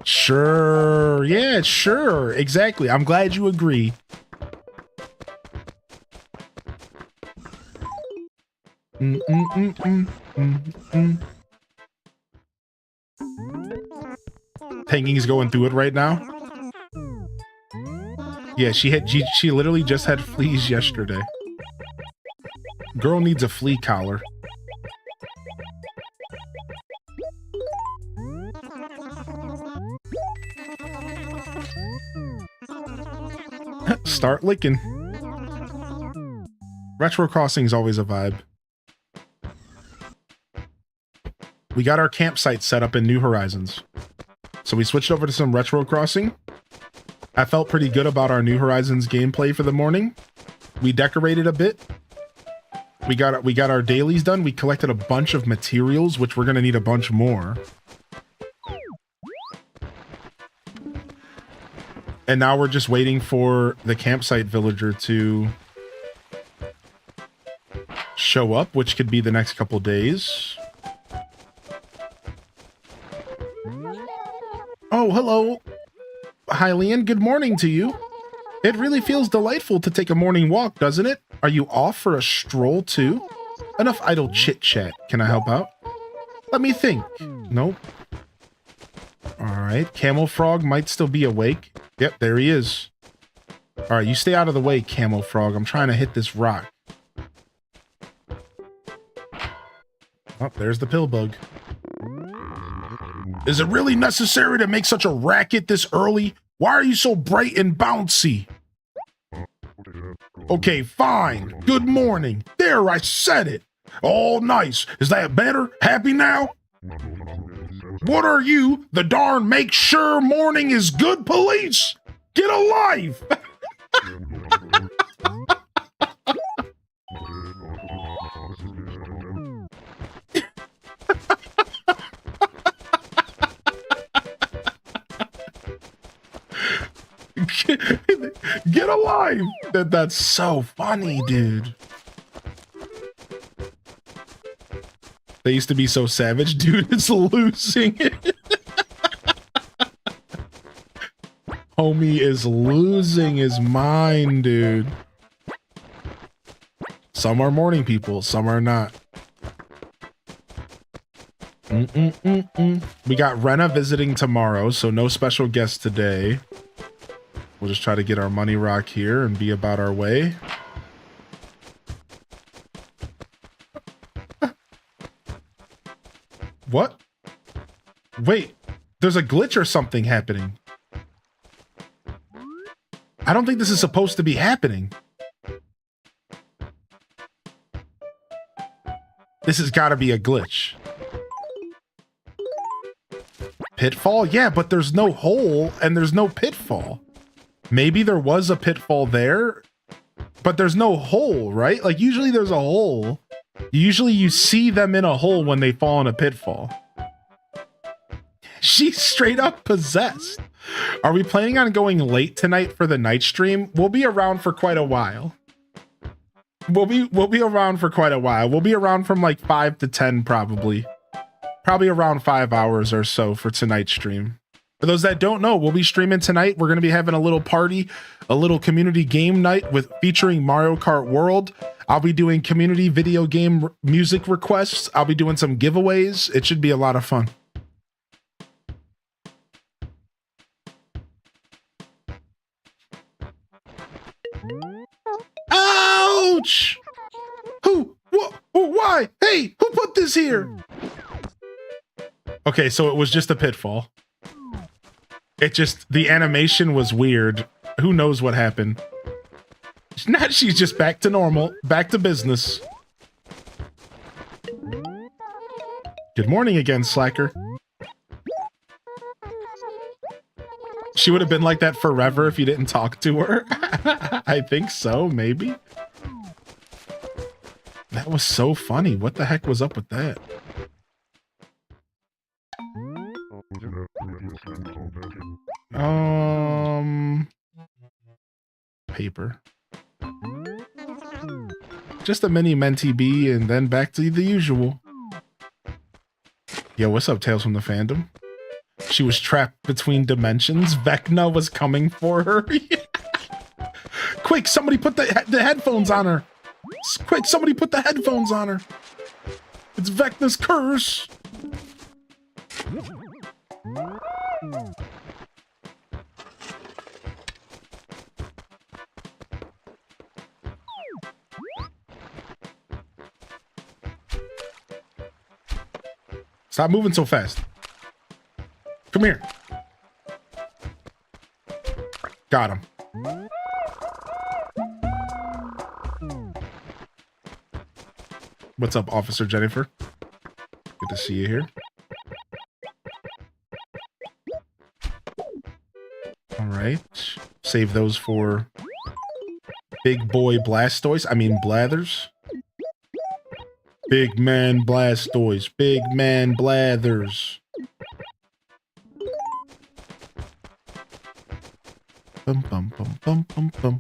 Sure. Yeah, sure. Exactly. I'm glad you agree. Tangy's going through it right now. Yeah, she literally just had fleas yesterday. Girl needs a flea collar. Start licking. Retro Crossing is always a vibe. We got our campsite set up in New Horizons. So we switched over to some Retro Crossing. I felt pretty good about our New Horizons gameplay for the morning. We decorated a bit. We got our dailies done. We collected a bunch of materials, which we're gonna need a bunch more. And now we're just waiting for the campsite villager to show up, which could be the next couple days. Oh, hello, Hylian. Good morning to you. It really feels delightful to take a morning walk, doesn't it? Are you off for a stroll too? Enough idle chit-chat. Can I help out? Let me think. Nope. All right, Camel Frog might still be awake. Yep, there he is. All right, you stay out of the way, Camel Frog. I'm trying to hit this rock. Oh, there's the pill bug. Is it really necessary to make such a racket this early? Why are you so bright and bouncy? Okay, fine. Good morning. There, I said it. Oh, nice. Is that better? Happy now? What are you, the darn make sure morning is good police? Get a life! Get alive. That's so funny, dude. They used to be so savage. Dude is losing it. Homie is losing his mind, dude. Some are morning people, some are not. We got Rena visiting tomorrow, so no special guest today. We'll just try to get our money rock here and be about our way. What? Wait, there's a glitch or something happening. I don't think this is supposed to be happening. This has got to be a glitch. Pitfall? Yeah, but there's no hole and there's no pitfall. Maybe there was a pitfall there, but there's no hole, right? Like usually there's a hole. Usually you see them in a hole when they fall in a pitfall. She's straight up possessed. Are we planning on going late tonight for the night stream? We'll be around for quite a while. We'll be around for quite a while. We'll be around from like 5 to 10 probably. Probably around 5 hours or so for tonight's stream. For those that don't know, we'll be streaming tonight. We're going to be having a little party, a little community game night with featuring Mario Kart World. I'll be doing community video game music requests. I'll be doing some giveaways. It should be a lot of fun. Ouch! Who? What? Why? Hey, who put this here? Okay, so it was just a pitfall. It just, the animation was weird. Who knows what happened? Now she's just back to normal, back to business. Good morning again, Slacker. She would have been like that forever if you didn't talk to her. I think so, maybe. That was so funny. What the heck was up with that? Paper. Just a mini Menti B and then back to the usual. Yo, what's up, Tales from the Fandom? She was trapped between dimensions. Vecna was coming for her. Quick, somebody put the headphones on her. Quick, somebody put the headphones on her. It's Vecna's curse. Stop moving so fast. Come here. Got him. What's up, Officer Jennifer? Good to see you here. All right. Save those for Big Boy Blastoise. I mean Blathers. Big Man Blastoise. Big Man Blathers. Bum, bum, bum, bum, bum, bum.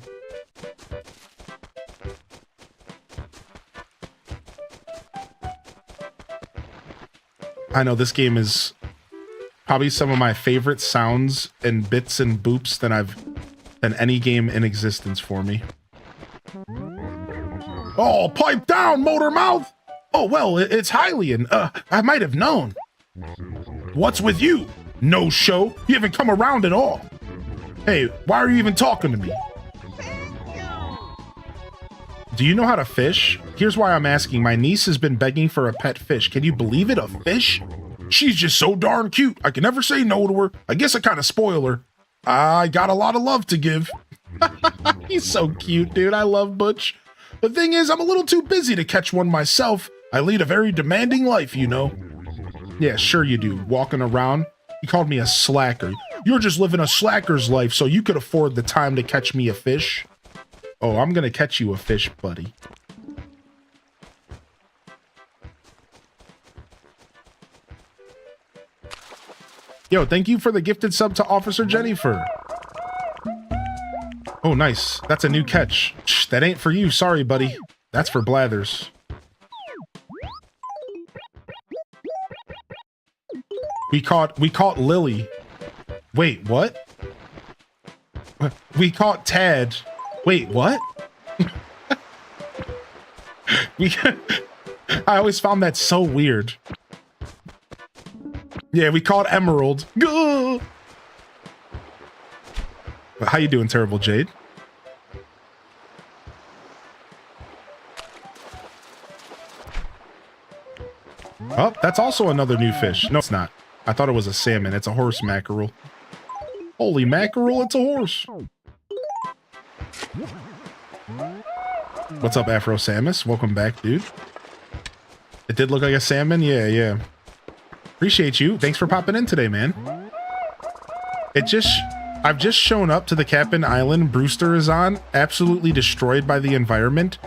I know this game is probably some of my favorite sounds and bits and boops than any game in existence for me. Oh, pipe down, Motor Mouth! Oh, well, it's Hylian. I might have known. What's with you? No show. You haven't come around at all. Hey, why are you even talking to me? Do you know how to fish? Here's why I'm asking. My niece has been begging for a pet fish. Can you believe it? A fish? She's just so darn cute. I can never say no to her. I guess I kind of spoil her. I got a lot of love to give. He's so cute, dude. I love Butch. The thing is, I'm a little too busy to catch one myself. I lead a very demanding life, you know. Yeah, sure you do. Walking around. He called me a slacker. You're just living a slacker's life, so you could afford the time to catch me a fish. Oh, I'm gonna catch you a fish, buddy. Yo, thank you for the gifted sub to Officer Jennifer. Oh, nice. That's a new catch. Shh, that ain't for you. Sorry, buddy. That's for Blathers. We caught Lily. Wait, what? We caught Tad. Wait, what? I always found that so weird. Yeah, we caught Emerald. Gah! How you doing, Terrible Jade? Oh, that's also another new fish. No, it's not. I thought it was a salmon. It's a horse mackerel. Holy mackerel, it's a horse. What's up, Afro Samus? Welcome back, dude. It did look like a salmon? Yeah, yeah. Appreciate you. Thanks for popping in today, man. I've just shown up to the Cap'n Island Brewster is on, absolutely destroyed by the environment.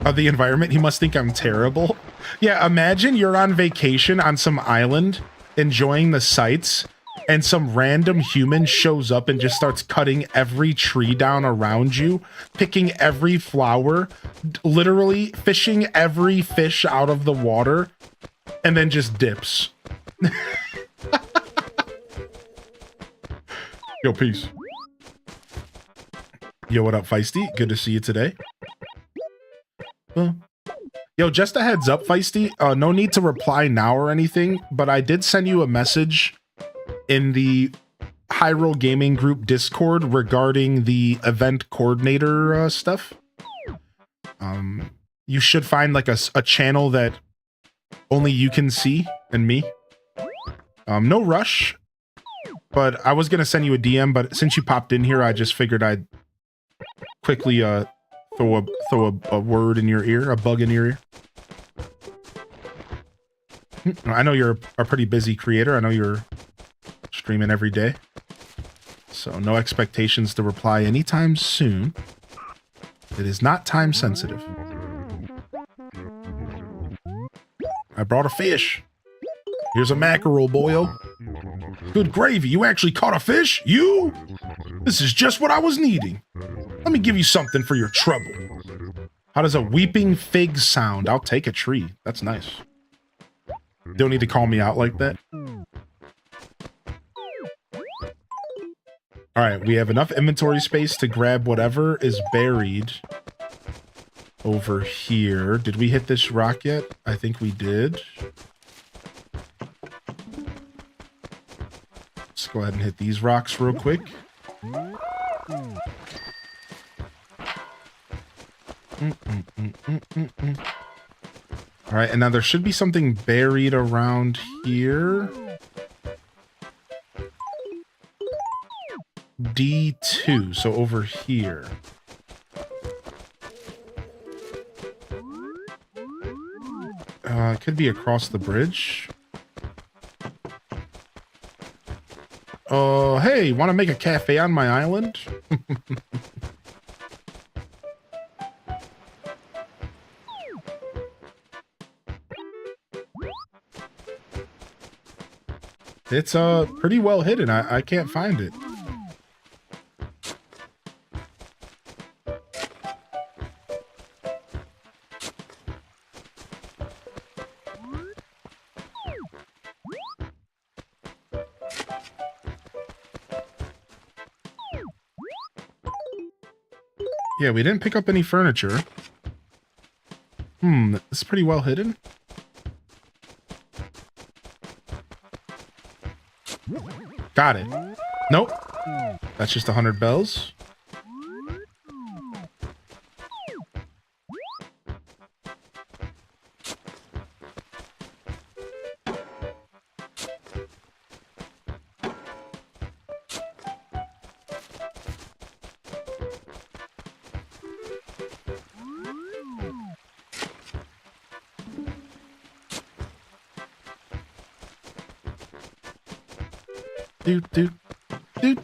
He must think I'm terrible. Yeah, imagine you're on vacation on some island, enjoying the sights, and some random human shows up and just starts cutting every tree down around you, picking every flower, literally fishing every fish out of the water, and then just dips. Yo, peace. Yo, what up, Feisty? Good to see you today. Yo, just a heads up, Feisty. No need to reply now or anything, but I did send you a message in the Hyrule Gaming Group Discord regarding the event coordinator stuff. You should find like a channel that only you can see and me. No rush, but I was gonna send you a DM, but since you popped in here, I just figured I'd quickly throw a word in your ear, a bug in your ear. I know you're a pretty busy creator. I know you're streaming every day, so no expectations to reply anytime soon. It is not time sensitive. I brought a fish. Here's a mackerel, boyo. Good gravy, you actually caught a fish? You? This is just what I was needing. Let me give you something for your trouble. How does a weeping fig sound? I'll take a tree. That's nice. Don't need to call me out like that. All right, we have enough inventory space to grab whatever is buried over here. Did we hit this rock yet? I think we did. Let's go ahead and hit these rocks real quick. All right, and now there should be something buried around here. D2, so over here. It could be across the bridge. Hey, want to make a cafe on my island? It's pretty well hidden. I can't find it. Yeah, we didn't pick up any furniture. It's pretty well hidden. Got it. Nope. That's just 100 bells.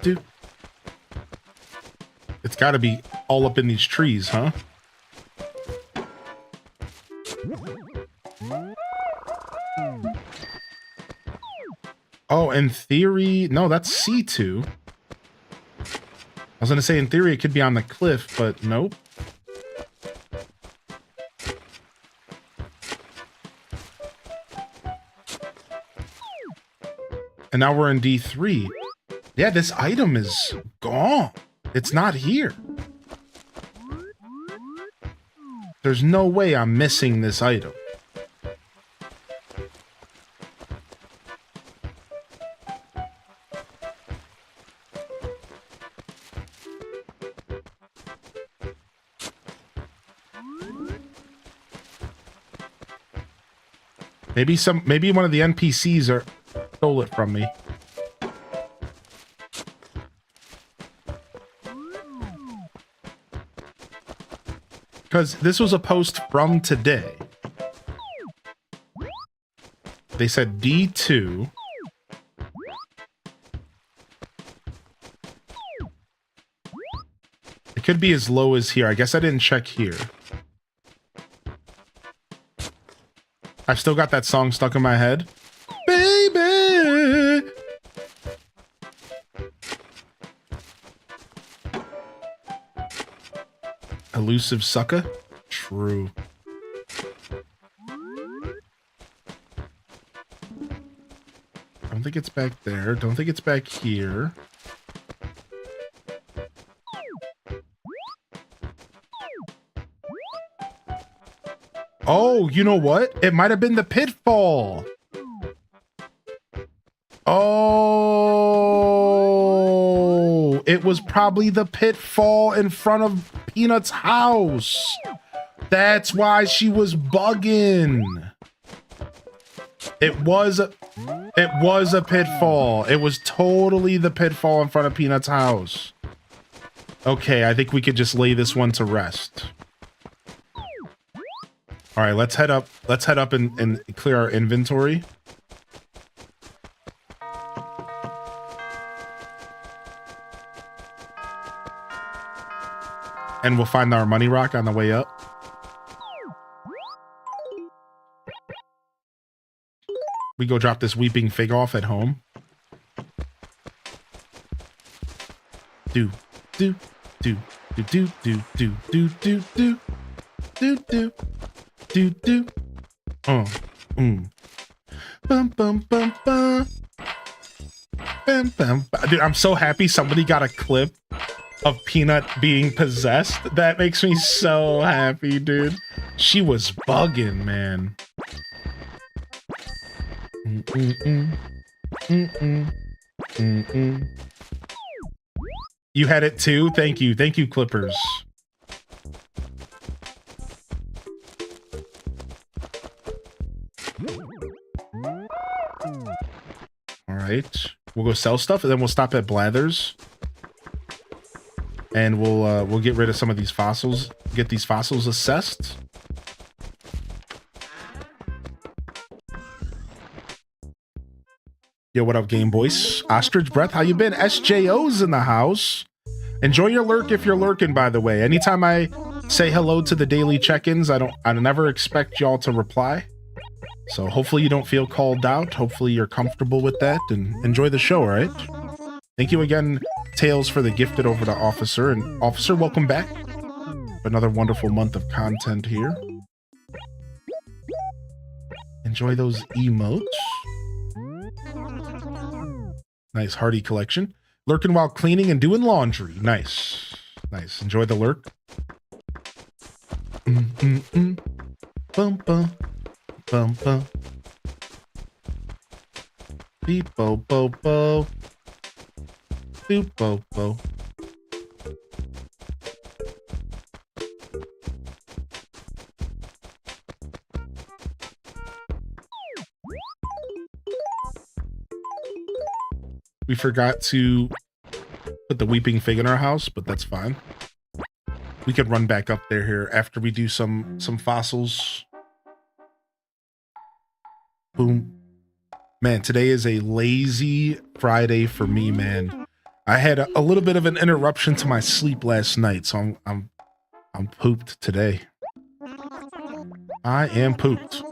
Do. It's got to be all up in these trees, huh? Oh, in theory, no, that's C2. was gonna say in theory it could be on the cliff, but nope. And now we're in D3. Yeah, this item is gone. It's not here. There's no way I'm missing this item. Maybe one of the NPCs stole it from me. Because this was a post from today. They said D2. It could be as low as here. I guess I didn't check here. I've still got that song stuck in my head. Baby! Elusive sucker? True. Don't think it's back there. Don't think it's back here. Oh, you know what? It might have been the pitfall. Oh, it was probably the pitfall in front of Peanut's house. That's why she was bugging. It was a pitfall. It was totally the pitfall in front of Peanut's house. Okay, I think we could just lay this one to rest. All right, let's head up. Let's head up and clear our inventory. And we'll find our money rock on the way up. We go drop this weeping fig off at home. Do. Do. Do. Do. Do. Do. Do. Do. Do. Do. Do. Do. Bum bum bum bum. Bum bum. Dude, I'm so happy somebody got a clip of Peanut being possessed. That makes me so happy, dude. She was bugging, man. You had it too? Thank you. Thank you, Clippers. All right. We'll go sell stuff and then we'll stop at Blathers. And we'll get rid of some of these fossils. Get these fossils assessed. Yo, what up, Game Boys? Ostrich Breath, how you been? SJO's in the house. Enjoy your lurk if you're lurking, by the way. Anytime I say hello to the daily check-ins, I never expect y'all to reply. So hopefully you don't feel called out. Hopefully you're comfortable with that and enjoy the show, all right? Thank you again, Tails, for the gifted over to Officer. And Officer, welcome back. Another wonderful month of content here. Enjoy those emotes. Nice hearty collection. Lurking while cleaning and doing laundry. Nice. Nice. Enjoy the lurk. Bum bum. Bum bum. Beep bo bo bo. Boop bo bo. We forgot to put the weeping fig in our house, but that's fine. We could run back up there here after we do some fossils. Boom. Man, today is a lazy Friday for me, man. I had a little bit of an interruption to my sleep last night, so I'm pooped today. I am pooped.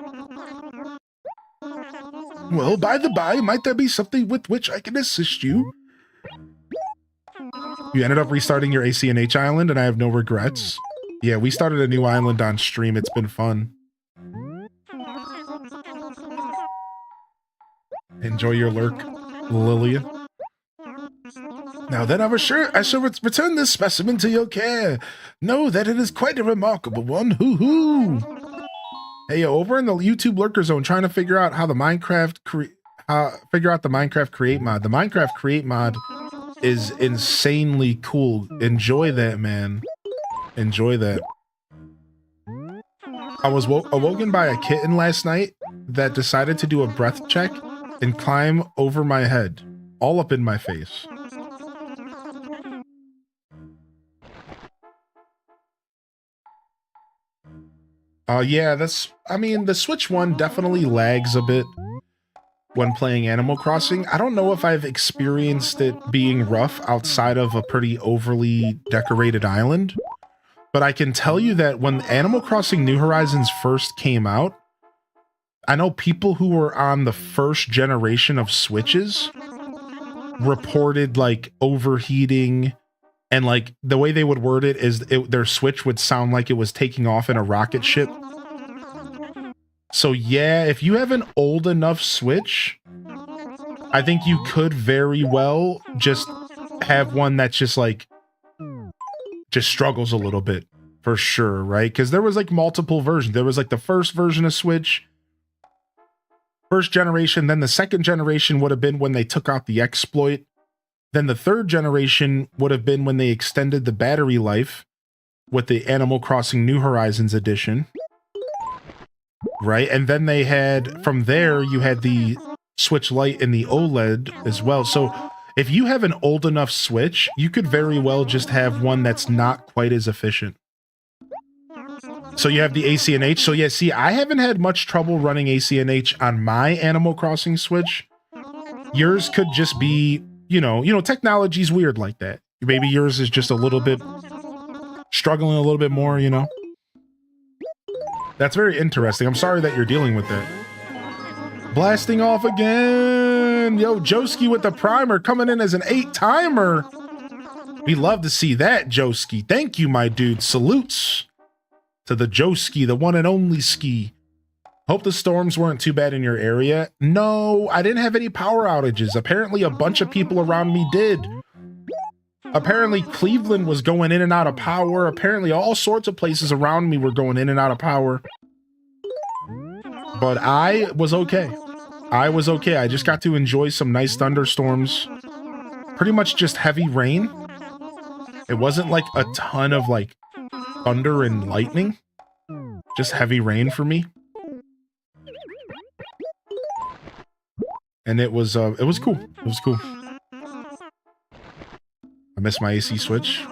Well, by the by, might there be something with which I can assist you? You ended up restarting your ACNH island, and I have no regrets. Yeah, we started a new island on stream. It's been fun. Enjoy your lurk, Lillian. Now then, I shall return this specimen to your care. Know that it is quite a remarkable one. Hoo-hoo! Hey, over in the YouTube Lurker Zone, trying to figure out how the Minecraft Create mod. The Minecraft Create mod is insanely cool. Enjoy that, man. Enjoy that. I was awoken by a kitten last night that decided to do a breath check and climb over my head, all up in my face. Yeah, I mean, the Switch one definitely lags a bit when playing Animal Crossing. I don't know if I've experienced it being rough outside of a pretty overly decorated island, but I can tell you that when Animal Crossing New Horizons first came out, I know people who were on the first generation of Switches reported like overheating, and like the way they would word it is their Switch would sound like it was taking off in a rocket ship. So yeah, if you have an old enough Switch, I think you could very well just have one that's just like, just struggles a little bit for sure, right? Because there was like multiple versions. There was like the first version of Switch, first generation, then the second generation would have been when they took out the exploit. Then the third generation would have been when they extended the battery life with the Animal Crossing New Horizons edition. Right? And then they had, from there, you had the Switch Lite and the OLED as well. So if you have an old enough Switch, you could very well just have one that's not quite as efficient. So you have the ACNH. So yeah, see, I haven't had much trouble running ACNH on my Animal Crossing Switch. Yours could just be, you know, technology's weird like that. Maybe yours is just a little bit struggling a little bit more, you know. That's very interesting. I'm sorry that you're dealing with that. Blasting off again. Yo, Joski with the primer coming in as an 8-timer. We love to see that, Joski. Thank you, my dude. Salutes to the Joski, the one and only ski. Hope the storms weren't too bad in your area. No, I didn't have any power outages. Apparently a bunch of people around me did. Apparently Cleveland was going in and out of power. Apparently all sorts of places around me were going in and out of power. But I was okay. I was okay. I just got to enjoy some nice thunderstorms. Pretty much just heavy rain. It wasn't like a ton of like thunder and lightning. Just heavy rain for me. And it was cool. It was cool. I miss my AC Switch.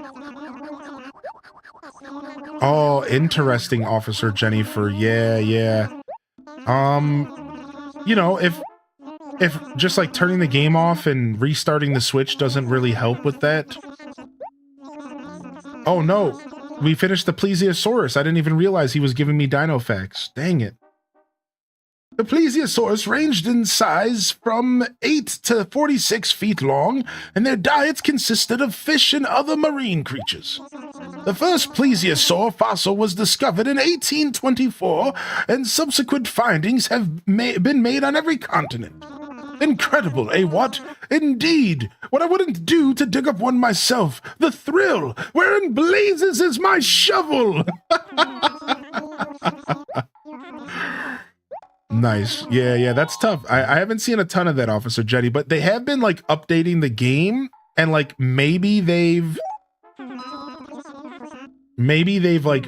Oh, interesting, Officer Jennifer. Yeah. You know, if just like turning the game off and restarting the Switch doesn't really help with that. Oh no, we finished the Plesiosaurus. I didn't even realize he was giving me dino facts. Dang it. The Plesiosaurus ranged in size from 8 to 46 feet long, and their diets consisted of fish and other marine creatures. The first plesiosaur fossil was discovered in 1824, and subsequent findings have been made on every continent. Incredible, eh, what? Indeed. What I wouldn't do to dig up one myself. The thrill. Where in blazes is my shovel? Nice. Yeah, that's tough. I haven't seen a ton of that, Officer Jetty, but they have been like updating the game, and like maybe they've like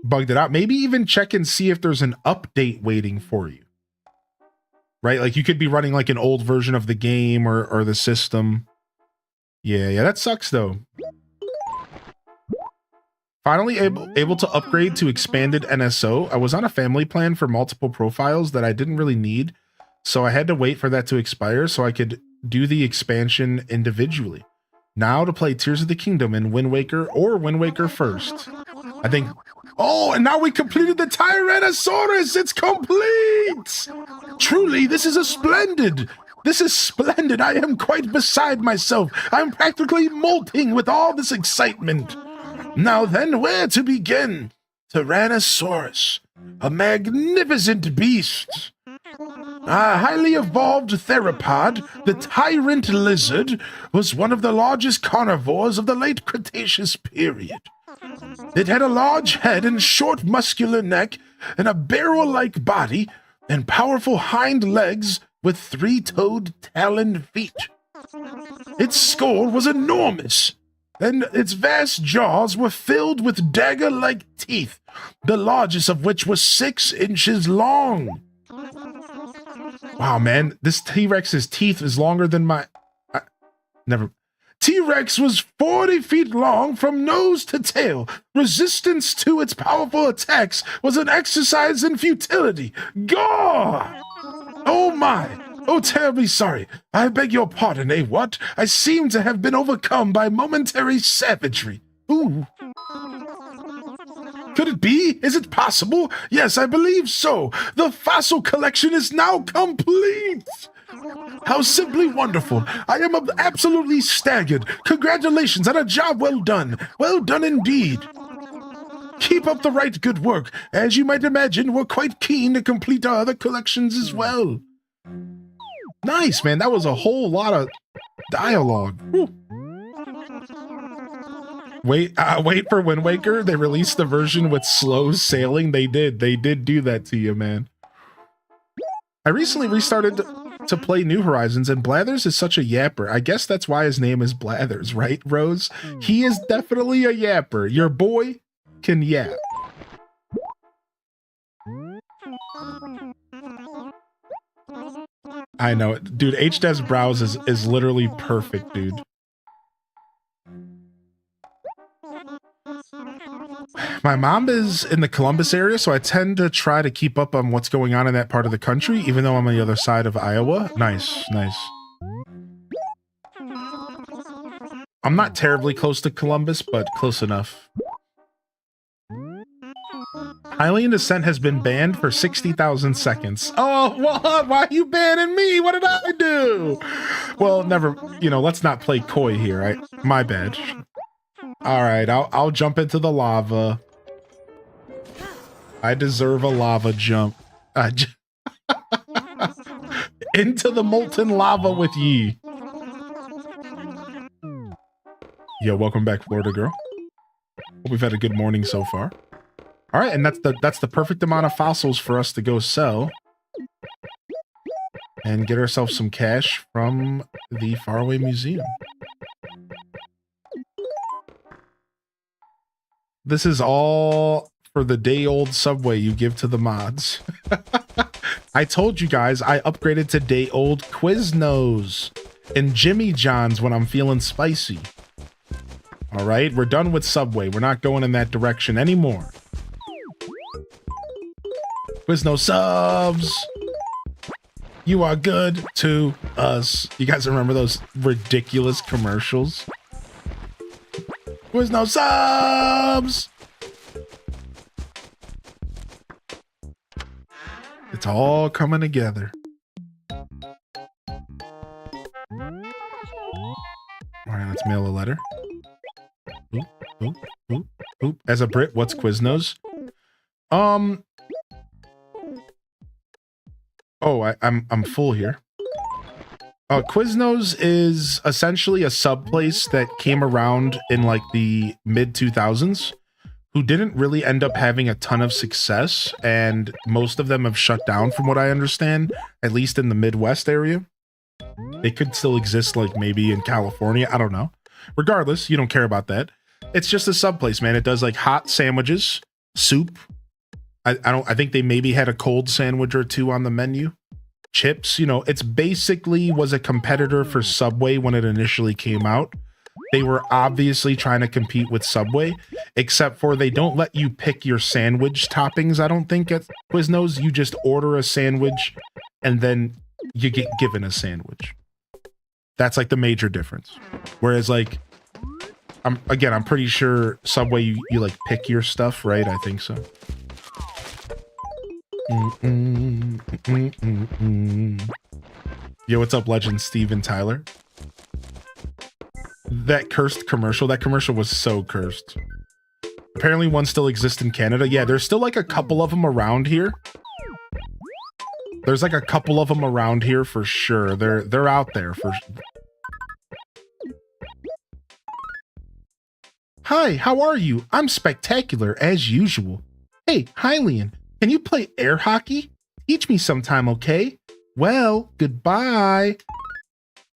bugged it out. Maybe even check and see if there's an update waiting for you. Right? Like you could be running like an old version of the game or the system. Yeah, that sucks though. Finally able to upgrade to expanded NSO. I was on a family plan for multiple profiles that I didn't really need, so I had to wait for that to expire so I could do the expansion individually. Now to play Tears of the Kingdom and Wind Waker or Wind Waker first. I think, oh, and now we completed the Tyrannosaurus. It's complete. Truly, this is a splendid. This is splendid. I am quite beside myself. I'm practically molting with all this excitement. Now then, where to begin? Tyrannosaurus, a magnificent beast. A highly evolved theropod, the tyrant lizard was one of the largest carnivores of the late Cretaceous period. It had a large head and short muscular neck and a barrel-like body and powerful hind legs with three-toed taloned feet. Its skull was enormous, and its vast jaws were filled with dagger-like teeth, the largest of which was 6 inches long. Wow, man, this T-Rex's teeth is longer than my... T-Rex was 40 feet long from nose to tail. Resistance to its powerful attacks was an exercise in futility. Gah! Oh my! Oh, terribly sorry. I beg your pardon, eh, what? I seem to have been overcome by momentary savagery. Ooh. Could it be? Is it possible? Yes, I believe so. The fossil collection is now complete. How simply wonderful. I am absolutely staggered. Congratulations on a job well done. Well done indeed. Keep up the right good work. As you might imagine, we're quite keen to complete our other collections as well. Nice, man. That was a whole lot of dialogue. Whew. Wait for Wind Waker. They released the version with slow sailing. They did do that to you, man. I recently restarted to play New Horizons, and Blathers is such a yapper. I guess that's why his name is Blathers, right, Rose? He is definitely a yapper. Your boy can yap. I know it. Dude, HDev's browse is literally perfect, dude. My mom is in the Columbus area, so I tend to try to keep up on what's going on in that part of the country, even though I'm on the other side of Iowa. Nice, nice. I'm not terribly close to Columbus, but close enough. Hylian Descent has been banned for 60,000 seconds. Oh, what? Why are you banning me? What did I do? Well, never, let's not play coy here, right? My bad. All right, I'll jump into the lava. I deserve a lava jump. Into the molten lava with ye. Yo, welcome back, Florida girl. Hope we've had a good morning so far. All right, and that's the perfect amount of fossils for us to go sell and get ourselves some cash from the Faraway Museum. This is all for the day-old Subway you give to the mods. I told you guys I upgraded to day-old Quiznos and Jimmy John's when I'm feeling spicy. All right, we're done with Subway. We're not going in that direction anymore. Quizno subs. You are good to us. You guys remember those ridiculous commercials? Quizno subs. It's all coming together. All right, let's mail a letter. Oop, oop, oop, oop. As a Brit, what's Quiznos? Oh, I'm full here. Quiznos is essentially a sub place that came around in like the mid 2000s, who didn't really end up having a ton of success, and most of them have shut down from what I understand, at least in the Midwest area. They could still exist like maybe in California, I don't know. Regardless, you don't care about that. It's just a sub place, man. It does like hot sandwiches, soup. I think they maybe had a cold sandwich or two on the menu. Chips, it's basically was a competitor for Subway when it initially came out. They were obviously trying to compete with Subway, except for they don't let you pick your sandwich toppings, I don't think, at Quiznos. You just order a sandwich and then you get given a sandwich. That's like the major difference. Whereas like, I'm pretty sure Subway, you like pick your stuff, right? I think so. Yo, what's up, Legend Steven Tyler? That cursed commercial, that commercial was so cursed. Apparently one still exists in Canada. Yeah, there's still like a couple of them around here. There's like a couple of them around here for sure. They're out there for. Hi, how are you? I'm spectacular as usual. Hey, Hylian, can you play air hockey? Teach me sometime, okay? Well, goodbye.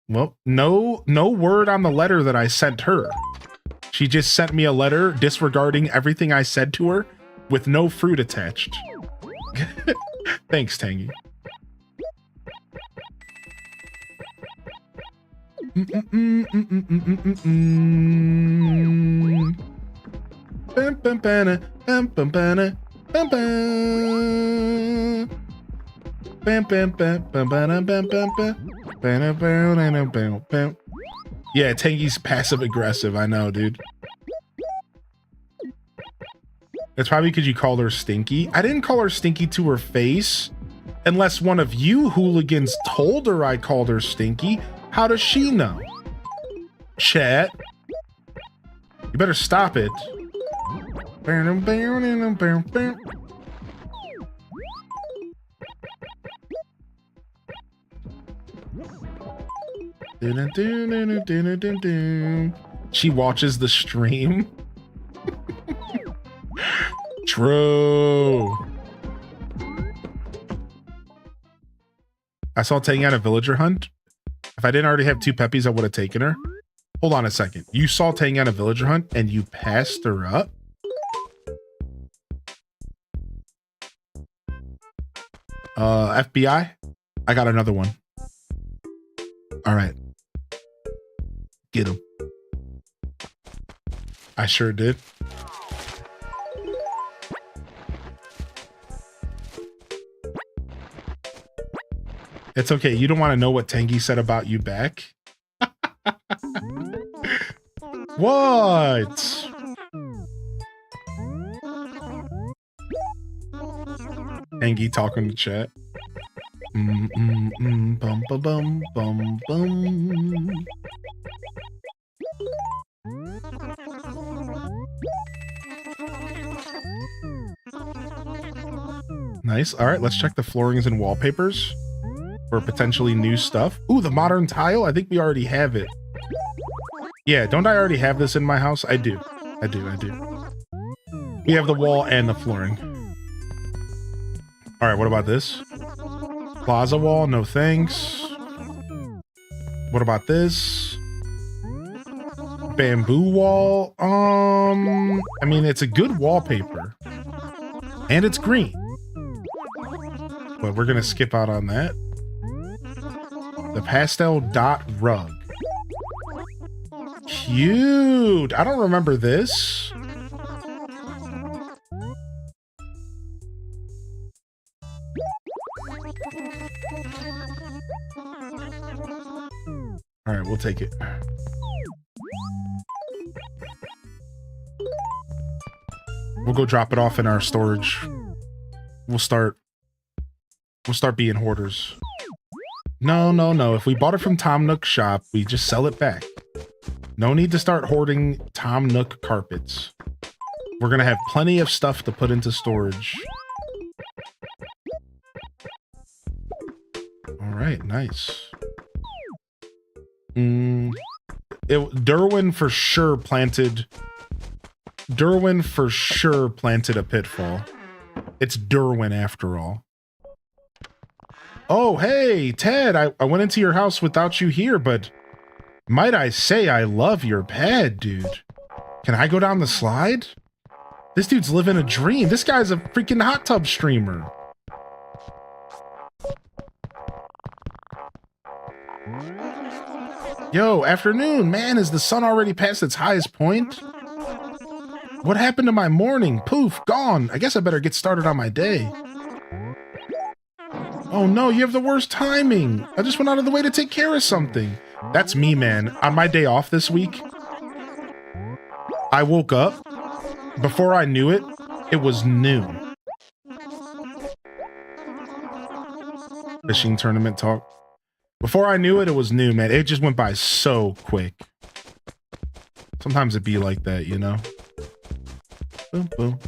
Well, no word on the letter that I sent her. She just sent me a letter disregarding everything I said to her with no fruit attached. Thanks, Tangy. Yeah, Tangy's passive aggressive. I know, dude. It's probably because you called her Stinky. I didn't call her Stinky to her face. Unless one of you hooligans told her I called her Stinky. How does she know? Chat. You better stop it. She watches the stream. True. I saw Tangy on a villager hunt. If I didn't already have 2 peppies, I would have taken her. Hold on a second. You saw Tangy on a villager hunt and you passed her up? FBI? I got another one. All right. Get him. I sure did. It's okay. You don't want to know what Tangy said about you back? What? Tangy talking to chat. Bum bum bum bum bum. Nice. All right, let's check the floorings and wallpapers for potentially new stuff. Ooh, the modern tile. I think we already have it. Yeah, don't I already have this in my house? I do. I do. We have the wall and the flooring. All right, what about this? Plaza wall, no thanks. What about this? Bamboo wall. I mean, it's a good wallpaper. And it's green. But we're gonna skip out on that. The pastel dot rug. Cute. I don't remember this. All right, we'll take it. We'll go drop it off in our storage. We'll start being hoarders. No. If we bought it from Tom Nook's shop, we just sell it back. No need to start hoarding Tom Nook carpets. We're gonna have plenty of stuff to put into storage. All right, nice. Derwin for sure planted a pitfall. It's Derwin after all. Oh, hey, Ted, I went into your house without you here, but might I say I love your pad, dude. Can I go down the slide? This dude's living a dream. This guy's a freaking hot tub streamer. Yo, afternoon, man, is the sun already past its highest point? What happened to my morning? Poof, gone. I guess I better get started on my day. Oh no, you have the worst timing. I just went out of the way to take care of something. That's me, man. On my day off this week, I woke up. Before I knew it, it was noon. Fishing tournament talk. Before I knew it, it was new, man. It just went by so quick. Sometimes it be like that, you know? Boom, boom,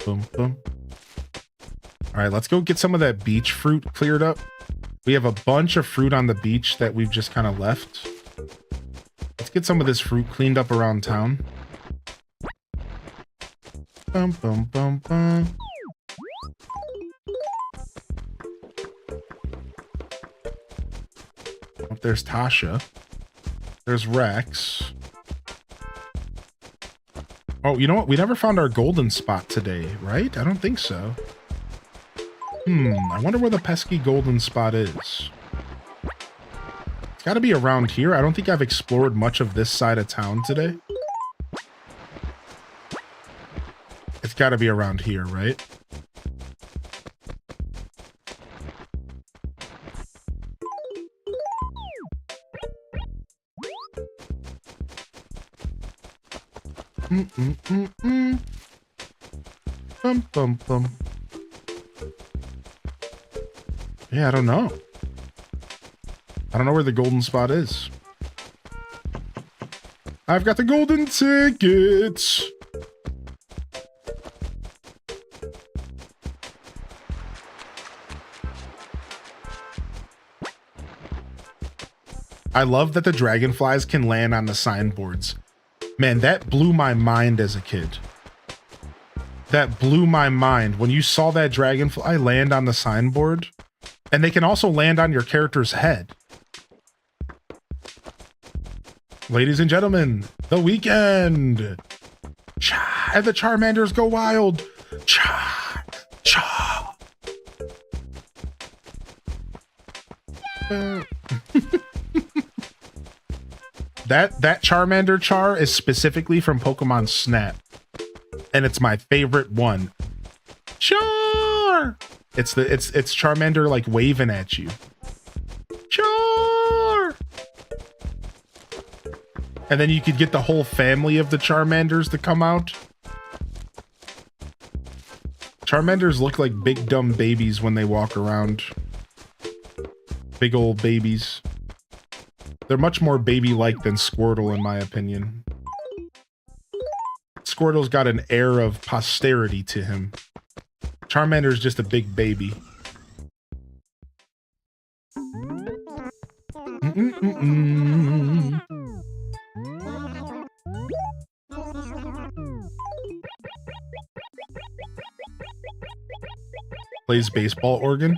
boom, boom. All right, let's go get some of that beach fruit cleared up. We have a bunch of fruit on the beach that we've just kind of left. Let's get some of this fruit cleaned up around town. Bum, bum, bum, bum. Oh, there's Tasha. There's Rex. Oh, you know what? We never found our golden spot today, right? I don't think so. I wonder where the pesky golden spot is. It's got to be around here. I don't think I've explored much of this side of town today. It's got to be around here, right? Bum, bum, bum. Yeah, I don't know. I don't know where the golden spot is. I've got the golden tickets. I love that the dragonflies can land on the signboards. Man, that blew my mind as a kid. That blew my mind. When you saw that dragonfly land on the signboard, and they can also land on your character's head. Ladies and gentlemen, the weekend. Cha, and the Charmanders go wild. Cha, cha. That Charmander char is specifically from Pokemon Snap. And it's my favorite one. Char! It's Charmander like waving at you. Char! And then you could get the whole family of the Charmanders to come out. Charmanders look like big dumb babies when they walk around. Big old babies. They're much more baby-like than Squirtle, in my opinion. Squirtle's got an air of posterity to him. Charmander's just a big baby. Plays baseball organ.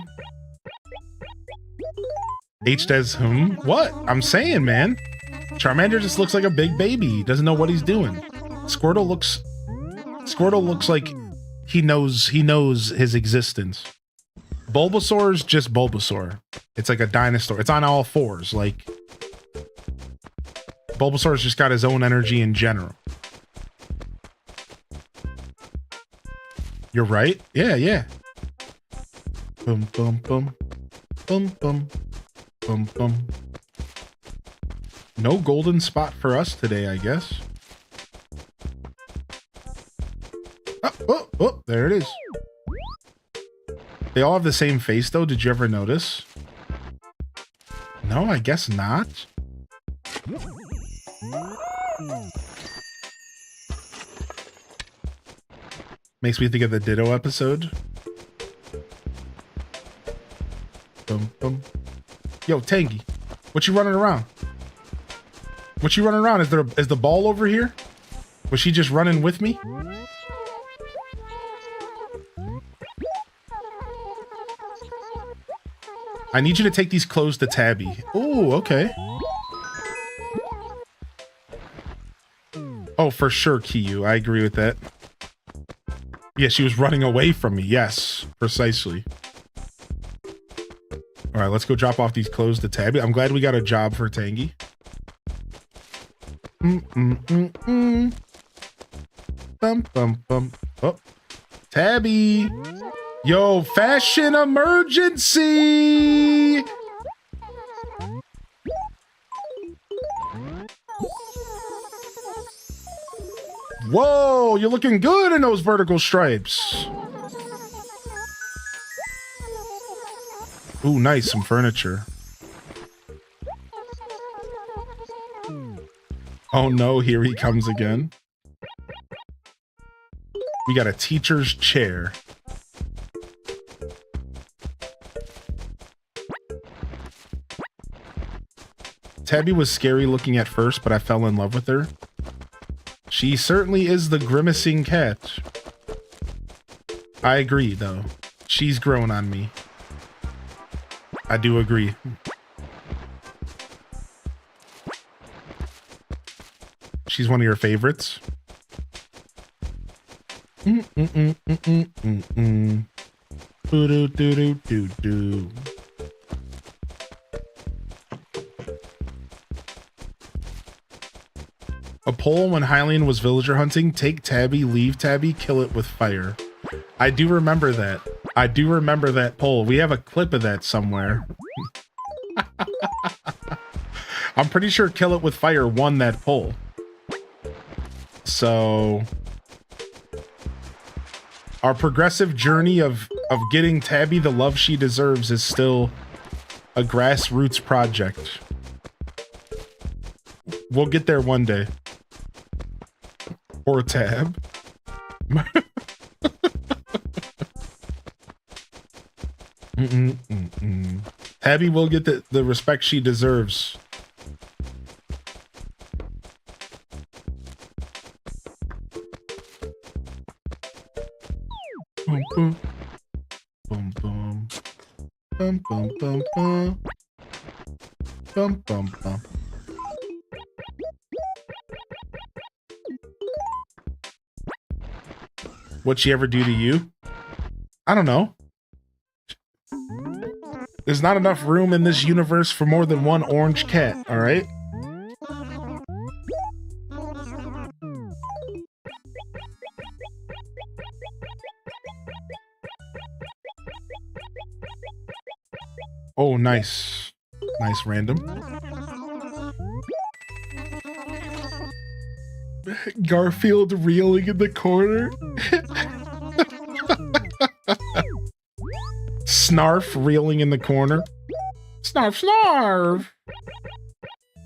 H does what? I'm saying, man. Charmander just looks like a big baby. He doesn't know what he's doing. Squirtle looks like he knows his existence. Bulbasaur's just Bulbasaur. It's like a dinosaur. It's on all fours. Like Bulbasaur's just got his own energy in general. You're right. Yeah. Boom, boom, boom, boom, boom, boom, boom. No golden spot for us today, I guess. Oh, there it is. They all have the same face, though. Did you ever notice? No, I guess not. Makes me think of the Ditto episode. Boom, boom. Yo, Tangy, what you running around? What you running around? Is the ball over here? Was she just running with me? I need you to take these clothes to Tabby. Oh, okay. Oh, for sure, Kiyu. I agree with that. Yeah, she was running away from me. Yes, precisely. All right, let's go drop off these clothes to Tabby. I'm glad we got a job for Tangy. Bum, bum, bum. Oh, Tabby. Yo, fashion emergency. Whoa, you're looking good in those vertical stripes. Ooh, nice, some furniture. Oh no, here he comes again. We got a teacher's chair. Tabby was scary looking at first, but I fell in love with her. She certainly is the grimacing cat. I agree, though. She's grown on me. I do agree. She's one of your favorites. Do-do-do-do-do-do. A poll when Hylian was villager hunting: take Tabby, leave Tabby, kill it with fire. I do remember that. I do remember that poll. We have a clip of that somewhere. I'm pretty sure kill it with fire won that poll. So our progressive journey of getting Tabby the love she deserves is still a grassroots project. We'll get there one day. Or Tab. Tabby will get the respect she deserves. Boom, boom. Boom, boom. Bum, bum, bum, bum. Bum, bum, bum. What'd she ever do to you? I don't know. There's not enough room in this universe for more than one orange cat, all right? Oh, nice. Nice random. Garfield reeling in the corner. Snarf reeling in the corner. Snarf, snarf.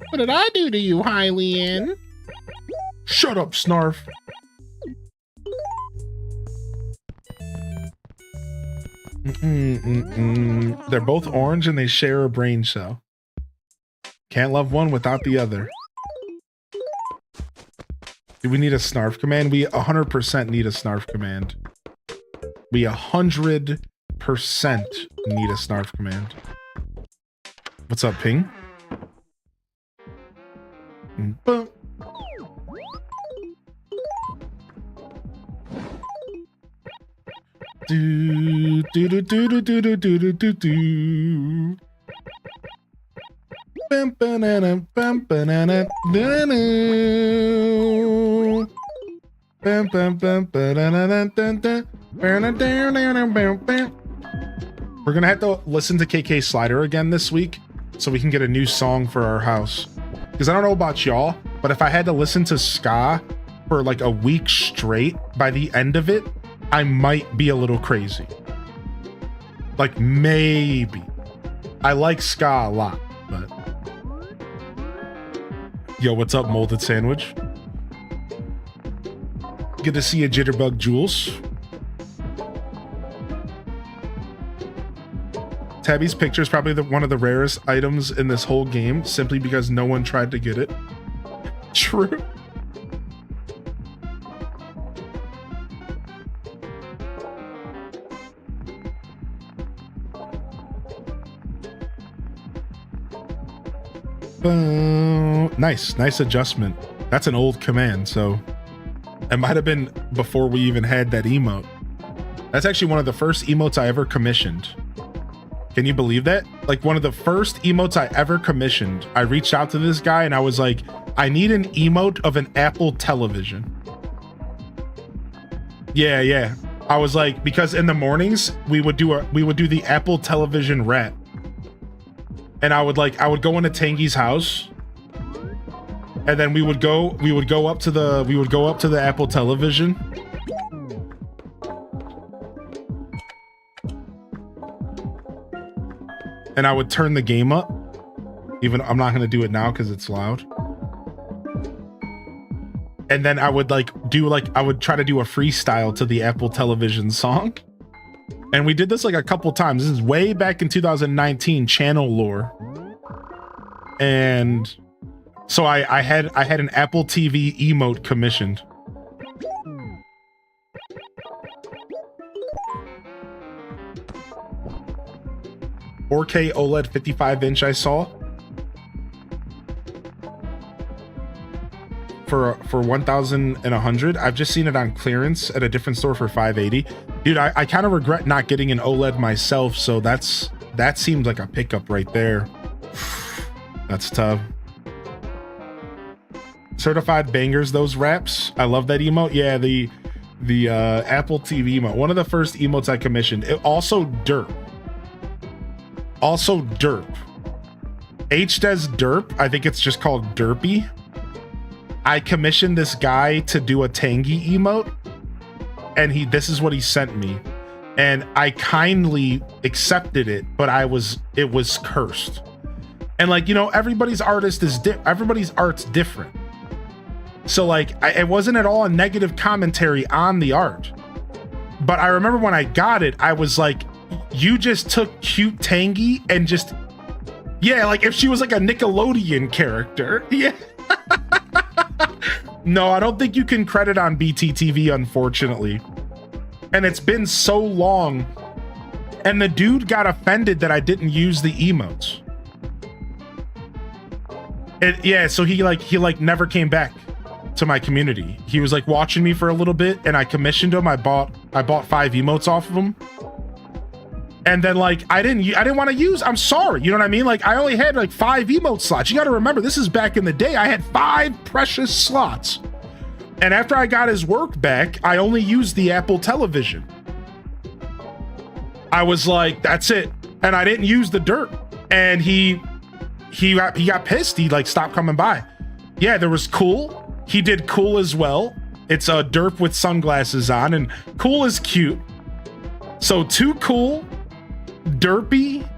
What did I do to you, Hylian? Shut up, Snarf. They're both orange and they share a brain cell. Can't love one without the other. Do we need a snarf command? We 100% need a snarf command. We 100% need a snarf command. What's up, Ping? Boom. Do do do do do do do do do do. Bam banana bam banana doo. Bam bam bam banana dun dun. We're gonna have to listen to KK Slider again this week so we can get a new song for our house. Because I don't know about y'all, but if I had to listen to ska for like a week straight, by the end of it, I might be a little crazy. Like, maybe. I like ska a lot, but... Yo, what's up, Molded Sandwich? Good to see you, Jitterbug Jules. Tabby's picture is probably one of the rarest items in this whole game, simply because no one tried to get it. True. Nice adjustment. That's an old command, so it might have been before we even had that emote. That's actually one of the first emotes I ever commissioned. Can you believe that? Like, one of the first emotes I ever commissioned, I reached out to this guy and I was like, I need an emote of an Apple television. Yeah. I was like, because in the mornings we would do the Apple television rap. And I would go into Tangy's house, and then we would go up to the Apple television. And I would turn the game up. Even I'm not gonna do it now because it's loud. and then I would I would try to do a freestyle to the Apple Television song. And we did this like a couple times. This is way back in 2019, channel lore. And so I had an Apple TV emote commissioned. $4K OLED 55-inch I saw for 1,100. I've just seen it on clearance at a different store for 580. Dude, I kind of regret not getting an OLED myself, so that seemed like a pickup right there. That's tough. Certified bangers, those raps. I love that emote. Yeah, the Apple TV emote. One of the first emotes I commissioned. It also derp. Also derp. HDes derp. I think it's just called derpy. I commissioned this guy to do a Tangy emote, and this is what he sent me, and I kindly accepted it, but it was cursed. And like, you know, everybody's art's different. So like, it wasn't at all a negative commentary on the art, but I remember when I got it, I was like, you just took cute Tangy and just, yeah, like if she was like a Nickelodeon character. Yeah. No, I don't think you can credit on BTTV, unfortunately. And it's been so long, and the dude got offended that I didn't use the emotes. Yeah, so he never came back to my community. He was like watching me for a little bit, and I commissioned him. I bought 5 emotes off of him. And then like I didn't want to use, I'm sorry, you know what I mean? Like I only had like 5 emote slots. You got to remember, this is back in the day. I had 5 precious slots. And after I got his work back, I only used the Apple Television. I was like, that's it. And I didn't use the dirt. And he got pissed. He like stopped coming by. Yeah, there was Cool. He did Cool as well. It's a derp with sunglasses on, and Cool is cute. So 2 Cool, Derpy,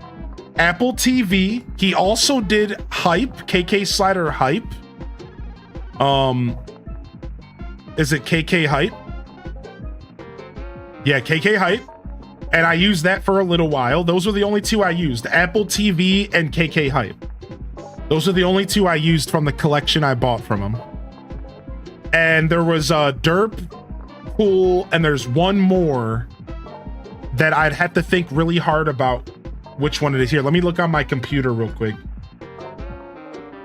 Apple TV. He also did Hype, KK Slider Hype. Is it KK Hype? Yeah, KK Hype. And I used that for a little while. Those were the only 2 I used, Apple TV and KK Hype. Those are the only 2 I used from the collection I bought from him. And there was Derp, Cool, and there's one more that I'd have to think really hard about which one it is. Here, let me look on my computer real quick.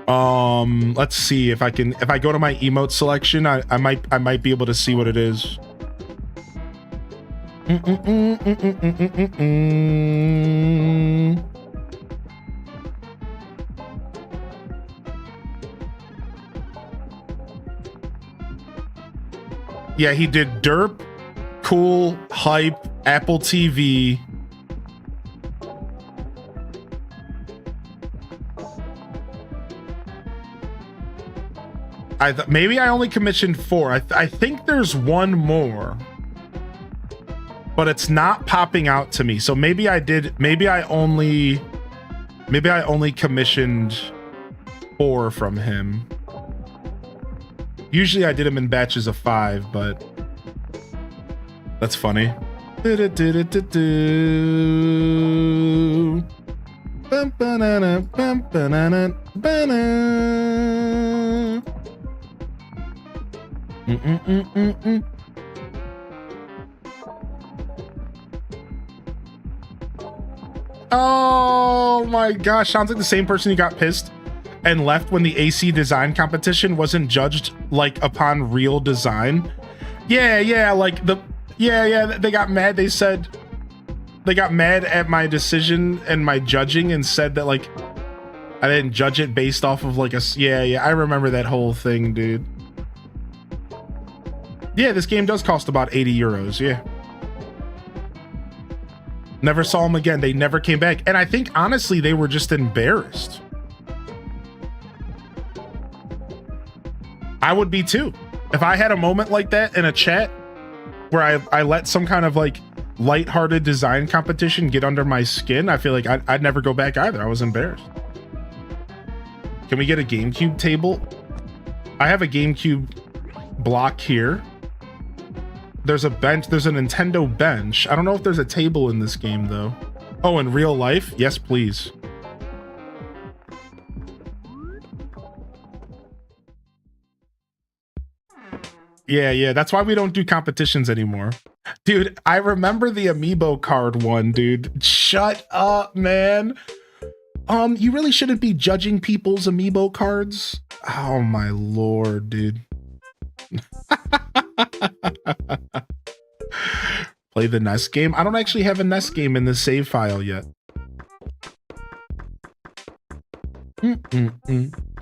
Let's see if I go to my emote selection, I might be able to see what it is. Yeah, he did Derp, Cool, Hype, Apple TV. Maybe I only commissioned 4. I think there's one more, but it's not popping out to me. So maybe I only commissioned 4 from him. Usually I did them in batches of 5, but that's funny. Oh my gosh, sounds like the same person who got pissed and left when the AC design competition wasn't judged like upon real design. Yeah, they got mad. They said they got mad at my decision and my judging and said that like I didn't judge it based off of like I remember that whole thing, dude. Yeah, this game does cost about 80 euros. Yeah. Never saw them again. They never came back. And I think honestly, they were just embarrassed. I would be too. If I had a moment like that in a chat where I let some kind of like lighthearted design competition get under my skin, I feel like I'd never go back either. I was embarrassed. Can we get a GameCube table? I have a GameCube block here. There's a bench. There's a Nintendo bench. I don't know if there's a table in this game though. Oh, in real life? Yes, please. Yeah, that's why we don't do competitions anymore. Dude, I remember the amiibo card one, dude. Shut up, man. You really shouldn't be judging people's amiibo cards. Oh my lord, dude. Play the NES game. I don't actually have a NES game in the save file yet.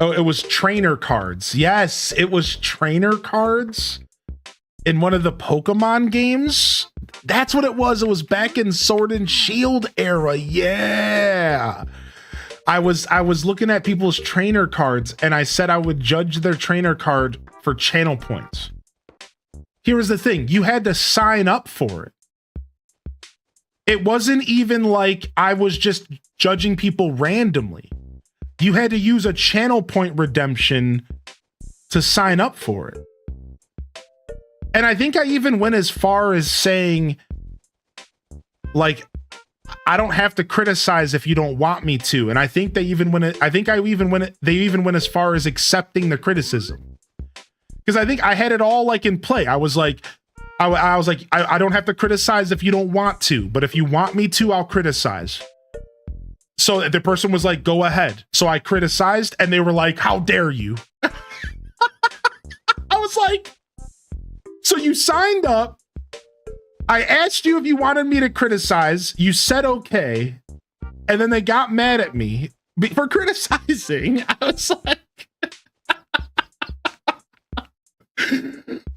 Oh, it was trainer cards. Yes, it was trainer cards in one of the Pokemon games. That's what it was. It was back in Sword and Shield era. Yeah. I was looking at people's trainer cards and I said I would judge their trainer card for channel points. Here was the thing. You had to sign up for it. It wasn't even like I was just judging people randomly. You had to use a channel point redemption to sign up for it. And I think I even went as far as saying, like, I don't have to criticize if you don't want me to. And I think they even went as far as accepting the criticism. Because I think I had it all like in play. I was like, I don't have to criticize if you don't want to, but if you want me to, I'll criticize. So the person was like, go ahead. So I criticized and they were like, how dare you? I was like, so you signed up. I asked you if you wanted me to criticize. You said okay. And then they got mad at me for criticizing. I was like,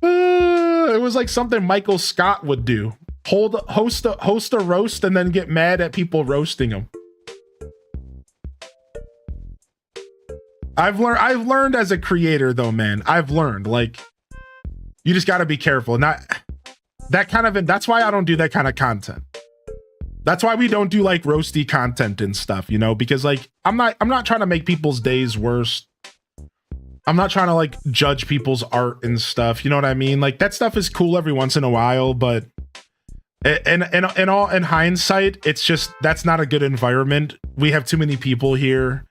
it was like something Michael Scott would do. Host a roast and then get mad at people roasting him. I've learned as a creator though, man. I've learned, like, you just got to be careful. Not that kind of, that's why I don't do that kind of content. That's why we don't do like roasty content and stuff, you know, because like I'm not trying to make people's days worse. I'm not trying to like judge people's art and stuff. You know what I mean? Like that stuff is cool every once in a while, but in hindsight, it's just, that's not a good environment. We have too many people here.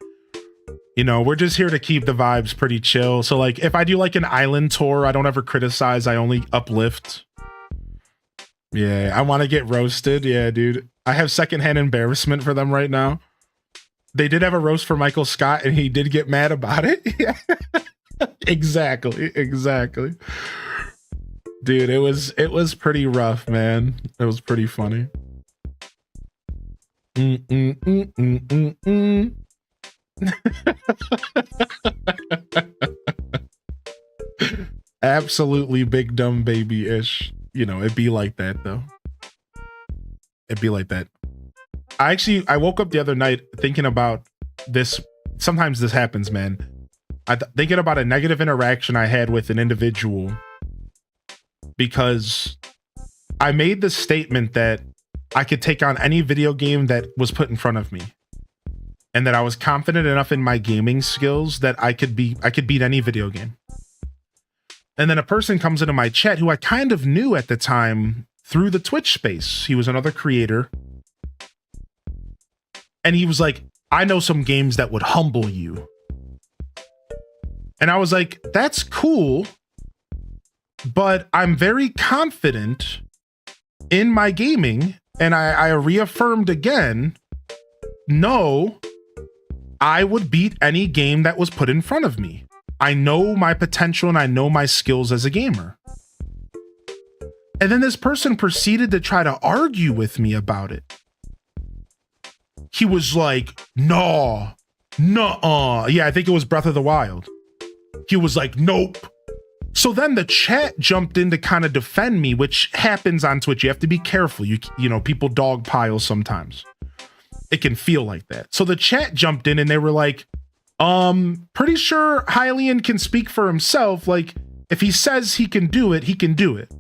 You know, we're just here to keep the vibes pretty chill. So like if I do like an island tour, I don't ever criticize. I only uplift. Yeah, I want to get roasted. Yeah, dude. I have secondhand embarrassment for them right now. They did have a roast for Michael Scott and he did get mad about it. Yeah. Exactly. Dude, it was pretty rough, man. It was pretty funny. Absolutely big dumb baby-ish. You know, it'd be like that though. It'd be like that. I woke up the other night thinking about this. Sometimes this happens, man. Thinking about a negative interaction I had with an individual because I made the statement that I could take on any video game that was put in front of me. And that I was confident enough in my gaming skills that I could beat any video game. And then a person comes into my chat who I kind of knew at the time through the Twitch space. He was another creator. And he was like, I know some games that would humble you. And I was like, that's cool, but I'm very confident in my gaming. And I reaffirmed again, no, I would beat any game that was put in front of me. I know my potential and I know my skills as a gamer. And then this person proceeded to try to argue with me about it. He was like, no, nuh-uh. Yeah, I think it was Breath of the Wild. He was like, nope. So then the chat jumped in to kind of defend me, which happens on Twitch. You have to be careful. You know, people dogpile sometimes. It can feel like that. So the chat jumped in and they were like, pretty sure Hylian can speak for himself. Like, if he says he can do it, he can do it.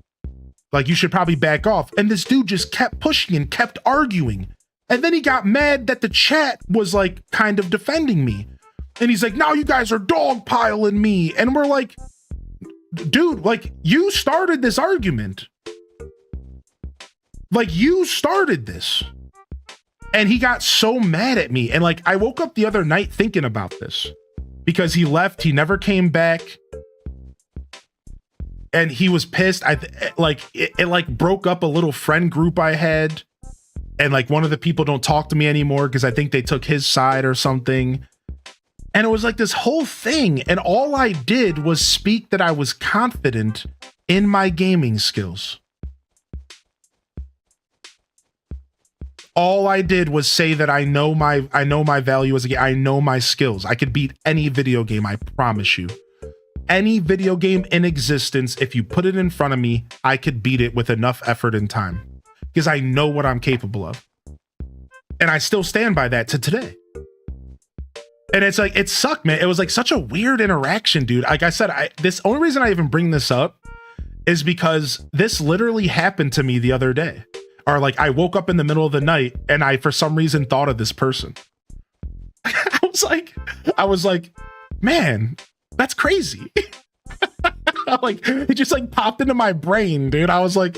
Like, you should probably back off. And this dude just kept pushing and kept arguing. And then he got mad that the chat was like kind of defending me. And he's like, now you guys are dogpiling me. And we're like, dude, like, you started this argument. Like, you started this. And he got so mad at me. And like, I woke up the other night thinking about this because he left. He never came back. And he was pissed. It like broke up a little friend group I had. And like one of the people don't talk to me anymore because I think they took his side or something. And it was like this whole thing. And all I did was speak that I was confident in my gaming skills. All I did was say that I know my value as a game. I know my skills. I could beat any video game, I promise you. Any video game in existence, if you put it in front of me, I could beat it with enough effort and time. Because I know what I'm capable of. And I still stand by that to today. And it's like, it sucked, man. It was like such a weird interaction, dude. Like I said, this only reason I even bring this up is because this literally happened to me the other day. Or like I woke up in the middle of the night and I, for some reason, thought of this person. I was like, man, that's crazy. Like it just like popped into my brain, dude. I was like,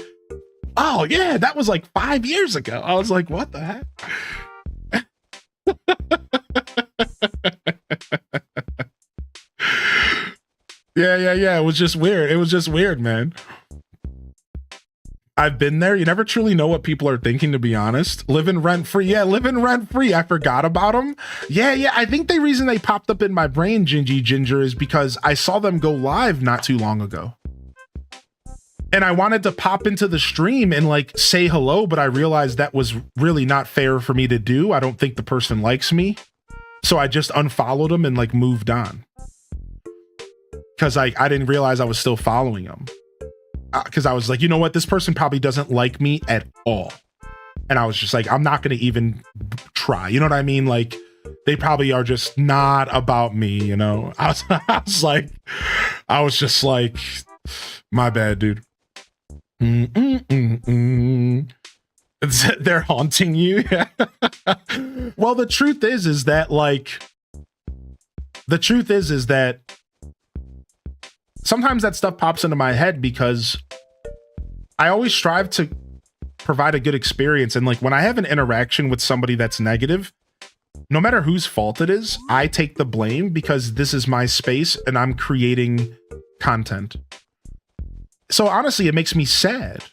oh yeah, that was like 5 years ago. I was like, what the heck? Yeah. It was just weird, man. I've been there. You never truly know what people are thinking, to be honest. Living rent free. Yeah, living rent free. I forgot about them. Yeah. I think the reason they popped up in my brain, Gingy Ginger, is because I saw them go live not too long ago. And I wanted to pop into the stream and like say hello, but I realized that was really not fair for me to do. I don't think the person likes me. So I just unfollowed them and like moved on. Because I didn't realize I was still following them. Because I was like, you know what? This person probably doesn't like me at all. And I was just like, I'm not going to even try. You know what I mean? Like, they probably are just not about me, you know? I was just like, my bad, dude. They're haunting you. Well, the truth is that sometimes that stuff pops into my head because I always strive to provide a good experience. And like when I have an interaction with somebody that's negative, no matter whose fault it is, I take the blame because this is my space and I'm creating content. So honestly, it makes me sad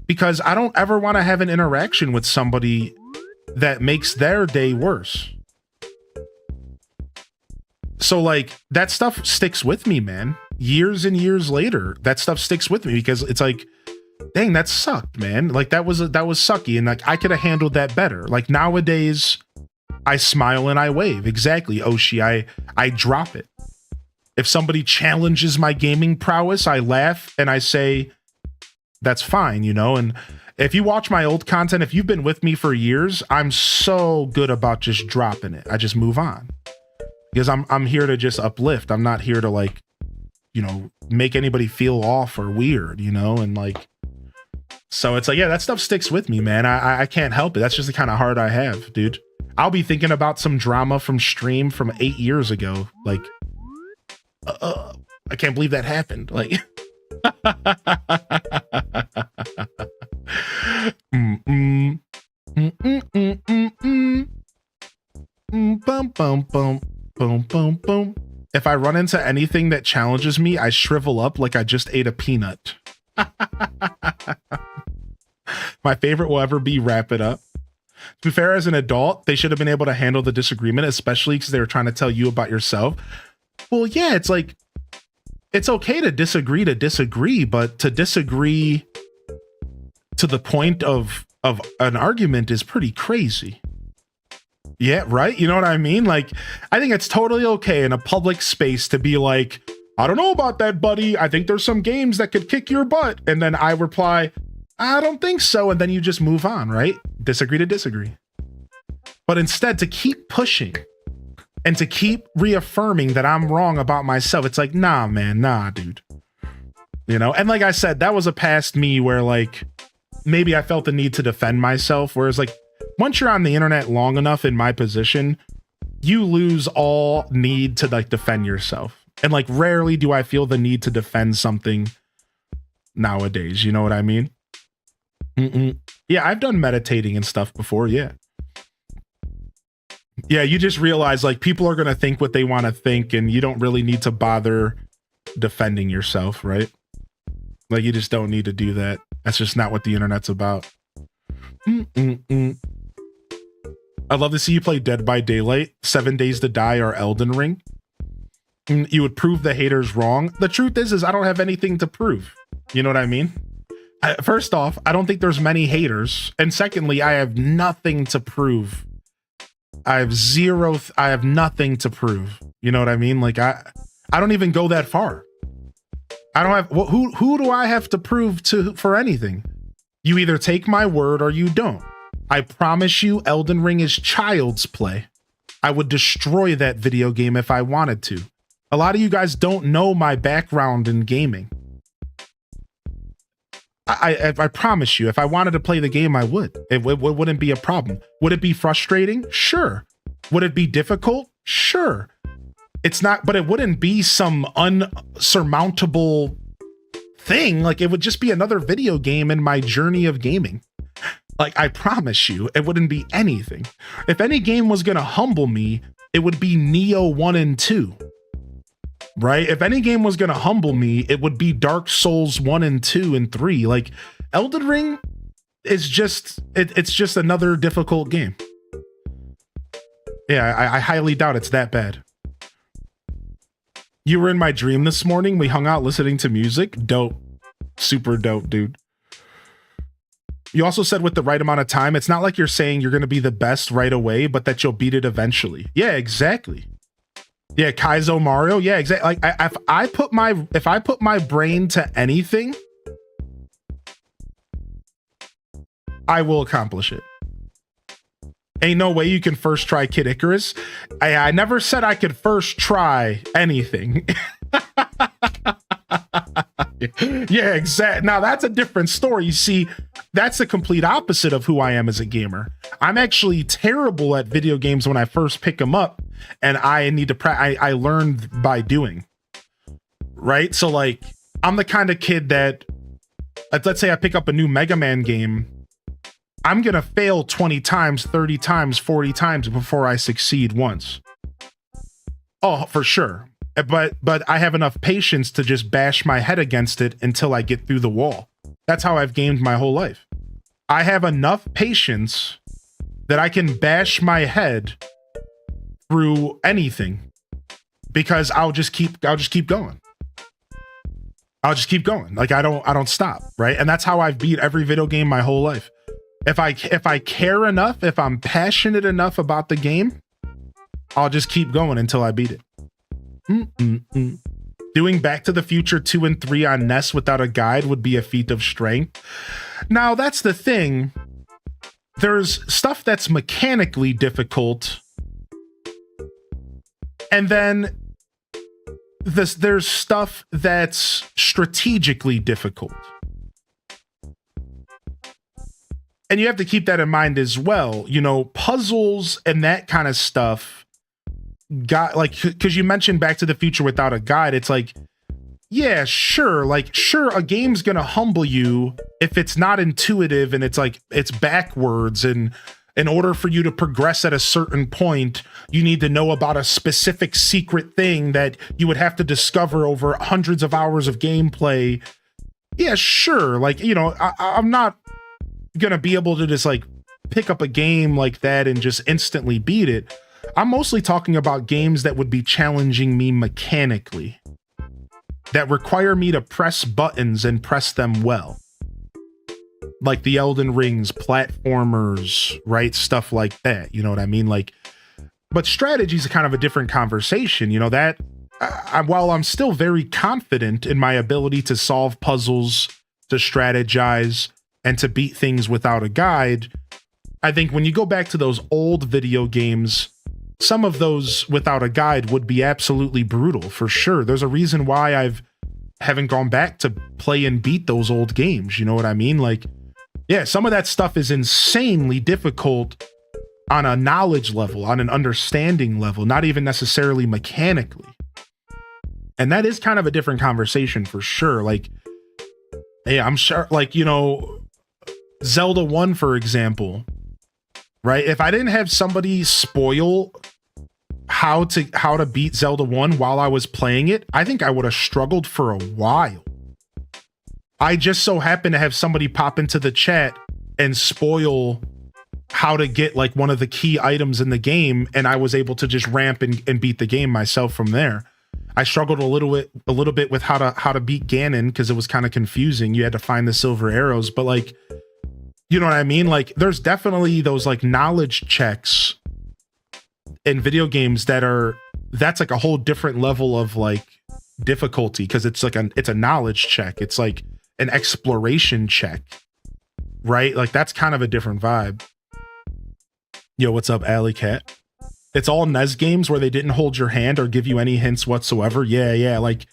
because I don't ever want to have an interaction with somebody that makes their day worse. So like that stuff sticks with me, man. Years and years later, that stuff sticks with me because it's like, dang, that sucked, man. Like that was sucky. And like, I could have handled that better. Like nowadays I smile and I wave. Exactly. Oshi, I drop it. If somebody challenges my gaming prowess, I laugh and I say, that's fine, you know? And if you watch my old content, if you've been with me for years, I'm so good about just dropping it. I just move on because I'm here to just uplift. I'm not here to like, you know, make anybody feel off or weird, you know? And like, so it's like, yeah, that stuff sticks with me, man. I can't help it. That's just the kind of heart I have, dude. I'll be thinking about some drama from stream from 8 years ago. Like, I can't believe that happened. Like, bum, bum, bum, boom, boom, boom. If I run into anything that challenges me, I shrivel up like I just ate a peanut. My favorite will ever be wrap it up. To be fair, as an adult, they should have been able to handle the disagreement, especially because they were trying to tell you about yourself. Well, yeah, it's like, it's okay to disagree, but to disagree to the point of an argument is pretty crazy. Yeah, right? You know what I mean? Like, I think it's totally okay in a public space to be like, I don't know about that, buddy. I think there's some games that could kick your butt. And then I reply, I don't think so. And then you just move on, right? Disagree to disagree. But instead, to keep pushing and to keep reaffirming that I'm wrong about myself, it's like, nah, man, nah, dude. You know? And like I said, that was a past me where like, maybe I felt the need to defend myself. Whereas like, once you're on the internet long enough in my position, you lose all need to like defend yourself. And like rarely do I feel the need to defend something nowadays. You know what I mean? Yeah, I've done meditating and stuff before. Yeah. Yeah, you just realize like people are going to think what they want to think and you don't really need to bother defending yourself, right? Like you just don't need to do that. That's just not what the internet's about. I'd love to see you play Dead by Daylight, 7 Days to Die, or Elden Ring. You would prove the haters wrong. The truth is I don't have anything to prove. You know what I mean? First off, I don't think there's many haters. And secondly, I have nothing to prove. I have nothing to prove. You know what I mean? Like I don't even go that far. I don't have, who do I have to prove to for anything? You either take my word or you don't. I promise you Elden Ring is child's play. I would destroy that video game if I wanted to. A lot of you guys don't know my background in gaming. I promise you, if I wanted to play the game, I would. It wouldn't be a problem. Would it be frustrating? Sure. Would it be difficult? Sure. It's not, but it wouldn't be some unsurmountable thing. Like it would just be another video game in my journey of gaming. Like I promise you, it wouldn't be anything. If any game was gonna humble me, it would be Neo 1 and 2. Right? If any game was going to humble me, it would be Dark Souls 1 and 2 and 3. Like Elden Ring is just, it's just another difficult game. Yeah, I highly doubt it's that bad. You were in my dream this morning. We hung out listening to music. Dope. Super dope, dude. You also said with the right amount of time, it's not like you're saying you're going to be the best right away, but that you'll beat it eventually. Yeah, exactly. Yeah, Kaizo Mario. Yeah, exactly. Like if I put my brain to anything, I will accomplish it. Ain't no way you can first try Kid Icarus. I never said I could first try anything. Yeah, exactly. Now that's a different story. You see, that's the complete opposite of who I am as a gamer. I'm actually terrible at video games when I first pick them up, and I need to I learned by doing. Right? So like, I'm the kind of kid that, let's say I pick up a new Mega Man game, I'm gonna fail 20 times, 30 times, 40 times before I succeed once. Oh, for sure. But I have enough patience to just bash my head against it until I get through the wall. That's how I've gamed my whole life. I have enough patience that I can bash my head through anything because I'll just keep going. I'll just keep going. Like I don't stop, right? And that's how I've beat every video game my whole life. If I care enough, if I'm passionate enough about the game, I'll just keep going until I beat it. Doing Back to the Future 2 and 3 on NES without a guide would be a feat of strength. Now, that's the thing. There's stuff that's mechanically difficult, and then there's stuff that's strategically difficult. And you have to keep that in mind as well. You know, puzzles and that kind of stuff got like, because you mentioned Back to the Future without a guide. It's like, yeah, sure. Like, sure, a game's going to humble you if it's not intuitive and it's like, it's backwards. And in order for you to progress at a certain point, you need to know about a specific secret thing that you would have to discover over hundreds of hours of gameplay. Yeah, sure. Like, you know, I'm not going to be able to just like pick up a game like that and just instantly beat it. I'm mostly talking about games that would be challenging me mechanically, that require me to press buttons and press them well. Like the Elden Rings, platformers, right? Stuff like that. You know what I mean? Like, but strategy is kind of a different conversation. You know, that while I'm still very confident in my ability to solve puzzles, to strategize, and to beat things without a guide, I think when you go back to those old video games, some of those without a guide would be absolutely brutal, for sure. There's a reason why haven't gone back to play and beat those old games. You know what I mean? Like, yeah, some of that stuff is insanely difficult on a knowledge level, on an understanding level, not even necessarily mechanically. And that is kind of a different conversation for sure. Like, hey, I'm sure, like, you know, Zelda 1, for example, right? If I didn't have somebody spoil how to beat Zelda 1 while I was playing it, I think I would have struggled for a while. I just so happened to have somebody pop into the chat and spoil how to get like one of the key items in the game, and I was able to just ramp and beat the game myself from there. I struggled a little bit with how to beat Ganon because it was kind of confusing. You had to find the silver arrows, but like, you know what I mean? Like, there's definitely those like knowledge checks in video games that's like a whole different level of like difficulty, because it's a knowledge check. It's like an exploration check, right? Like, that's kind of a different vibe. Yo, what's up, Alley Cat? It's all NES games where they didn't hold your hand or give you any hints whatsoever. Yeah, like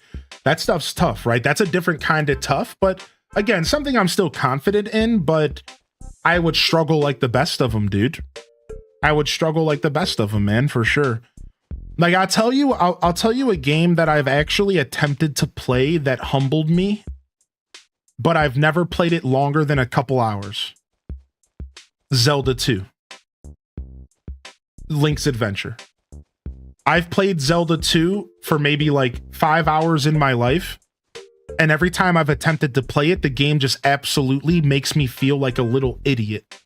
that stuff's tough, right? That's a different kind of tough, but again, something I'm still confident in, but I would struggle like the best of them, dude. I would struggle like the best of them, man, for sure. Like, I'll tell you a game that I've actually attempted to play that humbled me, but I've never played it longer than a couple hours. Zelda 2. Link's Adventure. I've played Zelda 2 for maybe like 5 hours in my life, and every time I've attempted to play it, the game just absolutely makes me feel like a little idiot.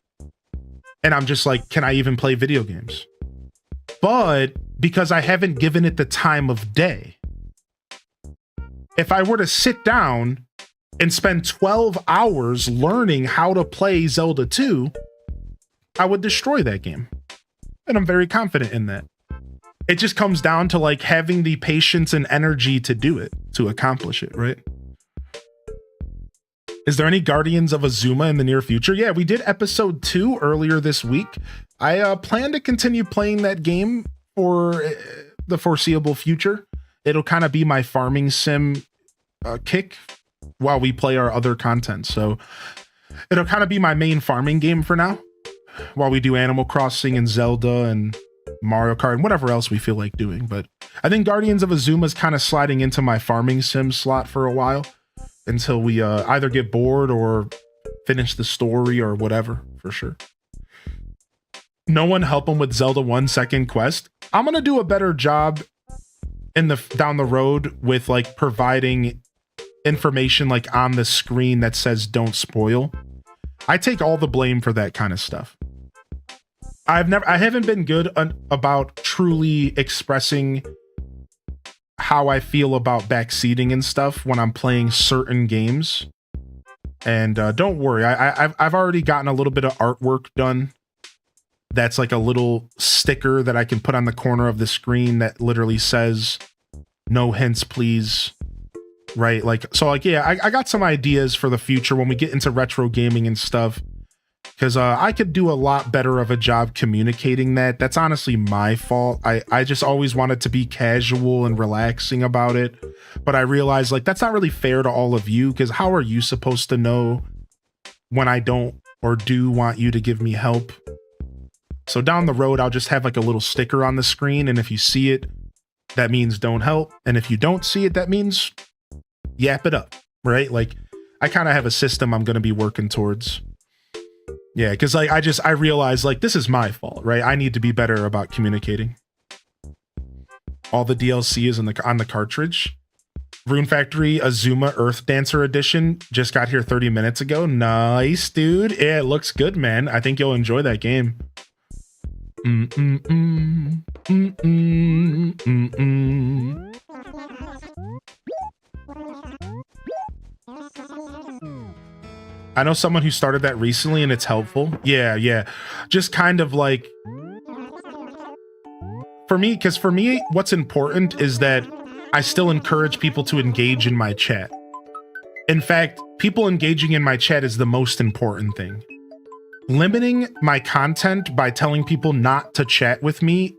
And I'm just like, can I even play video games? But because I haven't given it the time of day, if I were to sit down and spend 12 hours learning how to play Zelda 2, I would destroy that game. And I'm very confident in that. It just comes down to like having the patience and energy to do it, to accomplish it, right? Is there any Guardians of Azuma in the near future? Yeah, we did episode 2 earlier this week. I plan to continue playing that game for the foreseeable future. It'll kind of be my farming sim kick while we play our other content. So it'll kind of be my main farming game for now, while we do Animal Crossing and Zelda and Mario Kart and whatever else we feel like doing. But I think Guardians of Azuma is kind of sliding into my farming sim slot for a while until we either get bored or finish the story or whatever, for sure. No one help him with Zelda 1 second quest. I'm going to do a better job down the road with like providing information like on the screen that says don't spoil. I take all the blame for that kind of stuff. I haven't been good about truly expressing how I feel about backseating and stuff when I'm playing certain games. And don't worry, I've already gotten a little bit of artwork done. That's like a little sticker that I can put on the corner of the screen that literally says, "No hints, please." Right? Like, so like, yeah, I got some ideas for the future when we get into retro gaming and stuff, because I could do a lot better of a job communicating that. That's honestly my fault. I just always wanted to be casual and relaxing about it, but I realized like that's not really fair to all of you, because how are you supposed to know when I don't or do want you to give me help? So down the road, I'll just have like a little sticker on the screen, and if you see it, that means don't help, and if you don't see it, that means yap it up, right? Like, I kind of have a system I'm going to be working towards. Yeah, because like I realized like this is my fault, right? I need to be better about communicating. All the DLC is on the cartridge. Rune Factory Azuma Earth Dancer Edition just got here 30 minutes ago. Nice, dude. Yeah, it looks good, man. I think you'll enjoy that game. I know someone who started that recently and it's helpful. Yeah. Just kind of like, for me, what's important is that I still encourage people to engage in my chat. In fact, people engaging in my chat is the most important thing. Limiting my content by telling people not to chat with me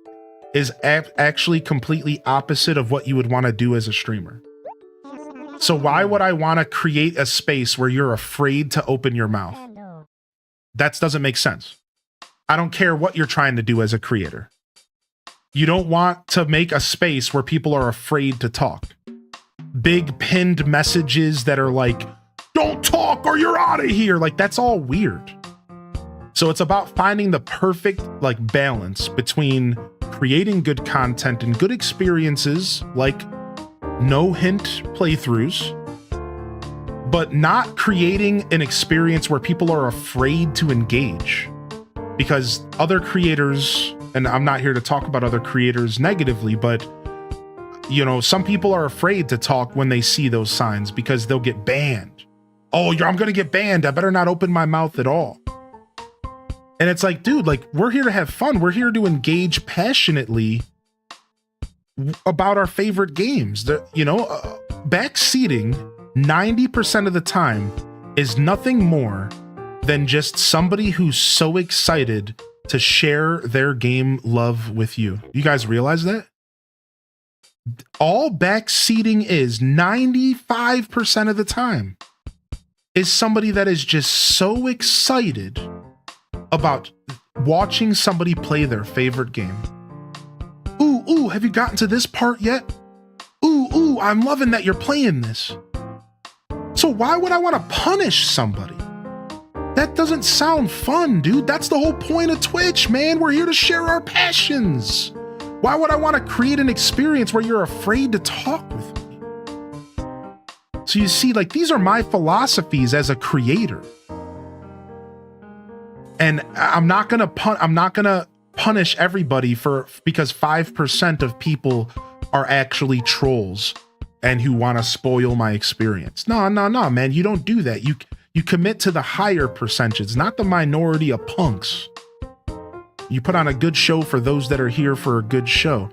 is actually completely opposite of what you would want to do as a streamer. So why would I want to create a space where you're afraid to open your mouth? That doesn't make sense. I don't care what you're trying to do as a creator. You don't want to make a space where people are afraid to talk. big pinned messages that are like, don't talk or you're out of here. Like, that's all weird. So it's about finding the perfect like balance between creating good content and good experiences, like no hint playthroughs, but not creating an experience where people are afraid to engage. Because other creators, and I'm not here to talk about other creators negatively, but you know, some people are afraid to talk when they see those signs because they'll get banned. Oh, I'm gonna get banned. I better not open my mouth at all. And it's like, dude, like, we're here to have fun. We're here to engage passionately about our favorite games. Backseating 90% of the time is nothing more than just somebody who's so excited to share their game love with you. You guys realize that? All backseating is 95% of the time is somebody that is just so excited about watching somebody play their favorite game. Ooh, have you gotten to this part yet? Ooh, I'm loving that you're playing this. So why would I want to punish somebody? That doesn't sound fun, dude. That's the whole point of Twitch, man. We're here to share our passions. Why would I want to create an experience where you're afraid to talk with me? So you see, like, these are my philosophies as a creator. And I'm not gonna punish everybody because 5% of people are actually trolls and who want to spoil my experience. No, man, you don't do that. You commit to the higher percentages, not the minority of punks. You put on a good show for those that are here for a good show,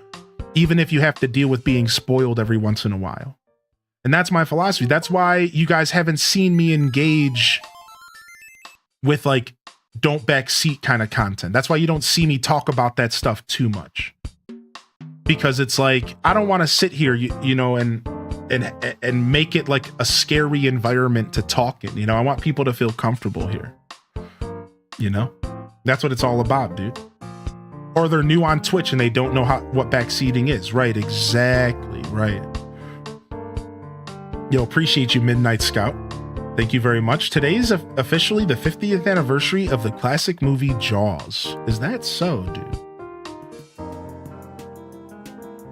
even if you have to deal with being spoiled every once in a while. And that's my philosophy. That's why you guys haven't seen me engage with like don't backseat kind of content. That's why you don't see me talk about that stuff too much. Because it's like, I don't want to sit here, you know, and make it like a scary environment to talk in. You know, I want people to feel comfortable here. You know, that's what it's all about, dude. Or they're new on Twitch and they don't know what backseating is. Right, exactly, right. Yo, appreciate you, Midnight Scout. Thank you very much. Today is officially the 50th anniversary of the classic movie Jaws. Is that so, dude?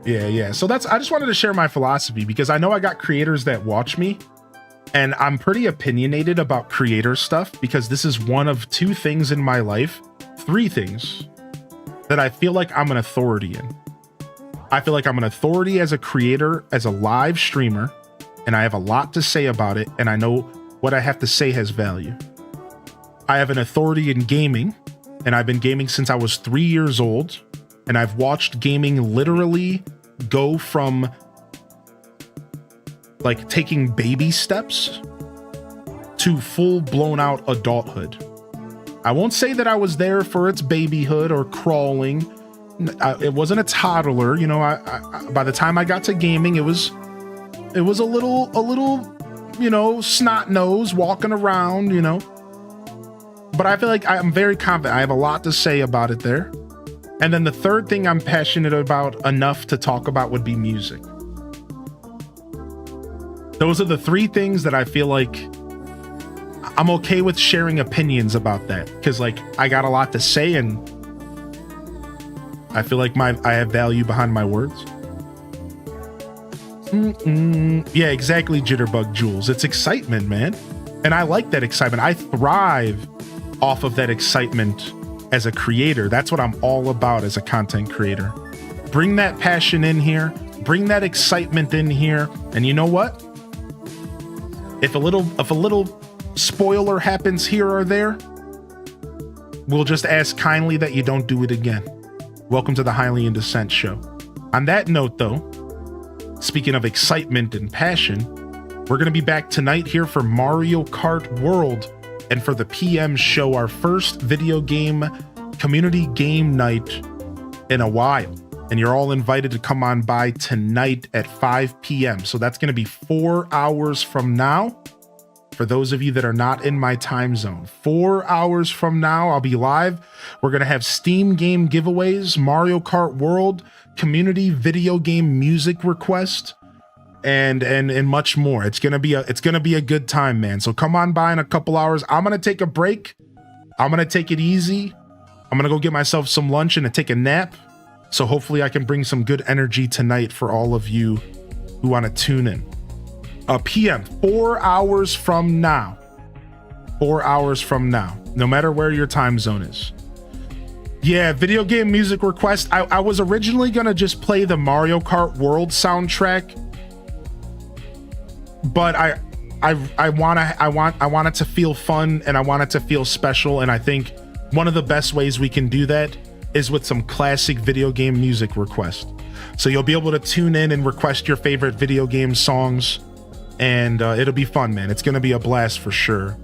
Yeah. So I just wanted to share my philosophy because I know I got creators that watch me and I'm pretty opinionated about creator stuff because this is one of two things in my life, three things that I feel like I'm an authority in. I feel like I'm an authority as a creator, as a live streamer, and I have a lot to say about it, and I know what I have to say has value. I have an authority in gaming, and I've been gaming since I was 3 years old, and I've watched gaming literally go from like taking baby steps to full blown out adulthood. I won't say that I was there for its babyhood or crawling. It wasn't a toddler, you know. I by the time I got to gaming, it was a little, you know, snot nose walking around, you know. But I feel like I'm very confident. I have a lot to say about it there. And then the third thing I'm passionate about enough to talk about would be music. Those are the three things that I feel like I'm okay with sharing opinions about that. Because like I got a lot to say and I feel like I have value behind my words. Yeah, exactly, Jitterbug Jules. It's excitement, man. And I like that excitement. I thrive off of that excitement as a creator. That's what I'm all about as a content creator. Bring that passion in here, bring that excitement in here. And you know what? If a little spoiler happens here or there, we'll just ask kindly that you don't do it again. Welcome to the Highly in Dissent show. On that note, though, speaking of excitement and passion, we're going to be back tonight here for Mario Kart World and for the PM show, our first video game community game night in a while. And you're all invited to come on by tonight at 5 p.m. So that's going to be 4 hours from now. For those of you that are not in my time zone, 4 hours from now, I'll be live. We're going to have Steam game giveaways, Mario Kart World, community video game music request, and much more. It's gonna be a good time, man. So come on by in a couple hours. I'm gonna take a break. I'm gonna take it easy. I'm gonna go get myself some lunch and take a nap. So hopefully I can bring some good energy tonight for all of you who want to tune in. PM, 4 hours from now. 4 hours from now, no matter where your time zone is. Yeah, video game music request. I was originally gonna just play the Mario Kart World soundtrack, but I want it to feel fun and I want it to feel special. And I think one of the best ways we can do that is with some classic video game music request. So you'll be able to tune in and request your favorite video game songs, and it'll be fun, man. It's gonna be a blast for sure.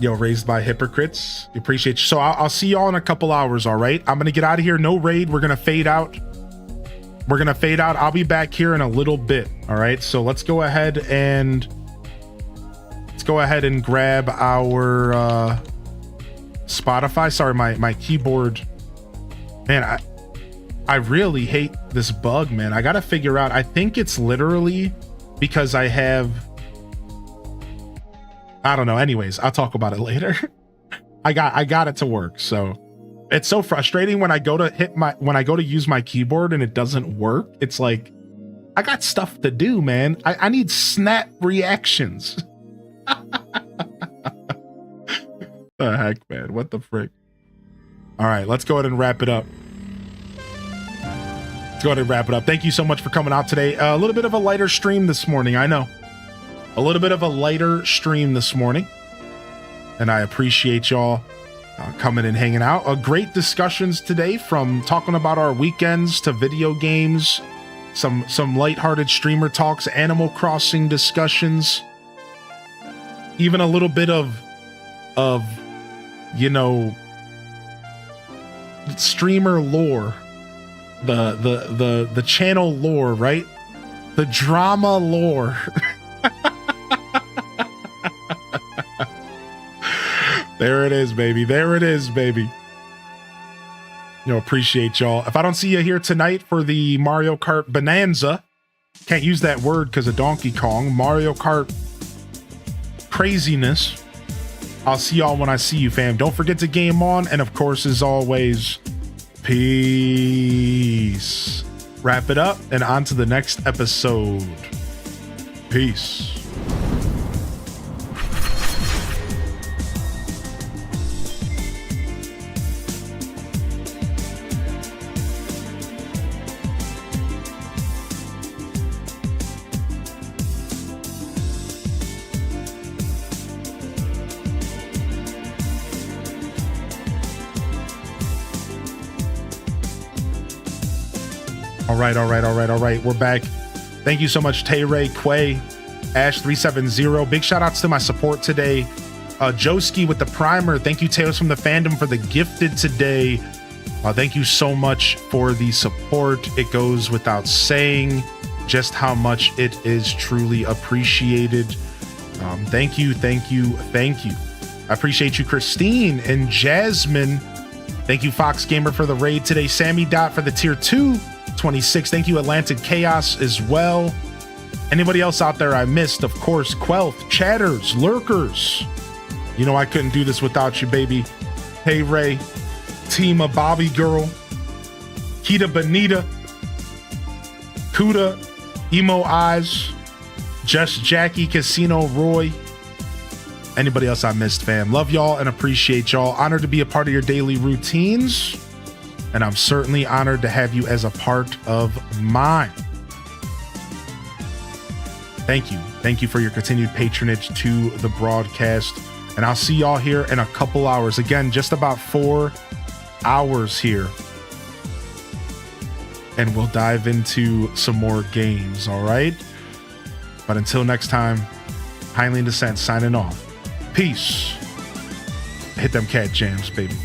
Yo, raised by hypocrites. Appreciate you. So I'll see y'all in a couple hours. All right, I'm gonna get out of here. No raid. We're gonna fade out. I'll be back here in a little bit. All right, so let's go ahead and grab our Spotify. Sorry, my keyboard, man. I really hate this bug, man. I gotta figure out. I think it's literally because I don't know. Anyways, I'll talk about it later. I got it to work. So it's so frustrating when I go to use my keyboard and it doesn't work. It's like, I got stuff to do, man. I need snap reactions. The heck, man? What the frick? All right, let's go ahead and wrap it up. Thank you so much for coming out today. A little bit of a lighter stream this morning. I know. A little bit of a lighter stream this morning. And I appreciate y'all coming and hanging out. Great discussions today, from talking about our weekends to video games, some lighthearted streamer talks, Animal Crossing discussions, even a little bit of streamer lore, the channel lore, right? The drama lore. There it is, baby. Appreciate y'all. If I don't see you here tonight for the Mario Kart Bonanza, can't use that word because of Donkey Kong, Mario Kart craziness, I'll see y'all when I see you, fam. Don't forget to game on, and of course, as always, peace. Wrap it up and on to the next episode. Peace. All right. We're back. Thank you so much, Tay-Ray, Quay, Ash370. Big shout outs to my support today. Joski with the primer. Thank you, Tales from the Fandom, for the gifted today. Thank you so much for the support. It goes without saying just how much it is truly appreciated. Thank you. I appreciate you, Christine and Jasmine. Thank you, Fox Gamer, for the raid today. Sammy Dot for the tier 2. 26. Thank you, Atlantic Chaos, as well. Anybody else out there I missed? Of course, Quelth, Chatters, Lurkers. I couldn't do this without you, baby. Hey Ray, Tima, Bobby Girl, Kita Benita, Kuda, Emo Eyes, Just Jackie, Casino Roy. Anybody else I missed, fam? Love y'all and appreciate y'all. Honored to be a part of your daily routines. And I'm certainly honored to have you as a part of mine. Thank you. Thank you for your continued patronage to the broadcast. And I'll see y'all here in a couple hours. Again, just about 4 hours here. And we'll dive into some more games, all right? But until next time, Highly in Descent signing off. Peace. Hit them cat jams, baby.